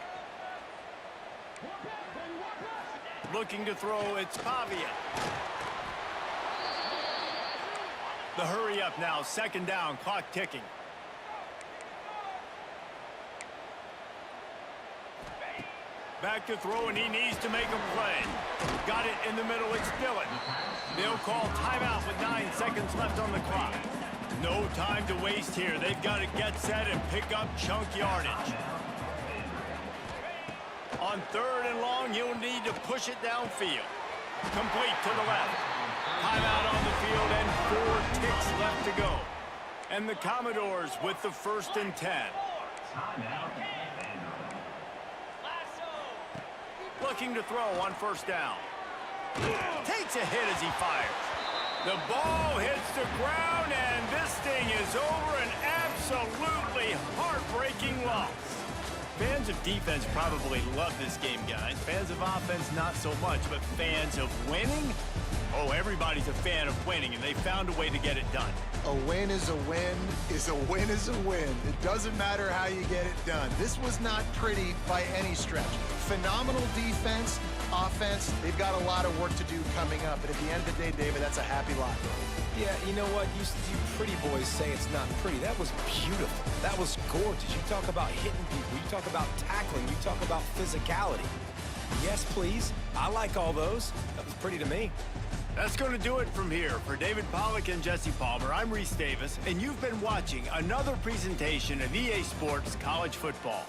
Looking to throw, it's Pavia. The hurry up now, second down, clock ticking. Back to throw, and he needs to make a play. Got it in the middle, it's Dillon. They'll call timeout with 9 seconds left on the clock. No time to waste here. They've got to get set and pick up chunk yardage. On third and long, you'll need to push it downfield. Complete to the left. Timeout on the field and 4 ticks left to go. And the Commodores with the first and 10. Looking to throw on first down. Takes a hit as he fires. The ball hits the ground, and this thing is over. An absolutely heartbreaking loss. Fans of defense probably love this game, guys. Fans of offense, not so much. But fans of winning? Oh, everybody's a fan of winning, and they found a way to get it done. A win is a win is a win is a win. It doesn't matter how you get it done. This was not pretty by any stretch. Phenomenal defense, offense. They've got a lot of work to do coming up. But at the end of the day, David, that's a happy lot. Yeah, you know what? You pretty boys say it's not pretty. That was beautiful. That was gorgeous. You talk about hitting people. You talk about tackling. You talk about physicality. Yes, please. I like all those. That was pretty to me. That's going to do it from here. For David Pollack and Jesse Palmer, I'm Reese Davis, and you've been watching another presentation of EA Sports College Football.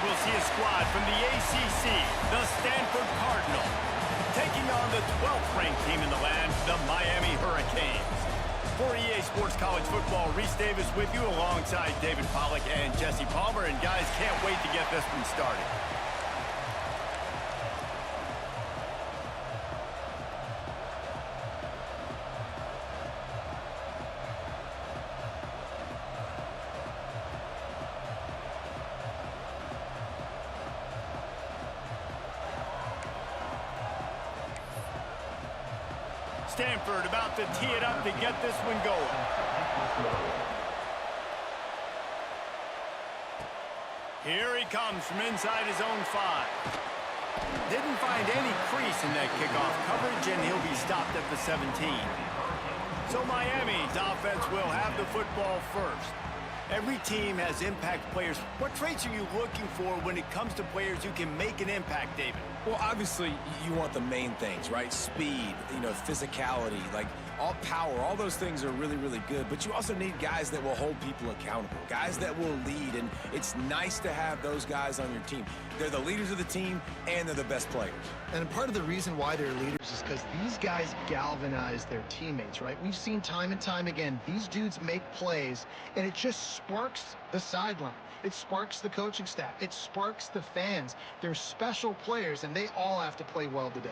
we'll see a squad from the ACC, the Stanford Cardinal, taking on the 12th-ranked team in the land, the Miami Hurricanes. For EA Sports College Football, Reese Davis with you alongside David Pollack and Jesse Palmer. And guys, can't wait to get this one started. Stanford about to tee it up to get this one going. Here he comes from inside his own 5. Didn't find any crease in that kickoff coverage, and he'll be stopped at the 17. So Miami's offense will have the football first. Every team has impact players. What traits are you looking for when it comes to players who can make an impact, David? Well, obviously, you want the main things, right? Speed, physicality, like all power, all those things are really, really good. But you also need guys that will hold people accountable, guys that will lead. And it's nice to have those guys on your team. They're the leaders of the team, and they're the best players. And part of the reason why they're leaders is because these guys galvanize their teammates, right? We've seen time and time again, these dudes make plays, and it just sparks the sideline. It sparks the coaching staff. It sparks the fans. They're special players, and they all have to play well today.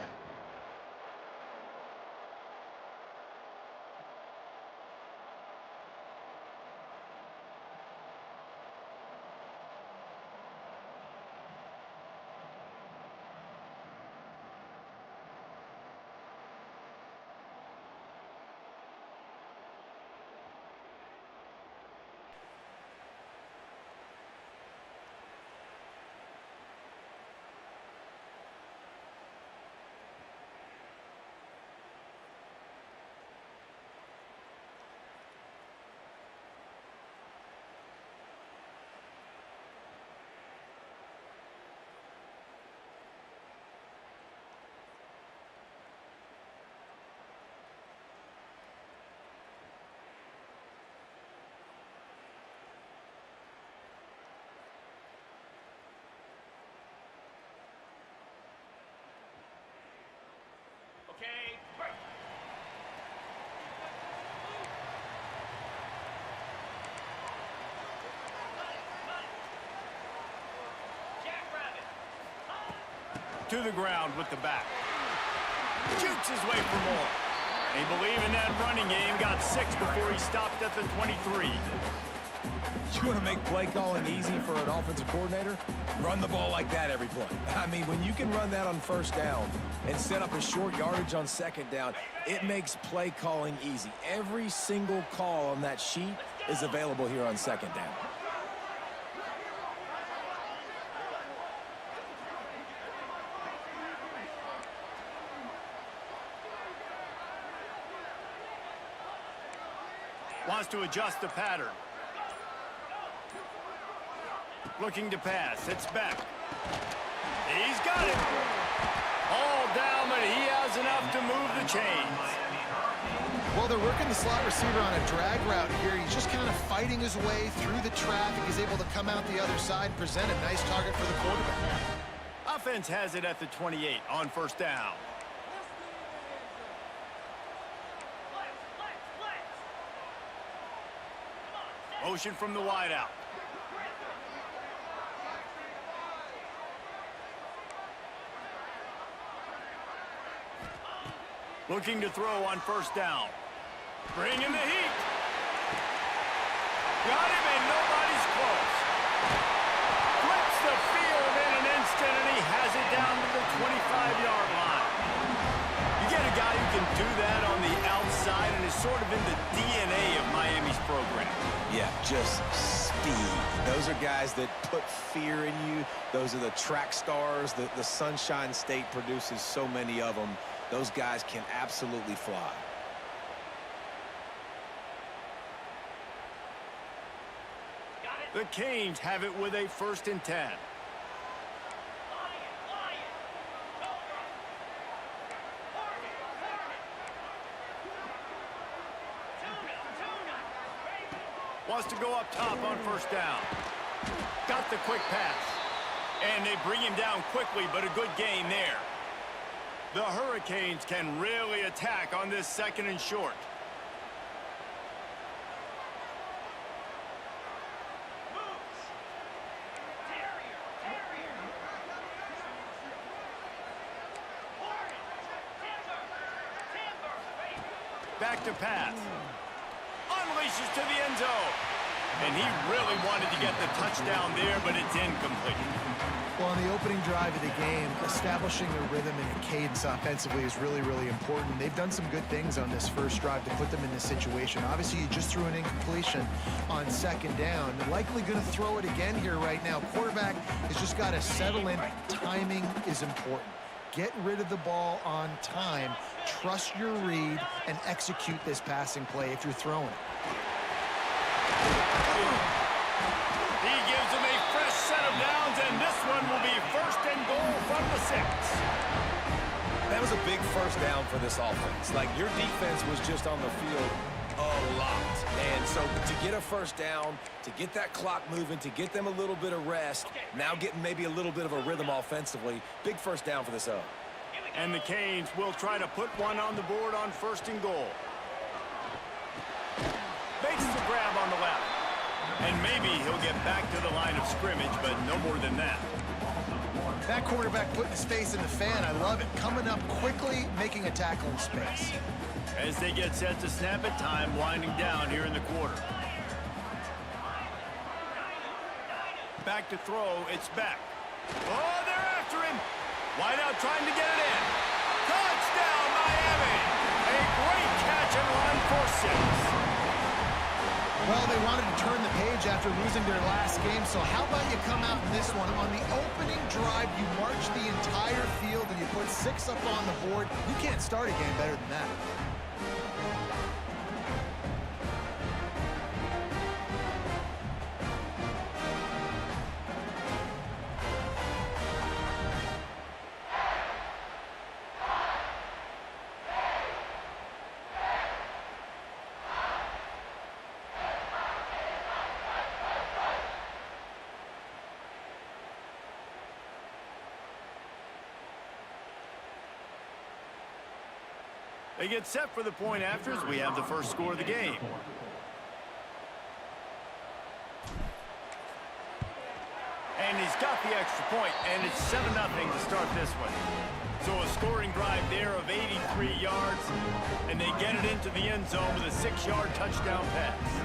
Okay, break. To the ground with the back. Shoots his way for more. They believe in that running game. Got 6 before he stopped at the 23. You want to make play calling easy for an offensive coordinator? Run the ball like that every play. I mean, when you can run that on first down and set up a short yardage on second down, it makes play calling easy. Every single call on that sheet is available here on second down. Wants to adjust the pattern. Looking to pass. It's back. He's got it. All down, but he has enough to move the chains. Well, they're working the slot receiver on a drag route here. He's just kind of fighting his way through the traffic. He's able to come out the other side and present a nice target for the quarterback. Offense has it at the 28 on first down. Motion from the wideout. Looking to throw on first down. Bringing the heat. Got him, and nobody's close. Flips the field in an instant, and he has it down to the 25-yard line. You get a guy who can do that on the outside, and is sort of in the DNA of Miami's program. Yeah, just speed. Those are guys that put fear in you. Those are the track stars. The Sunshine State produces so many of them. Those guys can absolutely fly. The Canes have it with a 1st and 10. Wants to go up top on first down. Got the quick pass. And they bring him down quickly, but a good gain there. The Hurricanes can really attack on this 2nd and short. Back to pass. Unleashes to the end zone. And he really wanted to get the touchdown there, but it's incomplete. Well, on the opening drive of the game, establishing a rhythm and a cadence offensively is really, really important. They've done some good things on this first drive to put them in this situation. Obviously, you just threw an incompletion on 2nd down. They're likely going to throw it again here right now. Quarterback has just got to settle in. Timing is important. Get rid of the ball on time. Trust your read and execute this passing play if you're throwing it. He gives him a fresh set of downs, and this one will be 1st and goal from the 6. That was a big first down for this offense. Like, your defense was just on the field a lot. And so to get a first down, to get that clock moving, to get them a little bit of rest, now getting maybe a little bit of a rhythm offensively, big first down for this O. And the Canes will try to put one on the board on 1st and goal. Makes the grab on the left. And maybe he'll get back to the line of scrimmage, but no more than that. That quarterback putting his face in the fan, I love it. Coming up quickly, making a tackle in space. As they get set to snap it, time winding down here in the quarter. Back to throw, it's back. Oh, they're after him. Wideout trying to get it in. Touchdown, Miami! A great catch and run for 6. Well, they wanted to turn the page after losing their last game, so how about you come out in this one? On the opening drive, you march the entire field and you put 6 up on the board. You can't start a game better than that. They get set for the point after as we have the first score of the game. And he's got the extra point, and it's 7-0 to start this one. So a scoring drive there of 83 yards, and they get it into the end zone with a 6-yard touchdown pass.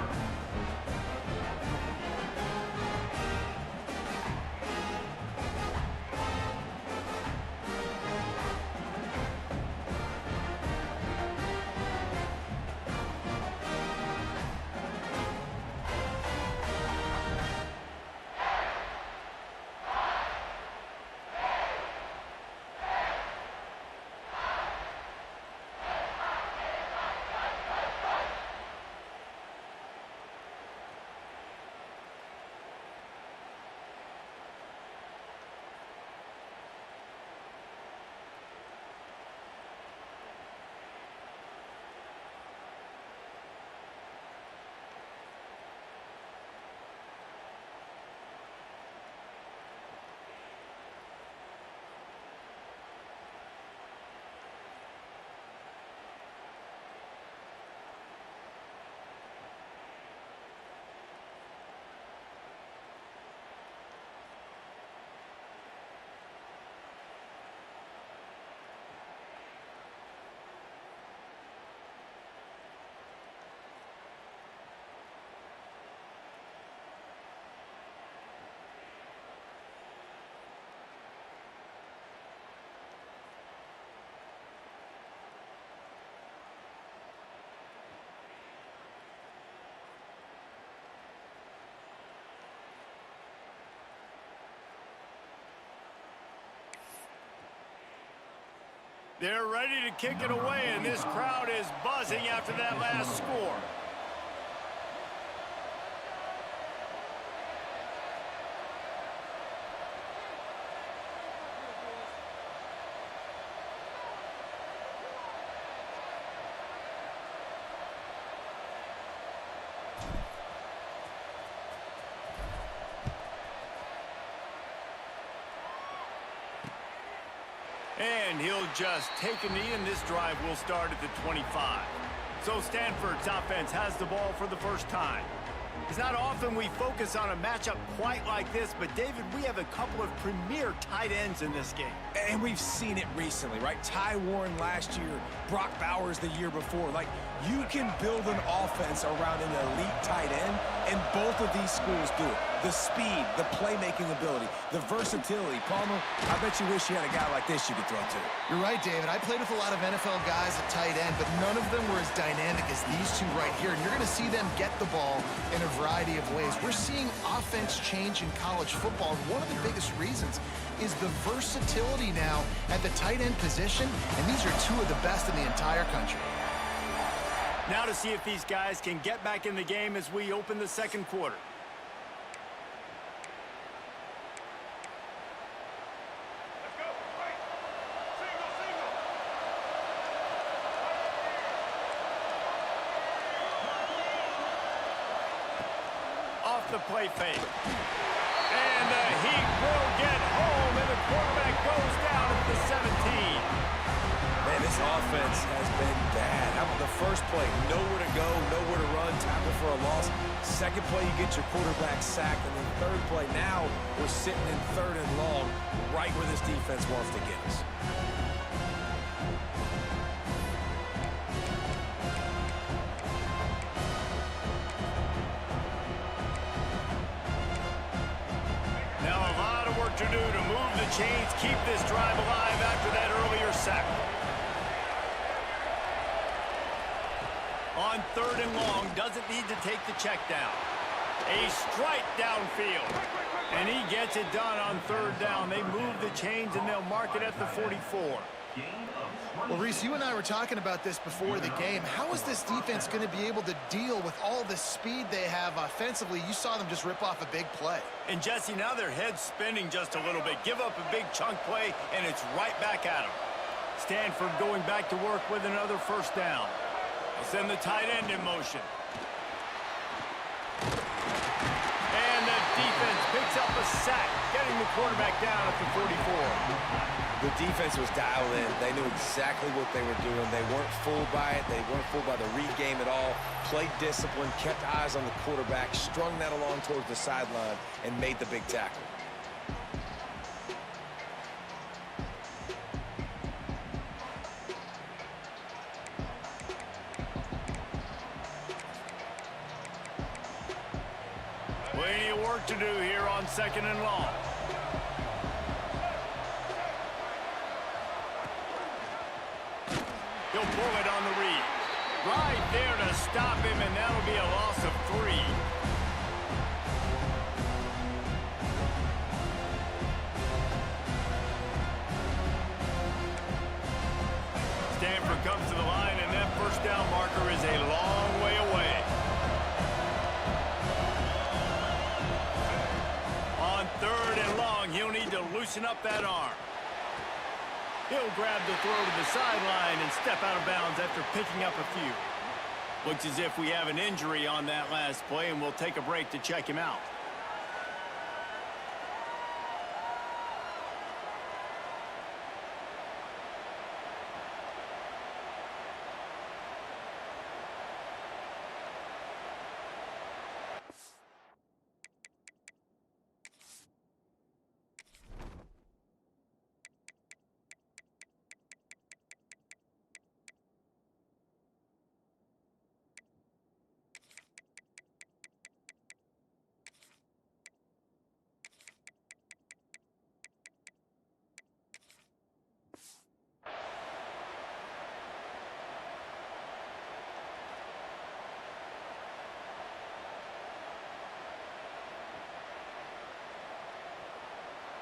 They're ready to kick it away, and this crowd is buzzing after that last score. And he'll just take a knee, and this drive will start at the 25. So Stanford's offense has the ball for the first time. It's not often we focus on a matchup quite like this, but David, we have a couple of premier tight ends in this game. And we've seen it recently, right? Ty Warren last year, Brock Bowers the year before. Like, you can build an offense around an elite tight end, and both of these schools do it. The speed, the playmaking ability, the versatility. Palmer, I bet you wish you had a guy like this you could throw to. You're right, David. I played with a lot of NFL guys at tight end, but none of them were as dynamic as these two right here. And you're going to see them get the ball in a variety of ways. We're seeing offense change in college football, and one of the biggest reasons is the versatility now at the tight end position, and these are two of the best in the entire country. Now to see if these guys can get back in the game as we open the second quarter. Off the play fake. And the Heat will get home, and the quarterback goes down at the 17. Man, this offense has been bad. How about the first play? Nowhere to go, nowhere to run, tackle for a loss. Second play, you get your quarterback sacked. And then third play, now we're sitting in third and long, right where this defense wants to get us. Now a lot of work to do to move the chains, keep this drive alive after that earlier sack. On third and long, doesn't need to take the check down. A strike downfield. And he gets it done on third down. They move the chains, and they'll mark it at the 44. Well, Reese, you and I were talking about this before the game. How is this defense going to be able to deal with all the speed they have offensively? You saw them just rip off a big play. And, Jesse, now their head's spinning just a little bit. Give up a big chunk play, and it's right back at them. Stanford going back to work with another first down. They'll send the tight end in motion. And the defense picks up a sack, getting the quarterback down at the 44. The defense was dialed in. They knew exactly what they were doing. They weren't fooled by it. They weren't fooled by the read game at all. Played discipline, kept eyes on the quarterback, strung that along towards the sideline, and made the big tackle. Plenty of work to do here on second and long. He'll pull it on the read. Right there to stop him, and that'll be a loss of 3. Stanford comes to the line, and that first down marker is a long way away. On third and long, he'll need to loosen up that arm. He'll grab the throw to the sideline and step out of bounds after picking up a few. Looks as if we have an injury on that last play, and we'll take a break to check him out.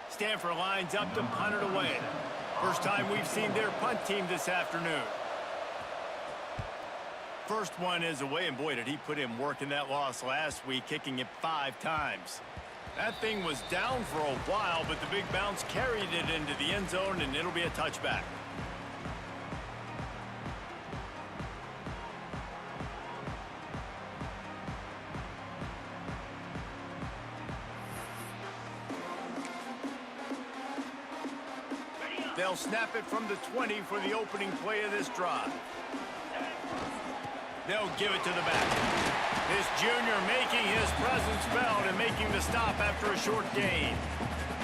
Stanford lines up to punt it away. First time we've seen their punt team this afternoon. First one is away, and boy, did he put in work in that loss last week, kicking it 5 times. That thing was down for a while, but the big bounce carried it into the end zone, and it'll be a touchback. They'll They'll snap it from the 20 for the opening play of this drive. They'll give it to the back. This junior making his presence felt and making the stop after a short gain.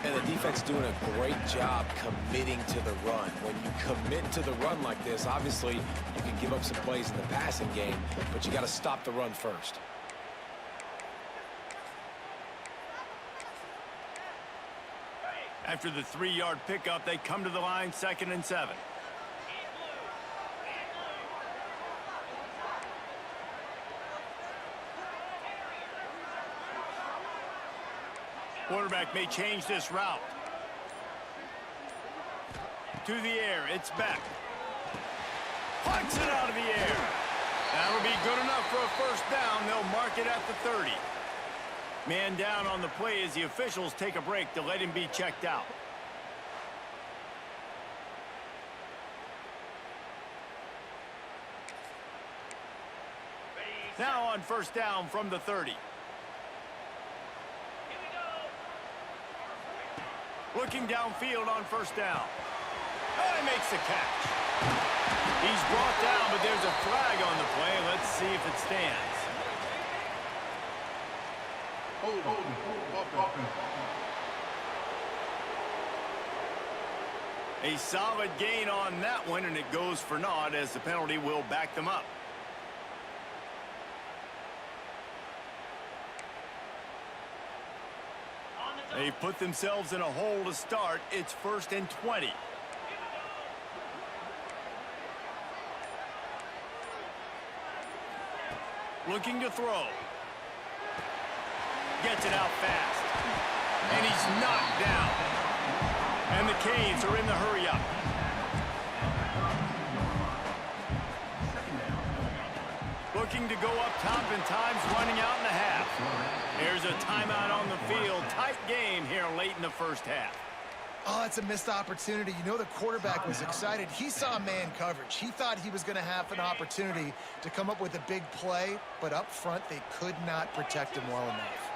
And the defense doing a great job committing to the run. When you commit to the run like this, obviously you can give up some plays in the passing game, but you got to stop the run first. After the 3-yard pickup, they come to the line, 2nd and 7. Quarterback may change this route. To the air, it's Beck. Punts it out of the air. That'll be good enough for a first down. They'll mark it at the 30. Man down on the play as the officials take a break to let him be checked out. Now on first down from the 30. Looking downfield on first down. And he makes the catch. He's brought down, but there's a flag on the play. Let's see if it stands. A solid gain on that one, and it goes for naught as the penalty will back them up. They put themselves in a hole to start. It's 1st and 20. Looking to throw. Gets it out fast. And he's knocked down. And the Canes are in the hurry-up. Looking to go up top, and time's running out in the half. There's a timeout on the field. Tight game here late in the first half. Oh, it's a missed opportunity. You know, the quarterback was excited. He saw man coverage. He thought he was going to have an opportunity to come up with a big play, but up front, they could not protect him well enough.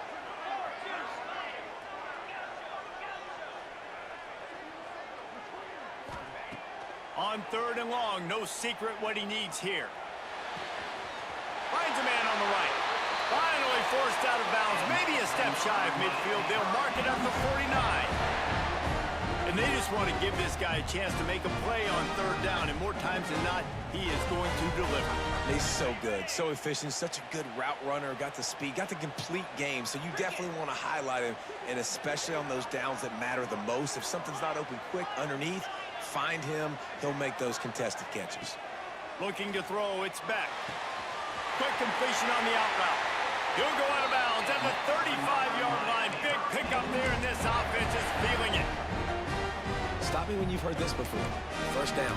On 3rd and long, no secret what he needs here. Finds a man on the right. Finally forced out of bounds. Maybe a step shy of midfield. They'll mark it up to 49. And they just want to give this guy a chance to make a play on 3rd down. And more times than not, he is going to deliver. He's so good, so efficient, such a good route runner. Got the speed, got the complete game. So you definitely want to highlight him, and especially on those downs that matter the most. If something's not open quick underneath, find him. He'll make those contested catches. Looking to throw, it's back. Quick completion on the out route. He'll go out of bounds at the 35-yard line. Big pickup there, and this offense is feeling it. Stop me when you've heard this before. First down.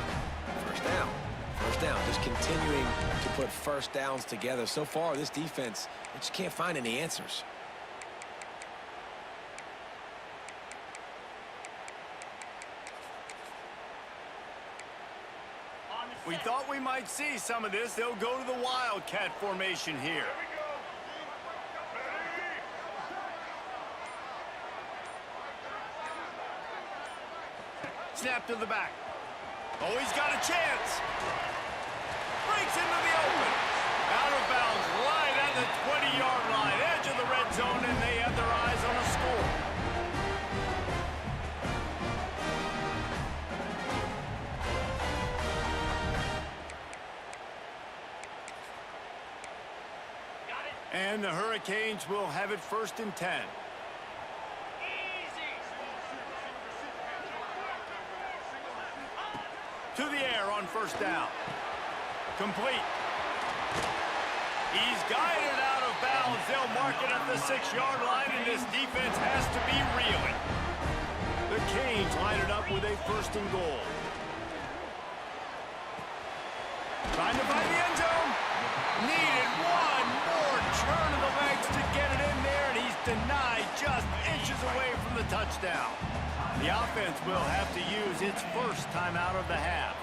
First down. First down. Just continuing to put first downs together. So far, this defense, they just can't find any answers. We thought we might see some of this. They'll go to the Wildcat formation here. Snap to the back. Oh, he's got a chance. Breaks into the open. Out of bounds, right at the 20-yard line. Edge of the red zone, and they have their eyes on a score. And the Hurricanes will have it 1st and 10. To the air on first down. Complete. He's guided out of bounds. They'll mark it at the 6-yard line, and this defense has to be reeling. The Canes line it up with a 1st and goal. Trying to find the end zone. Needed one more turn of the legs to get it in there, and he's denied just inches away from the touchdown. The offense will have to use its first timeout of the half.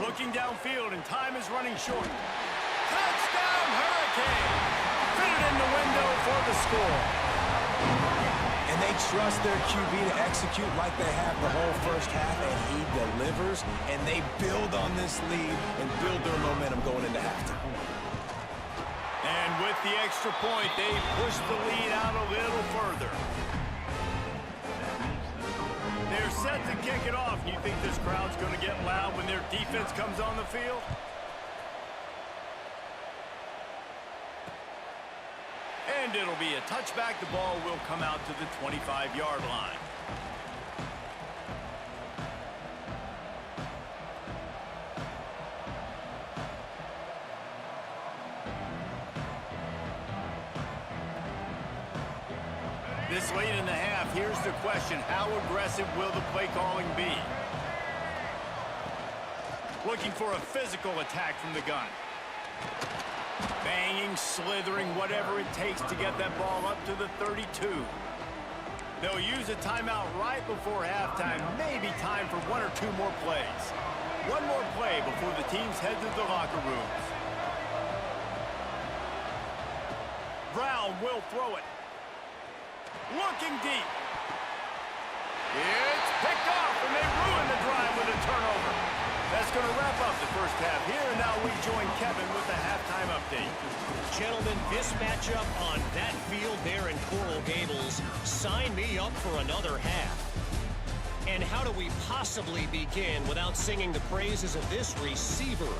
Looking downfield, and time is running short. Touchdown, Hurricane! Fit it in the window for the score. And they trust their QB to execute like they have the whole first half, and he delivers, and they build on this lead and build their momentum going into halftime. And with the extra point, they push the lead out a little further. They're set to kick it off. You think this crowd's going to get loud when their defense comes on the field? And it'll be a touchback. The ball will come out to the 25-yard line. This late in the half, here's the question. How aggressive will the play calling be? Looking for a physical attack from the gun. Banging, slithering, whatever it takes to get that ball up to the 32. They'll use a timeout right before halftime. Maybe time for one or two more plays. One more play before the teams head to the locker rooms. Brown will throw it. Looking deep. It's picked off, and they ruin the drive with a turnover. That's going to wrap up the first half here, and now we join Kevin with the halftime update. Gentlemen, this matchup on that field there in Coral Gables, sign me up for another half. And how do we possibly begin without singing the praises of this receiver?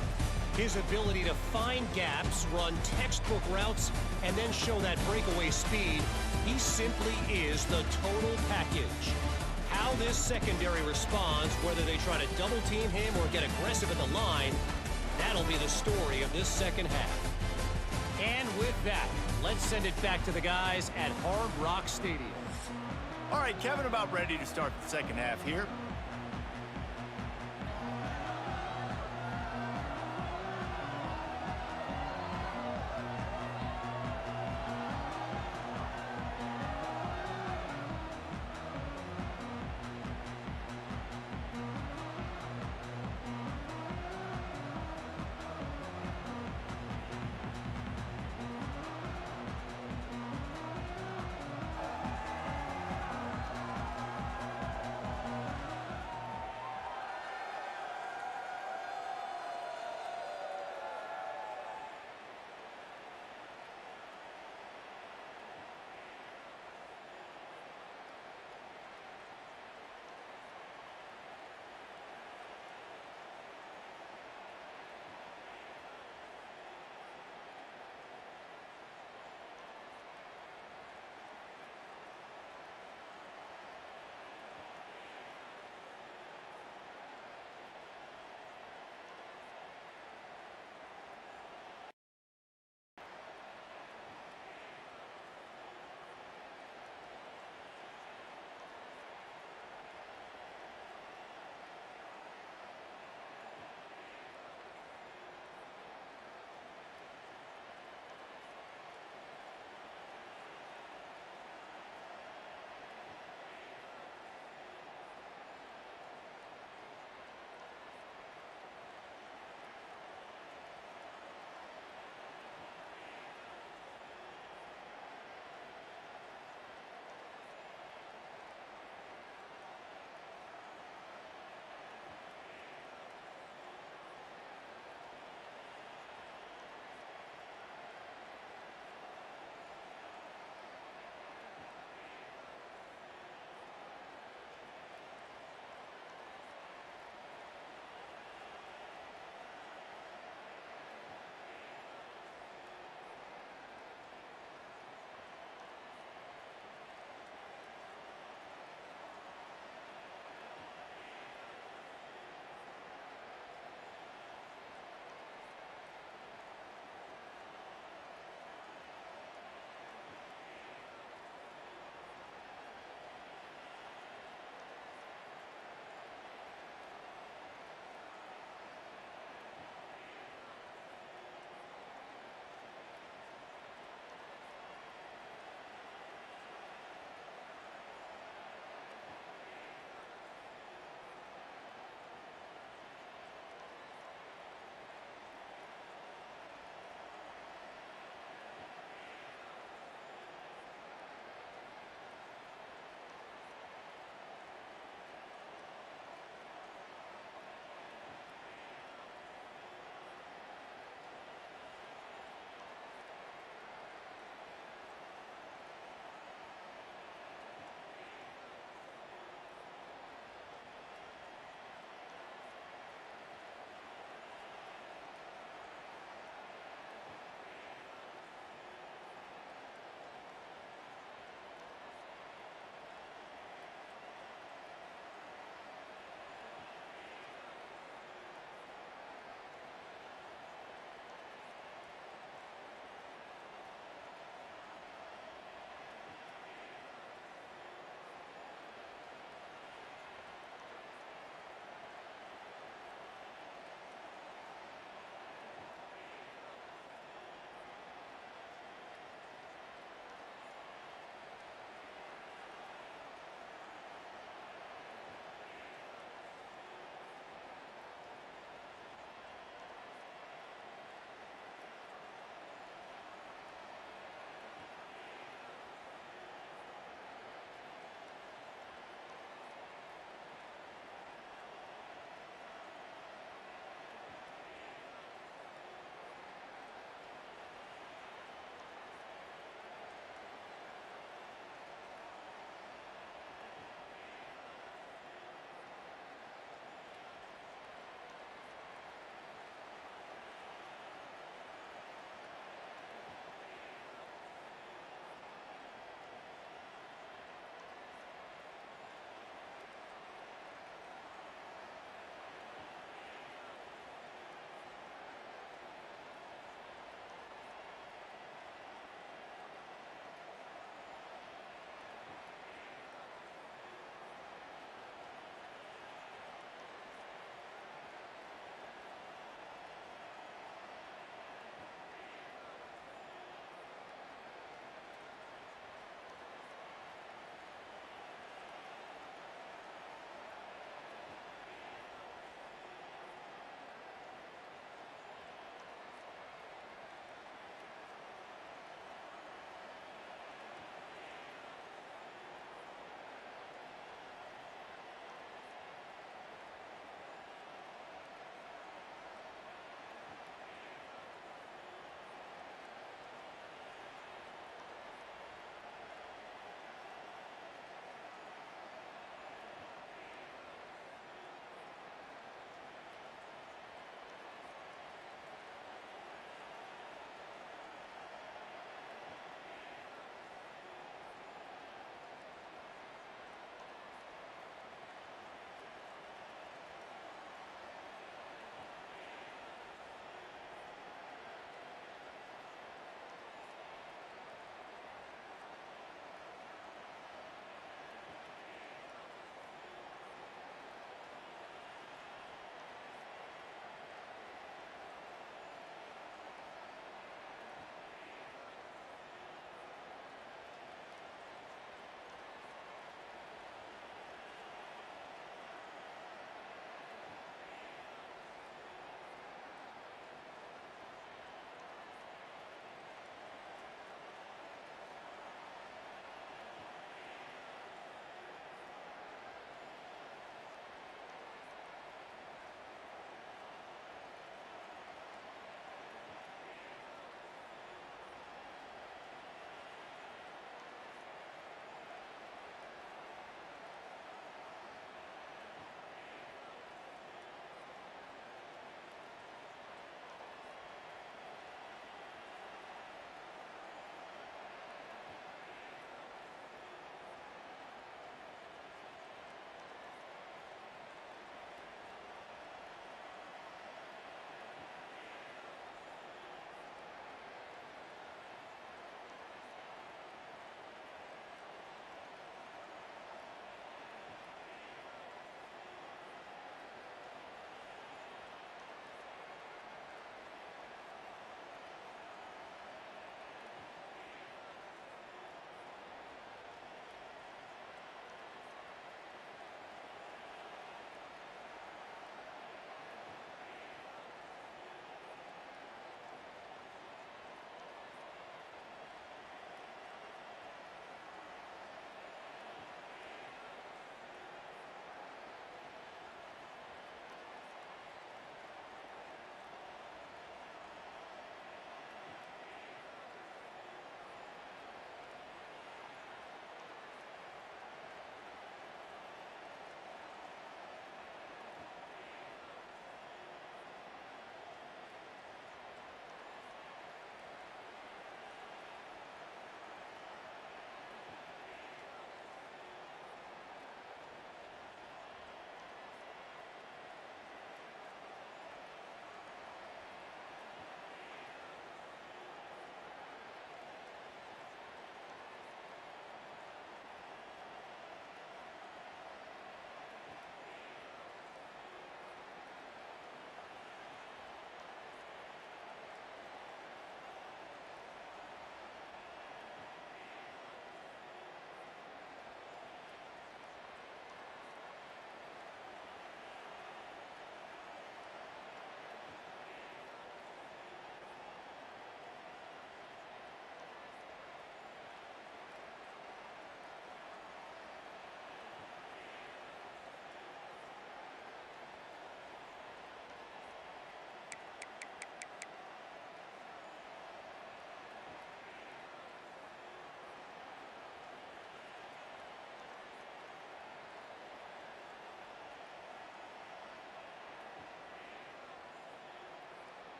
His ability to find gaps, run textbook routes, and then show that breakaway speed. He simply is the total package. How this secondary responds, whether they try to double-team him or get aggressive at the line, that'll be the story of this second half. And with that, let's send it back to the guys at Hard Rock Stadium. All right, Kevin, about ready to start the second half here.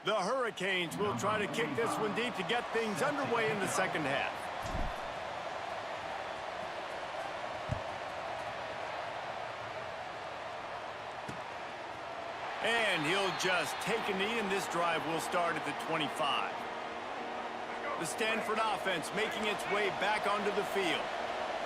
The Hurricanes will try to kick this one deep to get things underway in the second half. And he'll just take a knee, and this drive will start at the 25. The Stanford offense making its way back onto the field.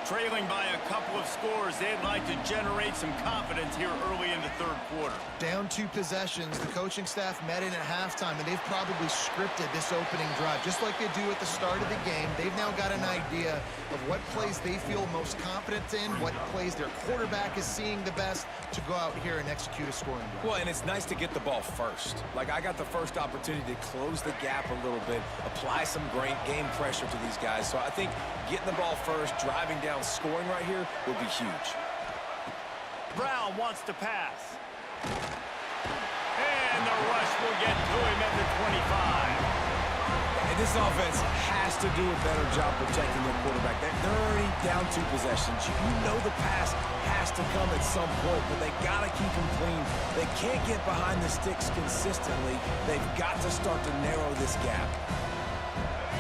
Trailing by a couple of scores, they'd like to generate some confidence here early in the third quarter. Down 2 possessions, the coaching staff met in at halftime, and they've probably scripted this opening drive. Just like they do at the start of the game, they've now got an idea of what plays they feel most confident in, what plays their quarterback is seeing the best to go out here and execute a scoring drive. Well, and it's nice to get the ball first. Like, I got the first opportunity to close the gap a little bit, apply some great game pressure to these guys. So I think getting the ball first, driving down, scoring right here will be huge. Brown wants to pass. And the rush will get to him at the 25. And this offense has to do a better job protecting their quarterback. They're already down 2 possessions. You know the pass has to come at some point, but they got to keep them clean. They can't get behind the sticks consistently. They've got to start to narrow this gap.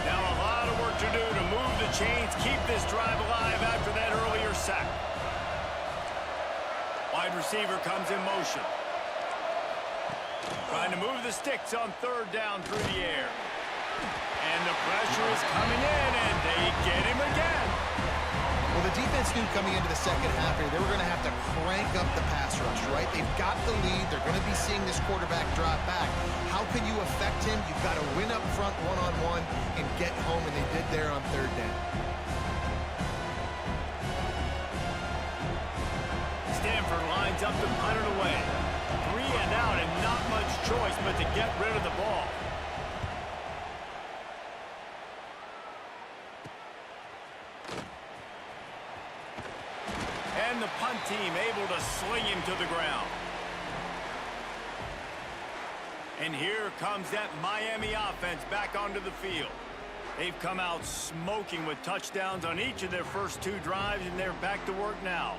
Now a lot of work to do to move the chains, keep this drive alive after that earlier sack. Wide receiver comes in motion. Trying to move the sticks on third down through the air. And the pressure is coming in, and they get him again. Well, the defense knew coming into the second half here, they were going to have to crank up the pass rush, right? They've got the lead. They're going to be seeing this quarterback drop back. How can you affect him? You've got to win up front one-on-one and get home, and they did there on third down. Stanford lines up to punt it away. 3 and out, and not much choice but to get rid of the ball. And the punt team able to sling him to the ground. And here comes that Miami offense back onto the field. They've come out smoking with touchdowns on each of their first 2 drives, and they're back to work now.